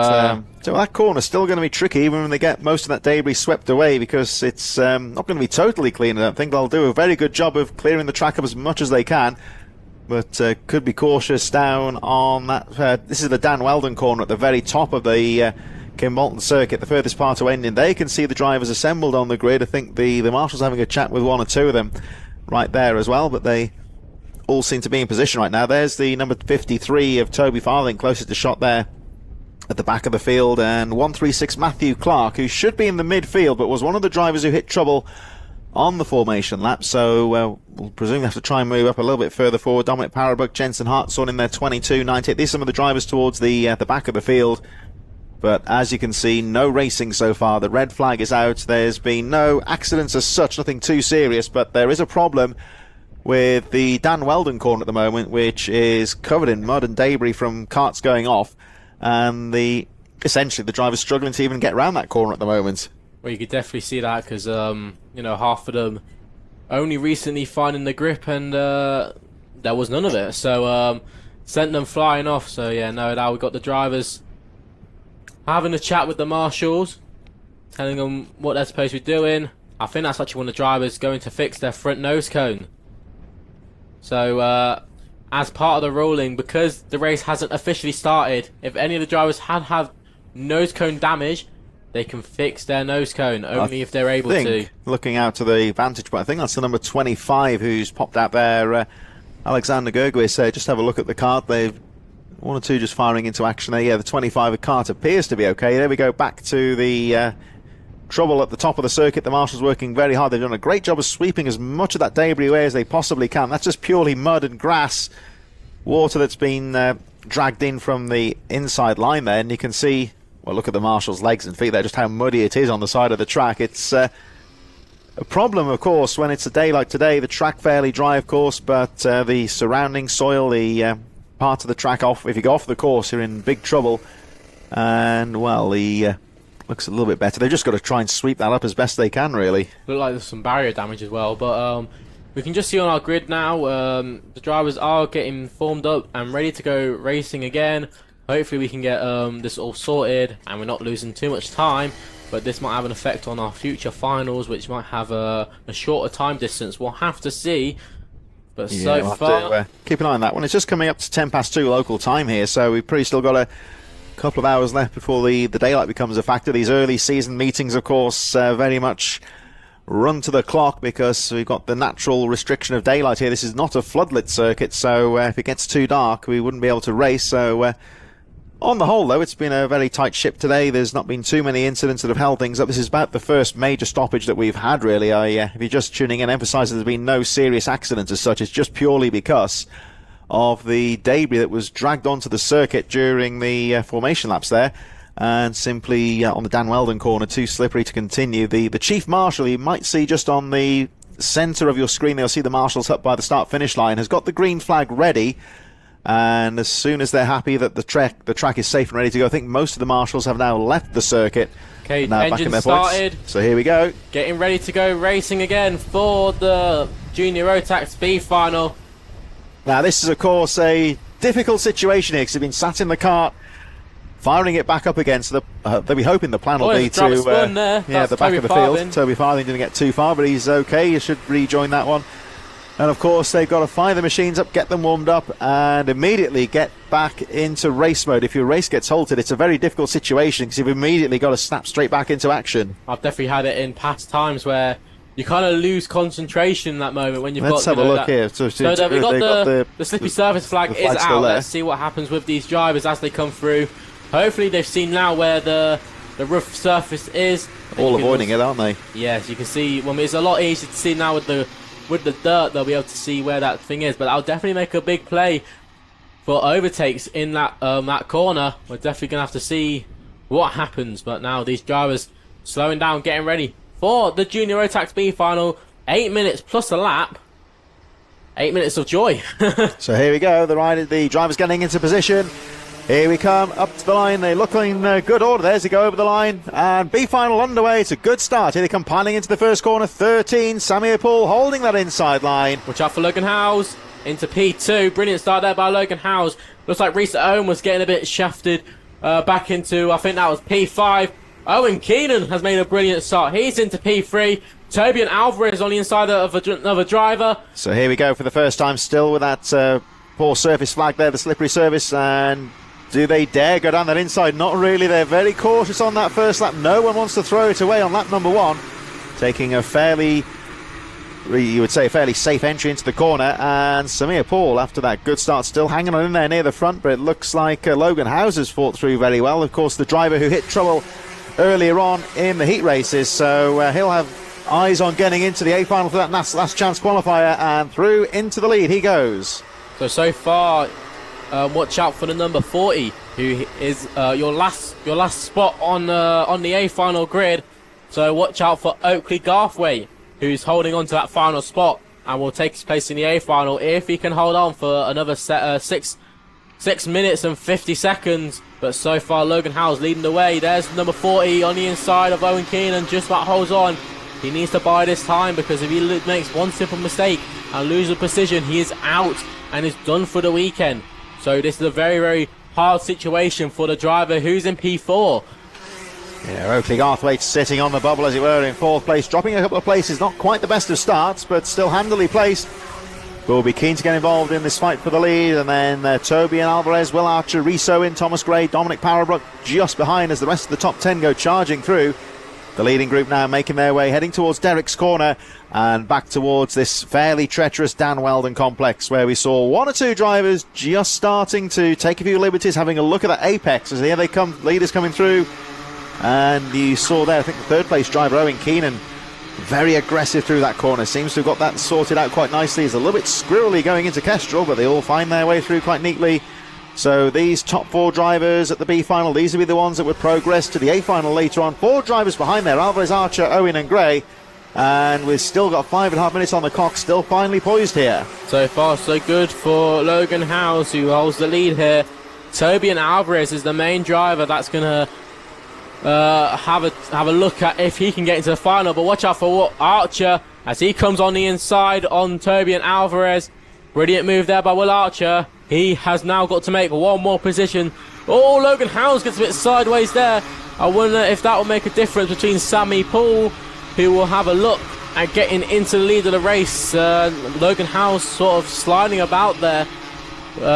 that corner's still going to be tricky, even when they get most of that debris swept away, because it's not going to be totally clean. I don't think they'll do a very good job of clearing the track up as much as they can, but could be cautious down on that. This is the Dan Weldon corner at the very top of the Kimbolton circuit, the furthest part away, and they can see the drivers assembled on the grid. I think the marshals having a chat with one or two of them right there as well, but they all seem to be in position right now. There's the number 53 of Toby Farthing, closest to shot there at the back of the field, and 136 Matthew Clark, who should be in the midfield but was one of the drivers who hit trouble on the formation lap, so we'll presumably have to try and move up a little bit further forward. Dominic Parabuk, Jensen Hartshorn in there, 22.98. These are some of the drivers towards the back of the field, but as you can see, no racing so far. The red flag is out. There's been no accidents as such, nothing too serious, but there is a problem with the Dan Weldon corner at the moment, which is covered in mud and debris from carts going off, and essentially the driver's struggling to even get around that corner at the moment. Well, you could definitely see that because, half of them only recently finding the grip, and there was none of it. So, sent them flying off. So, yeah, no doubt we got the drivers having a chat with the marshals, telling them what they're supposed to be doing. I think that's actually one of the drivers going to fix their front nose cone. So, as part of the ruling, because the race hasn't officially started, if any of the drivers had nose cone damage, they can fix their nose cone, only if they're able to. Looking out to the vantage point, I think that's the number 25 who's popped out there. Alexander Gergwis, just have a look at the cart. They've one or two just firing into action there. Yeah, the 25 cart appears to be okay. There we go, back to the trouble at the top of the circuit. The marshals working very hard. They've done a great job of sweeping as much of that debris away as they possibly can. That's just purely mud and grass, water that's been dragged in from the inside line there, and you can see, well, look at the marshals' legs and feet there, just how muddy it is on the side of the track. It's a problem, of course, when it's a day like today. The track fairly dry, of course, but the surrounding soil, the part of the track off, if you go off the course, you're in big trouble. And, well, the looks a little bit better. They've just got to try and sweep that up as best they can, really. Look like there's some barrier damage as well, but we can just see on our grid now, the drivers are getting formed up and ready to go racing again. Hopefully we can get this all sorted and we're not losing too much time, but this might have an effect on our future finals, which might have a shorter time distance. We'll have to see, but yeah, so we'll far... have to, keep an eye on that one. It's just coming up to 2:10 local time here, so we've pretty still got a couple of hours left before the daylight becomes a factor. These early season meetings, of course, very much run to the clock because we've got the natural restriction of daylight here. This is not a floodlit circuit, so if it gets too dark, we wouldn't be able to race. So on the whole, though, it's been a very tight ship today. There's not been too many incidents that have held things up. This is about the first major stoppage that we've had, really. If you're just tuning in, emphasise there's been no serious accidents as such. It's just purely because of the debris that was dragged onto the circuit during the formation laps there, and simply on the Dan Weldon corner, too slippery to continue. The chief marshal, you might see just on the centre of your screen, you'll see the marshals up by the start-finish line, has got the green flag ready, and as soon as they're happy that the track is safe and ready to go, I think most of the marshals have now left the circuit. Okay, engine started. Points. So here we go. Getting ready to go racing again for the Junior Rotax B final. Now this is, of course, a difficult situation here because they've been sat in the cart, firing it back up again, so they'll be hoping the plan will be to the back of the field. Toby Farthing didn't get too far, but he's okay. He should rejoin that one. And of course they've got to fire the machines up, get them warmed up, and immediately get back into race mode. If your race gets halted, it's a very difficult situation because you've immediately got to snap straight back into action. I've definitely had it in past times where you kind of lose concentration in that moment when you've Let's got... have a look here. So we've got the slippy surface flag is out. Let's see what happens with these drivers as they come through. Hopefully they've seen now where the rough surface is. All avoiding it, aren't they? Yes, you can see. Well, it's a lot easier to see now with the dirt. They'll be able to see where that thing is. But I'll definitely make a big play for overtakes in that that corner. We're definitely going to have to see what happens. But now these drivers slowing down, getting ready for the Junior Rotax B final. 8 minutes plus a lap. 8 minutes of joy. So here we go. The drivers getting into position. Here we come, up to the line. They look in good order. There's they go over the line. And B final underway. It's a good start. Here they come piling into the first corner. 13, Samir Paul holding that inside line. Watch out for Logan Howes into P2. Brilliant start there by Logan Howes. Looks like Reese Owen was getting a bit shafted back into, I think that was P5. Owen Keenan has made a brilliant start. He's into P3. Toby and Alvarez on the inside of another driver. So here we go for the first time still with that poor surface flag there, the slippery surface, and Do they dare go down that inside? Not really. They're very cautious on that first lap. No one wants to throw it away on lap number 1. Taking a fairly safe entry into the corner. And Samir Paul, after that good start, still hanging on in there near the front. But it looks like Logan Howes has fought through very well. Of course, the driver who hit trouble earlier on in the heat races. So he'll have eyes on getting into the A final for that last chance qualifier, and through into the lead he goes. So far, watch out for the number 40, who is your last spot on the A final grid. So watch out for Oakley Garthwaite, who's holding on to that final spot and will take his place in the A final if he can hold on for another 6 minutes and 50 seconds. But so far, Logan Howes leading the way. There's number 40 on the inside of Owen Keenan, just about holds on. He needs to buy this time, because if he makes one simple mistake and loses precision, he is out and is done for the weekend. So this is a very, very hard situation for the driver who's in P4. Yeah, Oakley Garthwaite sitting on the bubble, as it were, in 4th place, dropping a couple of places. Not quite the best of starts, but still handily placed. Will be keen to get involved in this fight for the lead. And then Toby and Alvarez, Will Archer, Rhys Owen, Thomas Gray, Dominic Powerbrook just behind as the rest of the top 10 go charging through. The leading group now making their way, heading towards Derek's corner and back towards this fairly treacherous Dan Weldon complex, where we saw 1 or 2 drivers just starting to take a few liberties, having a look at that apex as here they come, leaders coming through. And you saw there, I think, the 3rd place driver, Owen Keenan, very aggressive through that corner. Seems to have got that sorted out quite nicely. He's a little bit squirrely going into Kestrel, but they all find their way through quite neatly. So these top 4 drivers at the B final, these will be the ones that would progress to the A final later on. 4 drivers behind there, Alvarez, Archer, Owen and Gray. And we've still got 5.5 minutes on the clock, still finely poised here. So far so good for Logan Howes, who holds the lead here. Toby and Alvarez is the main driver that's going to have a look at if he can get into the final. But watch out for Archer as he comes on the inside on Toby and Alvarez. Brilliant move there by Will Archer. He has now got to make one more position. Oh, Logan Howes gets a bit sideways there. I wonder if that will make a difference between Sammy Paul, who will have a look at getting into the lead of the race. Logan Howes sort of sliding about there.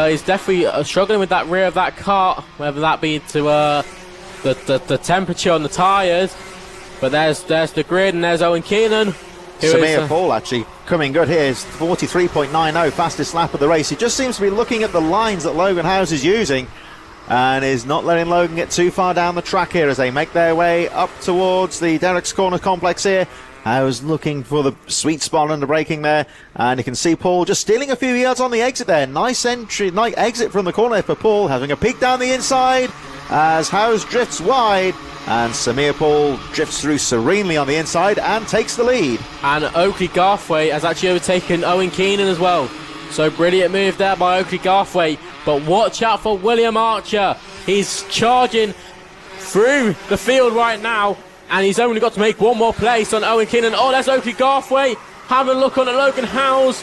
He's definitely struggling with that rear of that kart, whether that be to the temperature on the tyres. But there's the grid, and there's Owen Keenan. Samir Paul actually coming good here. Is 43.90, fastest lap of the race. He just seems to be looking at the lines that Logan Howes is using and is not letting Logan get too far down the track here as they make their way up towards the Derek's Corner complex here. Howes looking for the sweet spot under braking there, and you can see Paul just stealing a few yards on the exit there. Nice exit from the corner for Paul, having a peek down the inside as Howes drifts wide. And Samir Paul drifts through serenely on the inside and takes the lead. And Oakley Garthwaite has actually overtaken Owen Keenan as well. So brilliant move there by Oakley Garthwaite. But watch out for William Archer. He's charging through the field right now, and he's only got to make one more place on Owen Keenan. Oh, there's Oakley Garthwaite. Having a look on at Logan Howes.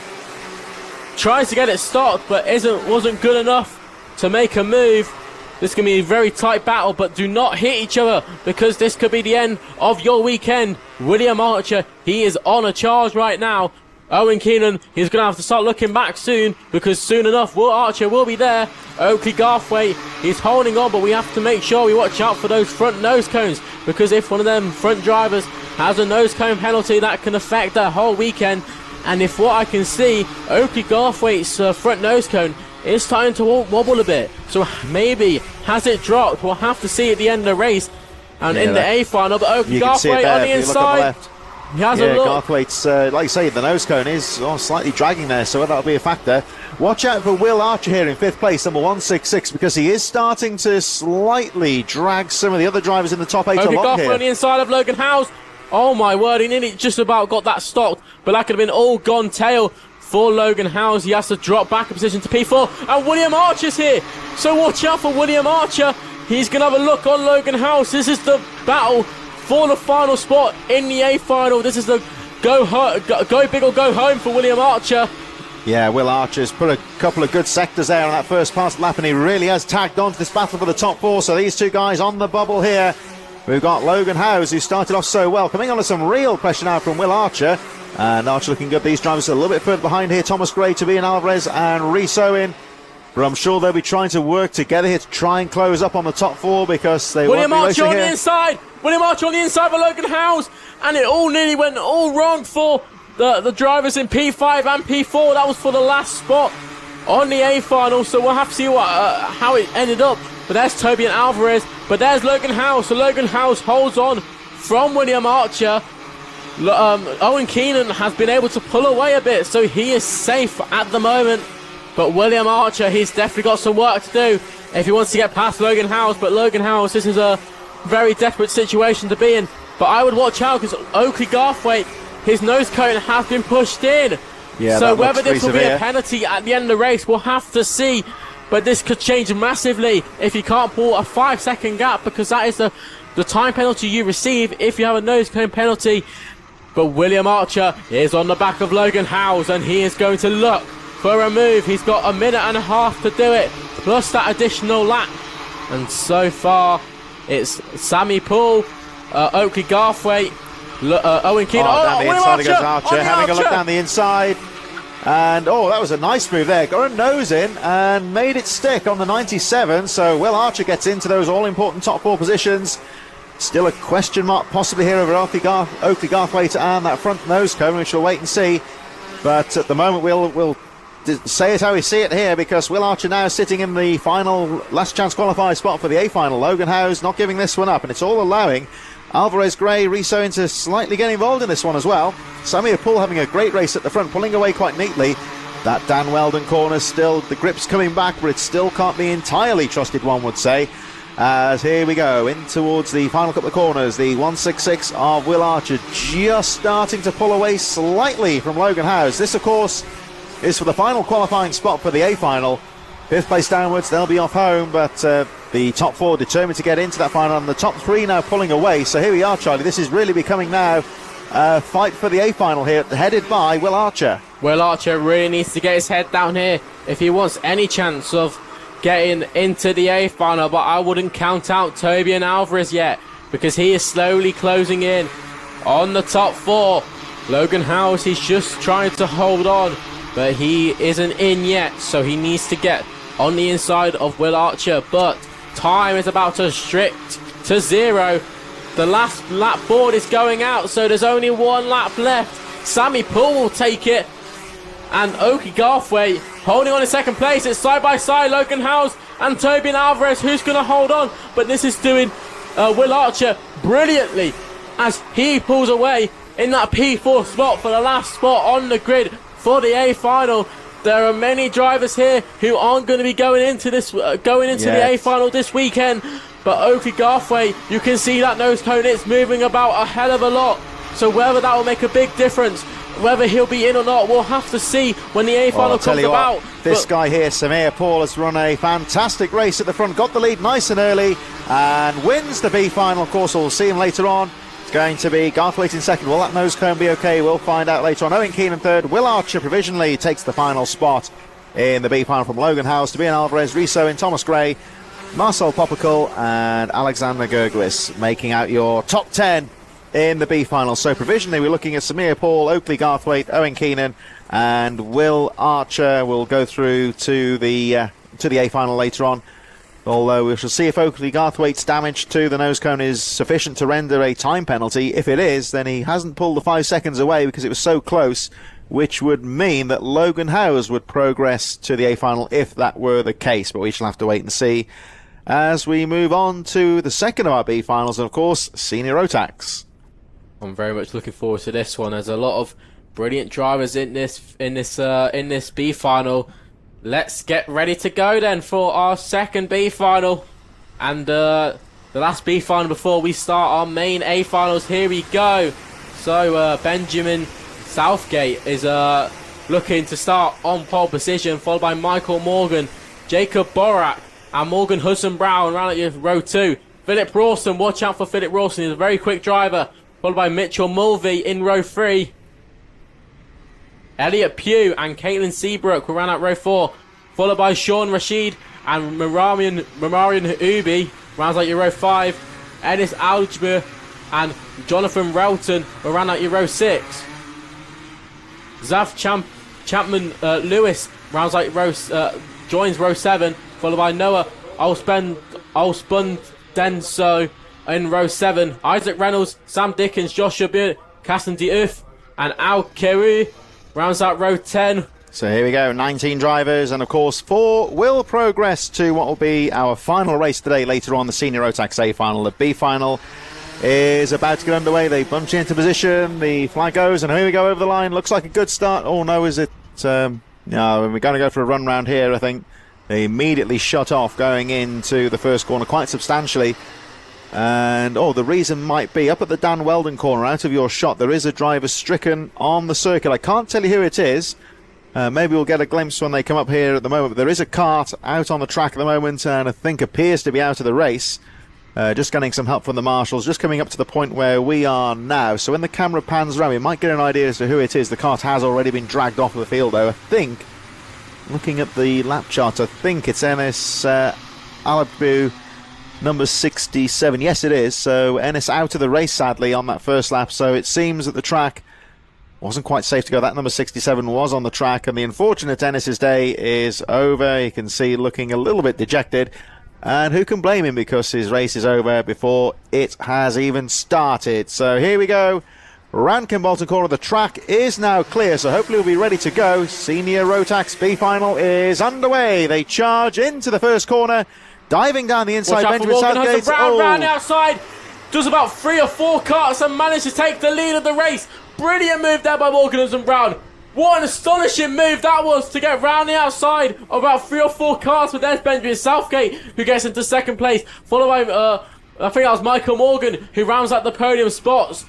Tries to get it stopped, but wasn't good enough to make a move. This is going to be a very tight battle, but do not hit each other, because this could be the end of your weekend. William Archer, he is on a charge right now. Owen Keenan, he's going to have to start looking back soon, because soon enough, Will Archer will be there. Oakley Garthwaite, he's holding on, but we have to make sure we watch out for those front nose cones, because if one of them front drivers has a nose cone penalty, that can affect their whole weekend. And if what I can see, Oakley Garthwaite's front nose cone is starting to wobble a bit, so maybe has it dropped? We'll have to see at the end of the race and in the A final. But Oakley Garthwaite on the inside, he has a look. Garthwaite's, like you say, the nose cone is slightly dragging there, so that'll be a factor. Watch out for Will Archer here in 5th place, number 166, because he is starting to slightly drag some of the other drivers in the top 8 Oakley along here. Garthwaite on the inside of Logan Howes. Oh my word, he nearly just about got that stopped, but that could have been all gone tail for Logan Howes. He has to drop back a position to P4, and William Archer's here, so watch out for William Archer. He's going to have a look on Logan Howes. This is the battle for the final spot in the A final. This is the go big or go home for William Archer. Yeah, Will Archer's put a couple of good sectors there on that first pass lap, and he really has tagged on to this battle for the top 4. So these 2 guys on the bubble here. We've got Logan Howes, who started off so well, coming on to some real pressure now from Will Archer. And Archer looking good. These drivers are a little bit further behind here. Thomas Gray, Toby and Alvarez, and Rhys Owen. But I'm sure they'll be trying to work together here to try and close up on the top 4 because they William won't be Archer racing on here. the inside. William Archer on the inside for Logan Howes. And it all nearly went all wrong for the drivers in P5 and P4. That was for the last spot on the A final. So we'll have to see how it ended up. But there's Toby and Alvarez. But there's Logan Howes. So Logan Howes holds on from William Archer. Owen Keenan has been able to pull away a bit. So he is safe at the moment. But William Archer, he's definitely got some work to do if he wants to get past Logan Howes. But Logan Howes, this is a very desperate situation to be in. But I would watch out because Oakley Garthwaite, his nose cone has been pushed in. Yeah, so whether this will be a penalty at the end of the race, we'll have to see. But this could change massively if he can't pull a 5-second gap, because that is the time penalty you receive if you have a nose cone penalty. But William Archer is on the back of Logan Howes, and he is going to look for a move. He's got a minute and a half to do it, plus that additional lap. And so far, it's Sammy Poole, Oakley Garthwaite, Owen Keenan. Down the inside goes Archer, having a look down the inside. And, that was a nice move there. Got a nose in and made it stick on the 97. So Will Archer gets into those all-important top 4 positions. Still a question mark possibly here over Oakley Garthwaite and that front nose cone, which we'll wait and see. But at the moment, we'll say it how we see it here, because Will Archer now sitting in the final last chance qualifier spot for the A final. Logan Howes not giving this one up, and it's all allowing Alvarez Gray Riso to slightly get involved in this one as well. Samir Poole having a great race at the front, pulling away quite neatly. That Dan Weldon corner still, the grip's coming back, but it still can't be entirely trusted, one would say. As here we go in towards the final couple of corners, the 166 of Will Archer just starting to pull away slightly from Logan Howes. This, of course, is for the final qualifying spot for the A final. 5th place downwards, they'll be off home, but the top 4 determined to get into that final, and the top 3 now pulling away. So here we are, Charlie. This is really becoming now a fight for the A final here, headed by Will Archer. Will Archer really needs to get his head down here if he wants any chance of getting into the A final, but I wouldn't count out Toby and Alvarez yet, because he is slowly closing in on the top 4. Logan Howes, he's just trying to hold on, but he isn't in yet, so he needs to get on the inside of Will Archer. But time is about to restrict to 0. The last lap board is going out, so there's only 1 lap left. Sammy Poole will take it, and Oakley Garthwaite holding on in 2nd place. It's side by side, Logan Howes and Toby and Alvarez. Who's going to hold on? But this is doing Will Archer brilliantly as he pulls away in that P4 spot for the last spot on the grid for the A final. There are many drivers here who aren't going to be going into the A final this weekend. But Oakley Garthwaite, you can see that nose cone, it's moving about a hell of a lot. So whether that will make a big difference, whether he'll be in or not, we'll have to see when the A final comes about. This guy here, Samir Poole, has run a fantastic race at the front, got the lead nice and early, and wins the B final. Of course, we'll see him later on. It's going to be Garthwaite in 2nd. Will that nose cone be okay? We'll find out later on. Owen Keenan 3rd. Will Archer provisionally takes the final spot in the B final from Logan Howes to be in Alvarez, Riso in Thomas Gray, Marcel Popical and Alexander Gergwis making out your top 10 in the B final. So provisionally we're looking at Samir Poole, Oakley Garthwaite, Owen Keenan and Will Archer will go through to the A final later on. Although we shall see if Oakley Garthwaite's damage to the nose cone is sufficient to render a time penalty. If it is, then he hasn't pulled the 5 seconds away because it was so close, which would mean that Logan Howes would progress to the A final if that were the case. But we shall have to wait and see as we move on to the second of our B finals, and of course, Senior Rotax. I'm very much looking forward to this one. There's a lot of brilliant drivers in this B final. Let's get ready to go then for our second B final, and the last B final before we start our main A finals. Here we go. So Benjamin Southgate is looking to start on pole position, followed by Michael Morgan, Jacob Borak and Morgan Hudson-Brown around at your row 2. Philip Rawson, watch out for Philip Rawson, he's a very quick driver, followed by Mitchell Mulvey in row 3. Elliot Pugh and Caitlin Seabrook will run out row 4, followed by Sean Rashid and Mamarian Ubi rounds out your row 5. Ennis Aljmer and Jonathan Relton will run out your row 6. Zav Chapman Lewis rounds out row joins row 7, followed by Noah Olspun Denso in row 7. Isaac Reynolds, Sam Dickens, Joshua Beard, Casson Diouf, and Al Keru rounds out row 10. So here we go, 19 drivers, and of course 4 will progress to what will be our final race today. Later on, the Senior Rotax A final. The B final is about to get underway. They bunch into position, the flag goes, and here we go over the line. Looks like a good start. Oh no, is it? No, we're going to go for a run round here, I think. They immediately shut off going into the first corner quite substantially. And the reason might be up at the Dan Weldon corner, out of your shot, there is a driver stricken on the circuit. I can't tell you who it is. Maybe we'll get a glimpse when they come up here at the moment. But there is a kart out on the track at the moment, and I think appears to be out of the race. Just getting some help from the marshals, just coming up to the point where we are now. So when the camera pans around, we might get an idea as to who it is. The kart has already been dragged off the field, though. I think, looking at the lap chart, I think it's Ennis Alabu, number 67. Yes, it is. So Ennis out of the race, sadly, on that first lap. So it seems that the track wasn't quite safe to go. That number 67 was on the track, and the unfortunate Ennis's day is over. You can see looking a little bit dejected, and who can blame him, because his race is over before it has even started. So here we go, round Kimbolton corner. The track is now clear, so hopefully we'll be ready to go. Senior Rotax B final is underway. They charge into the first corner, diving down the inside. Benjamin Southgate round outside, does about 3 or 4 karts and managed to take the lead of the race. Brilliant move there by Morgan Hudson Brown. What an astonishing move that was to get round the outside of about 3 or 4 cars. But there's Benjamin Southgate who gets into second place, followed by I think that was Michael Morgan who rounds out the podium spots.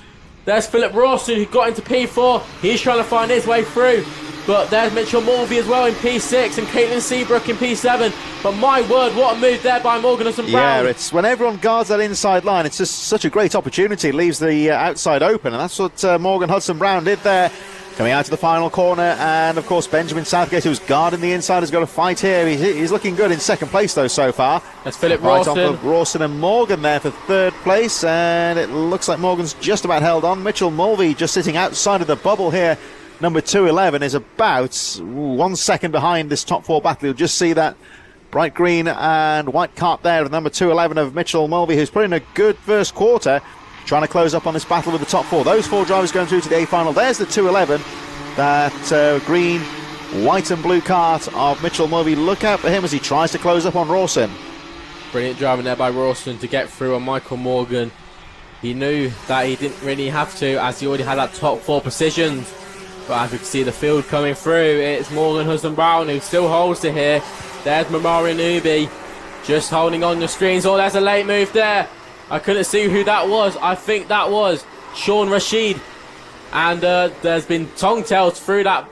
There's Philip Rawson who got into P4. He's trying to find his way through. But there's Mitchell Mulvey as well in P6 and Caitlin Seabrook in P7. But my word, what a move there by Morgan Hudson Brown. Yeah, it's when everyone guards that inside line, it's just such a great opportunity. It leaves the outside open, and that's what Morgan Hudson Brown did there. Coming out to the final corner, and of course Benjamin Southgate, who's guarding the inside, has got a fight here. He's looking good in second place though so far. That's Philip Rawson. Rawson. Right off of Rawson and Morgan there for third place, and it looks like Morgan's just about held on. Mitchell Mulvey just sitting outside of the bubble here. Number 211 is about 1 second behind this top 4 battle. You'll just see that bright green and white kart there with number 211 of Mitchell Mulvey, who's put in a good first quarter, trying to close up on this battle with the top 4. Those 4 drivers going through to the A final. There's the 211, that green, white and blue kart of Mitchell Mulvey. Look out for him as he tries to close up on Rawson. Brilliant driving there by Rawson to get through on Michael Morgan. He knew that he didn't really have to, as he already had that top 4 positions. But as we can see the field coming through, it's Morgan Hudson Brown who still holds it here. There's Mamari Nubi just holding on the screens. Oh, there's a late move there. I couldn't see who that was. I think that was Sean Rashid. And there's been tongue-tails through that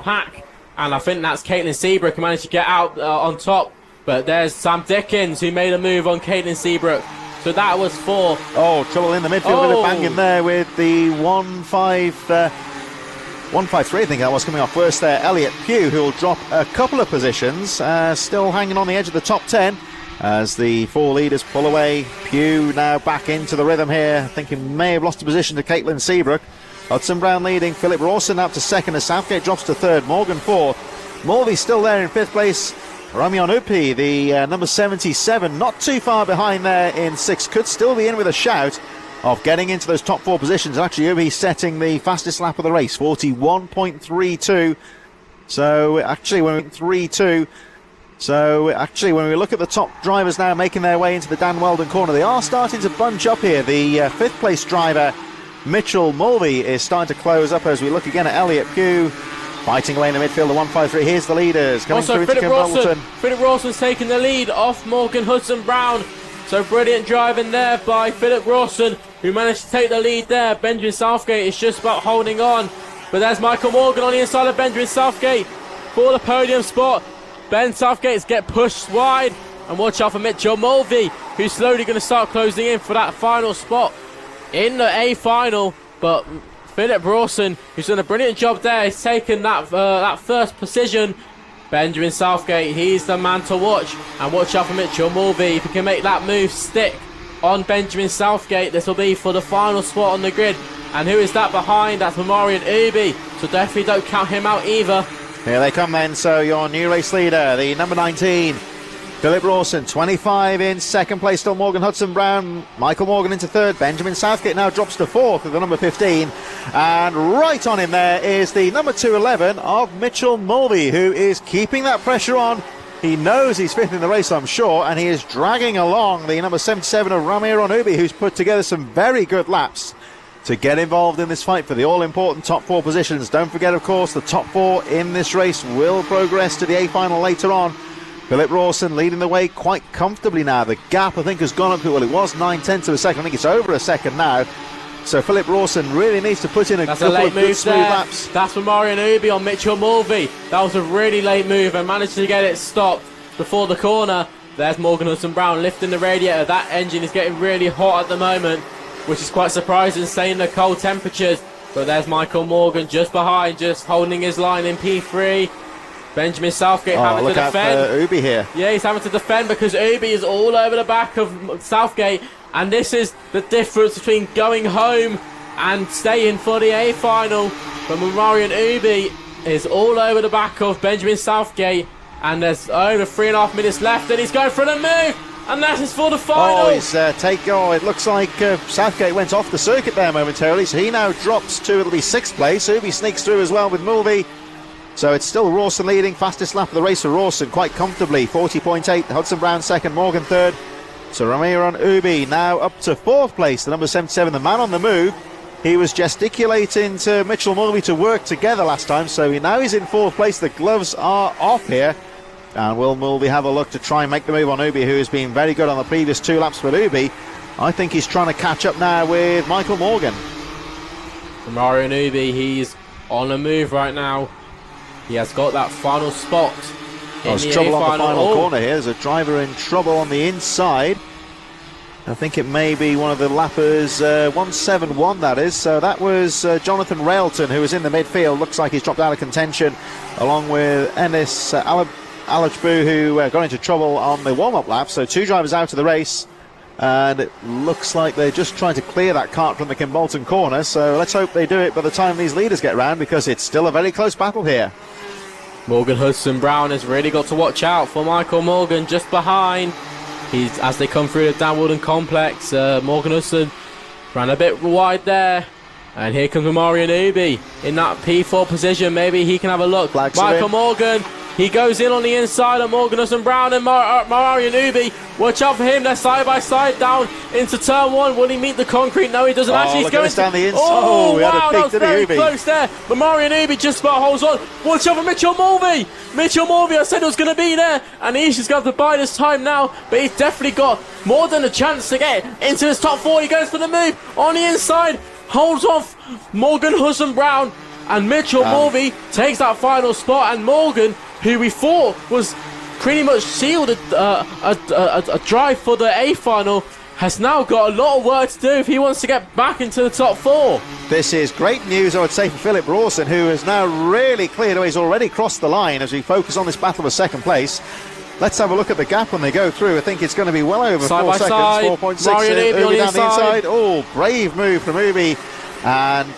pack. And I think that's Caitlin Seabrook who managed to get out on top. But there's Sam Dickens who made a move on Caitlin Seabrook. So that was 4. Oh, trouble in the midfield. A bit of banging there with the 153, I think that was coming off worse there. Elliot Pugh, who will drop a couple of positions, still hanging on the edge of the top 10 as the 4 leaders pull away. Pugh now back into the rhythm here. I think he may have lost a position to Caitlin Seabrook. Hudson Brown leading. Philip Rawson up to second as Southgate drops to third. Morgan 4th. Mulvey still there in 5th place. Ramion Upi, the number 77, not too far behind there in 6th. Could still be in with a shout of getting into those top 4 positions. Actually, Ubi setting the fastest lap of the race, 41.32. So actually, when we look at the top drivers now making their way into the Dan Weldon corner, they are starting to bunch up here. The 5th place driver, Mitchell Mulvey, is starting to close up as we look again at Elliot Pugh. Fighting away in the midfield, the 153. Here's the leaders coming through into Kimbolton. Philip Rawson's taking the lead off Morgan Hudson Brown. So brilliant driving there by Philip Rawson, who managed to take the lead there. Benjamin Southgate is just about holding on. But there's Michael Morgan on the inside of Benjamin Southgate for the podium spot. Ben Southgate's get pushed wide. And watch out for Mitchell Mulvey, who's slowly going to start closing in for that final spot in the A final. But Philip Rawson, who's done a brilliant job there, he's taken that first position. Benjamin Southgate, he's the man to watch. And watch out for Mitchell Mulvey. If he can make that move stick on Benjamin Southgate, this will be for the final spot on the grid. And who is that behind? That's Mamarian Ubi. So definitely don't count him out either. Here they come then. So your new race leader, the number 19, Philip Rawson, 25 in second place, still Morgan Hudson-Brown. Michael Morgan into third. Benjamin Southgate now drops to fourth with the number 15. And right on him there is the number 211 of Mitchell Mulvey, who is keeping that pressure on. He knows he's fifth in the race, I'm sure, and he is dragging along the number 77 of Ramir Onubi, who's put together some very good laps to get involved in this fight for the all-important top four positions. Don't forget, of course, the top four in this race will progress to the A final later on. Philip Rawson leading the way quite comfortably now. The gap, I think, has gone up to, well, it was 9/10 of a second. I think it's over a second now. So Philip Rawson really needs to put in a couple of good smooth laps. That's for Marion Ubi on Mitchell Mulvey. That was a really late move and managed to get it stopped before the corner. There's Morgan Hudson-Brown lifting the radiator. That engine is getting really hot at the moment, which is quite surprising, staying the cold temperatures. But there's Michael Morgan just behind, just holding his line in P3. Benjamin Southgate having to defend. Look at Ubi here. Yeah, he's having to defend because Ubi is all over the back of Southgate. And this is the difference between going home and staying for the A final. But Marion Ubi is all over the back of Benjamin Southgate. And there's over 3.5 minutes left. And he's going for the move. And that is for the final. It looks like Southgate went off the circuit there momentarily. So he now drops to, it'll be sixth place. Ubi sneaks through as well with Mulvey. So it's still Rawson leading. Fastest lap of the race for Rawson quite comfortably. 40.8. Hudson-Brown second. Morgan third. So Ramiron Ubi now up to fourth place. The number 77, the man on the move. He was gesticulating to Mitchell Mulvey to work together last time. So now he's in fourth place. The gloves are off here. And will Mulvey have a look to try and make the move on Ubi, who has been very good on the previous two laps for Ubi? I think he's trying to catch up now with Michael Morgan. Marion Ubi, he's on the move right now. He has got that final spot. There's trouble on the final corner here. There's a driver in trouble on the inside. I think it may be one of the lappers, 171 that is. So that was Jonathan Railton, who was in the midfield. Looks like he's dropped out of contention, along with Ennis Alachbu, who got into trouble on the warm-up lap. So two drivers out of the race. And it looks like they're just trying to clear that kart from the Kimbolton corner. So let's hope they do it by the time these leaders get round, because it's still a very close battle here. Morgan Hudson-Brown has really got to watch out for Michael Morgan just behind. As they come through the Dan Woodland complex, Morgan Hudson ran a bit wide there. And here comes Marion Ubi in that P4 position. Maybe he can have a look. Michael Morgan, he goes in on the inside of Morgan Hudson-Brown and Marion Ubi. Watch out for him. They're side by side down into turn one. Will he meet the concrete? No, he doesn't. Actually, he's going down the inside. Oh, wow, that was very close there. But Marion Ubi just about holds on. Watch out for Mitchell Mulvey. Mitchell Mulvey, I said it was going to be there, and he's just got to buy this time now. But he's definitely got more than a chance to get into this top four. He goes for the move on the inside. Holds off Morgan Hudson-Brown, and Mitchell Mulvey takes that final spot. And Morgan, who we thought was pretty much sealed a drive for the A final, has now got a lot of work to do if he wants to get back into the top four. This is great news, I would say, for Philip Rawson, who has now really cleared away. He's already crossed the line as we focus on this battle for second place. Let's have a look at the gap when they go through. I think it's going to be well over 4 seconds. 4.6. Ubi down the inside. Oh, brave move from Ubi, and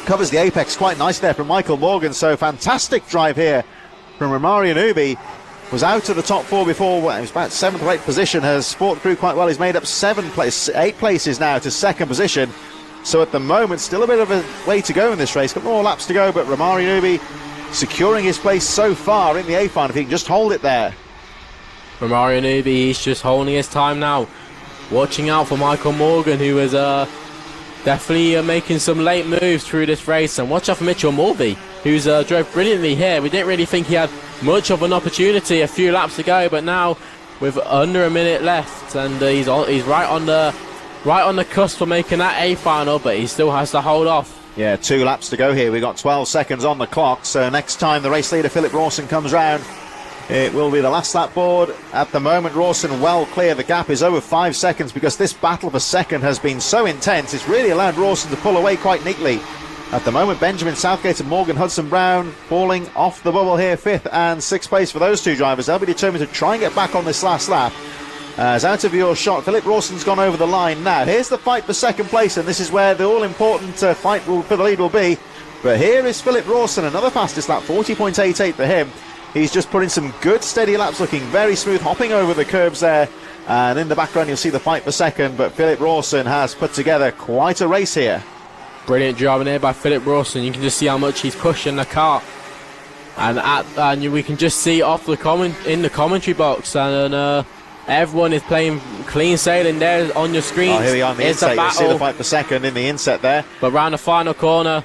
covers the apex quite nice there from Michael Morgan. So fantastic drive here from Romarian Ubi. Was out of the top four before. Well, it was about 7th or 8th position. Has fought through quite well. He's made up 8 places now to second position. So at the moment, still a bit of a way to go in this race. Got more laps to go, but Romarian Ubi securing his place so far in the A final. If he can just hold it there. Romarian Ubi, he's just holding his time now. Watching out for Michael Morgan, who is definitely making some late moves through this race. And watch out for Mitchell Mulvey, who's drove brilliantly here. We didn't really think he had much of an opportunity a few laps ago, but now with under a minute left, and he's right on the cusp for making that A final, but he still has to hold off. Yeah, 2 laps to go here. We've got 12 seconds on the clock. So next time the race leader Philip Rawson comes round, it will be the last lap board. At the moment, Rawson well clear. The gap is over 5 seconds because this battle for second has been so intense. It's really allowed Rawson to pull away quite neatly. At the moment, Benjamin Southgate and Morgan Hudson-Brown falling off the bubble here, 5th and 6th place for those two drivers. They'll be determined to try and get back on this last lap. As out of your shot, Philip Rawson's gone over the line now. Here's the fight for second place, and this is where the all-important fight for the lead will be. But here is Philip Rawson, another fastest lap, 40.88 for him. He's just putting some good steady laps, looking very smooth, hopping over the curbs there. And in the background you'll see the fight for second, but Philip Rawson has put together quite a race here. Brilliant driving here by Philip Rawson. You can just see how much he's pushing the car. And we can just see off in the commentary box, and everyone is playing clean sailing there on your screen. Oh, here we are on the inset. You see the fight for second in the inset there. But round the final corner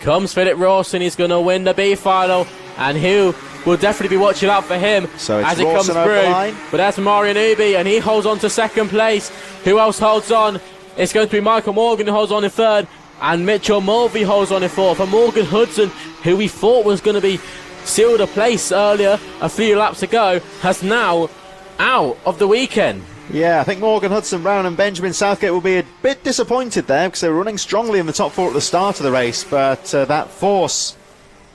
comes Philip Rawson. He's going to win the B final, and Hugh will definitely be watching out for him as he comes through. But that's Mario Nubi, and he holds on to second place. Who else holds on? It's going to be Michael Morgan who holds on in third, and Mitchell Mulvey holds on in fourth. And Morgan Hudson, who we thought was going to be sealed a place earlier a few laps ago, has now out of the weekend. Yeah, I think Morgan Hudson, Brown and Benjamin Southgate will be a bit disappointed there, because they were running strongly in the top four at the start of the race, but that force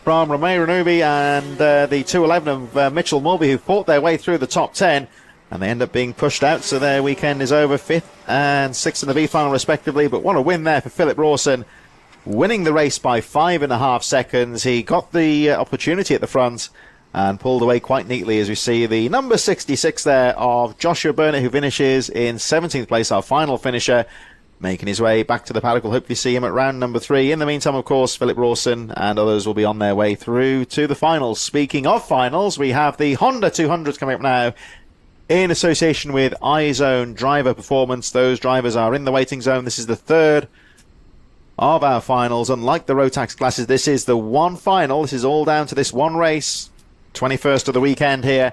from Romeo Nubi and the 211 of Mitchell Mulvey, who fought their way through the top 10, and they end up being pushed out, so their weekend is over. 5th and 6th in the B final respectively. But what a win there for Philip Rawson, winning the race by 5.5 seconds. He got the opportunity at the front and pulled away quite neatly, as we see the number 66 there of Joshua Burnett, who finishes in 17th place, our final finisher, making his way back to the paddock. We'll hopefully see him at round number 3. In the meantime, of course, Philip Rawson and others will be on their way through to the finals. Speaking of finals, we have the Honda 200s coming up now in association with iZone Driver Performance. Those drivers are in the waiting zone. This is the third of our finals. Unlike the Rotax classes, this is the one final. This is all down to this one race. 21st of the weekend here.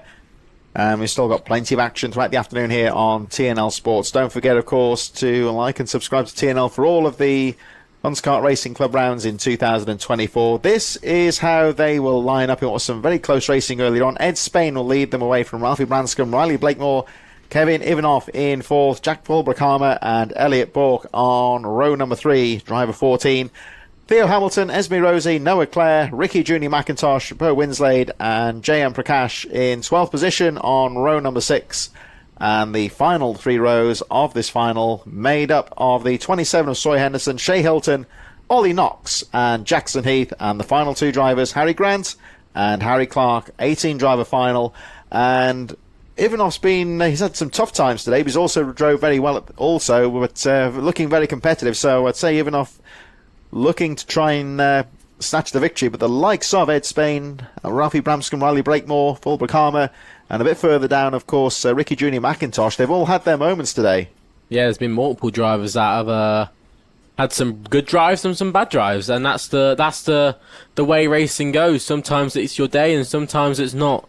We've still got plenty of action throughout the afternoon here on TNL Sports. Don't forget, of course, to like and subscribe to TNL for all of the Hunts Kart Racing Club rounds in 2024. This is how they will line up. It was some very close racing earlier on. Ed Spain will lead them away from Ralphie Branscombe, Riley Blakemore, Kevin Ivanoff in 4th, Jack Paul Bracama and Elliot Bourke on row number 3, driver 14. Theo Hamilton, Esme Rosie, Noah Clare, Ricky Junior McIntosh, Bo Winslade and J.M. Prakash in 12th position on row number 6. And the final 3 rows of this final made up of the 27 of Soy Henderson, Shea Hilton, Ollie Knox and Jackson Heath, and the final 2 drivers, Harry Grant and Harry Clark, 18 driver final. And Ivanoff's he's had some tough times today, but he's also drove very well but looking very competitive. So I'd say Ivanoff looking to try and snatch the victory, but the likes of Ed Spain, Ralphie Branscombe, Riley Blakemore, Paul Bracama, and a bit further down, of course, Ricky Junior McIntosh, they've all had their moments today. Yeah, there's been multiple drivers that have had some good drives and some bad drives, and that's the way racing goes. Sometimes it's your day and sometimes it's not.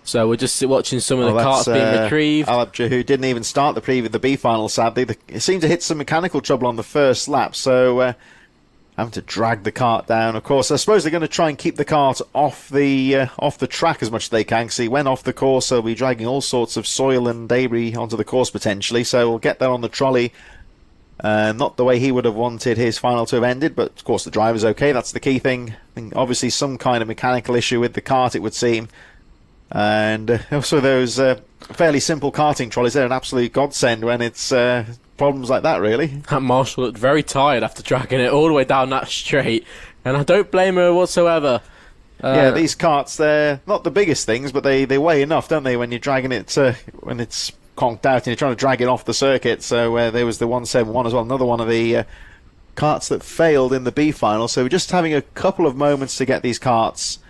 So we're just watching some of the carts being retrieved. Alabja, who didn't even start the B final, sadly. He seemed to hit some mechanical trouble on the first lap, so having to drag the kart down. Of course, I suppose they're going to try and keep the kart off the track as much as they can, because he went off the course, so he'll be dragging all sorts of soil and debris onto the course potentially. So we'll get that on the trolley. Not the way he would have wanted his final to have ended, but of course the driver's okay. That's the key thing. I think obviously some kind of mechanical issue with the kart, it would seem. And also those fairly simple karting trolleys, they're an absolute godsend when it's problems like that, really. That Marshall looked very tired after dragging it all the way down that straight, and I don't blame her whatsoever. Yeah, these carts, they're not the biggest things, but they weigh enough, don't they, when you're dragging it, when it's conked out and you're trying to drag it off the circuit. So there was the 171 as well, another one of the carts that failed in the B final. So we're just having a couple of moments to get these carts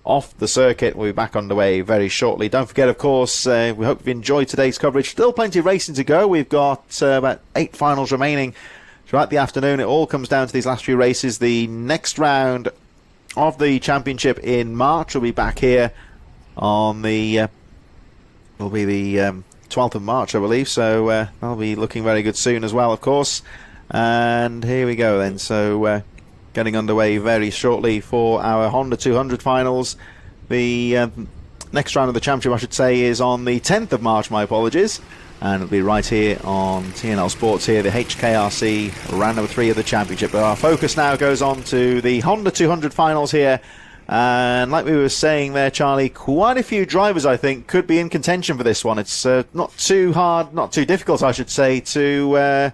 off the circuit. We'll be back underway very shortly. Don't forget, of course, we hope you've enjoyed today's coverage. Still plenty of racing to go. We've got about 8 finals remaining throughout the afternoon. It all comes down to these last few races. The next round of the championship in March will be back here on the will be the 12th of March, I believe. So that'll be looking very good soon as well, of course. And here we go then. So getting underway very shortly for our Honda 200 finals. The next round of the championship, I should say, is on the 10th of March, my apologies. And it'll be right here on TNL Sports here, the HKRC round number 3 of the championship. But our focus now goes on to the Honda 200 finals here. And like we were saying there, Charlie, quite a few drivers, I think, could be in contention for this one. It's not too hard, not too difficult, I should say, to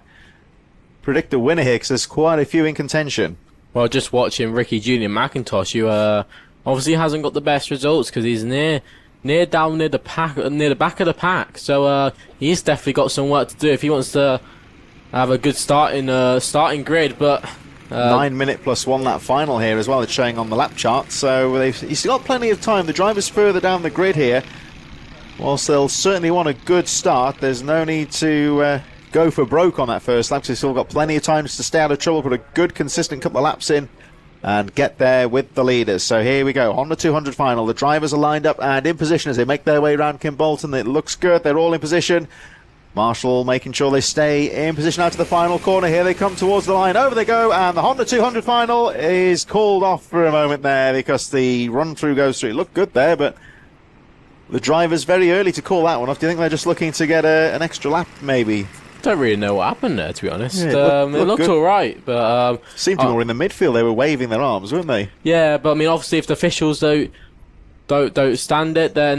predict a winner here, because there's quite a few in contention. Well, just watching Ricky Junior McIntosh, who obviously hasn't got the best results because he's near down near the back of the pack. So he's definitely got some work to do if he wants to have a good starting grid. But 9 minute plus 1 lap final here as well. It's showing on the lap chart. So he's got plenty of time. The driver's further down the grid here. Whilst they'll certainly want a good start, there's no need to go for broke on that first lap, because he's still got plenty of time to stay out of trouble, put a good consistent couple of laps in and get there with the leaders. So here we go on the 200 final. The drivers are lined up and in position as they make their way around Kimbolton. It looks good, they're all in position. Marshall making sure they stay in position out to the final corner. Here they come towards the line, over they go, and the Honda 200 final is called off for a moment there because the run through goes through. It looked good there, but the drivers very early to call that one off. Do you think they're just looking to get an extra lap maybe? Don't really know what happened there, to be honest. Yeah, it looked all right, but seemed to be more in the midfield. They were waving their arms, weren't they? Yeah, but I mean, obviously, if the officials don't stand it, then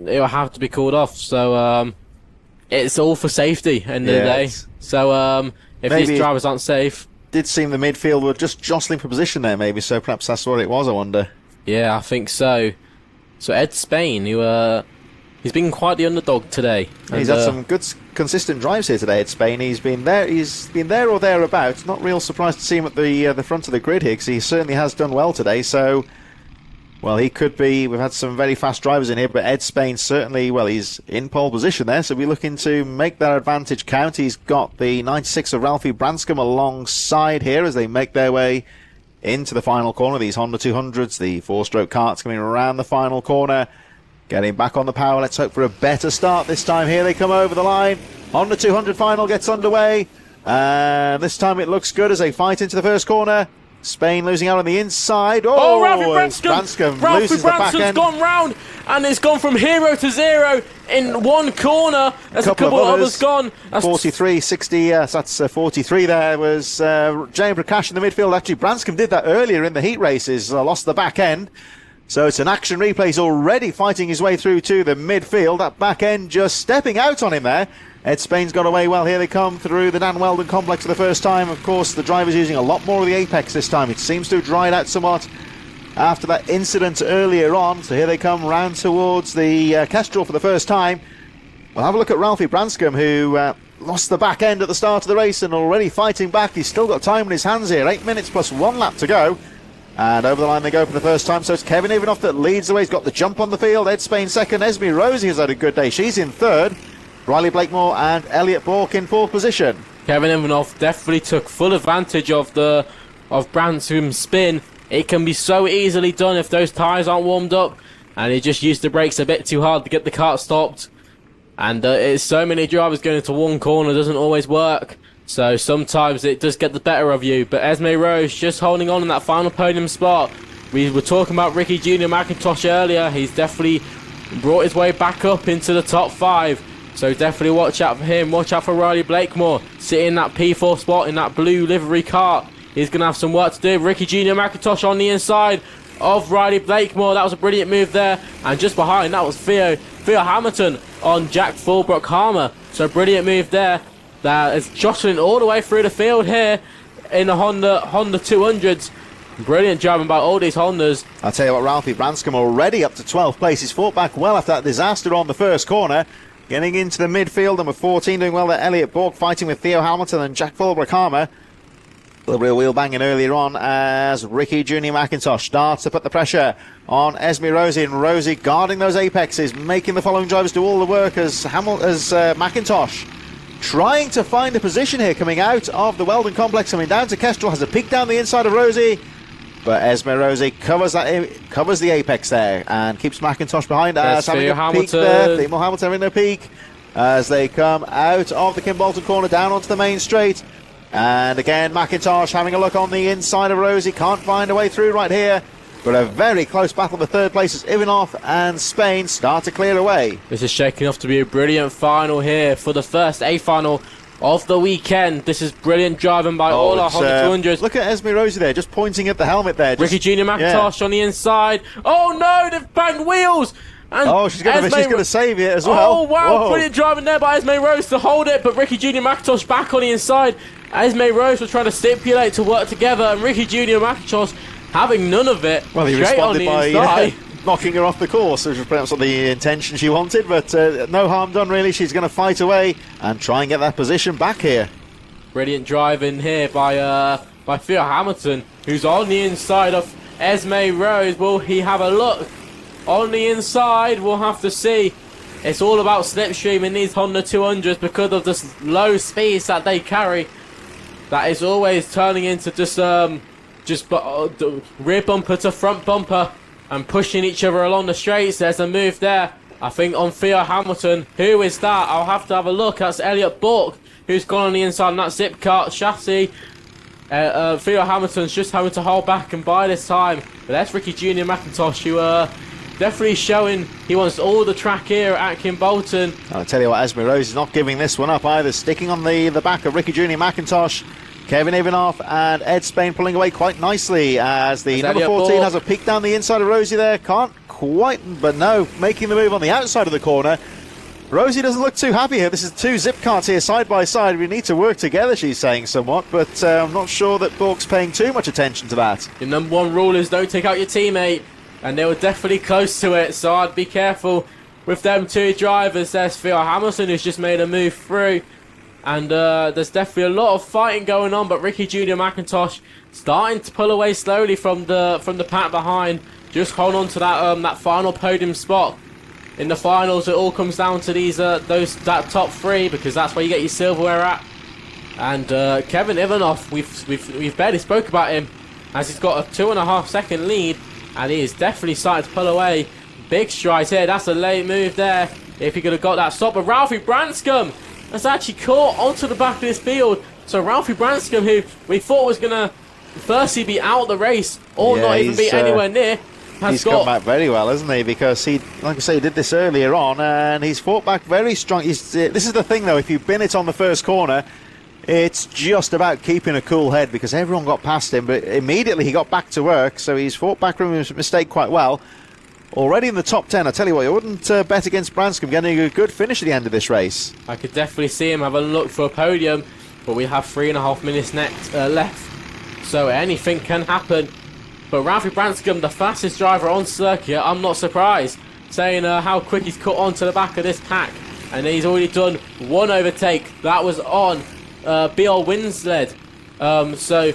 it'll have to be called off. So it's all for safety end of the day. So if these drivers aren't safe, did seem the midfield were just jostling for position there, maybe. So perhaps that's what it was. I wonder. Yeah, I think so. So Ed Spain, who he's been quite the underdog today. He's had some good, consistent drives here today at Spain. He's been there or thereabouts. Not real surprised to see him at the front of the grid here, because he certainly has done well today. So, well, he could be. We've had some very fast drivers in here, but Ed Spain certainly, well, he's in pole position there, so we're looking to make that advantage count. He's got the 96 of Ralphie Branscombe alongside here as they make their way into the final corner. These Honda 200s, the four-stroke karts coming around the final corner. Getting back on the power. Let's hope for a better start this time. Here they come over the line. Honda 200 final gets underway. And this time it looks good as they fight into the first corner. Spain losing out on the inside. Oh, Ralphie Branscombe loses the back end. Gone round, and it's gone from hero to zero in one corner. There's a couple of others gone. That's 43, 60, that's 43 there was Jane Prakash in the midfield. Actually, Branscombe did that earlier in the heat races, lost the back end. So it's an action replay. He's already fighting his way through to the midfield. That back end just stepping out on him there. Ed Spain's got away well. Here they come through the Dan Weldon complex for the first time. Of course, the driver's using a lot more of the apex this time. It seems to have dried out somewhat after that incident earlier on. So here they come round towards the Kestrel for the first time. We'll have a look at Ralphie Branscombe, who lost the back end at the start of the race and already fighting back. He's still got time in his hands here. 8 minutes plus 1 lap to go. And over the line they go for the first time. So it's Kevin Ivanoff that leads the way. He's got the jump on the field. Ed Spain second. Esme Rosie has had a good day. She's in third. Riley Blakemore and Elliot Bork in fourth position. Kevin Ivanoff definitely took full advantage of Branscombe's spin. It can be so easily done if those tyres aren't warmed up. And he just used the brakes a bit too hard to get the kart stopped. And it's so many drivers going into one corner doesn't always work. So sometimes it does get the better of you. But Esme Rose just holding on in that final podium spot. We were talking about Ricky Junior McIntosh earlier. He's definitely brought his way back up into the top 5. So definitely watch out for him. Watch out for Riley Blakemore. Sitting in that P4 spot in that blue livery kart. He's going to have some work to do. Ricky Junior McIntosh on the inside of Riley Blakemore. That was a brilliant move there. And just behind that was Theo Hamilton on Jack Fulbrook-Harmer. So brilliant move there. That is jostling all the way through the field here in the Honda 200s. Brilliant driving by all these Hondas. I'll tell you what, Ralphie Branscombe already up to 12th place. He's fought back well after that disaster on the first corner. Getting into the midfield, number 14 doing well there. Elliot Bork fighting with Theo Hamilton and Jack Fulbrook-Harmer. The real wheel banging earlier on as Ricky Junior McIntosh starts to put the pressure on Esme Rosie, and Rosie guarding those apexes, making the following drivers do all the work as McIntosh trying to find a position here coming out of the Weldon complex, coming down to Kestrel, has a peek down the inside of Rosie, but Esme Rosie covers the apex there and keeps McIntosh behind. Having a peek there. Theo Hamilton having a peek as they come out of the Kimbolton corner down onto the main straight. And again, McIntosh having a look on the inside of Rosie, can't find a way through right here. But a very close battle. The third place is Ivanoff and Spain start to clear away. This is shaking off to be a brilliant final here for the first A final of the weekend. This is brilliant driving by all our Honda 200s. Look at Esme Rosie there, just pointing at the helmet there. Ricky Junior McIntosh on the inside. Oh no, they've banged wheels. And she's going to save it as well. Oh, wow. Whoa. Brilliant driving there by Esme Rose to hold it, but Ricky Jr. McIntosh back on the inside. Esme Rose was trying to stipulate to work together, and Ricky Jr. McIntosh having none of it. Well, he straight responded on the inside. Knocking her off the course, which was perhaps not the intention she wanted, but no harm done really. She's going to fight away and try and get that position back here. Brilliant driving here by Theo Hamilton, who's on the inside of Esme Rose. Will he have a look on the inside? We'll have to see. It's all about slipstream in these Honda 200s because of the low speeds that they carry. That is always turning into just rear bumper to front bumper and pushing each other along the straights. There's a move there, I think, on Theo Hamilton. Who is that? I'll have to have a look. That's Elliot Bourke, who's gone on the inside on that zip kart chassis. Theo Hamilton's just having to hold back and buy this time. But that's Ricky Jr. McIntosh, who definitely showing he wants all the track here at Kimbolton. I'll tell you what, Esme Rose is not giving this one up either. Sticking on the back of Ricky Jr. McIntosh. Kevin Ivanoff and Ed Spain pulling away quite nicely as the number 14 has a peek down the inside of Rosie there. Can't quite, but no, making the move on the outside of the corner. Rosie doesn't look too happy here. This is two zip carts here side by side. We need to work together, she's saying somewhat, but I'm not sure that Bourke's paying too much attention to that. The number one rule is don't take out your teammate, and they were definitely close to it, so I'd be careful with them two drivers. There's Theo Hamilton, who's just made a move through. And there's definitely a lot of fighting going on, but Ricky Jr. McIntosh starting to pull away slowly from the pack behind. Just hold on to that final podium spot. In the finals, it all comes down to that top three, because that's where you get your silverware at. And Kevin Ivanoff, we've barely spoke about him, as he's got a 2.5 second lead, and he is definitely starting to pull away. Big strides here. That's a late move there. If he could have got that stop, but Ralphie Branscombe has actually caught onto the back of this field. So Ralphie Branscombe, who we thought was going to firstly be out of the race or not even be anywhere near, he's come back very well, hasn't he? Because he, like I say, he did this earlier on and he's fought back very strong. This is the thing though, if you bin it on the first corner, it's just about keeping a cool head, because everyone got past him, but immediately he got back to work, so he's fought back from his mistake quite well. Already in the top 10, I tell you what, you wouldn't bet against Branscombe getting a good finish at the end of this race. I could definitely see him have a look for a podium, but we have 3.5 minutes left, so anything can happen. But Ralphie Branscombe, the fastest driver on circuit, I'm not surprised, saying how quick he's cut onto the back of this pack, and he's already done one overtake. That was on B.L. Winsled, so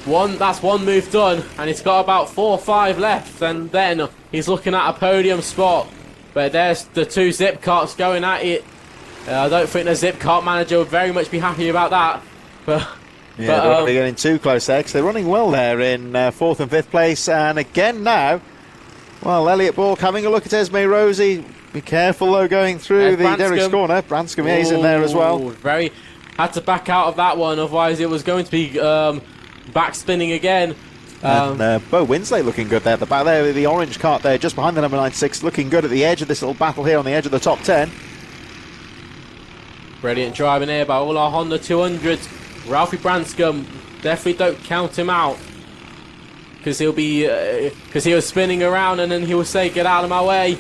that's one move done, and he's got about 4 or 5 left, and then he's looking at a podium spot. But there's the two zip carts going at it. I don't think the zip cart manager would very much be happy about that. But they're getting too close there, because they're running well there in 4th and 5th place. And again now, well, Elliot Bourke having a look at Esme Rosie. Be careful though going through the Derrick's corner. Branscombe is in there as well. Had to back out of that one, otherwise it was going to be back spinning again. And Bo Winsley looking good there at the back there, the orange cart there just behind the number 96, looking good at the edge of this little battle here on the edge of the top 10. Brilliant driving here by all our Honda 200s. Ralphie Branscombe, definitely don't count him out, because he was spinning around and then he will say get out of my way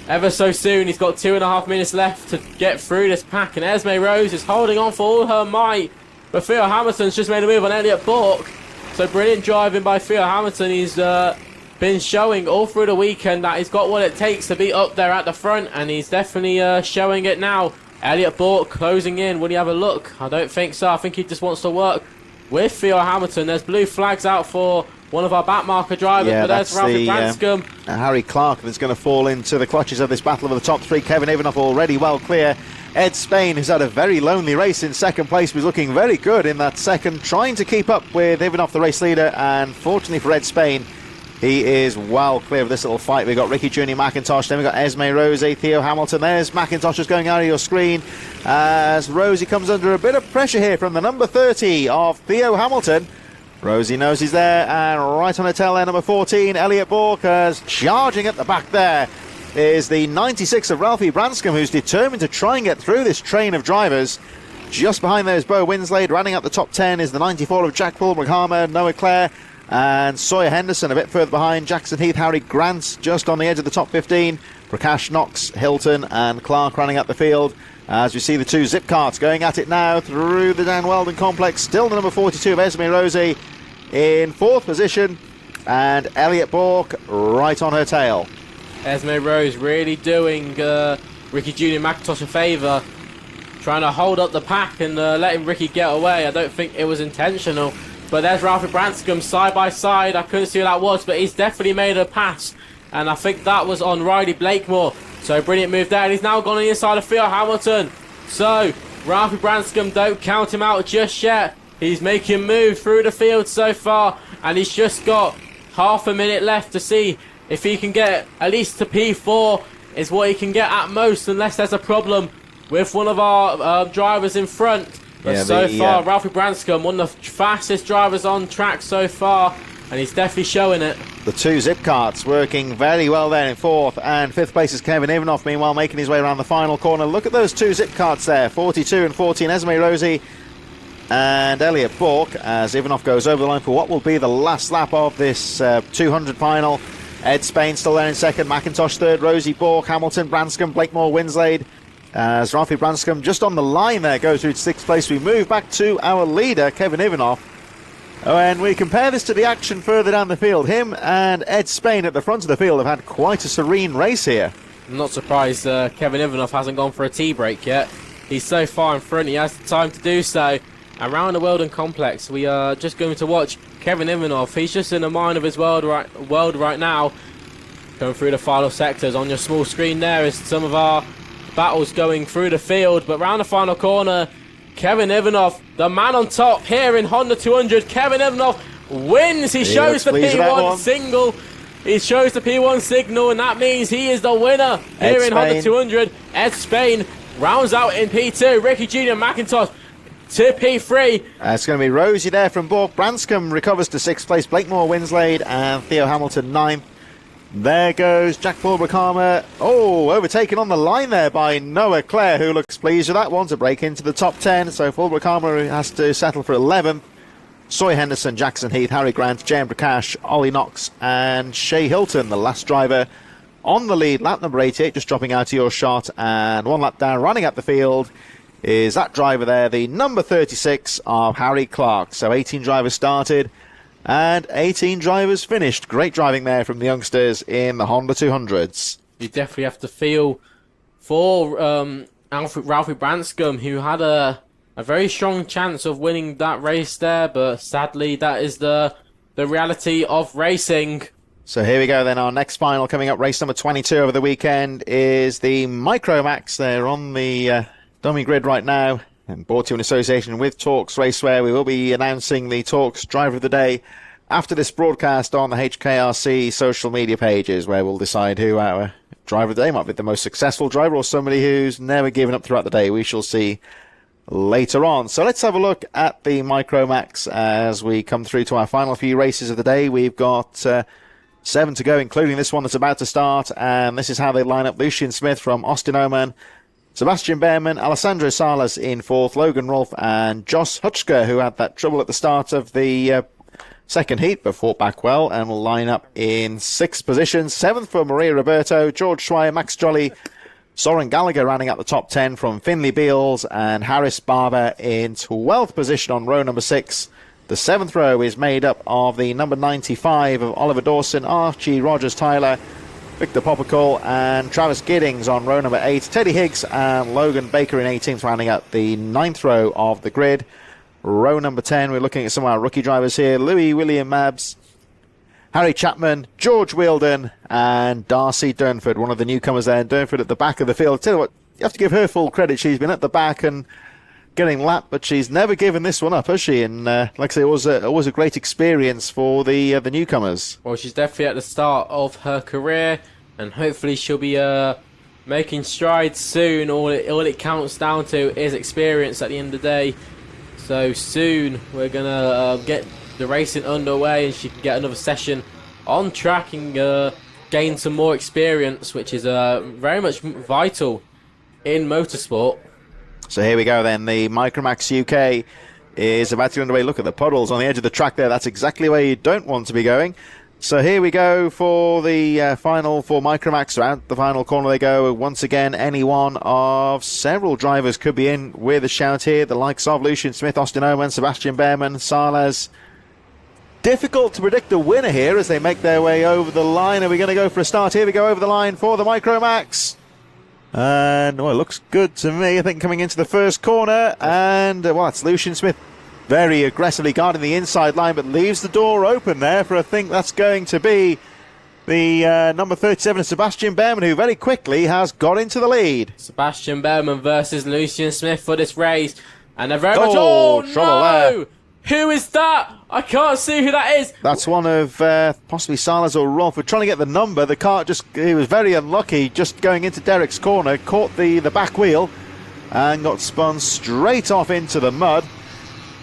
ever so soon. He's got 2.5 minutes left to get through this pack, and Esme Rose is holding on for all her might. But Theo Hamilton's just made a move on Elliot Bourke. So brilliant driving by Theo Hamilton. He's been showing all through the weekend that he's got what it takes to be up there at the front, and he's definitely showing it now. Elliot Bourke closing in. Will he have a look? I don't think so. I think he just wants to work with Theo Hamilton. There's blue flags out for one of our backmarker drivers, but there's Ralphie Branscombe. Harry Clark that's going to fall into the clutches of this battle of the top 3. Kevin Ivanoff already well clear. Ed Spain, who's had a very lonely race in 2nd place, was looking very good in that second, trying to keep up with Ivanoff, the race leader, and fortunately for Ed Spain, he is well clear of this little fight. We've got Ricky Jr. McIntosh, then we've got Esme Rosie, Theo Hamilton. There's McIntosh just going out of your screen as Rosie comes under a bit of pressure here from the number 30 of Theo Hamilton. Rosie knows he's there, and right on her tail there, number 14, Elliot Bourke, as charging at the back there is the 96 of Ralphie Branscombe, who's determined to try and get through this train of drivers. Just behind there is Bo Winslade. Running up the top 10 is the 94 of Jack Paul McHarmer, Noah Clare. And Sawyer Henderson a bit further behind. Jackson Heath, Harry Grant just on the edge of the top 15. Prakash, Knox, Hilton and Clark running up the field. As we see the two zip carts going at it now through the Dan Weldon complex. Still the number 42 of Esme Rosie in 4th position. And Elliot Bourke right on her tail. Esme Rose really doing Ricky Junior McIntosh a favour, trying to hold up the pack and letting Ricky get away. I don't think it was intentional. But there's Ralphie Branscombe side by side. I couldn't see who that was, but he's definitely made a pass. And I think that was on Riley Blakemore. So brilliant move there. And he's now gone on the inside of Theo Hamilton. So Ralphie Branscombe, don't count him out just yet. He's making move through the field so far. And he's just got half a minute left to see if he can get at least to P4 is what he can get at most, unless there's a problem with one of our drivers in front. But so far, Ralphie Branscombe, one of the fastest drivers on track so far, and he's definitely showing it. The two zip carts working very well there in 4th, and 5th place is Kevin Ivanoff, meanwhile making his way around the final corner. Look at those two zip carts there, 42 and 14, Esme Rosie and Elliot Bourke, as Ivanoff goes over the line for what will be the last lap of this 200 final. Ed Spain still there in 2nd, McIntosh 3rd, Rosie, Bourke, Hamilton, Branscombe, Blakemore, Winslade. As Ralphie Branscombe just on the line there goes through to 6th place. We move back to our leader, Kevin Ivanoff. And we compare this to the action further down the field. Him and Ed Spain at the front of the field have had quite a serene race here. I'm not surprised Kevin Ivanoff hasn't gone for a tea break yet. He's so far in front, he has the time to do so. Around the Weldon complex, we are just going to watch Kevin Ivanoff. He's just in the mind of his world right now. Going through the final sectors on your small screen there is some of our battles going through the field. But round the final corner, Kevin Ivanoff, the man on top here in Honda 200. Kevin Ivanoff wins. He shows the P1 single. He shows the P1 signal, and that means he is the winner here in Honda 200. Ed Spain rounds out in P2. Ricky Junior McIntosh to P3. It's going to be Rosie there from Bourke. Branscombe recovers to 6th place. Blakemore, Winslade and Theo Hamilton 9th. There goes Jack Fulbrick-Harmer. Oh, overtaken on the line there by Noah Clare, who looks pleased with that one to break into the top 10. So Fulbrick-Harmer has to settle for 11th. Sawyer Henderson, Jackson Heath, Harry Grant, J.M. Prakash, Ollie Knox and Shea Hilton, the last driver on the lead. Lap number 88, just dropping out of your shot. And one lap down, running up the field, is that driver there, the number 36 of Harry Clark. So 18 drivers started and 18 drivers finished. Great driving there from the youngsters in the Honda 200s. You definitely have to feel for Ralphie Branscombe, who had a very strong chance of winning that race there, but sadly that is the reality of racing. So here we go then, our next final coming up, race number 22 over the weekend is the Micromax. They're on the dummy grid right now and brought to you in association with Torx Raceway. We will be announcing the Torx Driver of the Day after this broadcast on the HKRC social media pages, where we'll decide who our driver of the day might be, the most successful driver or somebody who's never given up throughout the day. We shall see later on. So let's have a look at the Micromax as we come through to our final few races of the day. We've got 7 to go, including this one that's about to start, and this is how they line up. Lucian Smith from Austin Oman, Sebastian Behrman, Alessandro Salas in 4th, Logan Rolfe and Josh Hutchker, who had that trouble at the start of the second heat but fought back well and will line up in 6th position. 7th for Maria Roberto, George Schweier, Max Jolly, Soren Gallagher rounding out the top 10 from Finley Beals, and Harris Barber in 12th position on row number 6. The 7th row is made up of the number 95 of Oliver Dawson, Archie Rogers-Tyler, Victor Popical and Travis Giddings on row number 8. Teddy Higgs and Logan Baker in 18th, rounding out the 9th row of the grid. Row number 10, we're looking at some of our rookie drivers here. Louis William Mabs, Harry Chapman, George Wilden and Darcy Durnford, one of the newcomers there. Durnford at the back of the field. Tell you what, you have to give her full credit. She's been at the back and getting lapped, but she's never given this one up, has she? And like I say, it was a great experience for the newcomers. Well, she's definitely at the start of her career, and hopefully she'll be making strides soon. All it counts down to is experience at the end of the day. So soon we're gonna get the racing underway, and she can get another session on track and gain some more experience, which is very much vital in motorsport. So here we go then, the Micromax UK is about to get underway. Look at the puddles on the edge of the track there. That's exactly where you don't want to be going. So here we go for the final for Micromax. Out the final corner they go. Once again, any one of several drivers could be in with a shout here. The likes of Lucian Smith, Austin Oman, Sebastian Behrman, Sales. Difficult to predict the winner here as they make their way over the line. Are we going to go for a start? Here we go over the line for the Micromax. And, well, it looks good to me. I think coming into the first corner. And, well, it's Lucian Smith very aggressively guarding the inside line, but leaves the door open there for, I think that's going to be the number 37, Sebastian Behrman, who very quickly has got into the lead. Sebastian Behrman versus Lucian Smith for this race. And they're very much... trouble no! there. Who is that? I can't see who that is. That's one of possibly Salas or Rolf. We're trying to get the number. The car he was very unlucky just going into Derek's corner, caught the back wheel and got spun straight off into the mud.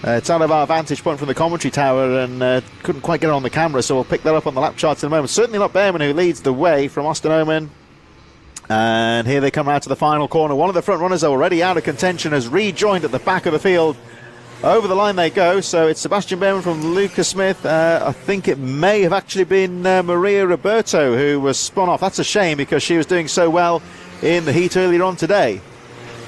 It's out of our vantage point from the commentary tower and couldn't quite get it on the camera, so we'll pick that up on the lap charts in a moment. Certainly not Behrman who leads the way from Austin Oman. And here they come out to the final corner. One of the front runners already out of contention has rejoined at the back of the field. Over the line they go, so it's Sebastian Behrman from Lucas Smith. I think it may have actually been Maria Roberto who was spun off. That's a shame because she was doing so well in the heat earlier on today.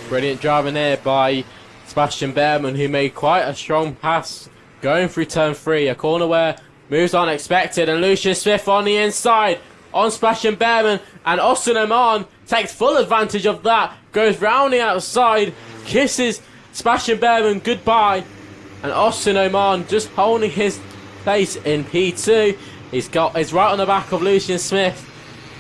Brilliant driving there by Sebastian Behrman, who made quite a strong pass going through turn 3. A corner where moves unexpected, and Lucian Smith on the inside on Sebastian Behrman, and Austin Oman takes full advantage of that, goes round the outside, kisses Sebastian Behrman goodbye, and Austin Oman just holding his place in P2. He's right on the back of Lucian Smith.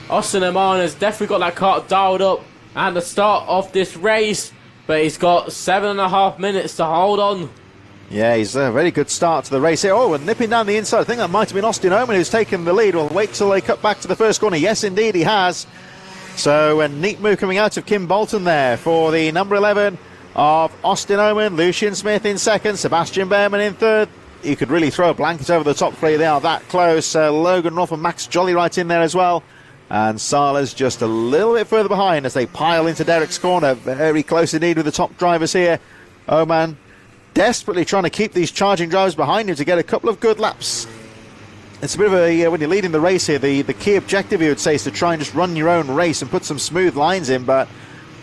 Austin Oman has definitely got that car dialed up at the start of this race, but he's got 7.5 minutes to hold on. Yeah, he's a very good start to the race here. Oh, and nipping down the inside. I think that might have been Austin Oman who's taken the lead. We'll wait till they cut back to the first corner. Yes, indeed, he has. So a neat move coming out of Kim Bolton there for the number 11 of Austin Oman. Lucian Smith in second, Sebastian Behrman in third. You could really throw a blanket over the top three. They are that close. Logan Ruff and Max Jolly right in there as well. And Sala's just a little bit further behind as they pile into Derek's corner. Very close indeed with the top drivers here. Oman desperately trying to keep these charging drivers behind him to get a couple of good laps. It's a bit of a, when you're leading the race here, the key objective you would say is to try and just run your own race and put some smooth lines in, but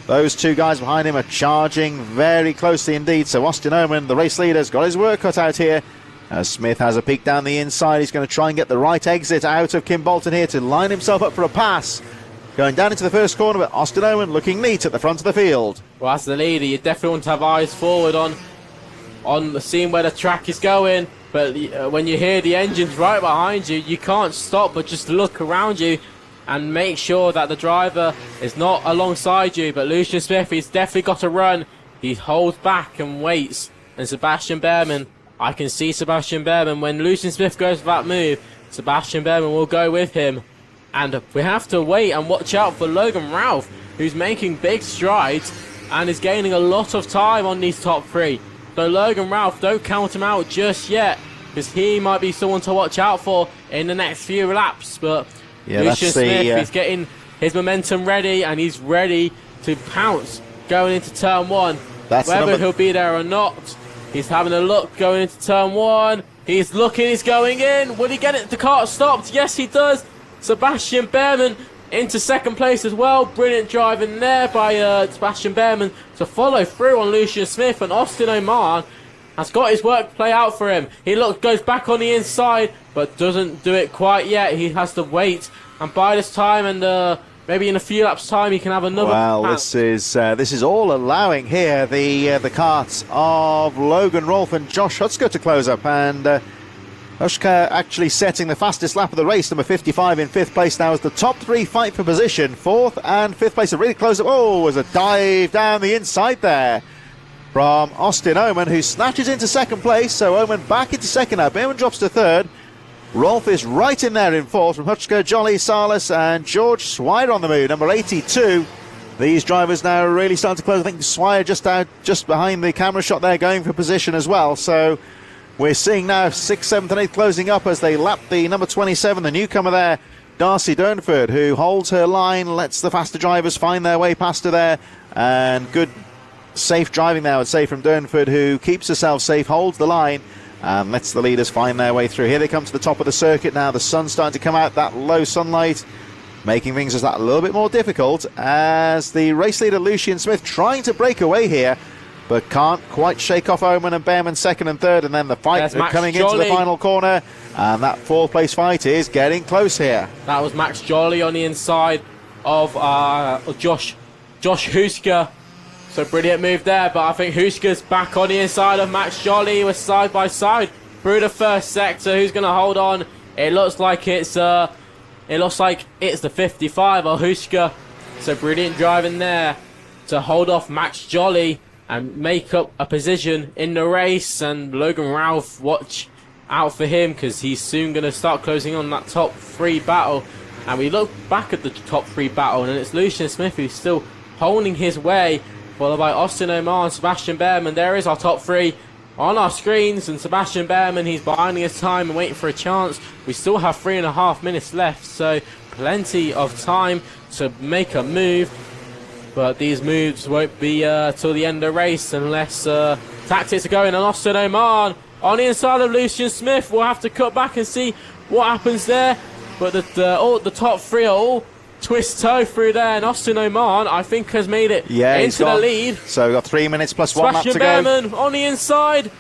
those two guys behind him are charging very closely indeed. So Austin Oman, the race leader, has got his work cut out here. As Smith has a peek down the inside, he's going to try and get the right exit out of Kim Bolton here to line himself up for a pass. Going down into the first corner, but Austin Oman looking neat at the front of the field. Well, as the leader, you definitely want to have eyes forward on the scene where the track is going. But when you hear the engines right behind you, you can't stop but just look around you and make sure that the driver is not alongside you. But Lucian Smith, he's definitely got to run. He holds back and waits. And Sebastian Behrman, I can see Sebastian Behrman. When Lucian Smith goes for that move, Sebastian Behrman will go with him. And we have to wait and watch out for Logan Ralph, who's making big strides and is gaining a lot of time on these top three. So Logan Ralph, don't count him out just yet, because he might be someone to watch out for in the next few laps. But yeah, Lucian Smith, he's getting his momentum ready, and he's ready to pounce going into turn 1. Whether he'll be there or not, he's having a look going into turn 1. He's looking, he's going in. Will he get it? The car stopped. Yes, he does. Sebastian Behrman into second place as well. Brilliant driving there by Sebastian Behrman to follow through on Lucian Smith, and Austin Oman has got his work play out for him. He goes back on the inside, but doesn't do it quite yet. He has to wait, and by this time, and maybe in a few laps' time, he can have another. Well, this is all allowing here the carts of Logan Rolfe and Josh Hutsko to close up, and Hutsko actually setting the fastest lap of the race. Number 55 in 5th place now as the top three fight for position. 4th and 5th place are really close up. Oh, there's a dive down the inside there from Austin Oman, who snatches into second place. So Oman back into second now. Behrman drops to third. Rolfe is right in there in fourth from Hutsko, Jolly, Salas and George Swire on the move, number 82. These drivers now really starting to close. I think Swire just behind the camera shot there, going for position as well. So we're seeing now 6th, 7th and 8th closing up as they lap the number 27, the newcomer there, Darcy Durnford, who holds her line, lets the faster drivers find their way past her there, and good safe driving there, I would say, from Durnford, who keeps herself safe, holds the line, and lets the leaders find their way through. Here they come to the top of the circuit now. The sun's starting to come out, that low sunlight, making things just that a little bit more difficult, as the race leader Lucian Smith trying to break away here, but can't quite shake off Oman and Behrman second and third, and then the fight coming into the final corner, and that fourth place fight is getting close here. That was Max Jolly on the inside of Josh Husker. So brilliant move there, but I think Husker's back on the inside of Max Jolly. We're side by side through the first sector. Who's going to hold on? It looks like it's the 55 or Husker. So brilliant driving there to hold off Max Jolly and make up a position in the race. And Logan Ralph, watch out for him, because he's soon going to start closing on that top 3 battle. And we look back at the top 3 battle, and it's Lucian Smith who's still holding his way, followed by Austin Omar and Sebastian Behrman. There is our top 3 on our screens, and Sebastian Behrman, he's biding his time and waiting for a chance. We still have 3.5 minutes left, so plenty of time to make a move. But these moves won't be till the end of the race unless tactics are going. And Austin Oman on the inside of Lucian Smith. We'll have to cut back and see what happens there. But the top 3 are all twist-toe through there. And Austin Oman, I think, has made it into the lead. So we've got 3 minutes plus 1 lap to go. Sebastian Behrman on the inside.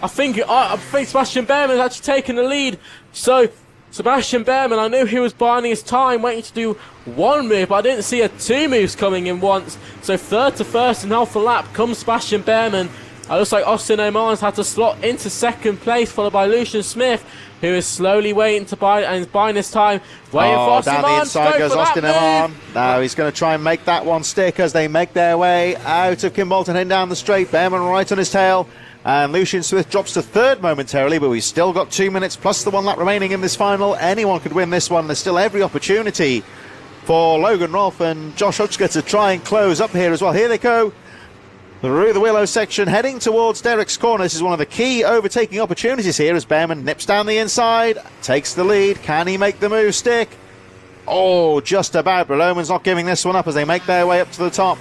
I think Sebastian Behrman has actually taken the lead. So Sebastian Behrman, I knew he was biding his time, waiting to do 1 move, but I didn't see 2 moves coming in once. So third to first and half a lap comes Sebastian Behrman. It looks like Austin Oman's had to slot into second place, followed by Lucian Smith, who is slowly waiting to bide and is biding his time. Waiting for Austin down the inside goes Austin Oman. Now he's going to try and make that one stick as they make their way out of Kimbolton, heading down the straight. Behrman right on his tail. And Lucian Smith drops to third momentarily, but we've still got 2 minutes plus the 1 lap remaining in this final. Anyone could win this one. There's still every opportunity for Logan Rolfe and Josh Hutchker to try and close up here as well. Here they go through the Willow section, heading towards Derek's corner. This is one of the key overtaking opportunities here as Behrman nips down the inside, takes the lead. Can he make the move stick? Oh, just about, but Oman's not giving this one up as they make their way up to the top.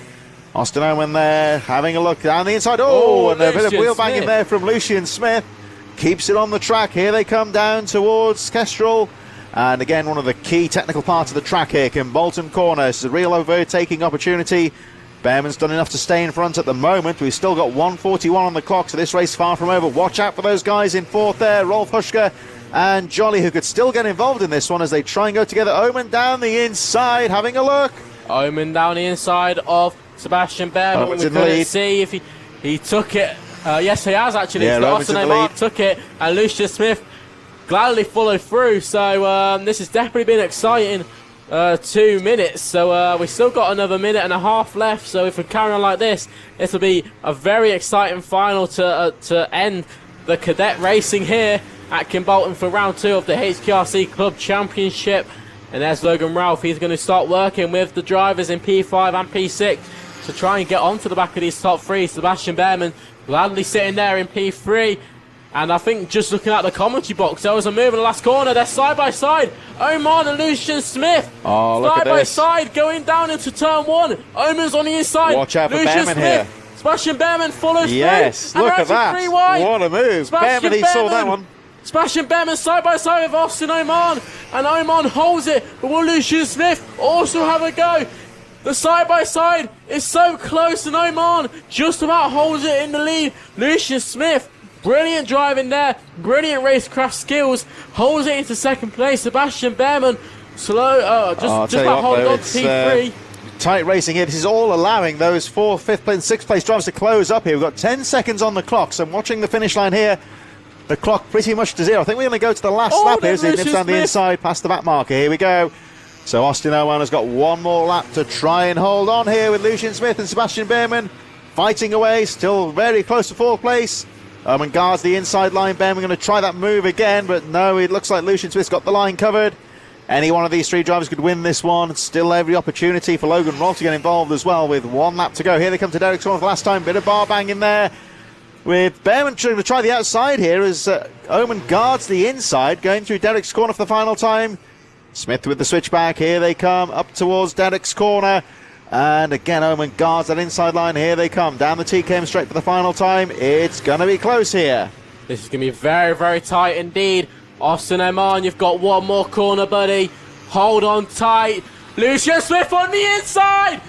Austin Oman there, having a look down the inside. And a bit of wheel banging there from Lucian Smith. Keeps it on the track. Here they come down towards Kestrel. And again, one of the key technical parts of the track here, Kimbolton Corner. This is a real overtaking opportunity. Behrman's done enough to stay in front at the moment. We've still got 1:41 on the clock, so this race far from over. Watch out for those guys in fourth there, Rolf Huschke and Jolly, who could still get involved in this one as they try and go together. Oman down the inside, having a look. Oman down the inside of Sebastian Behrman. We couldn't see if he took it. Yes, he has actually. Yeah, Austin Oman took it, and Lucian Smith gladly followed through. So this has definitely been exciting. 2 minutes, so we still got another 1.5 minutes left. So if we carry on like this, it'll be a very exciting final to end the cadet racing here at Kimbolton for round 2 of the HKRC Club Championship. And there's Logan Ralph. He's going to start working with the drivers in P5 and P6 to try and get onto the back of these top 3. Sebastian Behrman gladly sitting there in P3. And I think just looking at the commentary box, there was a move in the last corner. They're side by side. Oman and Lucian Smith. Side by side going down into turn 1. Oman's on the inside. Watch out for Lucian Behrman Smith. here. Sebastian Behrman follows Yes, through. look at that. What a move. Behrman, he saw that one. Sebastian Behrman side by side with Austin Oman. And Oman holds it. But will Lucian Smith also have a go? The side by side is so close, and Oman just about holds it in the lead. Lucian Smith, brilliant driving there, brilliant racecraft skills, holds it into second place. Sebastian Behrman slow, just about holding on to P3. Tight racing here. This is all allowing those 4th, 5th, and 6th place drivers to close up here. We've got 10 seconds on the clock, so I'm watching the finish line here. The clock pretty much to 0. I think we're going to go to the last lap here as he nips down the inside past the back marker. Here we go. So Austin Oman has got 1 more lap to try and hold on here with Lucian Smith and Sebastian Behrman fighting away, still very close to 4th place. Oman guards the inside line. Behrman going to try that move again, but no, it looks like Lucian Smith's got the line covered. Any one of these 3 drivers could win this one. Still every opportunity for Logan Rolfe to get involved as well with 1 lap to go. Here they come to Derek's corner for the last time. Bit of bar bang in there with Behrman trying to try the outside here as Oman guards the inside, going through Derek's corner for the final time. Smith with the switchback. Here they come up towards Derek's corner. And again, Oman guards that inside line. Here they come down the TKM straight for the final time. It's going to be close here. This is going to be very, very tight indeed. Austin Oman, you've got one more corner, buddy. Hold on tight. Lucian Smith on the inside.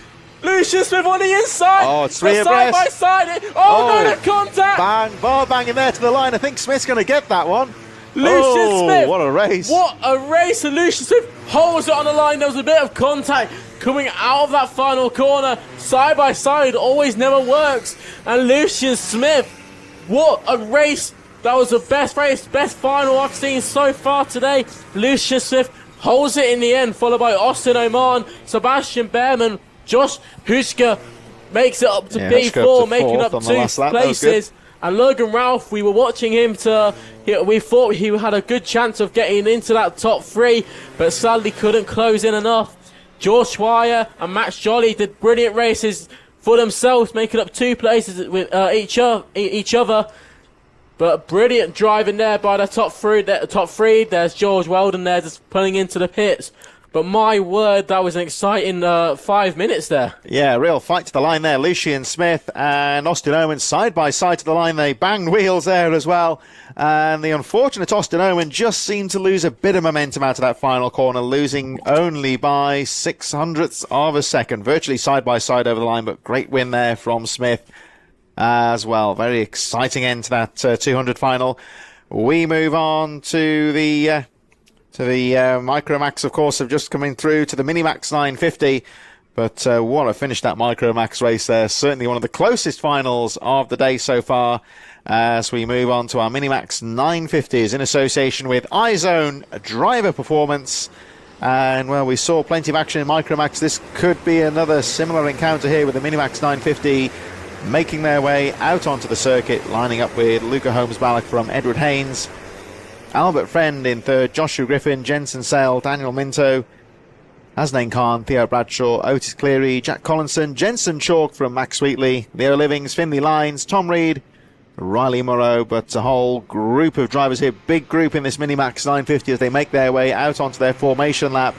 Lucian Smith on the inside. Oh, it's three side abreast. by side. Oh, no, the contact. Bang, ball banging there to the line. I think Smith's going to get that one. Lucian Smith. What a race. What a race. And Lucian Smith holds it on the line. There was a bit of contact coming out of that final corner. Side by side always never works. And Lucian Smith, what a race. That was the best race, best final I've seen so far today. Lucian Smith holds it in the end, followed by Austin Oman, Sebastian Behrman, Josh Huschke makes it up to B4, making up 2 places. And Logan Ralph, we were watching him we thought he had a good chance of getting into that top 3, but sadly couldn't close in enough. George Schweier and Max Jolly did brilliant races for themselves, making up 2 places with each other. But brilliant driving there by the top three. There's George Weldon there just pulling into the pits. But my word, that was an exciting 5 minutes there. Yeah, real fight to the line there. Lucian Smith and Austin Owen side by side to the line. They banged wheels there as well. And the unfortunate Austin Owen just seemed to lose a bit of momentum out of that final corner, losing only by 600ths of a second. Virtually side by side over the line, but great win there from Smith as well. Very exciting end to that 200 final. We move on to the Micromax, of course, have just coming through to the Minimax 950. But what a finish that Micromax race there. Certainly one of the closest finals of the day so far. As we move on to our Minimax 950s in association with iZone Driver Performance. And, well, we saw plenty of action in Micromax. This could be another similar encounter here with the Minimax 950 making their way out onto the circuit, lining up with Luca Holmes-Ballack from Edward Haynes, Albert Friend in third, Joshua Griffin, Jensen Sale, Daniel Minto, Hasnain Khan, Theo Bradshaw, Otis Cleary, Jack Collinson, Jensen Chalk from Max Wheatley, Leo Livings, Finley Lines, Tom Reed, Riley Morrow, but a whole group of drivers here, big group in this Minimax 950 as they make their way out onto their formation lap.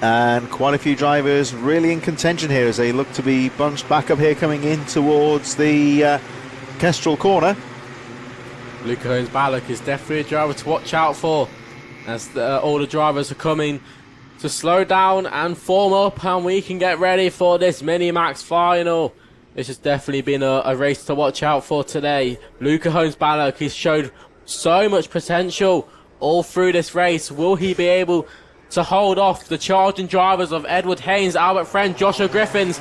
And quite a few drivers really in contention here as they look to be bunched back up here coming in towards the Kestrel corner. Luca Holmes-Ballack is definitely a driver to watch out for as all the drivers are coming to slow down and form up, and we can get ready for this Minimax final. This has definitely been a race to watch out for today. Luca Holmes-Ballack, he's showed so much potential all through this race. Will he be able to hold off the charging drivers of Edward Haynes, Albert Friend, Joshua Griffins?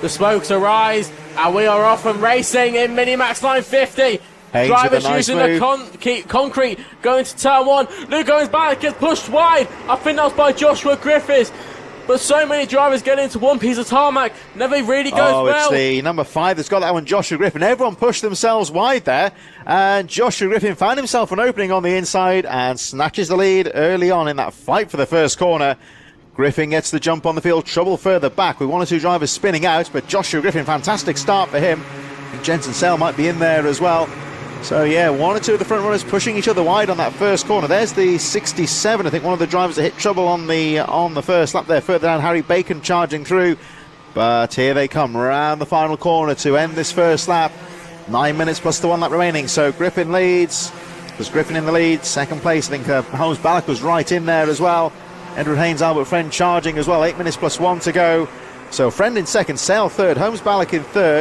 The smokes arise, and we are off and racing in Minimax 950. Haynes Drivers nice using move. the concrete, going to turn 1. Luke Holmes-Ballack gets pushed wide. I think that was by Joshua Griffiths. But so many drivers get into one piece of tarmac, never really goes well. It's the number 5 that's got that one, Joshua Griffin. Everyone pushed themselves wide there, and Joshua Griffin found himself an opening on the inside and snatches the lead early on in that fight for the first corner. Griffin gets the jump on the field, trouble further back with 1 or 2 drivers spinning out, but Joshua Griffin, fantastic start for him. Jensen Sale might be in there as well. So yeah, 1 or 2 of the front runners pushing each other wide on that first corner. There's the 67, I think one of the drivers that hit trouble on the first lap there. Further down, Harry Bacon charging through. But here they come round the final corner to end this first lap. 9 minutes plus the 1 lap remaining. So Griffin leads. There's Griffin in the lead. Second place, I think Holmes-Ballack was right in there as well. Edward Haynes, Albert Friend charging as well. 8 minutes plus 1 to go. So Friend in second, Sale third, Holmes-Ballack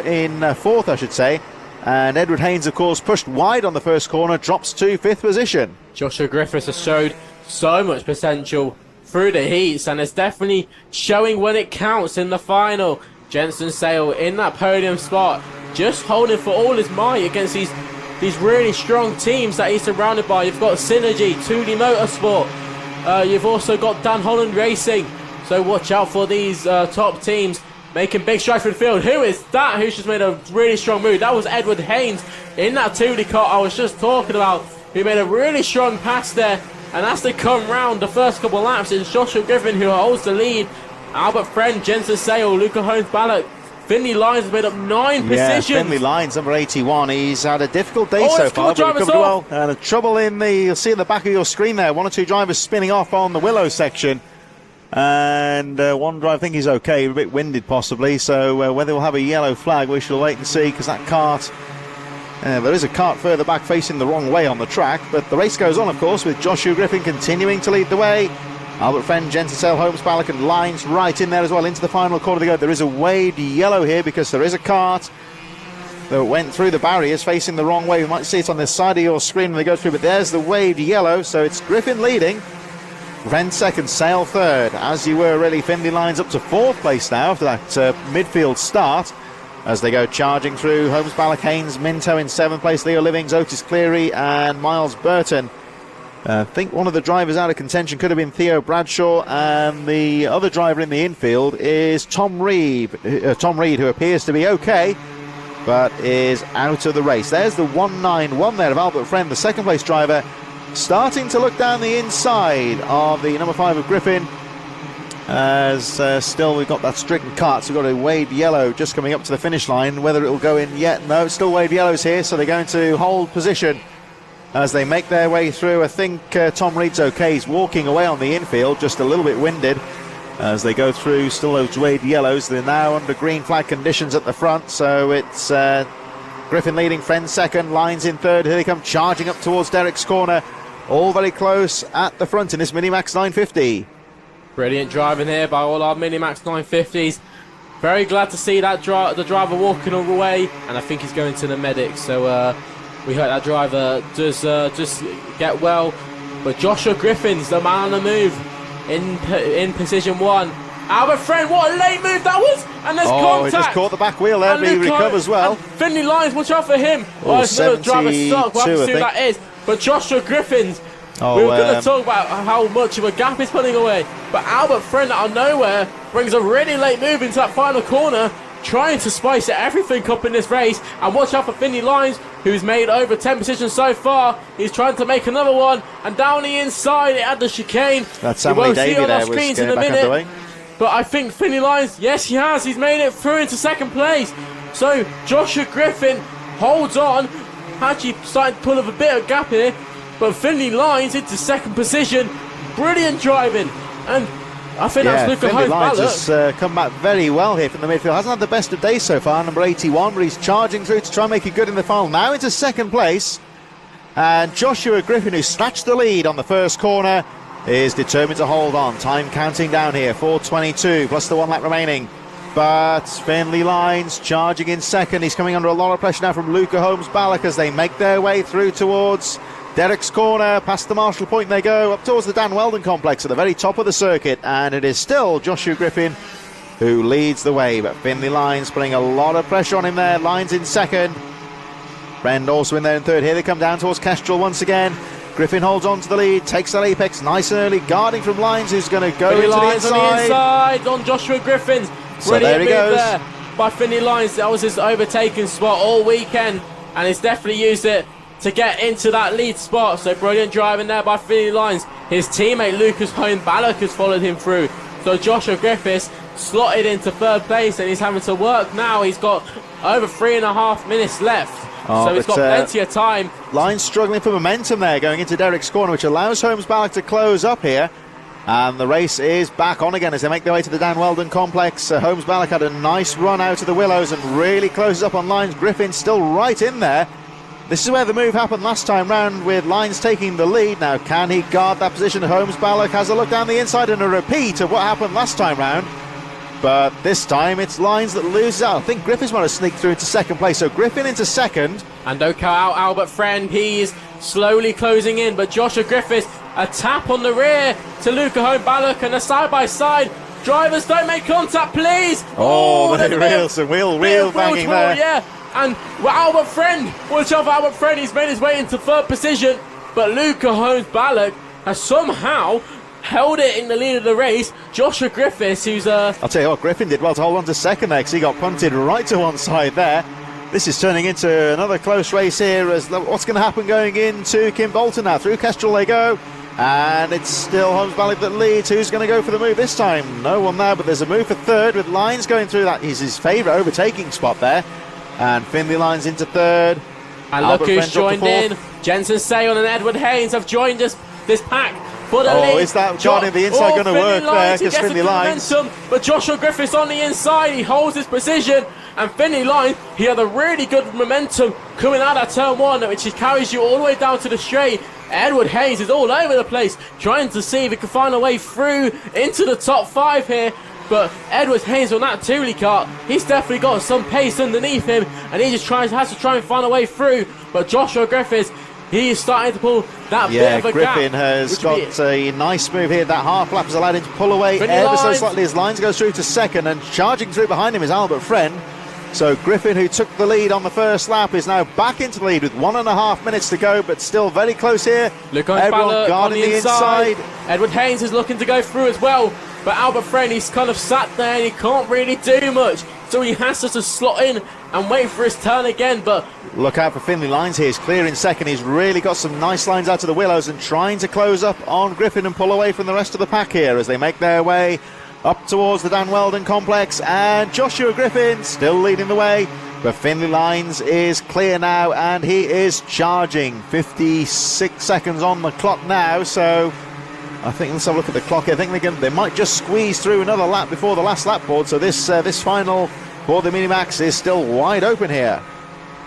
in fourth, I should say. And Edward Haynes, of course, pushed wide on the first corner, drops to 5th position. Joshua Griffiths has showed so much potential through the heats, and it's definitely showing when it counts in the final. Jensen Sale in that podium spot, just holding for all his might against these really strong teams that he's surrounded by. You've got Synergy, 2D Motorsport. You've also got Dan Holland Racing. So watch out for these top teams. Making big strides through the field. Who is that? Who's just made a really strong move? That was Edward Haynes in that 2D car I was just talking about. He made a really strong pass there. And as they come round the first couple of laps, it's Joshua Griffin who holds the lead. Albert Friend, Jensen Sale, Luca Holmes-Ballack. Finley Lines has made up 9 positions. Yeah, Finley Lines, number 81. He's had a difficult day so far, but recovered well. And trouble in you'll see in the back of your screen there, 1 or 2 drivers spinning off on the Willow section. And one drive, I think he's okay, a bit winded possibly, so whether we'll have a yellow flag, we shall wait and see, because that kart, there is a kart further back facing the wrong way on the track, but the race goes on, of course, with Joshua Griffin continuing to lead the way. Albert Friend, Jensen Sale, Holmes Ballack and Lines right in there as well into the final corner they go. There is a waved yellow here because there is a kart that went through the barriers facing the wrong way. You might see it on the side of your screen when they go through, but there's the waved yellow, so it's Griffin leading. Friend second, Sale third, as you were really. Findlay Lines up to fourth place now after that midfield start as they go charging through. Holmes Ballack, Haynes, Minto in seventh place, Leo Livings, Otis Cleary and Miles Burton. I think one of the drivers out of contention could have been Theo Bradshaw, and the other driver in the infield is Tom Reed, who appears to be okay, but is out of the race. There's the 191 there of Albert Friend, the second place driver, starting to look down the inside of the number 5 of Griffin, as still we've got that stricken kart, so we've got a waved yellow just coming up to the finish line. Whether it will go in yet, no, it's still waved yellows here, so they're going to hold position as they make their way through. I think Tom Reed's okay. He's walking away on the infield, just a little bit winded as they go through. Still those waved yellows. They're now under green flag conditions at the front, so it's Griffin leading, Friend second, Lines in third. Here they come charging up towards Derek's corner, all very close at the front in this Minimax 950. Brilliant driving here by all our Minimax 950s. Very glad to see that the driver walking all the way, and I think he's going to the medics, so we hope that driver does just get well. But Joshua Griffin's the man on the move in position one. Albert Friend, what a late move that was! And there's contact. He just caught the back wheel there, but he recovers well. Findlay Lines, watch out for him. Oh, it's another driver stuck. We'll have to see who that is. But Joshua Griffin's, we were going to talk about how much of a gap he's pulling away. But Albert Friend out of nowhere brings a really late move into that final corner, trying to spice everything up in this race. And watch out for Findlay Lines, who's made over 10 positions so far. He's trying to make another one, and down the inside at the chicane. That's Samuel Davey there was getting back underway. But I think Findlay Lines, yes he has, he's made it through into second place. So Joshua Griffin holds on, actually starting to pull up a bit of gap here, but Findlay Lines into second position. Brilliant driving, and I think that's Luca Findlay Lines has come back very well here from the midfield. Hasn't had the best of days so far, number 81, but he's charging through to try and make it good in the final. Now into second place, and Joshua Griffin, who snatched the lead on the first corner, is determined to hold on. Time counting down here, 4:22 plus the 1 lap remaining. But Findlay Lines charging in second. He's coming under a lot of pressure now from Luca Holmes Ballack as they make their way through towards Derek's corner. Past the Marshall Point they go, up towards the Dan Weldon complex at the very top of the circuit, and it is still Joshua Griffin who leads the way, but Findlay Lines putting a lot of pressure on him there. Lines in second, Friend also in there in third. Here they come down towards Kestrel once again. Griffin holds on to the lead, takes that apex nice and early, guarding from Lines, who's going to go into the inside. On the inside on Joshua Griffin's. So there he goes. There by Findlay Lines. That was his overtaking spot all weekend, and he's definitely used it to get into that lead spot. So brilliant driving there by Findlay Lines. His teammate Lucas Holmes Ballack has followed him through. So Joshua Griffiths slotted into third place, and he's having to work now. He's got over 3.5 minutes left. So he's got plenty of time. Lines struggling for momentum there going into Derek's corner, which allows Holmes Ballack to close up here. And the race is back on again as they make their way to the Dan Weldon complex. Holmes Ballack had a nice run out of the Willows and really closes up on Lines. Griffin still right in there. This is where the move happened last time round, with Lines taking the lead. Now, can he guard that position? Holmes Ballack has a look down the inside and a repeat of what happened last time round. But this time it's Lines that loses out. I think Griffin's want to sneak through into second place. So Griffin into second. And don't count out Albert Friend. He's slowly closing in. But Joshua Griffiths, a tap on the rear to Luca Holmes Ballack, and a side-by-side. Drivers, don't make contact, please. Oh, some wheel banging there. Yeah. And Albert Friend, watch out for Albert Friend. He's made his way into third position. But Luca Holmes Ballack has somehow held it in the lead of the race. Joshua Griffiths, who's I'll tell you what, Griffin did well to hold on to second there, because he got punted right to one side there. This is turning into another close race here. As what's going to happen going into Kimbolton now? Through Kestrel they go, and it's still Holmes Ballack that leads. Who's going to go for the move this time? No one there, but there's a move for third with Lines going through. That is his favourite overtaking spot there. And Findlay Lines into third. And look who's joined in. Jensen Sale and Edward Haynes have joined this pack for the lead. Is that guarding the inside going to work there? Because Finley Lines. But Joshua Griffiths on the inside, he holds his position. And Finley Lines, he had a really good momentum coming out of turn 1, which he carries you all the way down to the straight. Edward Hayes is all over the place, trying to see if he can find a way through into the top 5 here. But Edward Hayes on that Thule kart, he's definitely got some pace underneath him, and he just has to try and find a way through. But Joshua Griffiths, he is starting to pull that bit of a gap. Griffin has got a nice move here. That half lap has allowed him to pull away ever so slightly as Lines goes through to second, and charging through behind him is Albert Friend. So Griffin, who took the lead on the first lap, is now back into the lead with 1.5 minutes to go, but still very close here. Everyone guarding the inside. Edward Haynes is looking to go through as well, but Albert Friend, he's kind of sat there and he can't really do much, so he has to slot in and wait for his turn again. But look out for Finley Lines here. He's clear in second. He's really got some nice lines out of the willows and trying to close up on Griffin and pull away from the rest of the pack here as they make their way up towards the Dan Weldon complex, and Joshua Griffin still leading the way, but Finley Lines is clear now and he is charging. 56 seconds on the clock now, so I think, let's have a look at the clock. I think they might just squeeze through another lap before the last lap board, so this final for the Minimax is still wide open here.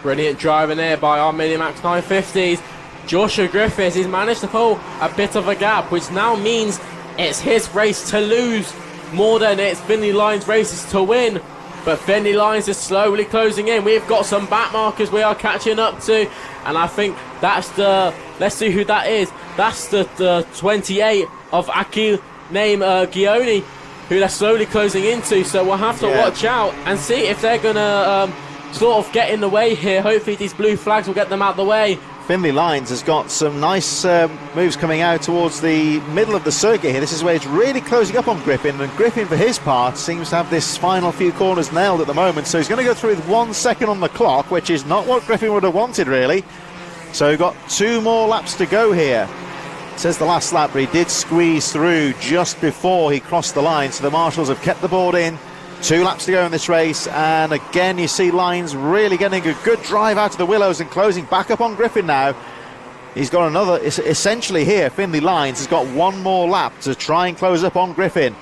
Brilliant driving there by our Minimax 950s. Joshua Griffiths, he's managed to pull a bit of a gap, which now means it's his race to lose more than it's Finley Lines' races to win. But Finley Lines is slowly closing in. We've got some back markers we are catching up to, and I think that's the, let's see who that is. That's the 28 of Akil name Gioni, who they're slowly closing into, so we'll have to watch out and see if they're gonna sort of get in the way here. Hopefully these blue flags will get them out the way. Finley Lines has got some nice moves coming out towards the middle of the circuit here. This is where it's really closing up on Griffin, and Griffin for his part seems to have this final few corners nailed at the moment, so he's going to go through with 1 second on the clock, which is not what Griffin would have wanted really. So we've got 2 more laps to go here. It says the last lap, but he did squeeze through just before he crossed the line, so the marshals have kept the board in. 2 laps to go in this race, and again you see Lines really getting a good drive out of the willows and closing back up on Griffin now. He's got another, essentially here, Finley Lines has got 1 more lap to try and close up on Griffin.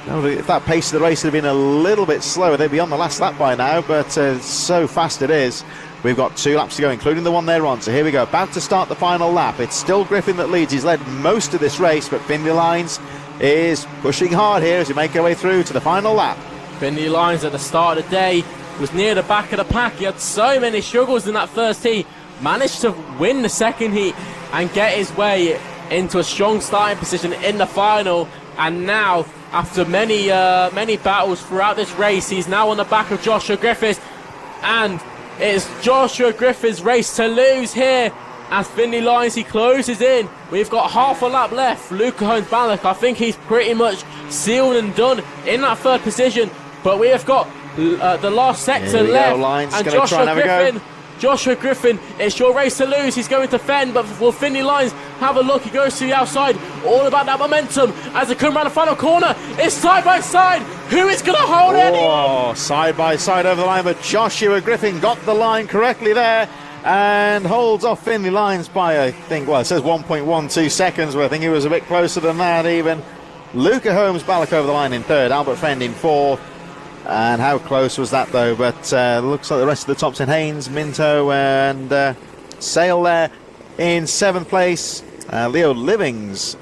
Now, if that pace of the race had been a little bit slower, they'd be on the last lap by now, but so fast it is. We've got 2 laps to go, including the one they're on, so here we go, about to start the final lap. It's still Griffin that leads. He's led most of this race, but Finley Lines is pushing hard here as we make our way through to the final lap. Finley Lines at the start of the day was near the back of the pack. He had so many struggles in that first heat, managed to win the second heat and get his way into a strong starting position in the final. And now, after many battles throughout this race, he's now on the back of Joshua Griffiths, and it's Joshua Griffiths' race to lose here as Finley Lines, he closes in. We've got half a lap left. Luca Holmes-Balak, I think he's pretty much sealed and done in that 3rd position. But we have got the last sector left. And Joshua Griffin, it's your race to lose. He's going to fend, but will Finley Lines have a look? He goes to the outside. All about that momentum as they come around the final corner. It's side by side. Who is going to hold it? Oh, side by side over the line, but Joshua Griffin got the line correctly there and holds off Finley Lines by, I think, well, it says 1.12 seconds, but I think he was a bit closer than that even. Luca Holmes-Balak over the line in 3rd, Albert Friend in 4th. And how close was that though? But looks like the rest of the top 10, Haynes, Minto and Sale there in 7th place. Leo Livings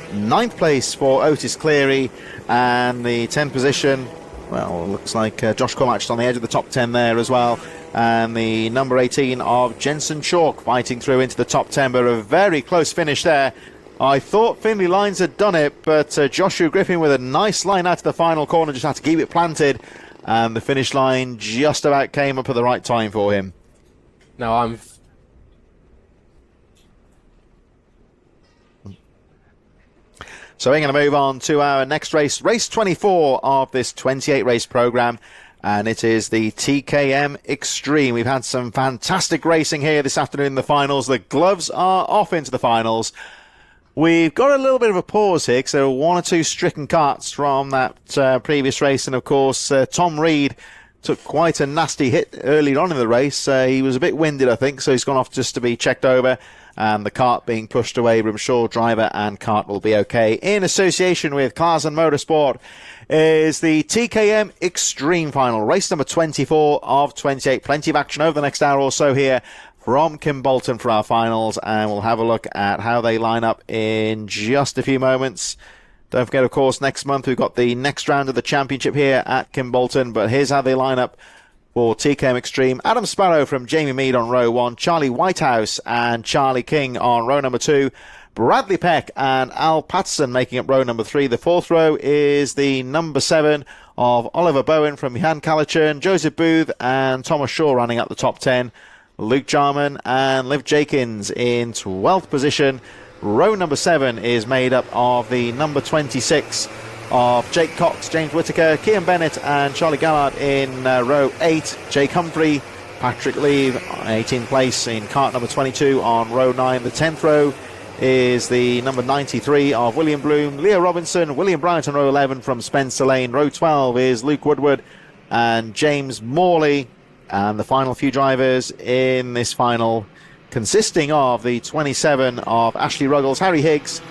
9th place for Otis Cleary, and the 10th position, well, looks like Josh Cormack just on the edge of the top 10 there as well. And the number 18 of Jensen Chalk fighting through into the top 10, but a very close finish there. I thought Finley Lines had done it, but Joshua Griffin with a nice line out of the final corner, just had to keep it planted, and the finish line just about came up at the right time for him. Now So we're going to move on to our next race, race 24 of this 28 race program, and it is the TKM Extreme. We've had some fantastic racing here this afternoon in the finals. The gloves are off into the finals. We've got a little bit of a pause here because there were 1 or 2 stricken karts from that previous race, and of course Tom Reed took quite a nasty hit early on in the race. He was a bit winded, I think, so he's gone off just to be checked over. and the kart being pushed away, but I'm sure driver and kart will be okay. In association with Cars and Motorsport is the TKM Extreme final, race number 24 of 28. Plenty of action over the next hour or so here from Kimbolton for our finals, and we'll have a look at how they line up in just a few moments. Don't forget, of course, next month we've got the next round of the championship here at Kimbolton, but here's how they line up for TKM Extreme. Adam Sparrow from Jamie Mead on row 1, Charlie Whitehouse and Charlie King on row number 2, Bradley Peck and Al Patterson making up row number 3. The fourth row is the number 7 of Oliver Bowen from Jan Calichurn, Joseph Booth and Thomas Shaw running up the top 10. Luke Jarman and Liv Jakins in 12th position. Row number 7 is made up of the number 26 of Jake Cox, James Whittaker, Cian Bennett and Charlie Gallard in row 8. Jake Humphrey, Patrick Lee, 18th place in kart number 22 on row 9. The 10th row is the number 93 of William Bloom, Leo Robinson, William Bryant on row 11 from Spencer Lane. Row 12 is Luke Woodward and James Morley. And the final few drivers in this final, consisting of the 27 of Ashley Ruggles, Harry Higgs,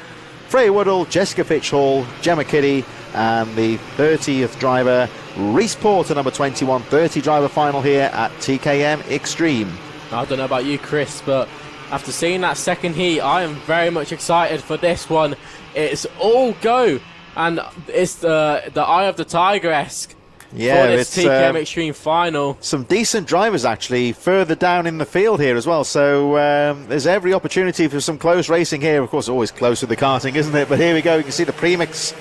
Freya Woodall, Jessica Fitchhall, Gemma Kiddy, and the 30th driver, Reese Porter, number 21. 30 driver final here at TKM Extreme. I don't know about you, Chris, but after seeing that second heat, I am very much excited for this one. It's all go, and it's the eye of the tiger-esque. Yeah, for this TKM Extreme final. Some decent drivers actually further down in the field here as well, so there's every opportunity for some close racing here. Of course, always close with the karting, isn't it? But here we go, you can see the premix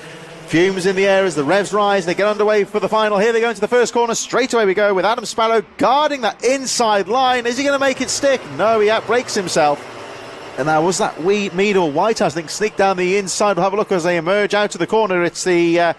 fumes in the air as the revs rise. They get underway for the final. Here they go into the first corner. Straight away we go with Adam Sparrow guarding that inside line. Is he going to make it stick? No, he outbrakes himself. And now was that Mead or Whitehouse, I think, sneak down the inside. We'll have a look as they emerge out to the corner. It's the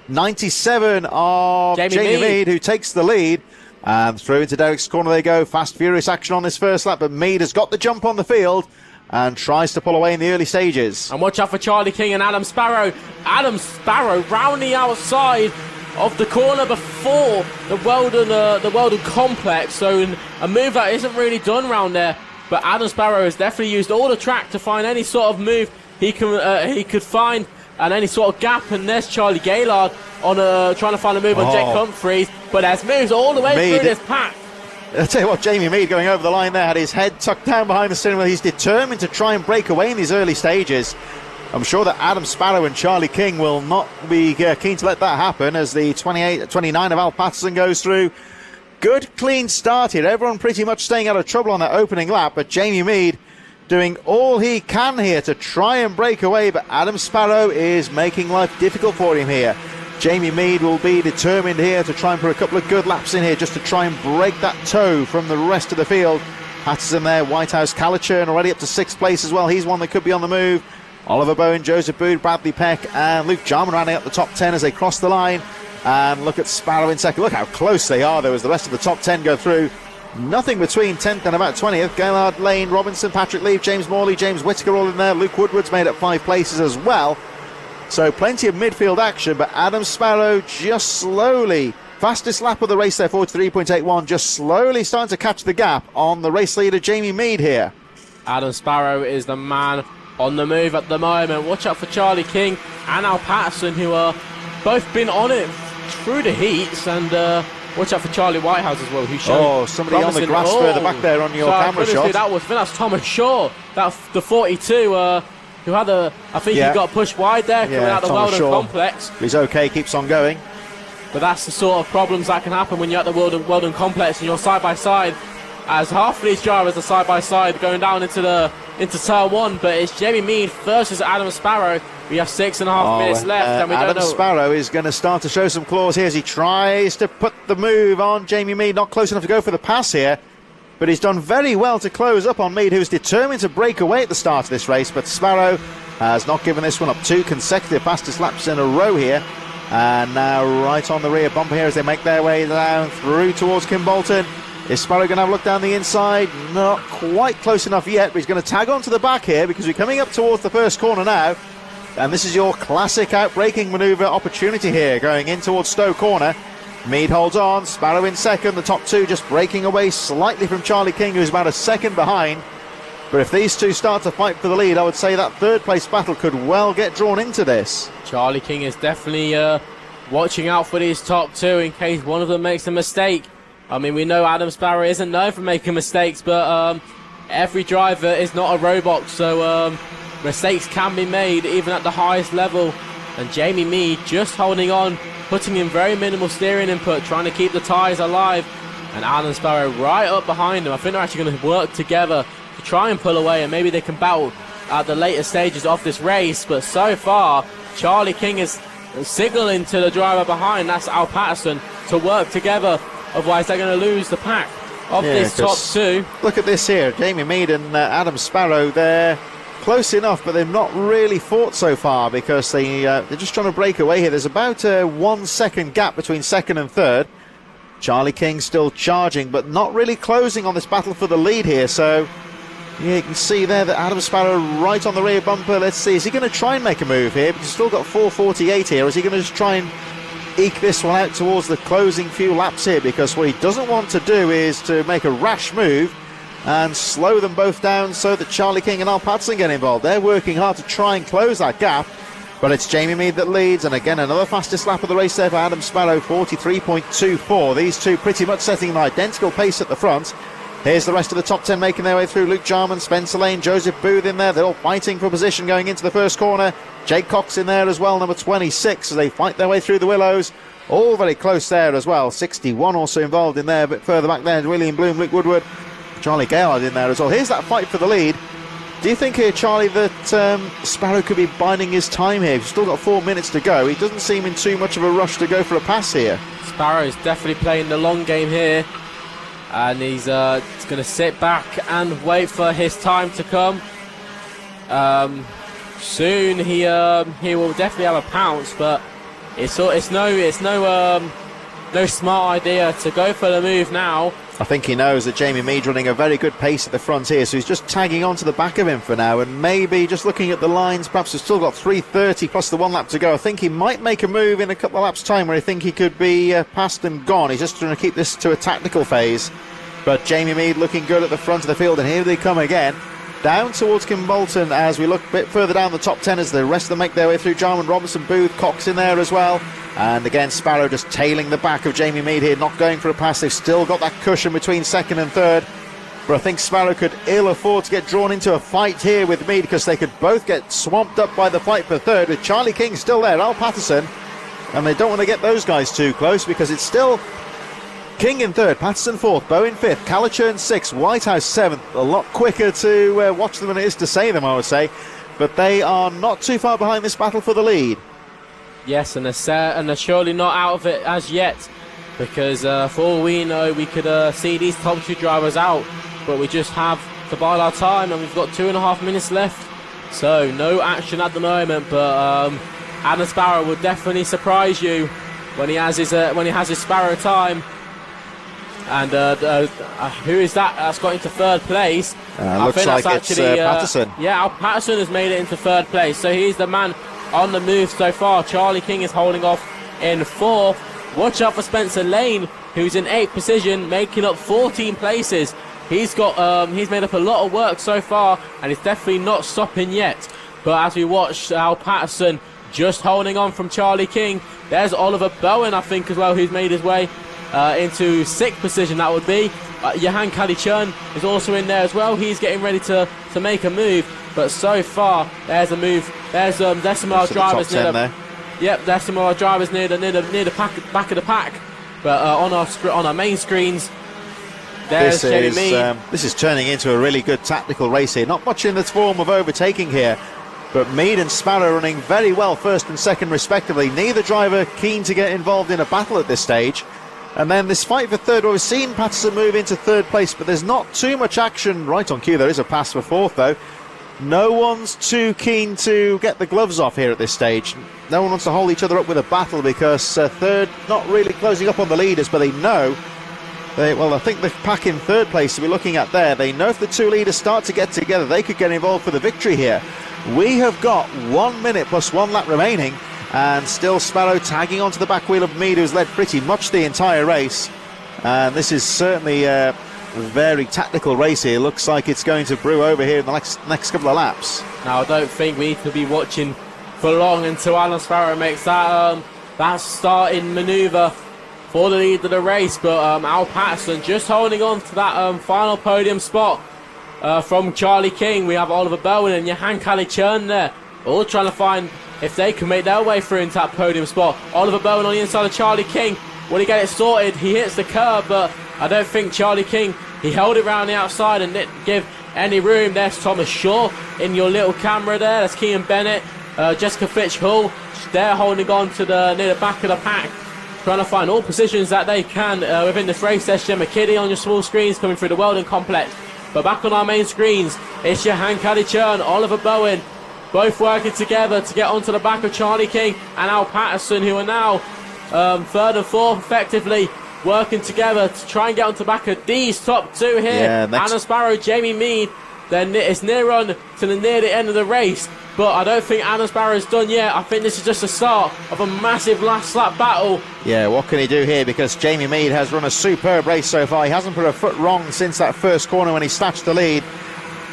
97 of Jamie Mead who takes the lead, and through into Derek's corner they go. Fast furious action on this first lap, but Mead has got the jump on the field and tries to pull away in the early stages. And watch out for Charlie King and Adam Sparrow. Adam Sparrow round the outside of the corner before the Weldon complex, so a move that isn't really done round there, but Adam Sparrow has definitely used all the track to find any sort of move he could find and any sort of gap. And there's Charlie Gaylord on trying to find a move on Jake Humphreys, but there's moves all the way through this pack. I'll tell you what, Jamie Mead going over the line there had his head tucked down behind the steering wheel. He's determined to try and break away in these early stages. I'm sure that Adam Sparrow and Charlie King will not be keen to let that happen as the 29 of Al Patterson goes through. Good clean start here, everyone pretty much staying out of trouble on that opening lap, but Jamie Mead doing all he can here to try and break away, but Adam Sparrow is making life difficult for him here. Jamie Mead will be determined here to try and put a couple of good laps in here just to try and break that toe from the rest of the field. Patterson there, Whitehouse, Calichurn already up to 6th place as well. He's one that could be on the move. Oliver Bowen, Joseph Booth, Bradley Peck and Luke Jarman running up the top 10 as they cross the line. And look at Sparrow in second. Look how close they are though as the rest of the top 10 go through. Nothing between 10th and about 20th. Gaillard, Lane, Robinson, Patrick Lee, James Morley, James Whittaker all in there. Luke Woodward's made up 5 places as well. So plenty of midfield action, but Adam Sparrow just slowly, fastest lap of the race there, 43.81, just slowly starting to catch the gap on the race leader Jamie Mead here. Adam Sparrow is the man on the move at the moment. Watch out for Charlie King and Al Patterson, who are both been on it through the heats, and watch out for Charlie Whitehouse as well, who showed somebody on the grass further back there on your camera shot. I think that's Thomas Shaw, the 42, who had I think he got pushed wide there coming out the Weldon complex. He's okay, keeps on going. But that's the sort of problems that can happen when you're at the Weldon complex and you're side by side, as half of these drivers are side by side going down into turn 1. But it's Jamie Mead versus Adam Sparrow. We have 6.5 minutes left, and we don't know. Adam Sparrow is going to start to show some claws here as he tries to put the move on Jamie Mead. Not close enough to go for the pass here, but he's done very well to close up on Mead, who's determined to break away at the start of this race. But Sparrow has not given this one up. 2 consecutive fastest laps in a row here, and now right on the rear bumper here as they make their way down through towards Kimbolton. Is Sparrow going to have a look down the inside? Not quite close enough yet, but he's going to tag on to the back here because we're coming up towards the first corner now. And this is your classic outbraking manoeuvre opportunity here, going in towards Stowe Corner. Mead holds on, Sparrow in second, the top 2 just breaking away slightly from Charlie King, who's about a second behind. But if these two start to fight for the lead, I would say that third place battle could well get drawn into this. Charlie King is definitely watching out for these top two in case one of them makes a mistake. I mean, we know Adam Sparrow isn't known for making mistakes, but every driver is not a robot, so mistakes can be made even at the highest level. And Jamie Mead just holding on, putting in very minimal steering input, trying to keep the tyres alive. And Adam Sparrow right up behind him. I think they're actually going to work together to try and pull away, and maybe they can battle at the later stages of this race. But so far, Charlie King is signalling to the driver behind, that's Al Patterson, to work together. Otherwise, they're going to lose the pack of this top two. Look at this here. Jamie Mead and Adam Sparrow, they're close enough, but they've not really fought so far because they're just trying to break away here. There's about a 1 second gap between second and third. Charlie King still charging, but not really closing on this battle for the lead here. So yeah, you can see there that Adam Sparrow right on the rear bumper. Let's see, is he going to try and make a move here? Because he's still got 4:48 here. Is he going to just try and eke this one out towards the closing few laps here? Because what he doesn't want to do is to make a rash move and slow them both down so that Charlie King and Al Patterson get involved. They're working hard to try and close that gap. But it's Jamie Mead that leads, and again another fastest lap of the race there for Adam Sparrow, 43.24. These two pretty much setting an identical pace at the front. Here's the rest of the top 10 making their way through. Luke Jarman, Spencer Lane, Joseph Booth in there. They're all fighting for position going into the first corner. Jake Cox in there as well, number 26, as they fight their way through the Willows. All very close there as well. 61 also involved in there, a bit further back there. William Bloom, Luke Woodward, Charlie Gaillard in there as well. Here's that fight for the lead. Do you think here, Charlie, that Sparrow could be biding his time here? He's still got 4 minutes to go. He doesn't seem in too much of a rush to go for a pass here. Sparrow is definitely playing the long game here, and he's going to sit back and wait for his time to come. Soon he will definitely have a pounce, but it's no smart idea to go for the move now. I think he knows that Jamie Mead's running a very good pace at the front here, so he's just tagging on to the back of him for now, and maybe just looking at the lines, perhaps he's still got 3:30 plus the 1 lap to go. I think he might make a move in a couple of laps' time where I think he could be passed and gone. He's just trying to keep this to a tactical phase. But Jamie Mead looking good at the front of the field, and here they come again. Down towards Kimbolton as we look a bit further down the top 10 as the rest of them make their way through. Jarman, Robinson, Booth, Cox in there as well. And again, Sparrow just tailing the back of Jamie Mead here, not going for a pass. They've still got that cushion between second and third. But I think Sparrow could ill afford to get drawn into a fight here with Mead, because they could both get swamped up by the fight for third, with Charlie King still there, Al Patterson. And they don't want to get those guys too close, because it's still King in third, Patterson fourth, Bow in fifth, Calichurn sixth, Whitehouse seventh. A lot quicker to watch them than it is to say them, I would say. But they are not too far behind this battle for the lead. Yes, and they're surely not out of it as yet, because for all we know, we could see these top two drivers out, but we just have to bide our time, and we've got 2.5 minutes left, so no action at the moment. But Adam Sparrow will definitely surprise you when he has his Sparrow time. And who is that? That's got into third place. Looks like it's Patterson. Yeah, Al Patterson has made it into third place, so he's the man on the move so far. Charlie King is holding off in fourth. Watch out for Spencer Lane, who's in 8th position, making up 14 places. He's made up a lot of work so far, and he's definitely not stopping yet. But as we watch Al Patterson just holding on from Charlie King, there's Oliver Bowen, I think, as well, who's made his way into 6th position. That would be Johan Calichurn is also in there as well. He's getting ready to make a move. But so far, there's a move. There's Decimar drivers near the. Yep, Decimar drivers near the back of the pack. But on our main screens, there's Jamie Mead. This is turning into a really good tactical race here. Not much in the form of overtaking here, but Mead and Sparrow running very well first and second respectively. Neither driver keen to get involved in a battle at this stage. And then this fight for third, well, we've seen Patterson move into third place, but there's not too much action. Right on cue, there is a pass for fourth though. No one's too keen to get the gloves off here at this stage. No one wants to hold each other up with a battle, because third not really closing up on the leaders, but they know. I think the pack in third place that we're looking at there, they know if the two leaders start to get together, they could get involved for the victory here. We have got 1 minute plus 1 lap remaining, and still Sparrow tagging onto the back wheel of Mead, who's led pretty much the entire race. And this is certainly very tactical race here. Looks like it's going to brew over here in the next couple of laps. Now, I don't think we need to be watching for long until Alan Sparrow makes that starting manoeuvre for the lead of the race. But Al Patterson just holding on to that final podium spot from Charlie King. We have Oliver Bowen and Johan Kalichern there, all trying to find if they can make their way through into that podium spot. Oliver Bowen on the inside of Charlie King. Will he get it sorted? He hits the curb, but I don't think Charlie King, he held it round the outside and didn't give any room. There's Thomas Shaw in your little camera there. That's Kean Bennett, Jessica Fitch-Hull. They're holding on to near the back of the pack, trying to find all positions that they can within this race. There's Gemma Kiddie on your small screens coming through the Weldon complex. But back on our main screens, it's Johan Kalichern, Oliver Bowen, both working together to get onto the back of Charlie King and Al Patterson, who are now third and fourth, effectively working together to try and get onto the back of these top two here. Yeah, Anna Sparrow, Jamie Mead. Then it's near on to near the end of the race, but I don't think Anna Sparrow's done yet. I think this is just the start of a massive last lap battle. Yeah, what can he do here? Because Jamie Mead has run a superb race so far. He hasn't put a foot wrong since that first corner when he snatched the lead.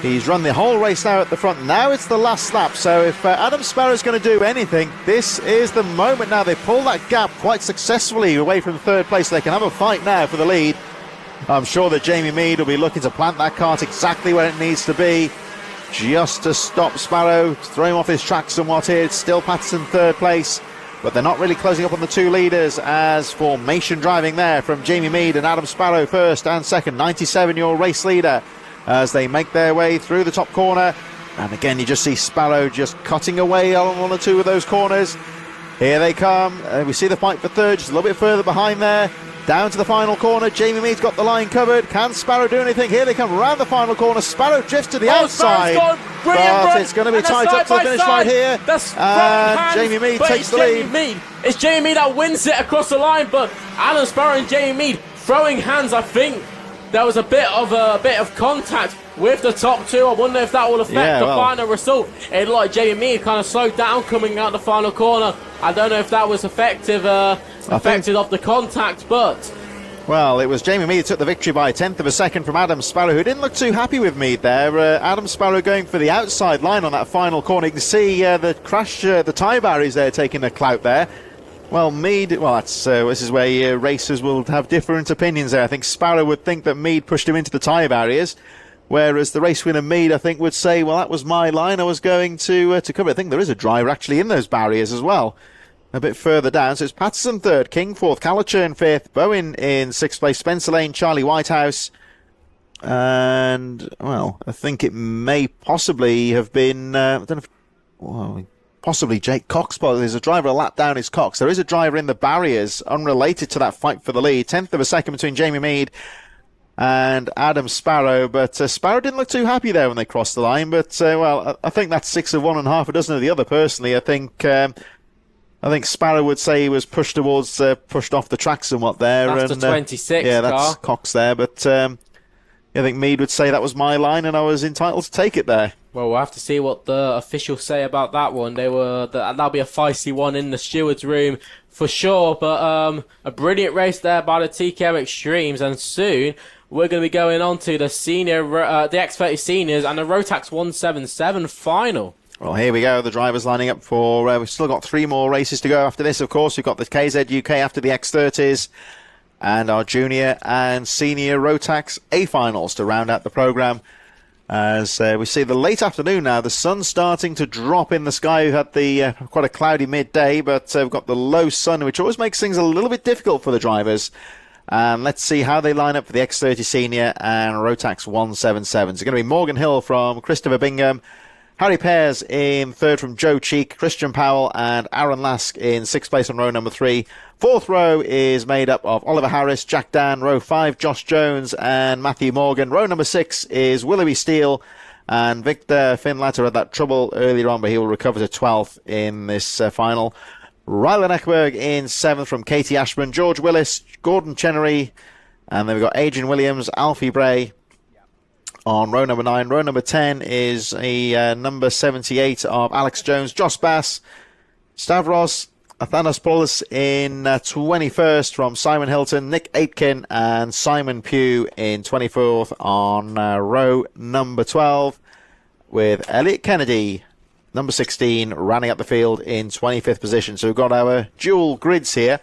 He's run the whole race now at the front. Now it's the last lap. So if Adam Sparrow's going to do anything, this is the moment now. They pull that gap quite successfully away from third place. They can have a fight now for the lead. I'm sure that Jamie Mead will be looking to plant that kart exactly where it needs to be, just to stop Sparrow, throw him off his track somewhat here. It's still Patterson third place, but they're not really closing up on the two leaders, as formation driving there from Jamie Mead and Adam Sparrow first and second. 97-year-old race leader as they make their way through the top corner. And again, you just see Sparrow just cutting away on one or two of those corners. Here they come. We see the fight for third, just a little bit further behind there. Down to the final corner. Jamie Mead's got the line covered. Can Sparrow do anything? Here they come around the final corner. Sparrow drifts to the outside. But it's going to be tight up to the finish line here. And Jamie Mead takes the lead. It's Jamie Mead that wins it across the line, but Alan Sparrow and Jamie Mead throwing hands. I think there was a bit of contact with the top two. I wonder if that will affect the final result. It looked like Jamie Mead kind of slowed down coming out the final corner. I don't know if that was affected of the contact, but... Well, it was Jamie Mead who took the victory by a tenth of a second from Adam Sparrow, who didn't look too happy with Mead there. Adam Sparrow going for the outside line on that final corner. You can see the crash, the tyre barriers there taking the clout there. Well, Mead, this is where racers will have different opinions there. I think Sparrow would think that Mead pushed him into the tyre barriers, whereas the race winner Mead, I think, would say, well, that was my line, I was going to cover it. I think there is a driver actually in those barriers as well, a bit further down. So it's Patterson third, King fourth, Kalichern fifth, Bowen in sixth place, Spencer Lane, Charlie Whitehouse, and, well, I think it may possibly have been, I don't know if, possibly Jake Cox, but there's a driver a lap down is Cox. There is a driver in the barriers unrelated to that fight for the lead. Tenth of a second between Jamie Mead and Adam Sparrow, but Sparrow didn't look too happy there when they crossed the line. But I think that's 6 of one and half a dozen of the other. Personally, I think Sparrow would say he was pushed off the track somewhat there. That's and, the 26 yeah, that's car. Cox there, but I think Mead would say that was my line and I was entitled to take it there. Well, we'll have to see what the officials say about that one. That'll be a feisty one in the stewards' room for sure. But a brilliant race there by the TKM Extremes, and soon we're going to be going on to the senior, the X30 Seniors and the Rotax 177 final. Well, here we go. The drivers lining up for. We've still got 3 more races to go after this. Of course, we've got the KZ UK after the X30s, and our junior and senior Rotax A finals to round out the programme. As we see the late afternoon now, the sun's starting to drop in the sky. We've had the quite a cloudy midday, but we've got the low sun, which always makes things a little bit difficult for the drivers. And let's see how they line up for the X30 Senior and Rotax 177. It's going to be Morgan Hill from Christopher Bingham, Harry Pears in third from Joe Cheek, Christian Powell and Aaron Lask in 6th place on row number 3. 4th row is made up of Oliver Harris, Jack Dan. Row 5, Josh Jones and Matthew Morgan. Row number 6 is Willoughby Steele, and Victor Finlatter had that trouble earlier on, but he will recover to 12th in this final. Rylan Eckberg in 7th from Katie Ashburn, George Willis, Gordon Chenery, and then we've got Adrian Williams, Alfie Bray on row number 9. Row number 10 is a number 78 of Alex Jones, Josh Bass, Stavros Athanasopoulos in 21st from Simon Hilton, Nick Aitken and Simon Pugh in 24th on row number 12, with Elliot Kennedy, number 16, running up the field in 25th position. So we've got our dual grids here.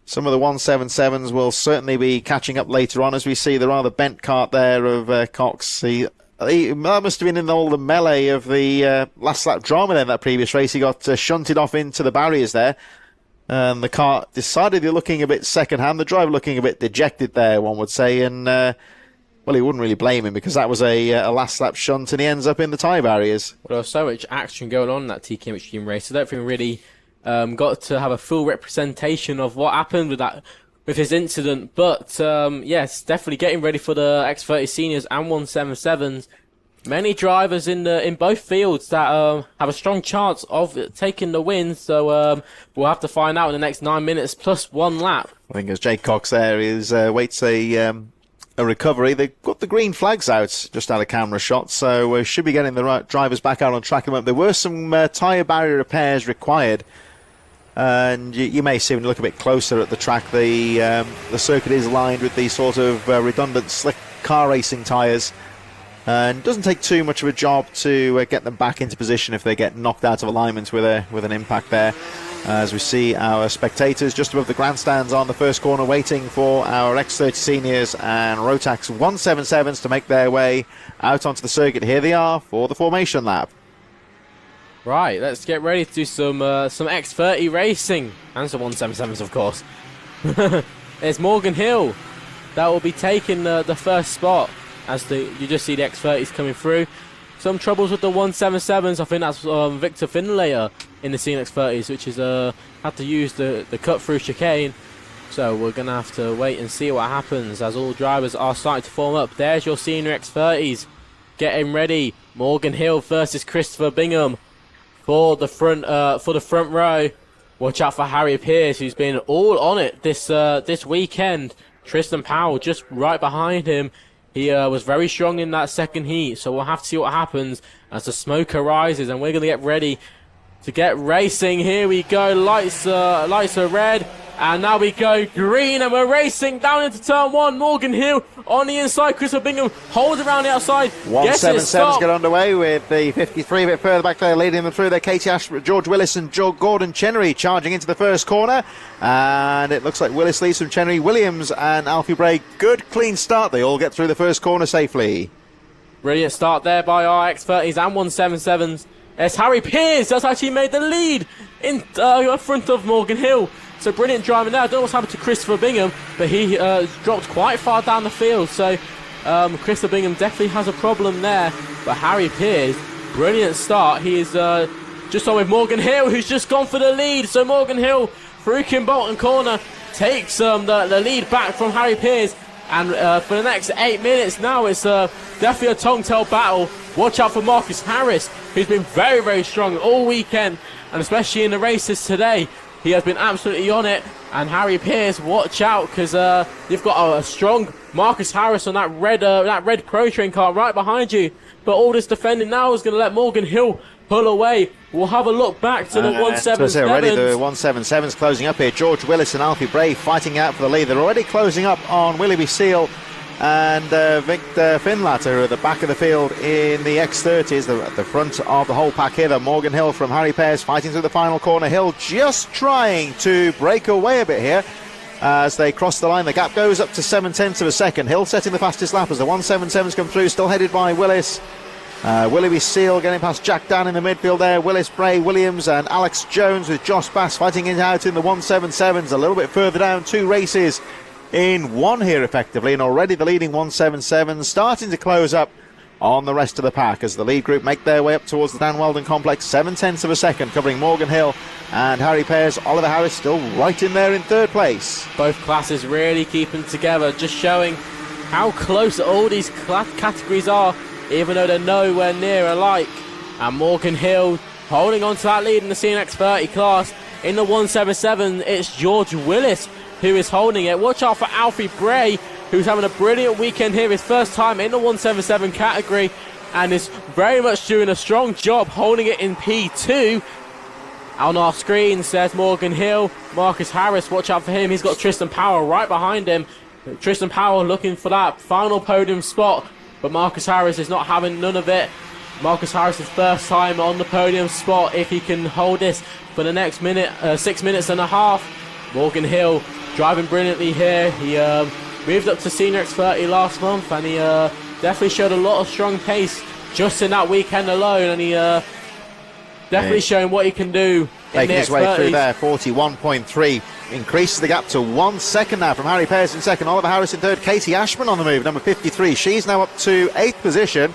Some of the 177s will certainly be catching up later on, as we see the rather bent kart there of Cox. That must have been in all the melee of the last lap drama then, that previous race. He got shunted off into the barriers there. And the kart decidedly looking a bit second-hand. The driver looking a bit dejected there, one would say. And, well, he wouldn't really blame him, because that was a last lap shunt and he ends up in the tyre barriers. Well, there was so much action going on in that TKM Extreme race. I don't think we really got to have a full representation of what happened with his incident. But, yes, definitely getting ready for the X30 Seniors and 177s. Many drivers in both fields that have a strong chance of taking the win. So we'll have to find out in the next 9 minutes plus one lap. I think as Jake Cox there waits a recovery. They've got the green flags out just out of camera shot, so we should be getting the right drivers back out on track. There were some tyre barrier repairs required. And you may see when you look a bit closer at the track, the circuit is lined with these sort of redundant slick car racing tyres. And it doesn't take too much of a job to get them back into position if they get knocked out of alignment with an impact there. As we see our spectators just above the grandstands on the first corner waiting for our X30 Seniors and Rotax 177s to make their way out onto the circuit. Here they are for the formation lap. Right, let's get ready to do some X30 racing and some 177s, of course. There's Morgan Hill that will be taking the first spot as you just see the X30s coming through. Some troubles with the 177s. I think that's Victor Finlayer in the Senior X30s, which is had to use the cut through chicane. So we're gonna have to wait and see what happens as all drivers are starting to form up. There's your Senior X30s getting ready. Morgan Hill versus Christopher Bingham for the front row. Watch out for Harry Pearce, who's been all on it this weekend. Tristan Powell just right behind him. He was very strong in that second heat, so we'll have to see what happens as the smoke arises, and we're going to get ready to get racing. Here we go, lights are red, and now we go green, and we're racing down into turn one. Morgan Hill on the inside, Christopher Bingham holds around the outside. 177s get underway with the 53 a bit further back there, leading them through there. Katie Ash, George Willis and Gordon Chenery charging into the first corner, and it looks like Willis leads from Chenery, Williams and Alfie Bray. Good clean start, they all get through the first corner safely. Brilliant start there by our X30s and 177s. It's Harry Pearce that's actually made the lead in front of Morgan Hill. So brilliant driving there. I don't know what's happened to Christopher Bingham, but he dropped quite far down the field. So Christopher Bingham definitely has a problem there. But Harry Pearce, brilliant start. He is just on with Morgan Hill, who's just gone for the lead. So Morgan Hill through Kimbolton corner takes the lead back from Harry Pearce. And for the next 8 minutes now, it's definitely a tongue-tail battle. Watch out for Marcus Harris, who's been very, very strong all weekend, and especially in the races today. He has been absolutely on it. And Harry Pearce, watch out, because you've got a strong Marcus Harris on that red Pro Train car right behind you. But all this defending now is going to let Morgan Hill pull away. We'll have a look back to the 177s. Already the 177s closing up here. George Willis and Alfie Bray fighting out for the lead. They're already closing up on Willoughby Seal and Victor Finlatter at the back of the field in the X30s. At the front of the whole pack here, the Morgan Hill from Harry Pearce fighting through the final corner. Hill just trying to break away a bit here as they cross the line. The gap goes up to 0.7 of a second. Hill setting the fastest lap as the 177s come through, still headed by Willis. Willoughby Seal getting past Jack Dan in the midfield there. Willis, Bray, Williams and Alex Jones with Josh Bass fighting it out in the 177s. A little bit further down, 2 races in one here effectively, and already the leading 177 starting to close up on the rest of the pack as the lead group make their way up towards the Dan Weldon complex. 0.7 of a second covering Morgan Hill and Harry Pearce. Oliver Harris still right in there in third place. Both classes really keeping together, just showing how close all these categories are, even though they're nowhere near alike. And Morgan Hill holding on to that lead in the CNX30 class. In the 177, it's George Willis who is holding it. Watch out for Alfie Bray, who's having a brilliant weekend here, his first time in the 177 category, and is very much doing a strong job holding it in P2. On our screens, there's Morgan Hill, Marcus Harris, watch out for him. He's got Tristan Powell right behind him. Tristan Powell looking for that final podium spot, but Marcus Harris is not having none of it. Marcus Harris' first time on the podium spot. If he can hold this for the next 6 minutes and a half. Morgan Hill driving brilliantly here. He moved up to Senior X30 last month, and he definitely showed a lot of strong pace just in that weekend alone, and he definitely showing what he can do. Making his way through there, 41.3. Increases the gap to 1 second now from Harry Pears in second. Oliver Harris in third. Katie Ashman on the move, number 53. She's now up to 8th position.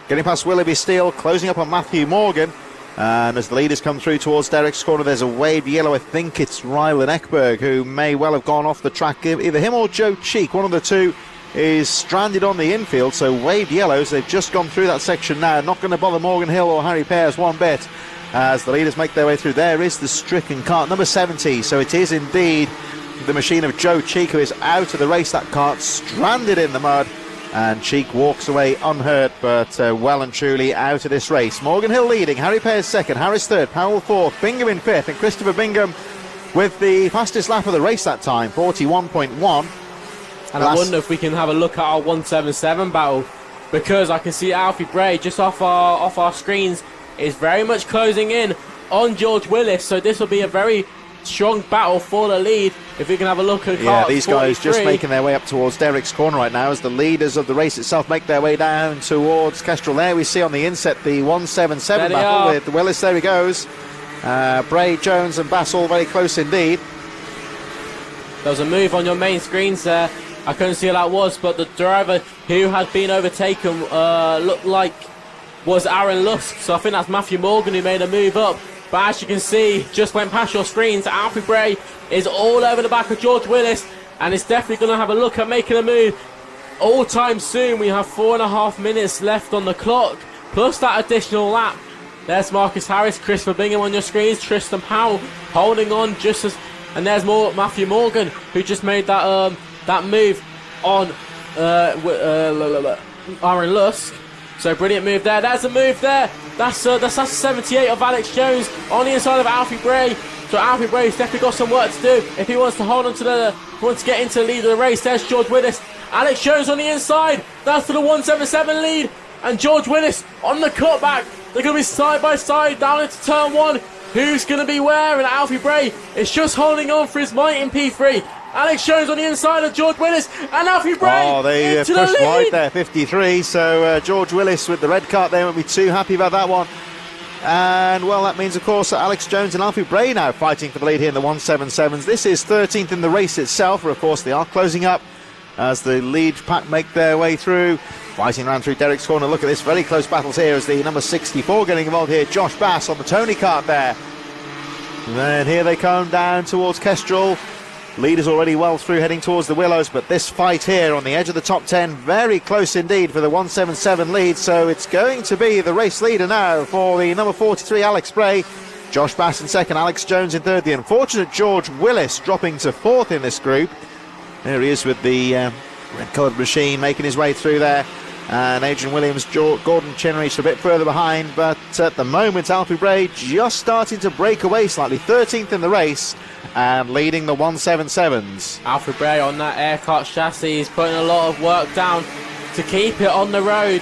Getting past Willoughby Steele, closing up on Matthew Morgan. And as the leaders come through towards Derek's corner, there's a waved yellow. I think it's Rylan Ekberg, who may well have gone off the track. Either him or Joe Cheek, one of the two, is stranded on the infield. So waved yellows. They've just gone through that section now. Not going to bother Morgan Hill or Harry Pears one bit as the leaders make their way through. There is the stricken kart, number 70. So it is indeed the machine of Joe Cheek, who is out of the race. That kart stranded in the mud. And Cheek walks away unhurt, but well and truly out of this race. Morgan Hill leading, Harry Pears second, Harris third, Powell fourth, Bingham in fifth, and Christopher Bingham with the fastest lap of the race that time, 41.1. And I wonder if we can have a look at our 177 battle, because I can see Alfie Bray just off our screens is very much closing in on George Willis. So this will be a very strong battle for the lead. If we can have a look at these guys just making their way up towards Derek's corner right now as the leaders of the race itself make their way down towards Kestrel. There we see on the inset the 177 battle with Willis. There he goes. Bray, Jones and Bass all very close indeed. There was a move on your main screens there. I couldn't see who that was, but the driver who had been overtaken looked like was Aaron Lusk. So I think that's Matthew Morgan who made a move up. But as you can see, just went past your screens, Alfie Bray is all over the back of George Willis, and it's definitely going to have a look at making a move all time soon. We have 4.5 minutes left on the clock, plus that additional lap. There's Marcus Harris, Christopher Bingham on your screens, Tristan Powell holding on just as, and there's more Matthew Morgan who just made that that move on Aaron Lusk. So brilliant move there. There's a move there. That's 78 of Alex Jones on the inside of Alfie Bray. So Alfie Bray's definitely got some work to do if he wants to hold on to wants to get into the lead of the race. There's George Willis. Alex Jones on the inside. That's for the 177 lead. And George Willis on the cutback. They're going to be side by side down into turn one. Who's going to be where? And Alfie Bray is just holding on for his might in P3. Alex Jones on the inside of George Willis, and Alfie Bray. Oh, they pushed wide there, 53. So George Willis with the red cart there won't be too happy about that one. And well, that means of course that Alex Jones and Alfie Bray now fighting for the lead here in the 177s. This is 13th in the race itself, where of course they are closing up as the lead pack make their way through. Fighting around through Derek's corner. Look at this, very close battles here as the number 64 getting involved here. Josh Bass on the Tony kart there. And then here they come down towards Kestrel. Leaders already well through, heading towards the Willows, but this fight here on the edge of the top 10, very close indeed for the 177 lead. So it's going to be the race leader now for the number 43, Alex Bray. Josh Bass in second, Alex Jones in third. The unfortunate George Willis dropping to fourth in this group. There he is with the red-coloured machine making his way through there. And Adrian Williams, Gordon Chenrich a bit further behind, but at the moment Alfie Bray just starting to break away slightly, 13th in the race and leading the 177s. Alfie Bray on that aircart chassis is putting a lot of work down to keep it on the road.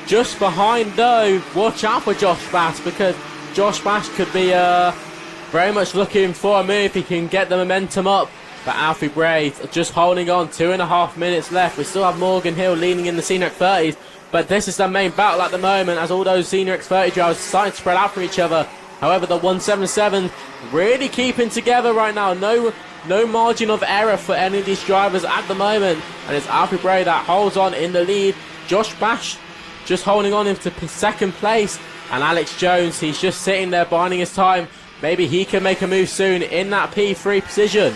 Just behind though, watch out for Josh Bass, because Josh Bass could be very much looking for a move. He can get the momentum up. But Alfie Bray just holding on, 2.5 minutes left. We still have Morgan Hill leading in the Senior X30s, but this is the main battle at the moment as all those Senior X30 drivers starting to spread out from each other. However, the 177 really keeping together right now. No margin of error for any of these drivers at the moment, and it's Alfie Bray that holds on in the lead. Josh Bash just holding on into second place, and Alex Jones, he's just sitting there biding his time. Maybe he can make a move soon in that P3 position.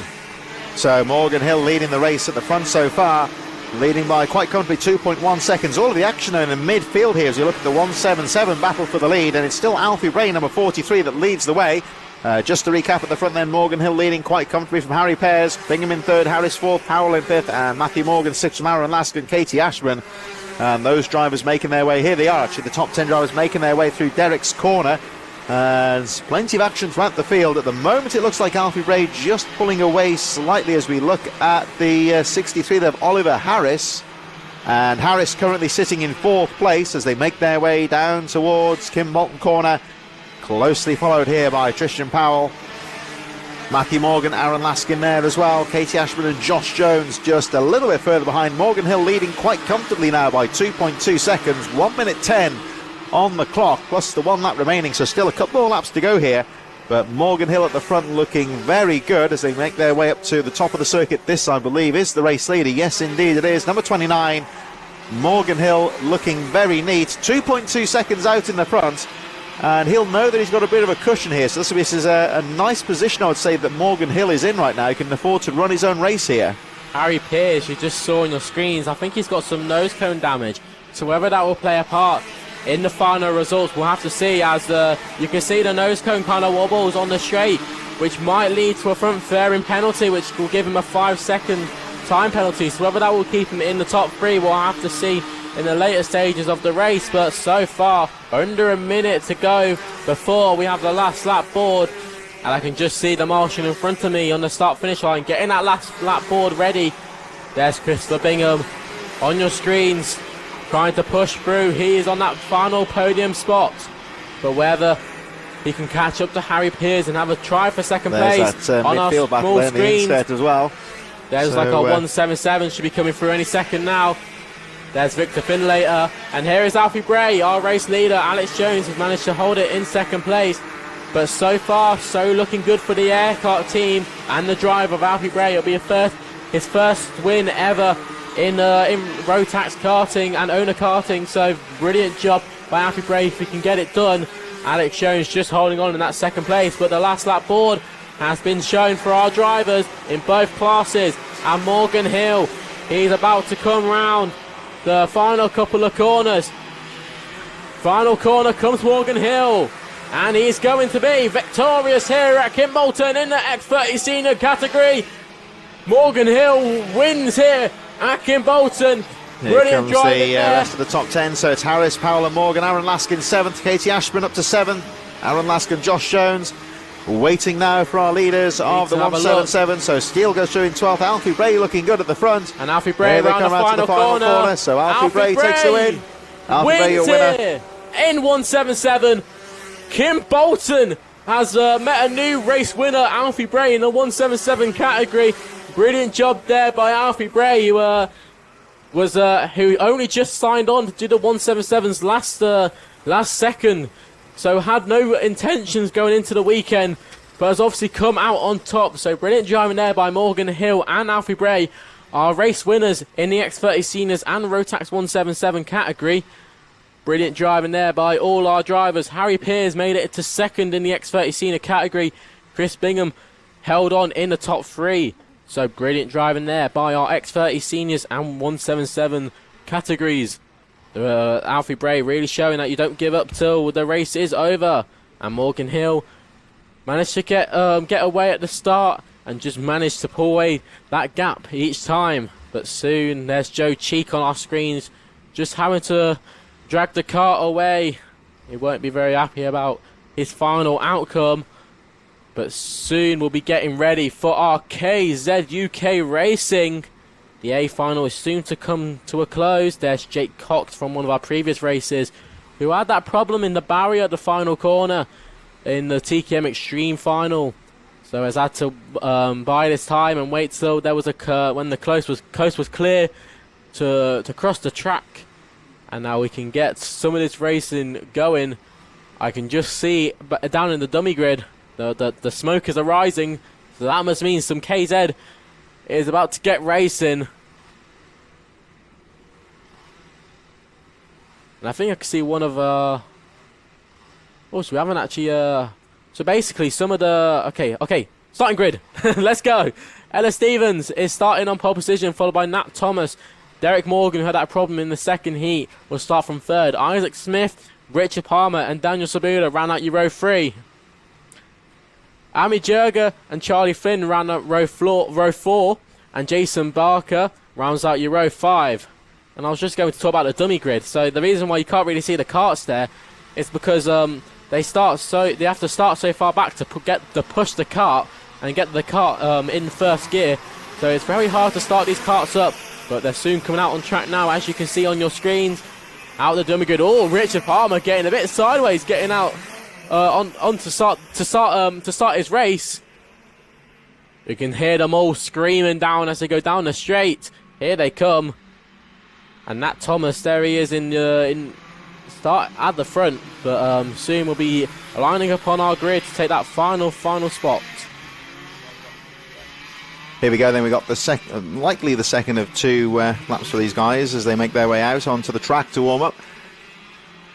So Morgan Hill leading the race at the front so far, leading by quite comfortably 2.1 seconds. All of the action in the midfield here as you look at the 177 battle for the lead, and it's still Alfie Bray, number 43, that leads the way. Just to recap at the front then, Morgan Hill leading quite comfortably from Harry Pears, Bingham in third, Harris fourth, Powell in fifth, and Matthew Morgan sixth from Aaron Lask and Katie Ashman. And those drivers making their way, here they are actually, the top 10 drivers making their way through Derek's corner. And plenty of action throughout the field. At the moment, it looks like Alfie Bray just pulling away slightly as we look at the 63 of Oliver Harris. And Harris currently sitting in 4th place as they make their way down towards Kimbolton Corner. Closely followed here by Tristan Powell, Matthew Morgan, Aaron Laskin there as well. Katie Ashburn and Josh Jones just a little bit further behind. Morgan Hill leading quite comfortably now by 2.2 seconds. 1 minute 10 on the clock, plus the 1 lap remaining, so still a couple more laps to go here. But Morgan Hill at the front looking very good as they make their way up to the top of the circuit. This, I believe, is the race leader. Yes, indeed it is. Number 29, Morgan Hill, looking very neat. 2.2 seconds out in the front. And he'll know that he's got a bit of a cushion here. So this is a nice position, I would say, that Morgan Hill is in right now. He can afford to run his own race here. Harry Pearce, you just saw on your screens, I think he's got some nose cone damage. So whether that will play a part in the final results, we'll have to see, as you can see the nose cone kind of wobbles on the straight, which might lead to a front fairing penalty, which will give him a 5-second time penalty. So whether that will keep him in the top 3, we'll have to see in the later stages of the race. But so far, under a minute to go before we have the last lap board, and I can just see the marshal in front of me on the start finish line getting that last lap board ready. There's Christopher Bingham on your screens, trying to push through. He is on that final podium spot, but whether he can catch up to Harry Pearce and have a try for second place that, on our small screen as well. There's like a 177 should be coming through any second now. There's Victor Finlater, and here is Alfie Bray, our race leader. Alex Jones has managed to hold it in second place, but so far so looking good for the Airkart team and the driver of Alfie Bray. It'll be his first win ever in Rotax karting and owner karting, so brilliant job by Alfie Bray if he can get it done. Alex Jones just holding on in that second place, but the last lap board has been shown for our drivers in both classes, and Morgan Hill, he's about to come round the final couple of corners. Final corner comes Morgan Hill, and he's going to be victorious here at Kimbolton in the X30 Senior category. Morgan Hill wins here at Kimbolton. Brilliant drive the rest of the top 10. So it's Harris, Powell and Morgan. Aaron Laskin 7th, Katie Ashburn up to 7th. Aaron Laskin, Josh Jones. Waiting now for our leaders of the 177. So Steele goes through in 12th. Alfie Bray looking good at the front. And Alfie Bray around the final corner. So Alfie Bray takes the win. Alfie Bray, your winner. In 177. Kimbolton has met a new race winner, Alfie Bray, in the 177 category. Brilliant job there by Alfie Bray, who only just signed on to do the 177s last second. So had no intentions going into the weekend, but has obviously come out on top. So brilliant driving there by Morgan Hill and Alfie Bray, our race winners in the X30 Seniors and Rotax 177 category. Brilliant driving there by all our drivers. Harry Pearce made it to second in the X30 Senior category. Chris Bingham held on in the top 3. So brilliant driving there by our X30 Seniors and 177 categories. Alfie Bray really showing that you don't give up till the race is over. And Morgan Hill managed to get away at the start and just managed to pull away that gap each time. But soon there's Joe Cheek on our screens, just having to drag the kart away. He won't be very happy about his final outcome. But soon we'll be getting ready for our KZ UK Racing. The A final is soon to come to a close. There's Jake Cox from one of our previous races, who had that problem in the barrier at the final corner in the TKM Extreme final. So has had to bide his time and wait till there was when the coast was clear to cross the track. And now we can get some of this racing going. I can just see down in the dummy grid, the smokers are rising. So that must mean some KZ is about to get racing. And I think I can see one of oh, so we haven't actually so basically some of the okay, starting grid. Let's go. Ella Stevens is starting on pole position, followed by Nat Thomas. Derek Morgan, who had that problem in the second heat, will start from third. Isaac Smith, Richard Palmer and Daniel Sabula ran out your row 3. Ami Jurger and Charlie Flynn ran out row 4, and Jason Barker rounds out your row 5. And I was just going to talk about the dummy grid. So the reason why you can't really see the karts there is because they have to start so far back to push the kart and get the kart in first gear. So it's very hard to start these karts up, but they're soon coming out on track now, as you can see on your screens. Out the dummy grid. Oh, Richard Palmer getting a bit sideways, getting out to start his race. You can hear them all screaming down as they go down the straight. Here they come, and Nat Thomas, there he is in start at the front, but soon we'll be lining up on our grid to take that final spot. Here we go, then we got the likely the second of two laps for these guys as they make their way out onto the track to warm up.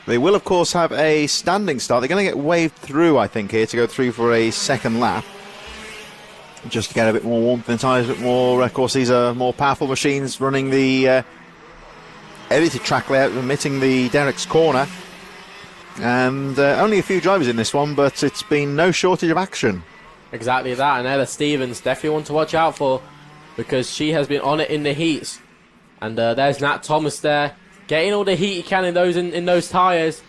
They will, of course, have a standing start. They're going to get waved through, I think, here to go through for a second lap, just to get a bit more warmth in the tyres, a bit more. Of course, these are more powerful machines running the edited track layout, omitting the Derek's corner. And only a few drivers in this one, but it's been no shortage of action. Exactly that, and Ella Stevens definitely one to watch out for, because she has been on it in the heats. And there's Nat Thomas there, getting all the heat he can in those tyres,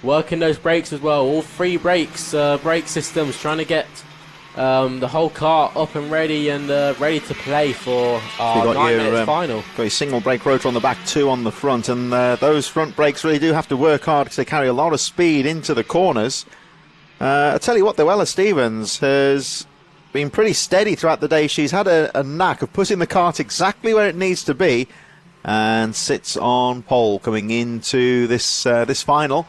working those brakes as well. All three brake systems, trying to get the whole car up and ready ready to play for our 9 minutes final. Got your single brake rotor on the back, two on the front, and those front brakes really do have to work hard because they carry a lot of speed into the corners. I tell you what, though, Ella Stevens has been pretty steady throughout the day. She's had a knack of putting the kart exactly where it needs to be, and sits on pole coming into this final.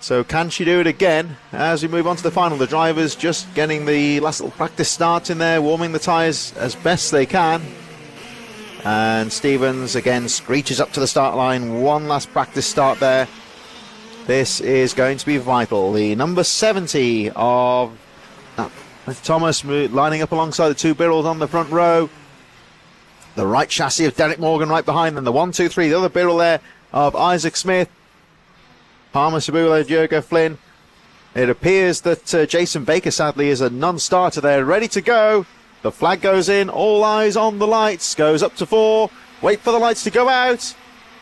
So can she do it again as we move on to the final? The drivers just getting the last little practice start in there, warming the tyres as best they can. And Stevens again screeches up to the start line. One last practice start there. This is going to be vital. The number 70 of Thomas lining up alongside the two Birrells on the front row. The right chassis of Derek Morgan right behind them. The 1, 2, 3, the other Birrell there of Isaac Smith. Palmer, Sabula, Jurgen Flynn. It appears that Jason Baker, sadly, is a non-starter there, ready to go. The flag goes in, all eyes on the lights, goes up to 4. Wait for the lights to go out.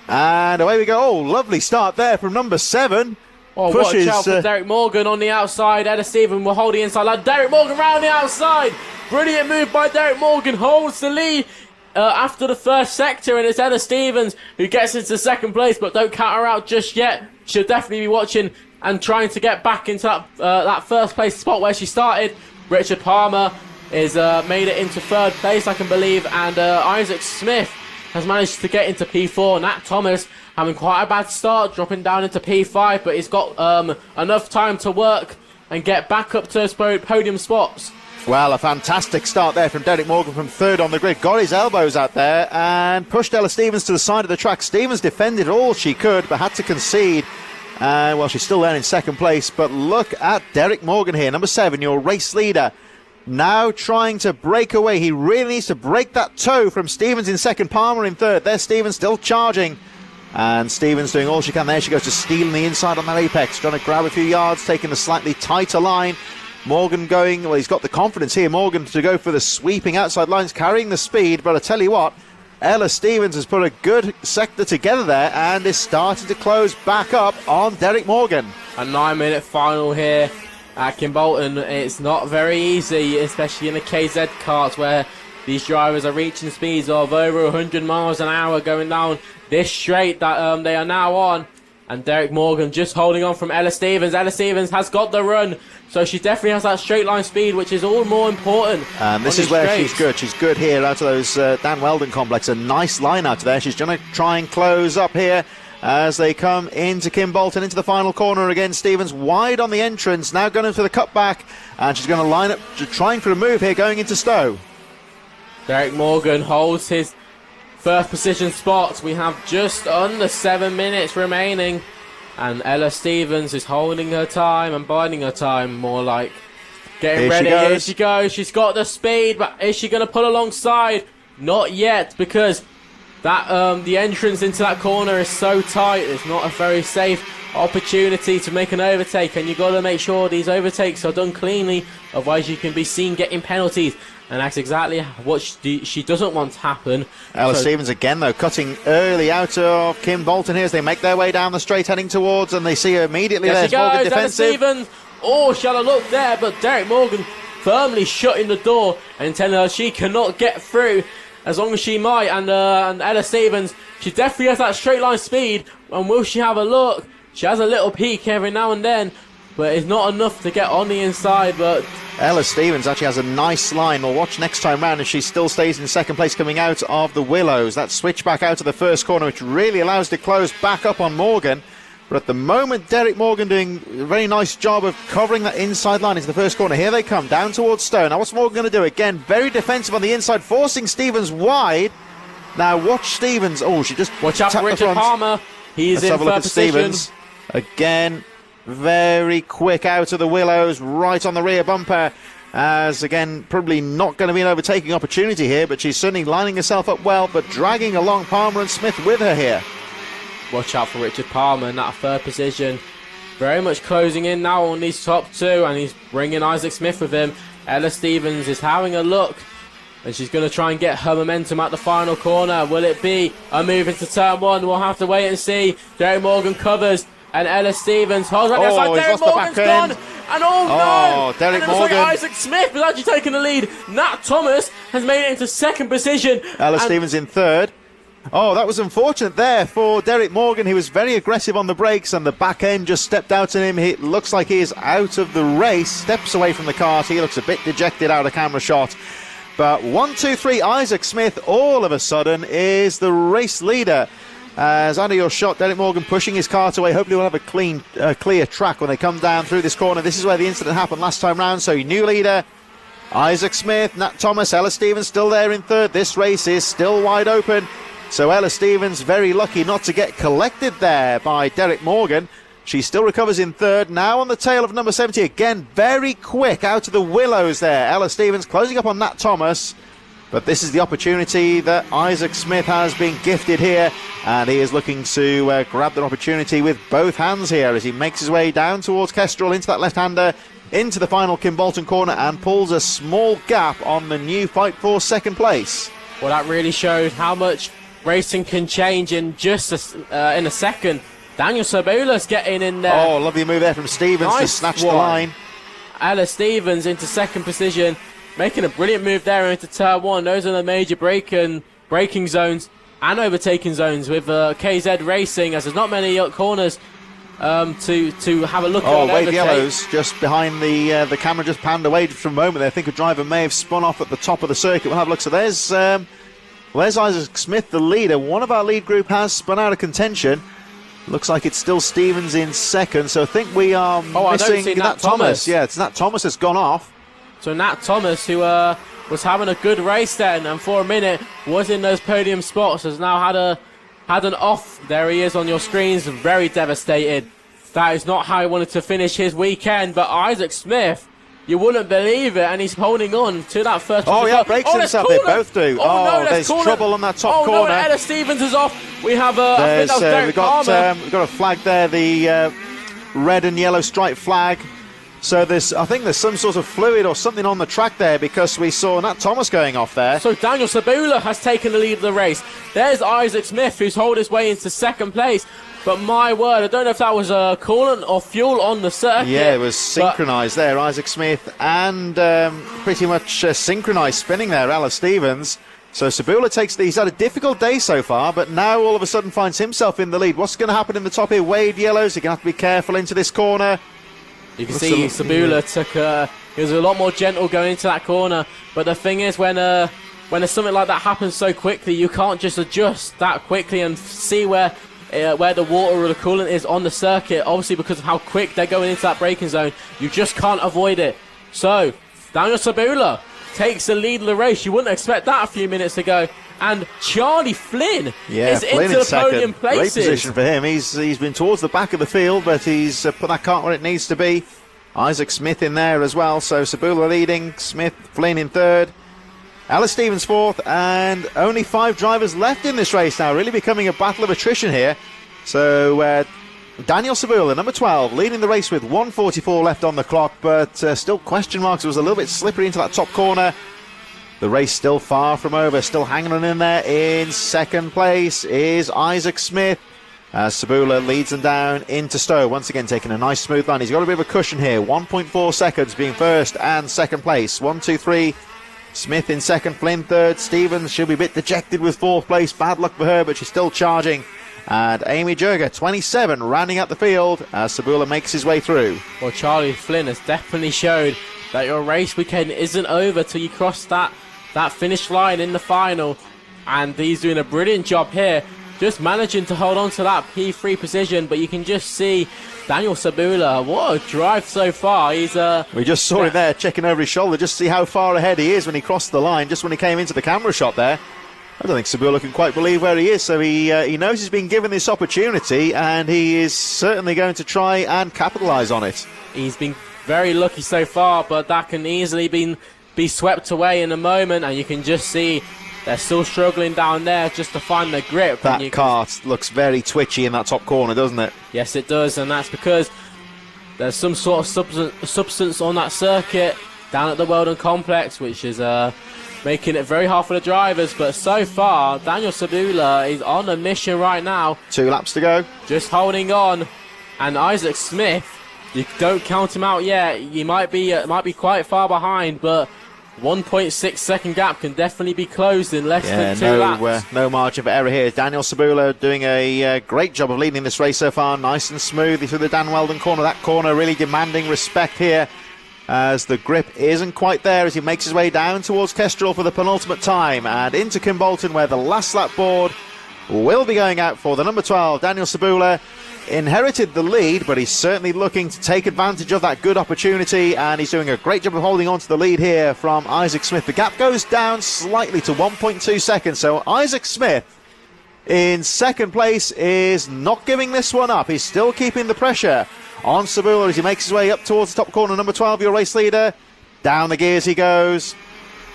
And away we go. Oh, lovely start there from number 7. Oh, watch out for Derek Morgan on the outside. Ella Stevens will hold the inside line. Derek Morgan round the outside. Brilliant move by Derek Morgan. Holds the lead after the first sector. And it's Ella Stevens who gets into second place. But don't count her out just yet. She'll definitely be watching and trying to get back into that first place spot where she started. Richard Palmer is made it into third place, I can believe. And Isaac Smith has managed to get into P4. Nat Thomas having quite a bad start, dropping down into P5, but he's got enough time to work and get back up to his podium spots. Well, a fantastic start there from Derek Morgan from third on the grid. Got his elbows out there and pushed Ella Stevens to the side of the track. Stevens defended all she could, but had to concede. Well, she's still there in second place, but look at Derek Morgan here, number 7, your race leader. Now trying to break away. He really needs to break that toe from Stevens in second, Palmer in third. There's Stevens still charging. And Stevens doing all she can. There she goes to stealing the inside on that apex. Trying to grab a few yards, taking a slightly tighter line. Morgan going, well, he's got the confidence here, Morgan, to go for the sweeping outside lines, carrying the speed. But I tell you what, Ella Stevens has put a good sector together there and is starting to close back up on Derek Morgan. A 9-minute final here at Kimbolton. It's not very easy, especially in the KZ karts where these drivers are reaching speeds of over 100 miles an hour going down this straight that they are now on. And Derek Morgan just holding on from Ella Stevens. Ella Stevens has got the run, so she definitely has that straight line speed, which is all more important. And this is where she's good. She's good here out of those Dan Weldon complex. A nice line out of there. She's going to try and close up here as they come into Kimbolton, into the final corner again. Stevens wide on the entrance, now going for the cutback, and she's going to line up, trying for a move here, going into Stowe. Derek Morgan holds his first position spot. We have just under 7 minutes remaining, and Ella Stevens is holding her time and biding her time, more like getting ready. Here she goes. She's got the speed, but is she going to pull alongside? Not yet, because that the entrance into that corner is so tight. It's not a very safe opportunity to make an overtake, and you've got to make sure these overtakes are done cleanly, otherwise you can be seen getting penalties. and that's exactly what she doesn't want to happen. Ella Stevens again, though, cutting early out of Kim Bolton here as they make their way down the straight heading towards, and they see her immediately. There There's she Morgan goes, Ella defensive. Stevens. Oh, she had a look there, but Derek Morgan firmly shutting the door and telling her she cannot get through as long as she might. And Ella Stevens, she definitely has that straight line speed. And will she have a look? She has a little peek every now and then, but it's not enough to get on the inside. But Ella Stevens actually has a nice line. We'll watch next time round if she still stays in second place coming out of the Willows. That switch back out of the first corner, which really allows to close back up on Morgan. But at the moment, Derek Morgan doing a very nice job of covering that inside line into the first corner. Here they come, down towards Stone. Now what's Morgan going to do? Again, very defensive on the inside, forcing Stevens wide. Now watch Stevens. Oh, she just watch out for Richard Palmer. He's Let's in have a look third at position. Stevens. Again, very quick out of the Willows, right on the rear bumper. As again, probably not going to be an overtaking opportunity here, but she's certainly lining herself up well, but dragging along Palmer and Smith with her here. Watch out for Richard Palmer in that third position. Very much closing in now on these top two, and he's bringing Isaac Smith with him. Ella Stevens is having a look, and she's going to try and get her momentum at the final corner. Will it be a move into turn one? We'll have to wait and see. Derek Morgan covers, and Ella Stevens holds on the outside. Derek Morgan's gone, and no! Derek and it looks Morgan. like Isaac Smith is actually taking the lead. Nat Thomas has made it into second position. Ella Stevens in third. Oh, that was unfortunate there for Derek Morgan. He was very aggressive on the brakes, and the back end just stepped out on him. It looks like he is out of the race, steps away from the kart. He looks a bit dejected out of camera shot. But 1, 2, 3, Isaac Smith all of a sudden is the race leader. As under your shot, Derek Morgan pushing his kart away. Hopefully we'll have a clear track when they come down through this corner. This is where the incident happened last time round. So new leader, Isaac Smith, Nat Thomas, Ella Stevens still there in third. This race is still wide open. So Ella Stevens very lucky not to get collected there by Derek Morgan. She still recovers in third. Now on the tail of number 70 again. Very quick out of the Willows there. Ella Stevens closing up on Nat Thomas. But this is the opportunity that Isaac Smith has been gifted here. And he is looking to grab that opportunity with both hands here as he makes his way down towards Kestrel into that left-hander, into the final Kim Bolton corner, and pulls a small gap on the new fight for second place. Well, that really showed how much racing can change in just in a second. Daniel Sabula's getting in there. Oh, lovely move there from Stevens to snatch the line. Ella Stevens into second position, making a brilliant move there into turn one. Those are the major braking zones and overtaking zones with KZ Racing, as there's not many corners to have a look at. Oh, wave yellows just behind the camera, just panned away for a moment there. I think a driver may have spun off at the top of the circuit. We'll have a look. So there's Isaac Smith, the leader. One of our lead group has spun out of contention. Looks like it's still Stevens in second. So I think we are missing Nat Thomas. Yeah, it's Nat Thomas that's gone off. So Nat Thomas, who was having a good race then, and for a minute was in those podium spots, has now had an off. There he is on your screens, very devastated. That is not how he wanted to finish his weekend. But Isaac Smith, you wouldn't believe it, and he's holding on to that first. Oh yeah, breaks himself. They both do. No, there's trouble on that top corner. No, Ella Stevens is off. We have we've got a flag there, the red and yellow striped flag. So I think there's some sort of fluid or something on the track there, because we saw Nat Thomas going off there. So Daniel Sabula has taken the lead of the race. There's Isaac Smith, who's hold his way into second place. But my word, I don't know if that was coolant or fuel on the circuit. Yeah, it was synchronised there. Isaac Smith and pretty much synchronised spinning there, Ella Stevens. So Sabula he's had a difficult day so far, but now all of a sudden finds himself in the lead. What's going to happen in the top here? Wade yellows. You're going to have to be careful into this corner. You can see Sabula he was a lot more gentle going into that corner. But the thing is, when there's something like that happens so quickly, you can't just adjust that quickly and see where the water or the coolant is on the circuit. Obviously, because of how quick they're going into that braking zone, you just can't avoid it. So Daniel Sabula takes the lead of the race. You wouldn't expect that a few minutes ago. And Charlie Flynn is into the podium places. Great position for him. He's been towards the back of the field, but he's put that cart where it needs to be. Isaac Smith in there as well. So Sabula leading, Smith, Flynn in third. Ella Stevens fourth, and only 5 drivers left in this race now. Really becoming a battle of attrition here. So Daniel Sabula, number 12, leading the race with 1:44 left on the clock, but still question marks. It was a little bit slippery into that top corner. The race still far from over, still hanging on in there. In second place is Isaac Smith. Sabula leads them down into Stowe, once again taking a nice smooth line. He's got a bit of a cushion here, 1.4 seconds being first and second place. 1, 2, 3. Smith in second, Flynn third. Stevens, she'll be a bit dejected with fourth place. Bad luck for her, but she's still charging. And Amy Jurger, 27, rounding out the field as Sabula makes his way through. Well, Charlie Flynn has definitely showed that your race weekend isn't over till you cross that finish line in the final. And he's doing a brilliant job here, just managing to hold on to that P3 position. But you can just see Daniel Sabula, what a drive so far. We just saw him there checking over his shoulder, just to see how far ahead he is when he crossed the line, just when he came into the camera shot there. I don't think Sabula can quite believe where he is, so he knows he's been given this opportunity, and he is certainly going to try and capitalise on it. He's been very lucky so far, but that can easily be swept away in a moment, and you can just see they're still struggling down there just to find the grip. That kart looks very twitchy in that top corner, doesn't it? Yes, it does, and that's because there's some sort of substance on that circuit down at the Weldon Complex, which is making it very hard for the drivers. But so far, Daniel Sabula is on a mission right now. 2 laps to go. Just holding on. And Isaac Smith, you don't count him out yet. He might be quite far behind, but 1.6 second gap can definitely be closed in less than 2 laps. No margin for error here. Daniel Sabula doing a great job of leading this race so far. Nice and smooth through the Dan Weldon corner. That corner really demanding respect here, as the grip isn't quite there as he makes his way down towards Kestrel for the penultimate time, and into Kimbolton, where the last lap board will be going out for the number 12. Daniel Sabula inherited the lead, but he's certainly looking to take advantage of that good opportunity, and he's doing a great job of holding on to the lead here from Isaac Smith. The gap goes down slightly to 1.2 seconds, so Isaac Smith in second place is not giving this one up. He's still keeping the pressure on Sabula as he makes his way up towards the top corner. Number 12, your race leader. Down the gears he goes.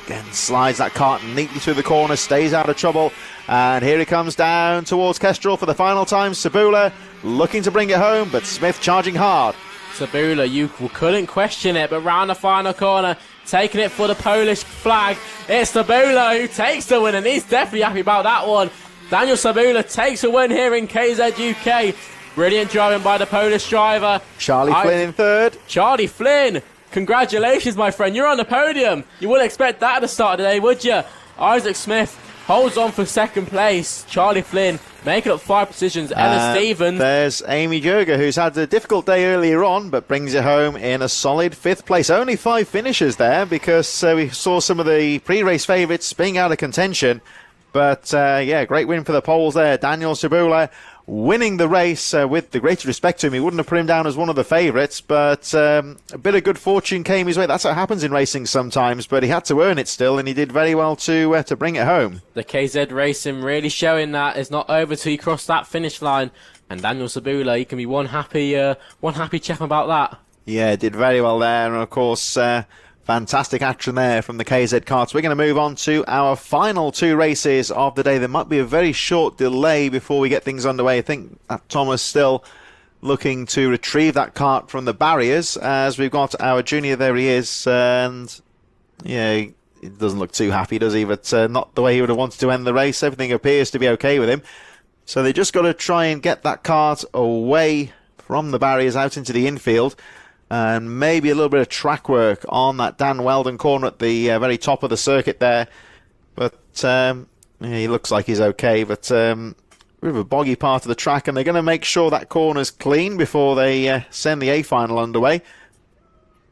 Again, slides that cart neatly through the corner, stays out of trouble. And here he comes down towards Kestrel for the final time. Sabula looking to bring it home, but Smith charging hard. Sabula, you couldn't question it, but round the final corner, taking it for the Polish flag. It's Sabula who takes the win, and he's definitely happy about that one. Daniel Sabula takes a win here in KZ UK. Brilliant driving by the Polish driver. Charlie Flynn in third. Charlie Flynn, congratulations, my friend. You're on the podium. You wouldn't expect that at the start of the day, would you? Isaac Smith holds on for second place. Charlie Flynn making up 5 positions. Ella Stevens. There's Amy Jurger, who's had a difficult day earlier on, but brings it home in a solid 5th place. Only 5 finishes there, because we saw some of the pre-race favourites being out of contention. But, yeah, great win for the Poles there. Daniel Sabula winning the race with the greatest respect to him. He wouldn't have put him down as one of the favourites, but a bit of good fortune came his way. That's what happens in racing sometimes, but he had to earn it still, and he did very well to bring it home. The KZ Racing really showing that it's not over till you cross that finish line, and Daniel Sabula, he can be one happy chap about that. Yeah, did very well there, and of course, fantastic action there from the KZ karts. We're going to move on to our final 2 races of the day. There might be a very short delay before we get things underway. I think that Thomas still looking to retrieve that kart from the barriers, as we've got our junior. There he is, and yeah, he doesn't look too happy, does he? But not the way he would have wanted to end the race. Everything appears to be okay with him. So they just got to try and get that kart away from the barriers out into the infield. And maybe a little bit of track work on that Dan Weldon corner at the very top of the circuit there. But yeah, he looks like he's okay. But bit of a boggy part of the track, and they're going to make sure that corner's clean before they send the A-final underway.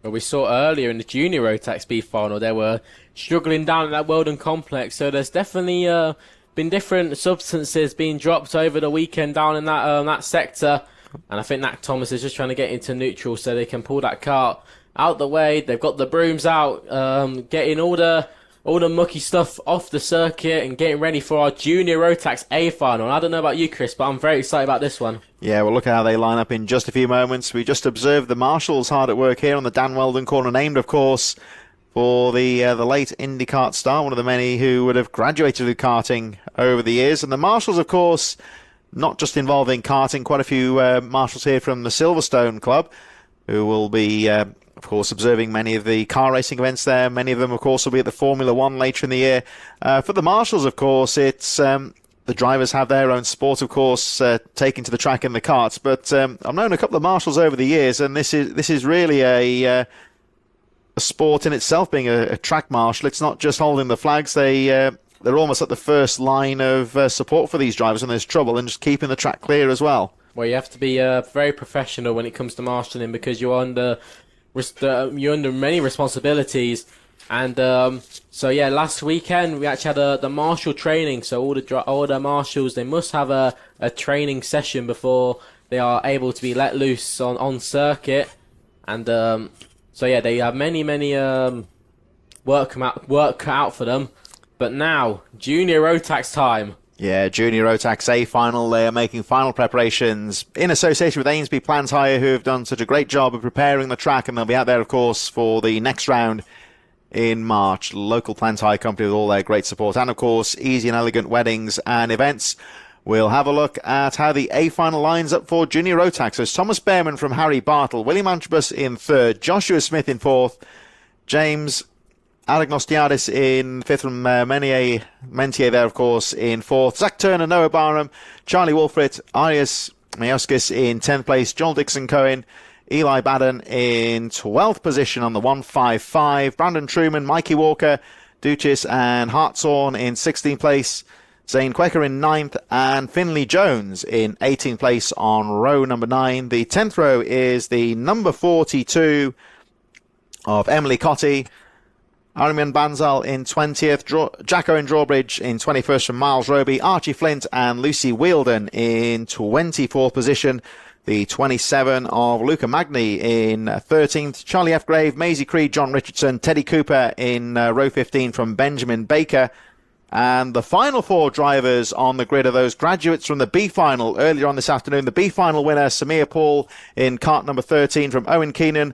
Well, we saw earlier in the junior Rotax B final, they were struggling down at that Weldon complex. So there's definitely been different substances being dropped over the weekend down in that sector. And I think Nat Thomas is just trying to get into neutral so they can pull that kart out the way. They've got the brooms out, getting all the mucky stuff off the circuit and getting ready for our junior Rotax A final. I don't know about you, Chris, but I'm very excited about this one. Yeah, we'll look at how they line up in just a few moments. We just observed the marshals hard at work here on the Dan Weldon corner, named, of course, for the late Indy kart star, one of the many who would have graduated with karting over the years. And the marshals, of course, not just involved in karting, quite a few marshals here from the Silverstone Club who will be of course, observing many of the car racing events there. Many of them, of course, will be at the Formula One later in the year. For the marshals, of course, it's the drivers have their own sport, of course, taken to the track in the karts. But I've known a couple of marshals over the years, and this is really a sport in itself, being a track marshal. It's not just holding the flags. They're almost at the first line of support for these drivers when there's trouble, and just keeping the track clear as well. Well, you have to be very professional when it comes to marshalling, because you're under many responsibilities. And so yeah, last weekend we actually had the marshal training. So all the marshals, they must have a training session before they are able to be let loose on circuit. And so yeah, they have many work cut out for them. But now, Junior Rotax time. Yeah, Junior Rotax A final. They are making final preparations in association with Ainsby Plant Hire, who have done such a great job of preparing the track, and they'll be out there, of course, for the next round in March. Local Plant Hire company with all their great support, and of course, Easy and Elegant Weddings and Events. We'll have a look at how the A final lines up for Junior Rotax. So it's Thomas Behrman from Harry Bartle, William Antrobus in third, Joshua Smith in fourth, James Aragnostiadis in fifth from Mentier there, of course, in fourth. Zach Turner, Noah Barham, Charlie Wolfrit, Arias Mayoskis in 10th place, Joel Dixon-Cohen, Eli Baden in 12th position on the 155, Brandon Truman, Mikey Walker, Duchess and Hartshorn in 16th place, Zane Quaker in 9th, and Finley Jones in 18th place on row number 9. The 10th row is the number 42 of Emily Cotty, Armian Banzal in 20th, Jacko in Drawbridge in 21st from Miles Roby, Archie Flint and Lucy Wielden in 24th position. The 27 of Luca Magni in 13th, Charlie F. Grave, Maisie Creed, John Richardson, Teddy Cooper in row 15 from Benjamin Baker. And the final four drivers on the grid are those graduates from the B final earlier on this afternoon. The B final winner, Samir Paul in kart number 13 from Owen Keenan,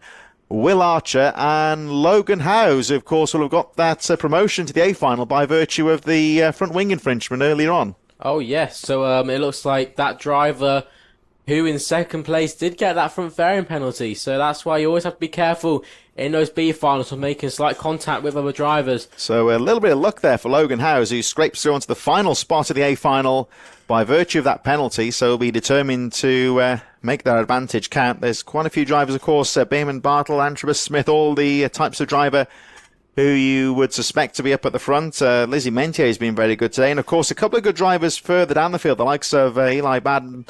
Will Archer and Logan Howes, who of course will have got that promotion to the A final by virtue of the front wing infringement earlier on. Oh yes, so it looks like that driver who in second place did get that front fairing penalty, so that's why you always have to be careful in those B finals for making slight contact with other drivers. So a little bit of luck there for Logan Howes, who scrapes through onto the final spot of the A final by virtue of that penalty, so he'll be determined to make that advantage count. There's quite a few drivers, of course, Beeman, Bartle, Antrobus, Smith, all the types of driver who you would suspect to be up at the front. Lizzie Mentier has been very good today, and of course a couple of good drivers further down the field, the likes of Eli Baden,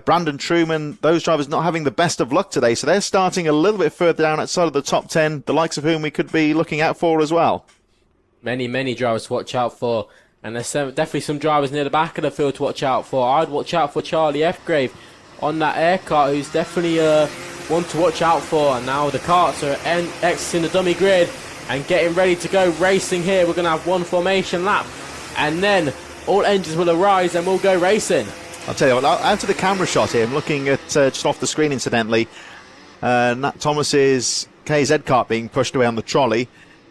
Brandon Truman. Those drivers not having the best of luck today, so they're starting a little bit further down outside of the top 10, the likes of whom we could be looking out for as well. Many drivers to watch out for, and there's definitely some drivers near the back of the field to watch out for. I'd watch out for Charlie F. Grave on that air kart, who's definitely one to watch out for. And now the karts are exiting the dummy grid and getting ready to go racing here. We're going to have one formation lap, and then all engines will arise and we'll go racing. I'll tell you what, out of the camera shot here, I'm looking at just off the screen incidentally, Nat Thomas's KZ kart being pushed away on the trolley.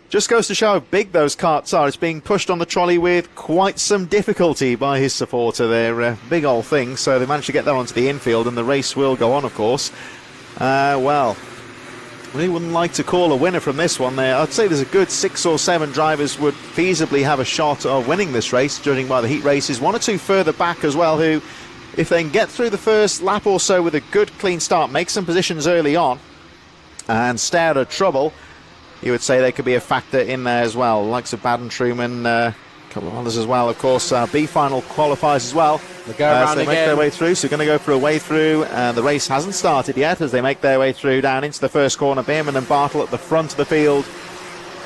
Just goes to show how big those karts are. It's being pushed on the trolley with quite some difficulty by his supporter. They're big old things, so they managed to get that onto the infield, and the race will go on, of course. Well, really wouldn't like to call a winner from this one there. I'd say there's a good 6 or 7 drivers would feasibly have a shot of winning this race, judging by the heat races. 1 or 2 further back as well, who, if they can get through the first lap or so with a good clean start, make some positions early on, and stay out of trouble, you would say they could be a factor in there as well. The likes of Baden, Truman, a couple of others as well. Of course, B final qualifies as well. They go around they again. make their way through, so going to go for a way through. The race hasn't started yet as they make their way through down into the first corner. Beerman and Bartle at the front of the field.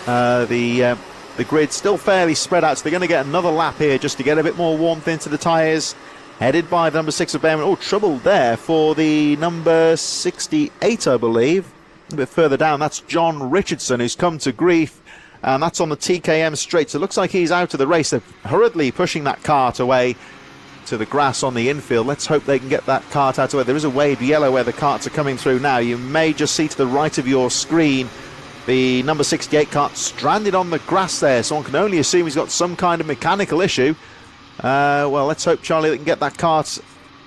The grid still fairly spread out, so they're going to get another lap here just to get a bit more warmth into the tyres. Headed by the number 6 of Beerman. Oh, trouble there for the number 68, I believe. A bit further down, that's John Richardson, who's come to grief, and that's on the TKM straight. So it looks like he's out of the race. They're hurriedly pushing that kart away to the grass on the infield. Let's hope they can get that kart out of the way. There is a wave yellow where the karts are coming through now. You may just see to the right of your screen the number 68 kart stranded on the grass there, so one can only assume he's got some kind of mechanical issue. Well, let's hope, Charlie, they can get that kart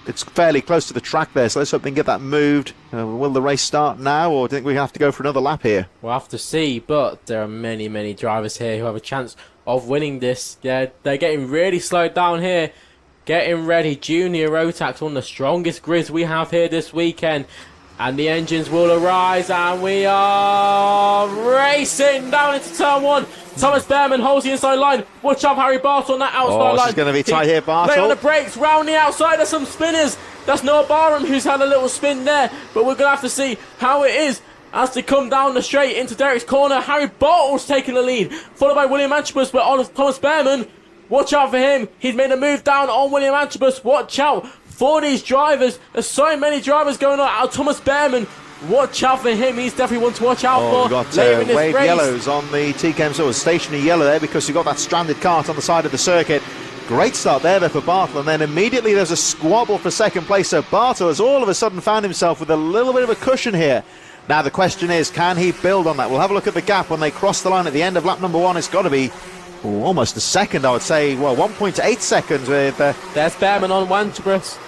it's fairly close to the track there, so let's hope they can get that moved. Will the race start now, or do you think we have to go for another lap here? We'll have to see, but there are many, many drivers here who have a chance of winning this. They're getting really slowed down here. Getting ready. Junior Rotax, one of the strongest grids we have here this weekend. And the engines will arise, and we are racing down into turn 1. Thomas Behrman holds the inside line. Watch out, Harry Bartle on that outside line. It's going to be tight here, Bartle. Late on the brakes, round the outside, there's some spinners. That's Noah Barham who's had a little spin there, but we're going to have to see how it is as they come down the straight into Derek's corner. Harry Bartle's taking the lead, followed by William Antrobus, but on Thomas Behrman. Watch out for him. He's made a move down on William Antrobus. Watch out for these drivers. There's so many drivers going on. Thomas Behrman, watch out for him. He's definitely one to watch out for. We've got wave yellows on the TKM Sports. Stationary yellow there because you've got that stranded cart on the side of the circuit. Great start there for Bartle, and then immediately there's a squabble for second place. So Bartle has all of a sudden found himself with a little bit of a cushion here. Now the question is, can he build on that? We'll have a look at the gap when they cross the line at the end of lap number 1. It's got to be almost a second, I would say. Well, 1.8 seconds with... There's Behrman on Antrobus.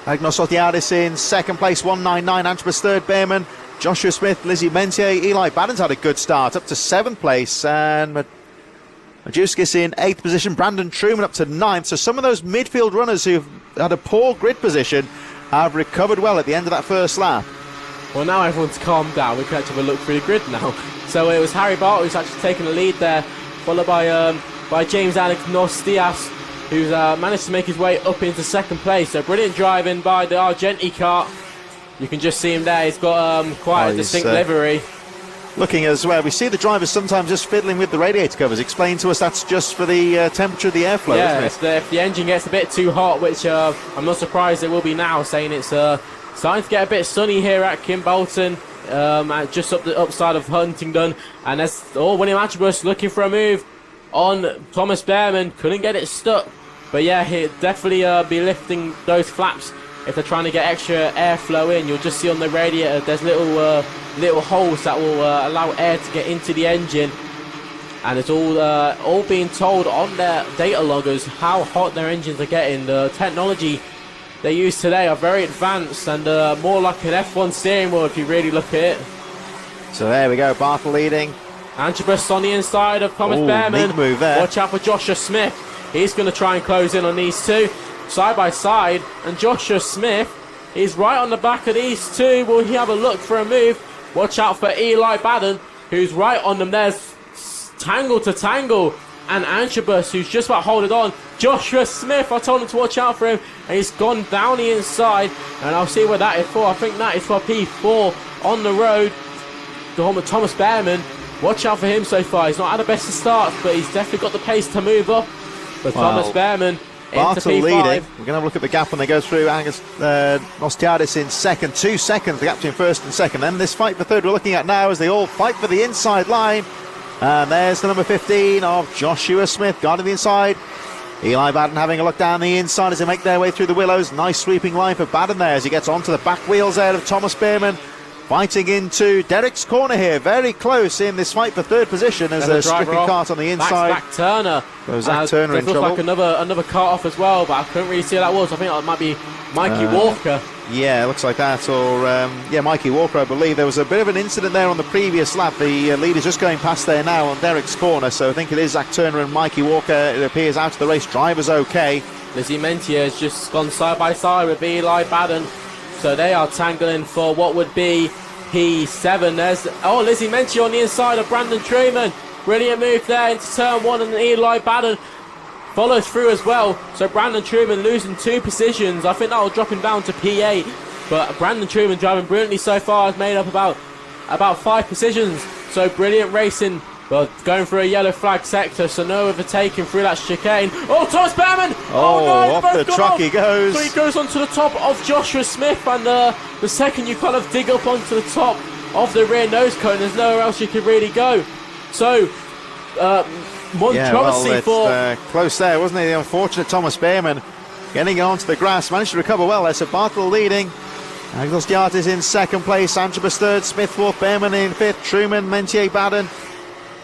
Agnos Sotiadis in second place, 199. Antrobus third, Behrman. Joshua Smith, Lizzie Mentier, Eli Badden's had a good start, up to 7th place. And Majewskis in 8th position. Brandon Truman up to 9th. So some of those midfield runners who've had a poor grid position have recovered well at the end of that first lap. Well, now everyone's calmed down. We can actually have a look through the grid now. So it was Harry Bartle who's actually taken the lead there, followed by James Alex Diaz, who's managed to make his way up into second place. So brilliant driving by the Argenti kart. You can just see him there. He's got quite a distinct livery. Looking as well, we see the drivers sometimes just fiddling with the radiator covers. Explain to us that's just for the temperature of the airflow, isn't it? If the engine gets a bit too hot, which I'm not surprised it will be now, saying it's starting to get a bit sunny here at Kimbolton, just up the upside of Huntingdon. And there's William Antrobus looking for a move on Thomas Behrman. Couldn't get it stuck. But yeah, he'll definitely be lifting those flaps if they're trying to get extra airflow in. You'll just see on the radiator there's little holes that will allow air to get into the engine. And it's all being told on their data loggers how hot their engines are getting. The technology they use today are very advanced and more like an F1 steering wheel if you really look at it. So there we go, Bartle leading. Antrobus on the inside of Thomas Behrman. Big move there. Watch out for Joshua Smith. He's going to try and close in on these two side by side. And Joshua Smith is right on the back of these two. Will he have a look for a move? Watch out for Eli Badden, who's right on them. There's tangle to tangle. And Antrobus, who's just about holding on. Joshua Smith, I told him to watch out for him. And he's gone down the inside. And I'll see what that is for. I think that is for P4 on the road. Thomas Behrman. Watch out for him so far. He's not had the best of starts, but he's definitely got the pace to move up. But Thomas Behrman into P5. Leading. We're going to have a look at the gap when they go through. Angus Nostiadis in second. 2 seconds, the gap between first and second. Then this fight for third we're looking at now as they all fight for the inside line. And there's the number 15 of Joshua Smith guarding the inside. Eli Badden having a look down the inside as they make their way through the willows. Nice sweeping line for Badden there as he gets onto the back wheels there of Thomas Behrman. Fighting into Derek's corner here, very close in this fight for third position as a stripping cart on the inside. Zach Turner. Zach Turner in trouble. Like another cart off as well, but I couldn't really see who that was. I think it might be Mikey Walker. Yeah, it looks like that. Or, Mikey Walker, I believe. There was a bit of an incident there on the previous lap. The lead is just going past there now on Derek's corner, so I think it is Zach Turner and Mikey Walker. It appears out of the race. Driver's okay. Lizzie Mentier has just gone side by side with Eli Badden. So they are tangling for what would be P7. There's Lizzie Mentier on the inside of Brandon Truman. Brilliant move there into turn 1, and Eli Badden follows through as well. So Brandon Truman losing 2 positions. I think that will drop him down to P8. But Brandon Truman driving brilliantly so far has made up about 5 positions. So brilliant racing. Well, going through a yellow flag sector, so no overtaking through that chicane. Oh, Thomas Behrman! No, off the truck he goes. So he goes onto the top of Joshua Smith, and the second you kind of dig up onto the top of the rear nose cone, there's nowhere else you could really go. So, controversy for... close there, wasn't it? The unfortunate Thomas Behrman getting onto the grass, managed to recover well there, so Bartle leading. Agnos Diartis in second place, Antrobus third, Smith fourth, Behrman in fifth, Truman, Mentier, Badden.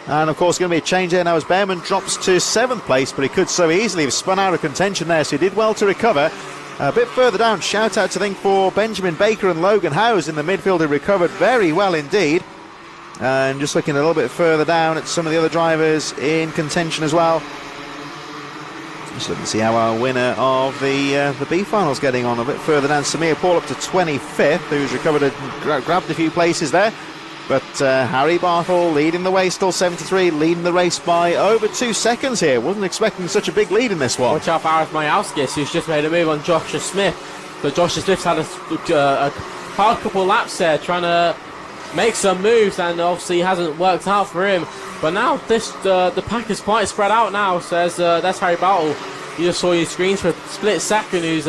And of course going to be a change there now as Behrman drops to 7th place, but he could so easily have spun out of contention there, so he did well to recover. A bit further down, shout out to think for Benjamin Baker and Logan Howes in the midfield, who recovered very well indeed. And just looking a little bit further down at some of the other drivers in contention as well. Just looking to see how our winner of the B finals getting on. A bit further down, Samir Paul up to 25th, who's recovered and grabbed a few places there. But Harry Bartle leading the way, still 73, leading the race by over 2 seconds here. Wasn't expecting such a big lead in this one. Watch out for Mayalskis, who's just made a move on Joshua Smith. But Joshua Smith's had a hard couple laps there, trying to make some moves, and obviously hasn't worked out for him. But now the pack is quite spread out now. So that's Harry Bartle. You just saw your screens for a split second, who's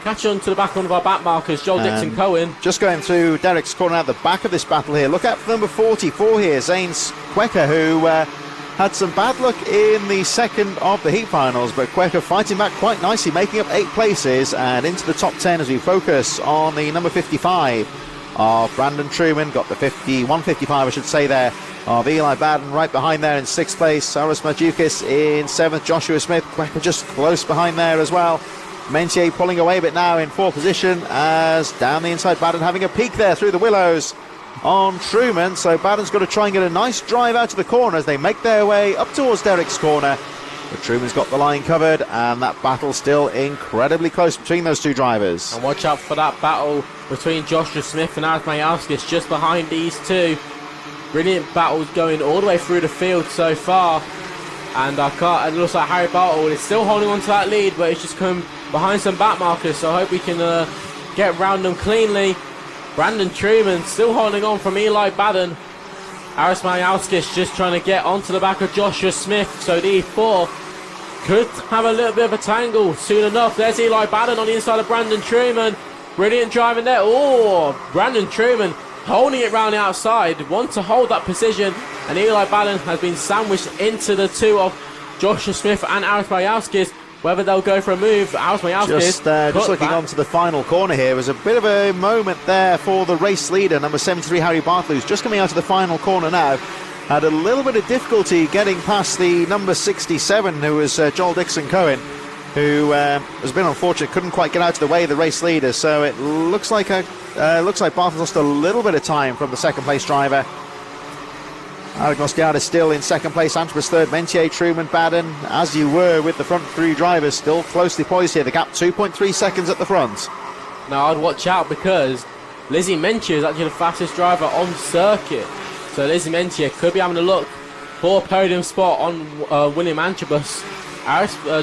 catching on to the back one of our back markers, Joel Dixon Cohen. Just going through Derek's corner at the back of this battle here. Look out for number 44 here, Zane Quecker, who had some bad luck in the second of the heat finals, but Quecker fighting back quite nicely, making up 8 places and into the top 10 as we focus on the number 55 of Brandon Truman. Got the 155, I should say, there, of Eli Baden right behind there in 6th place. Saras Majukis in 7th. Joshua Smith, Quecker just close behind there as well. Mentier pulling away a bit now in 4th position, as down the inside Baden having a peek there through the willows on Truman. So Baden's got to try and get a nice drive out to the corner as they make their way up towards Derek's corner. But Truman's got the line covered, and that battle still incredibly close between those two drivers. And watch out for that battle between Joshua Smith and Aras Mayalskis just behind these two. Brilliant battles going all the way through the field so far. And it looks like Harry Bartle is still holding on to that lead, but it's just come behind some back markers, so I hope we can get round them cleanly. Brandon Truman still holding on from Eli Baden. Aras Mayalskis just trying to get onto the back of Joshua Smith, so the E4 could have a little bit of a tangle soon enough. There's Eli Baden on the inside of Brandon Truman. Brilliant driving there. Oh, Brandon Truman holding it round the outside, want to hold that position, and Eli Baden has been sandwiched into the two of Joshua Smith and Aras Mayalskis. Whether they'll go for a move, Aras Mayalskis just looking on to the final corner here. Was a bit of a moment there for the race leader, number 73 Harry Bartle, who's just coming out of the final corner now. Had a little bit of difficulty getting past the number 67, who was Joel Dixon Cohen, who has been unfortunate, couldn't quite get out of the way of the race leader. So it looks like Bartle lost a little bit of time from the second place driver. Alec Moscard is still in second place, Antwerp's third, Mentier, Truman, Baden, as you were with the front three drivers, still closely poised here. The gap 2.3 seconds at the front. Now I'd watch out, because Lizzie Mentier is actually the fastest driver on circuit. So Lizzie Mentier could be having a look for a podium spot on William Antrobus.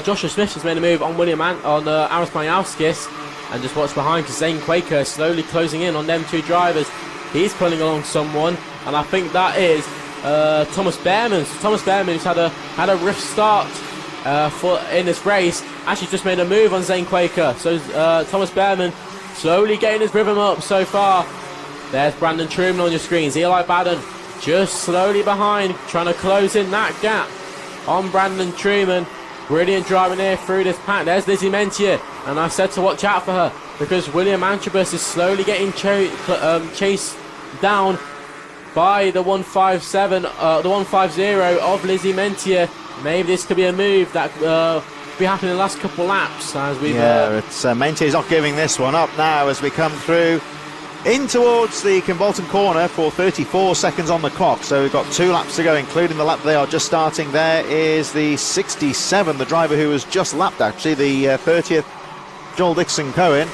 Joshua Smith has made a move on Aras Mayalskis, and just watch behind, because Zane Quaker slowly closing in on them two drivers. He's pulling along someone, and I think that is Thomas Behrman. So Thomas Behrman, who's had a rough start in this race, actually just made a move on Zane Quaker. So Thomas Behrman slowly getting his rhythm up so far. There's Brandon Truman on your screens. Eli Baden just slowly behind, trying to close in that gap on Brandon Truman. Brilliant driving here through this pack. There's Lizzie Mentier, and I said to watch out for her, because William Antrobus is slowly getting chased down by the 150 of Lizzie Mentier. Maybe this could be a move that will be happening in the last couple laps. As we Mentier's not giving this one up now as we come through in towards the Kimbolton corner for 34 seconds on the clock. So we've got 2 laps to go, including the lap they are just starting. There is the 67, the driver who was just lapped, actually, the 30th, Joel Dixon Cohen.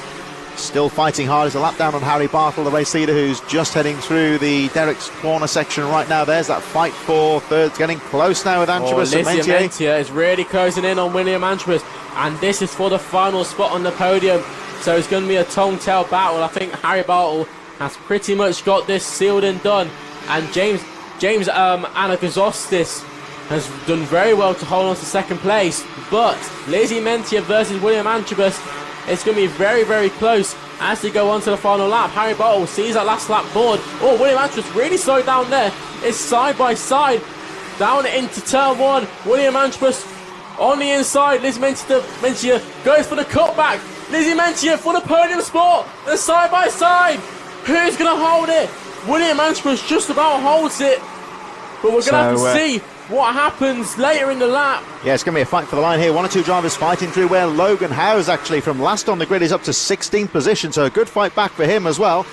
Still fighting hard as a lap down on Harry Bartle, the race leader, who's just heading through the Derek's corner section right now. There's that fight for third, getting close now with Antrobus and Mentier. Mentier is really closing in on William Antrobus, and this is for the final spot on the podium. So it's going to be a tongue-tail battle. I think Harry Bartle has pretty much got this sealed and done, and James Anagazostis has done very well to hold on to second place. But Lizzie Mentier versus William Antrobus, it's going to be very, very close as they go on to the final lap. Harry Bartle sees that last lap board. Oh, William Antrobus really slowed down there. It's side by side down into turn 1. William Antrobus on the inside. Lizzie Mentier goes for the cutback. Lizzie Mentier for the podium spot. They're side by side. Who's going to hold it? William Antrobus just about holds it. But we're going to have to see What happens later in the lap? Yeah, it's going to be a fight for the line here. One or two drivers fighting through where Logan Howes actually from last on the grid is up to 16th position, so a good fight back for him as well.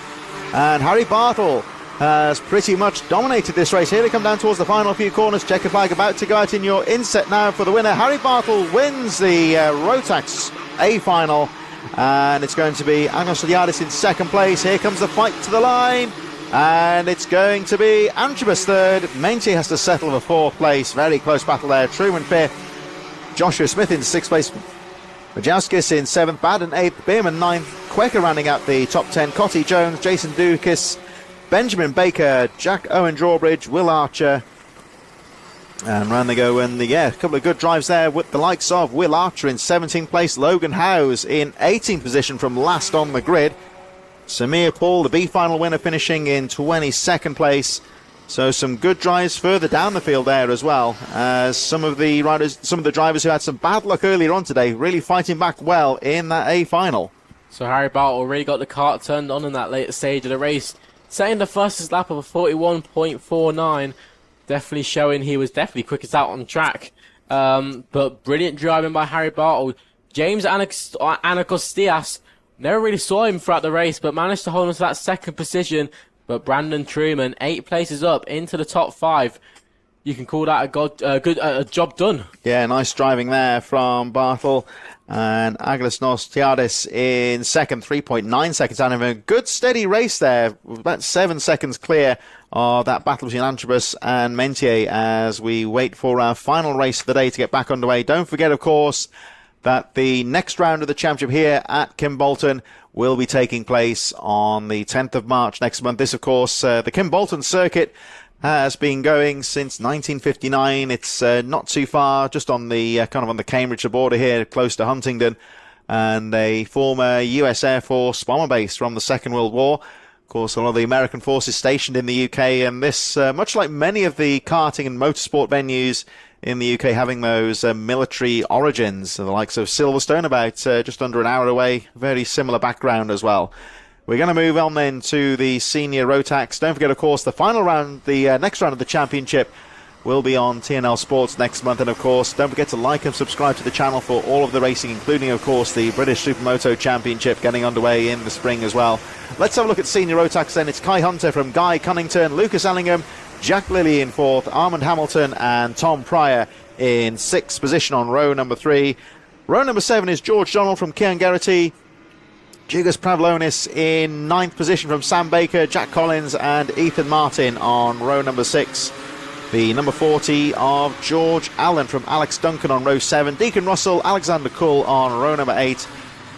And Harry Bartle has pretty much dominated this race. Here they come down towards the final few corners. Checker flag about to go out in your inset now for the winner. Harry Bartle wins the Rotax A final, and it's going to be Agnos Liadis in second place. Here comes the fight to the line, and it's going to be Antrobus third. Mentier has to settle for fourth place. Very close battle there. Truman fifth, Joshua Smith in sixth place, Majauskis in seventh, Baden eighth, Bierman ninth, Quaker rounding out the top 10, Cotty Jones, Jason Dukis, Benjamin Baker, Jack Owen Drawbridge, Will Archer, and round they go. And a couple of good drives there with the likes of Will Archer in 17th place, Logan Howes in 18th position from last on the grid, Samir Paul, the B final winner, finishing in 22nd place. So some good drives further down the field there as well, as some of the drivers who had some bad luck earlier on today really fighting back well in that A final. So Harry Bartle really got the kart turned on in that later stage of the race, setting the fastest lap of a 41.49, definitely showing he was definitely quickest out on track. But brilliant driving by Harry Bartle. James Anacostias, never really saw him throughout the race, but managed to hold on to that second position. But Brandon Truman, 8 places up into the top 5. You can call that a job done. Yeah, nice driving there from Bartle. And Agnes Nostiades in second, 3.9 seconds out of a good steady race there, about 7 seconds clear of that battle between Antrobus and Mentier as we wait for our final race of the day to get back underway. Don't forget, of course, that the next round of the championship here at Kimbolton will be taking place on the 10th of March next month. This, of course, the Kimbolton circuit has been going since 1959. It's not too far, just on the kind of on the Cambridgeshire border here, close to Huntingdon, and a former US Air Force bomber base from the Second World War. Of course, a lot of the American forces stationed in the UK, and this, much like many of the karting and motorsport venues in the UK, having those military origins, the likes of Silverstone, about just under an hour away. Very similar background as well. We're going to move on then to the senior Rotax. Don't forget, of course, the final round, the next round of the championship will be on TNL Sports next month. And, of course, don't forget to like and subscribe to the channel for all of the racing, including, of course, the British Supermoto Championship getting underway in the spring as well. Let's have a look at senior Rotax then. It's Kai Hunter from Guy Cunnington, Lucas Ellingham, Jack Lilly in fourth, Armand Hamilton and Tom Pryor in sixth position on row number 3. Row number 7 is George Donald from Kian Garrity, Gigas Pavlonis in 9th position from Sam Baker, Jack Collins and Ethan Martin on row number 6. The number 40 of George Allen from Alex Duncan on row 7. Deacon Russell, Alexander Kull on row number 8.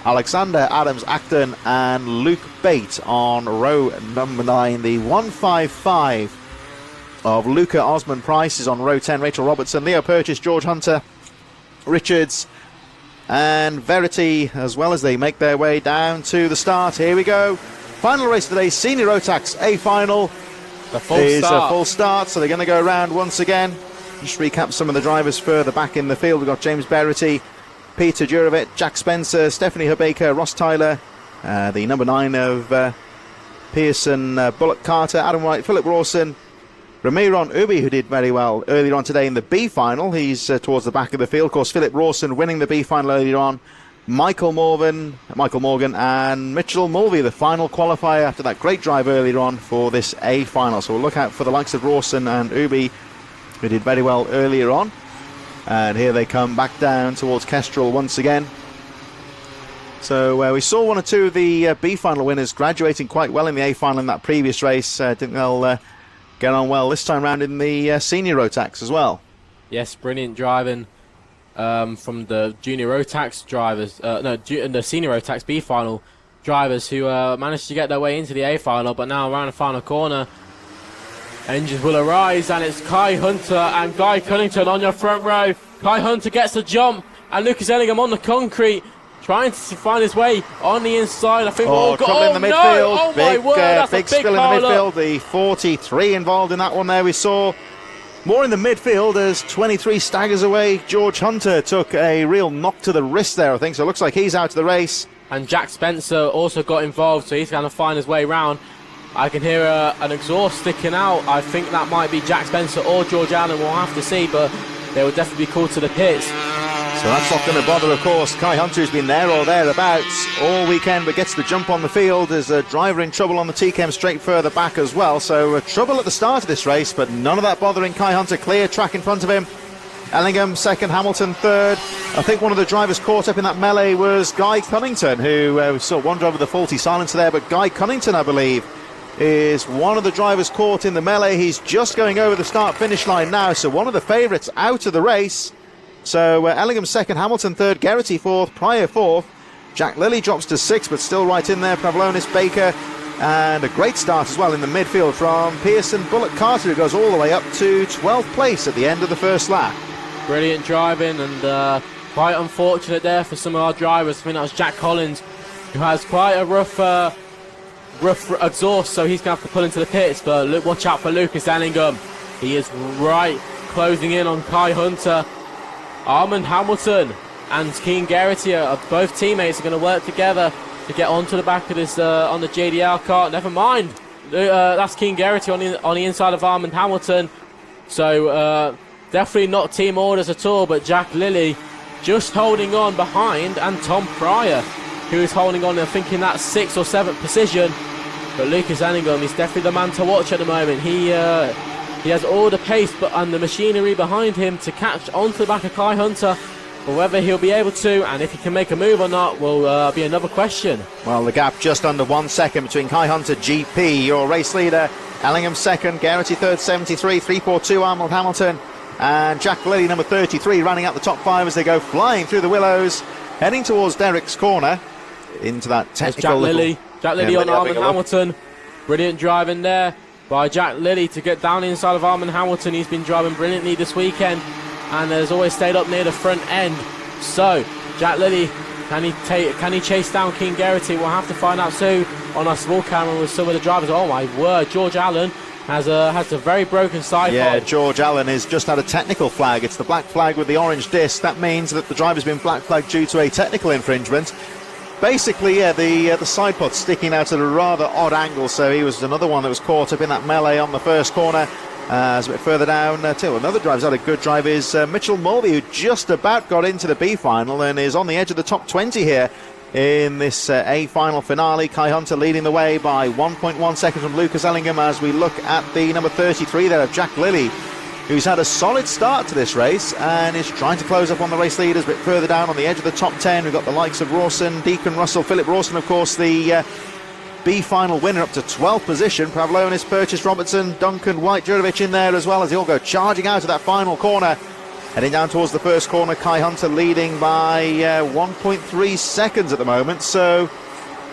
Alexander Adams Acton and Luke Bate on row number 9. The 155 of Luca Osman Price is on row 10. Rachel Robertson, Leo Purchase, George Hunter, Richards and Verity, as well as they make their way down to the start. Here we go. Final race of the day, Senior Rotax A final. A full start, so they're going to go around once again. Just recap some of the drivers further back in the field. We've got James Verity, Peter Durovic, Jack Spencer, Stephanie Herbaker, Ross Tyler, the number 9 of Pearson, Bullock Carter, Adam White, Philip Rawson, Ramiron Ubi, who did very well earlier on today in the B final. He's towards the back of the field. Of course, Philip Rawson winning the B final earlier on. Michael Morgan and Mitchell Mulvey, the final qualifier after that great drive earlier on for this A final. So we'll look out for the likes of Rawson and Ubi, who did very well earlier on. And here they come back down towards Kestrel once again. So we saw one or two of the B final winners graduating quite well in the A final in that previous race. I think they'll get on well this time round in the senior Rotax as well. Yes, brilliant driving from the junior Rotax drivers, the senior Rotax B final drivers who managed to get their way into the A final, but now around the final corner, engines will arise, and it's Kai Hunter and Guy Cunnington on your front row. Kai Hunter gets a jump, and Lucas Ellingham on the concrete, trying to find his way on the inside. I think trouble in the midfield. No. Oh my word, that's big a big spill in the midfield. The 43 involved in that one there. We saw more in the midfield as 23 staggers away. George Hunter took a real knock to the wrist there, I think, so it looks like he's out of the race. And Jack Spencer also got involved, so he's going to find his way round. I can hear an exhaust sticking out. I think that might be Jack Spencer or George Allen. We'll have to see, but they will definitely be called to the pits. So that's not going to bother, of course, Kai Hunter, who's been there or thereabouts all weekend, but gets the jump on the field. There's a driver in trouble on the TKM straight further back as well. So trouble at the start of this race, but none of that bothering Kai Hunter. Clear track in front of him. Ellingham second, Hamilton third. I think one of the drivers caught up in that melee was Guy Cunnington, who we saw one driver with a faulty silencer there, but Guy Cunnington, I believe, is one of the drivers caught in the melee. He's just going over the start-finish line now, so one of the favourites out of the race. So Ellingham second, Hamilton third, Geraghty fourth, Pryor fourth. Jack Lilly drops to sixth, but still right in there. Pavlonis, Baker, and a great start as well in the midfield from Pearson, Bullock, Carter, who goes all the way up to 12th place at the end of the first lap. Brilliant driving, and quite unfortunate there for some of our drivers. I think that was Jack Collins, who has quite a rough exhaust, so he's going to have to pull into the pits. But look, watch out for Lucas Ellingham. He is right closing in on Kai Hunter. Armand Hamilton and Keane Geraghty are both teammates, are going to work together to get onto the back of this on the JDL car. Never mind, that's Keane Geraghty on the inside of Armand Hamilton. So definitely not team orders at all, but Jack Lilly just holding on behind, and Tom Pryor, who is holding on, I think, in that 6th or 7th position. But Lucas Ellingham is definitely the man to watch at the moment. He has all the pace and the machinery behind him to catch onto the back of Kai Hunter. But whether he'll be able to, and if he can make a move or not, will be another question. Well, the gap just under 1 second between Kai Hunter, GP, your race leader. Ellingham second, Geraghty third, 73, 342, Arnold Hamilton. And Jack Lilly, number 33, running out the top five as they go flying through the willows, heading towards Derek's corner into that technical. Jack Lilly on Armand Hamilton. Brilliant driving there by Jack Lilly to get down inside of Armand Hamilton. He's been driving brilliantly this weekend and has always stayed up near the front end. So Jack Lilly, can he chase down Keane Geraghty? We'll have to find out soon on our small camera with some of the drivers. Oh my word, George Allen has a very broken side Yeah, pod. George Allen has just had a technical flag. It's the black flag with the orange disc. That means that the driver's been black flagged due to a technical infringement. Basically, yeah, the side pod's sticking out at a rather odd angle, so he was another one that was caught up in that melee on the first corner. As a bit further down, another driver's had a good drive is Mitchell Mulvey, who just about got into the B final and is on the edge of the top 20 here in this A final finale. Kai Hunter leading the way by 1.1 seconds from Lucas Ellingham as we look at the number 33 there of Jack Lilly, who's had a solid start to this race and is trying to close up on the race leaders. A bit further down on the edge of the top 10, we've got the likes of Rawson, Deacon, Russell, Philip Rawson, of course, the B final winner, up to 12th position. Pavlonis, Purchase, Robertson, Duncan, White, Jurovic in there as well as they all go charging out of that final corner. Heading down towards the first corner, Kai Hunter leading by 1.3 seconds at the moment. So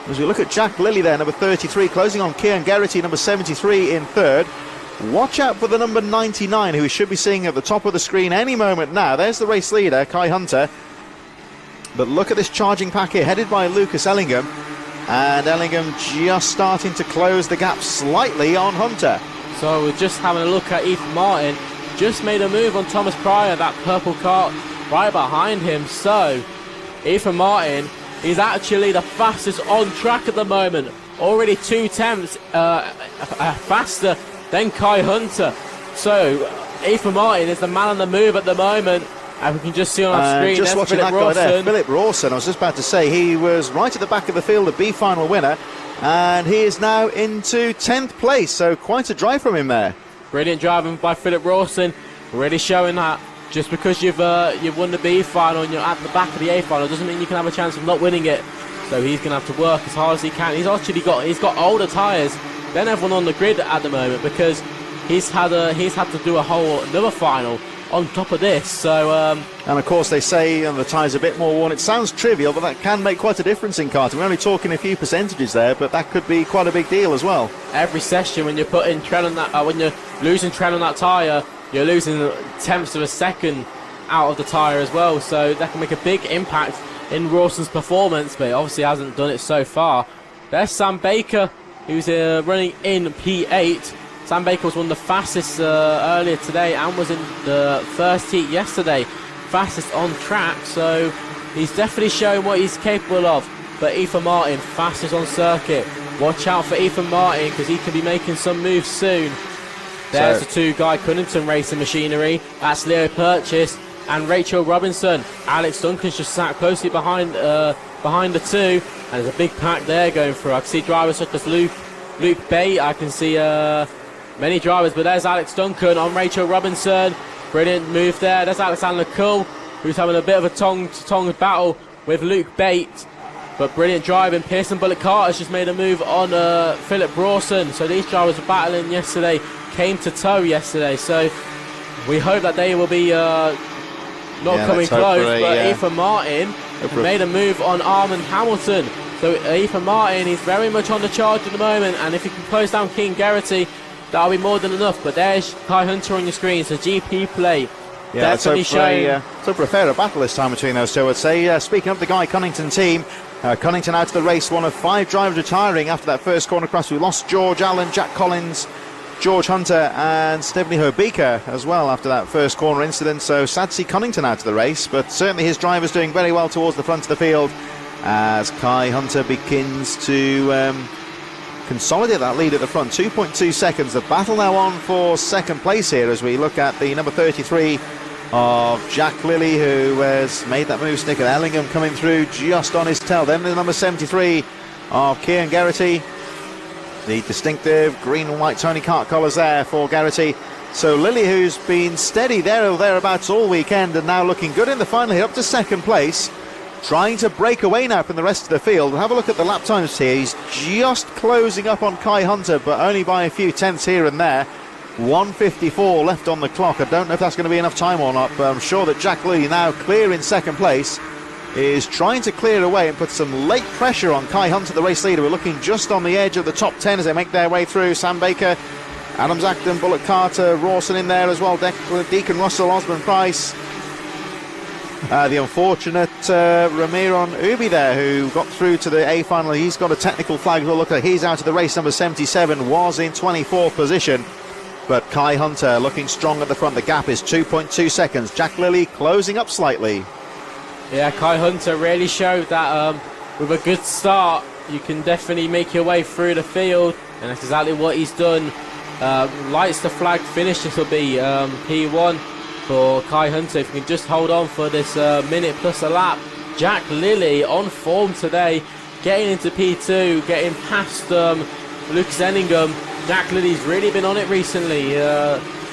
as we look at Jack Lilly there, number 33, closing on Keane Geraghty, number 73 in third. Watch out for the number 99, who we should be seeing at the top of the screen any moment now. There's the race leader, Kai Hunter. But look at this charging pack here, headed by Lucas Ellingham. And Ellingham just starting to close the gap slightly on Hunter. So we're just having a look at Ethan Martin. Just made a move on Thomas Pryor, that purple car right behind him. So Ethan Martin is actually the fastest on track at the moment. Already 2 tenths faster than Kai Hunter. So Ethan Martin is the man on the move at the moment. And we can just see on our screen, just watching that guy there, Philip Rawson. I was just about to say, he was right at the back of the field, the B final winner, and he is now into 10th place, so quite a drive from him there. Brilliant driving by Philip Rawson, really showing that just because you've won the B final and you're at the back of the A final doesn't mean you can have a chance of not winning it. So he's going to have to work as hard as he can. He's got older tyres than everyone on the grid at the moment because he's had to do another final on top of this. So and of course they say the tyres a bit more worn. It sounds trivial, but that can make quite a difference in karting. We're only talking a few percentages there, but that could be quite a big deal as well. Every session when you're putting tread on that, when you're losing tread on that tyre, you're losing tenths of a second out of the tyre as well. So that can make a big impact in Rawson's performance, but he obviously hasn't done it so far. There's Sam Baker, who's running in P8. Sam Baker was one of the fastest earlier today and was in the first heat yesterday, fastest on track, so he's definitely showing what he's capable of. But Ethan Martin, fastest on circuit, Watch out for Ethan Martin, because he could be making some moves soon. There's the two Guy Cunnington racing machinery. That's Leo Purchase and Rachel Robinson. Alex Duncan's just sat closely behind the two, and there's a big pack there going through. I can see drivers such as Luke Bate. I can see many drivers, but there's Alex Duncan on Rachel Robinson. Brilliant move there. There's Alexander Kull, who's having a bit of a tongue battle with Luke Bate. But brilliant driving. Pearson Bullock Carter's just made a move on Philip Brawson. So these drivers were battling yesterday, came to toe yesterday. So we hope that they will be not coming close. But Ethan Martin made a move on Armand Hamilton. So Ethan Martin is very much on the charge at the moment. And if he can close down Keane Geraghty, that'll be more than enough. But there's Kai Hunter on your screen. So GP play. Yeah, definitely showing. So for a fairer battle this time between those two, I'd say. Speaking of the Guy Cunnington team, Cunnington out of the race, one of 5 drivers retiring after that first corner crash. We lost George Allen, Jack Collins, George Hunter and Stephanie Hobika as well after that first corner incident. So sad to see Cunnington out of the race, but certainly his driver's doing very well towards the front of the field as Kai Hunter begins to consolidate that lead at the front. 2.2 seconds. The battle now on for second place here as we look at the number 33 of Jack Lilly, who has made that move. Snicker Ellingham coming through just on his tail. Then the number 73 of Keane Geraghty, the distinctive green and white Tony Kart colours there for Geraghty. So Lilly, who's been steady there or thereabouts all weekend and now looking good in the final here, up to second place, trying to break away now from the rest of the field. Have a look at the lap times here. He's just closing up on Kai Hunter, but only by a few tenths here and there. 1:54 left on the clock. I don't know if that's going to be enough time or not, but I'm sure that Jack Lilly, now clear in second place, is trying to clear away and put some late pressure on Kai Hunter, the race leader. We're looking just on the edge of the top 10 as they make their way through. Sam Baker, Adams Acton, Bullock Carter, Rawson in there as well, Deacon Russell, Osborne Price. The unfortunate Ramiron Ubi there, who got through to the A final. He's got a technical flag. We'll look at, he's out of the race. Number 77 was in 24th position. But Kai Hunter looking strong at the front. The gap is 2.2 seconds. Jack Lilly closing up slightly. Yeah, Kai Hunter really showed that with a good start, you can definitely make your way through the field. And that's exactly what he's done. Lights the flag finish. This will be P1 for Kai Hunter. If you can just hold on for this minute plus a lap. Jack Lilly on form today, getting into P2, getting past Lucas Enningham. Jack Lilly's really been on it recently.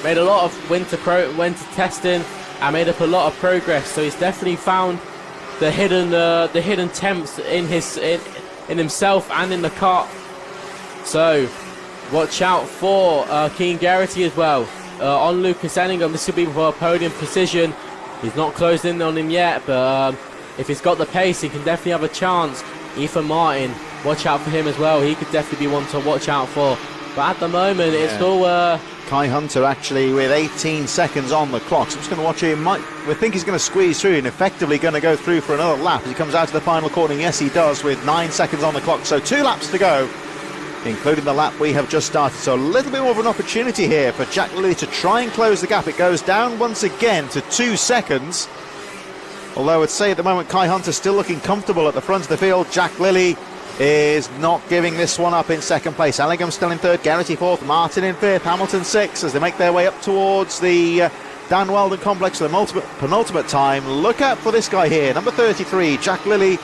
Made a lot of winter testing and made up a lot of progress. So he's definitely found the hidden temps in himself and in the car. So watch out for Keane Geraghty as well. On Lucas Enningham, this could be for a podium position. He's not closed in on him yet, but if he's got the pace, he can definitely have a chance. Ethan Martin, watch out for him as well. He could definitely be one to watch out for. But at the moment, it's still... Kai Hunter actually with 18 seconds on the clock. So I'm just going to watch him. We think he's going to squeeze through and effectively going to go through for another lap as he comes out to the final corner. Yes, he does, with 9 seconds on the clock. So 2 laps to go, including the lap we have just started. So a little bit more of an opportunity here for Jack Lilly to try and close the gap. It goes down once again to 2 seconds. Although I'd say at the moment Kai Hunter's still looking comfortable at the front of the field. Jack Lilly is not giving this one up in second place. Ellingham still in third, Geraghty fourth, Martin in fifth, Hamilton sixth as they make their way up towards the Dan Weldon complex for the penultimate time. Look out for this guy here, number 33, Jack Lilly.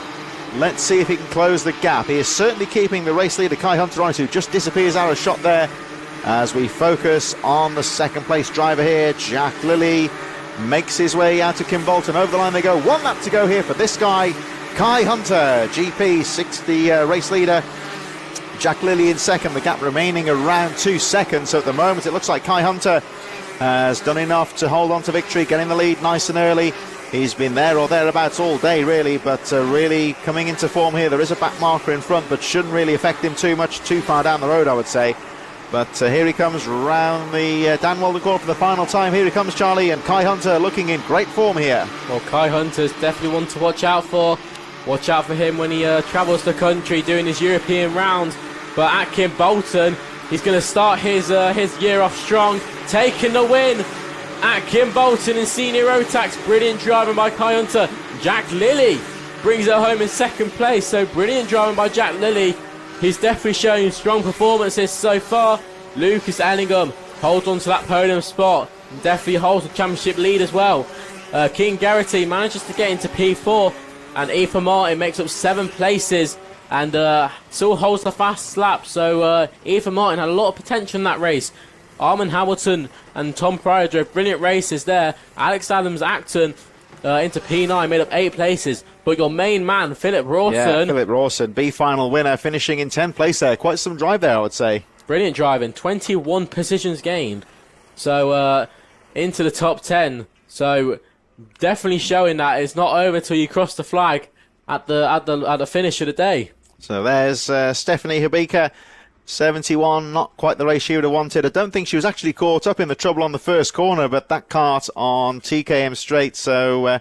Let's see if he can close the gap. He is certainly keeping the race leader Kai Hunter on, who just disappears out of shot there as we focus on the second place driver here. Jack Lilly makes his way out to Kim Bolton. Over the line they go. 1 lap to go here for this guy, Kai Hunter, GP 60 race leader. Jack Lilly in second, the gap remaining around 2 seconds. So at the moment it looks like Kai Hunter has done enough to hold on to victory, getting the lead nice and early. He's been there or thereabouts all day really, but really coming into form here. There is a back marker in front, but shouldn't really affect him too much, too far down the road I would say. But here he comes round the Dan Weldon corner for the final time. Here he comes, Charlie, and Kai Hunter looking in great form here. Well, Kai Hunter's definitely one to watch out for. Watch out for him when he travels the country doing his European rounds. But at Kim Bolton, he's going to start his year off strong, taking the win at Kim Bolton in Senior Rotax. Brilliant driving by Kai Hunter. Jack Lilly brings it home in second place. So brilliant driving by Jack Lilly. he's definitely showing strong performances so far. Lucas Ellingham holds on to that podium spot, and definitely holds the championship lead as well. King Garrity manages to get into P4, and Ethan Martin makes up 7 places and still holds the fast lap. So Ethan Martin had a lot of potential in that race. Armin Hamilton and Tom Pryor drove brilliant races there. Alex Adams Acton into P9 made up 8 places. But your main man, Philip Rawson. Yeah, Philip Rawson, B final winner, finishing in 10th place there. Quite some drive there, I would say. Brilliant driving, 21 positions gained. So into the top 10. So definitely showing that it's not over till you cross the flag at the finish of the day. So there's Stephanie Habika, 71, not quite the race she would have wanted. I don't think she was actually caught up in the trouble on the first corner, but that kart on TKM straight, so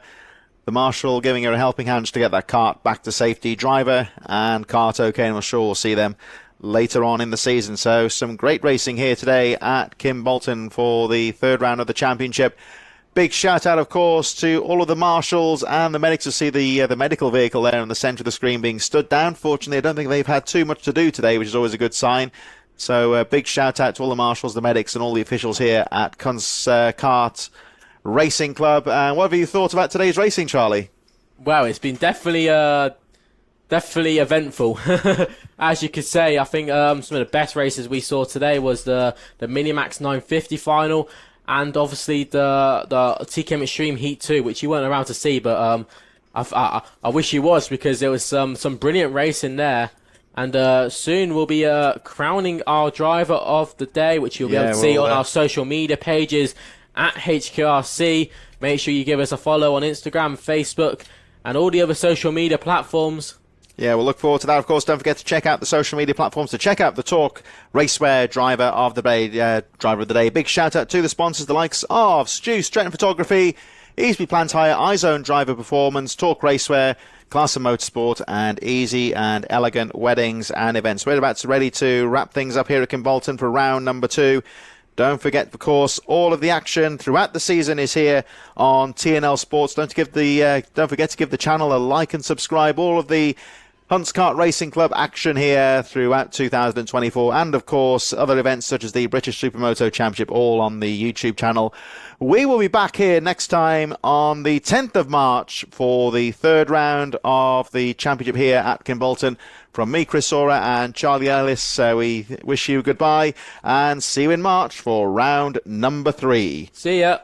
the marshal giving her a helping hand to get that kart back to safety. Driver and kart okay, and I'm sure we'll see them later on in the season. So some great racing here today at Kimbolton for the third round of the championship. Big shout out, of course, to all of the marshals and the medics. To see the medical vehicle there in the centre of the screen being stood down. Fortunately, I don't think they've had too much to do today, which is always a good sign. So big shout out to all the marshals, the medics, and all the officials here at Kart Racing Club. And what have you thought about today's racing, Charlie? Well, it's been definitely eventful. As you could say, I think some of the best races we saw today was the Minimax 950 final. And obviously the TKM Extreme Heat 2, which you weren't around to see, but I wish you was, because there was some brilliant racing there. And soon we'll be crowning our driver of the day, which you'll be able to see on our social media pages at HKRC. Make sure you give us a follow on Instagram, Facebook, and all the other social media platforms. Yeah, we'll look forward to that. Of course, don't forget to check out the social media platforms to check out the Talk Racewear Driver of the Day. Big shout out to the sponsors, the likes of Stu Stretton Photography, Easby Plant Hire, iZone Driver Performance, Talk Racewear, Class of Motorsport, and Easy and Elegant Weddings and Events. We're about ready to wrap things up here at Kimbolton for round number 2. Don't forget, of course, all of the action throughout the season is here on TNL Sports. Don't forget to give the channel a like and subscribe. All of the Hunts Kart Racing Club action here throughout 2024, and of course other events such as the British Supermoto Championship, all on the YouTube channel. We will be back here next time on the 10th of March for the third round of the championship here at Kimbolton. From me, Chris Sora, and Charlie Ellis, we wish you goodbye and see you in March for round number 3. See ya.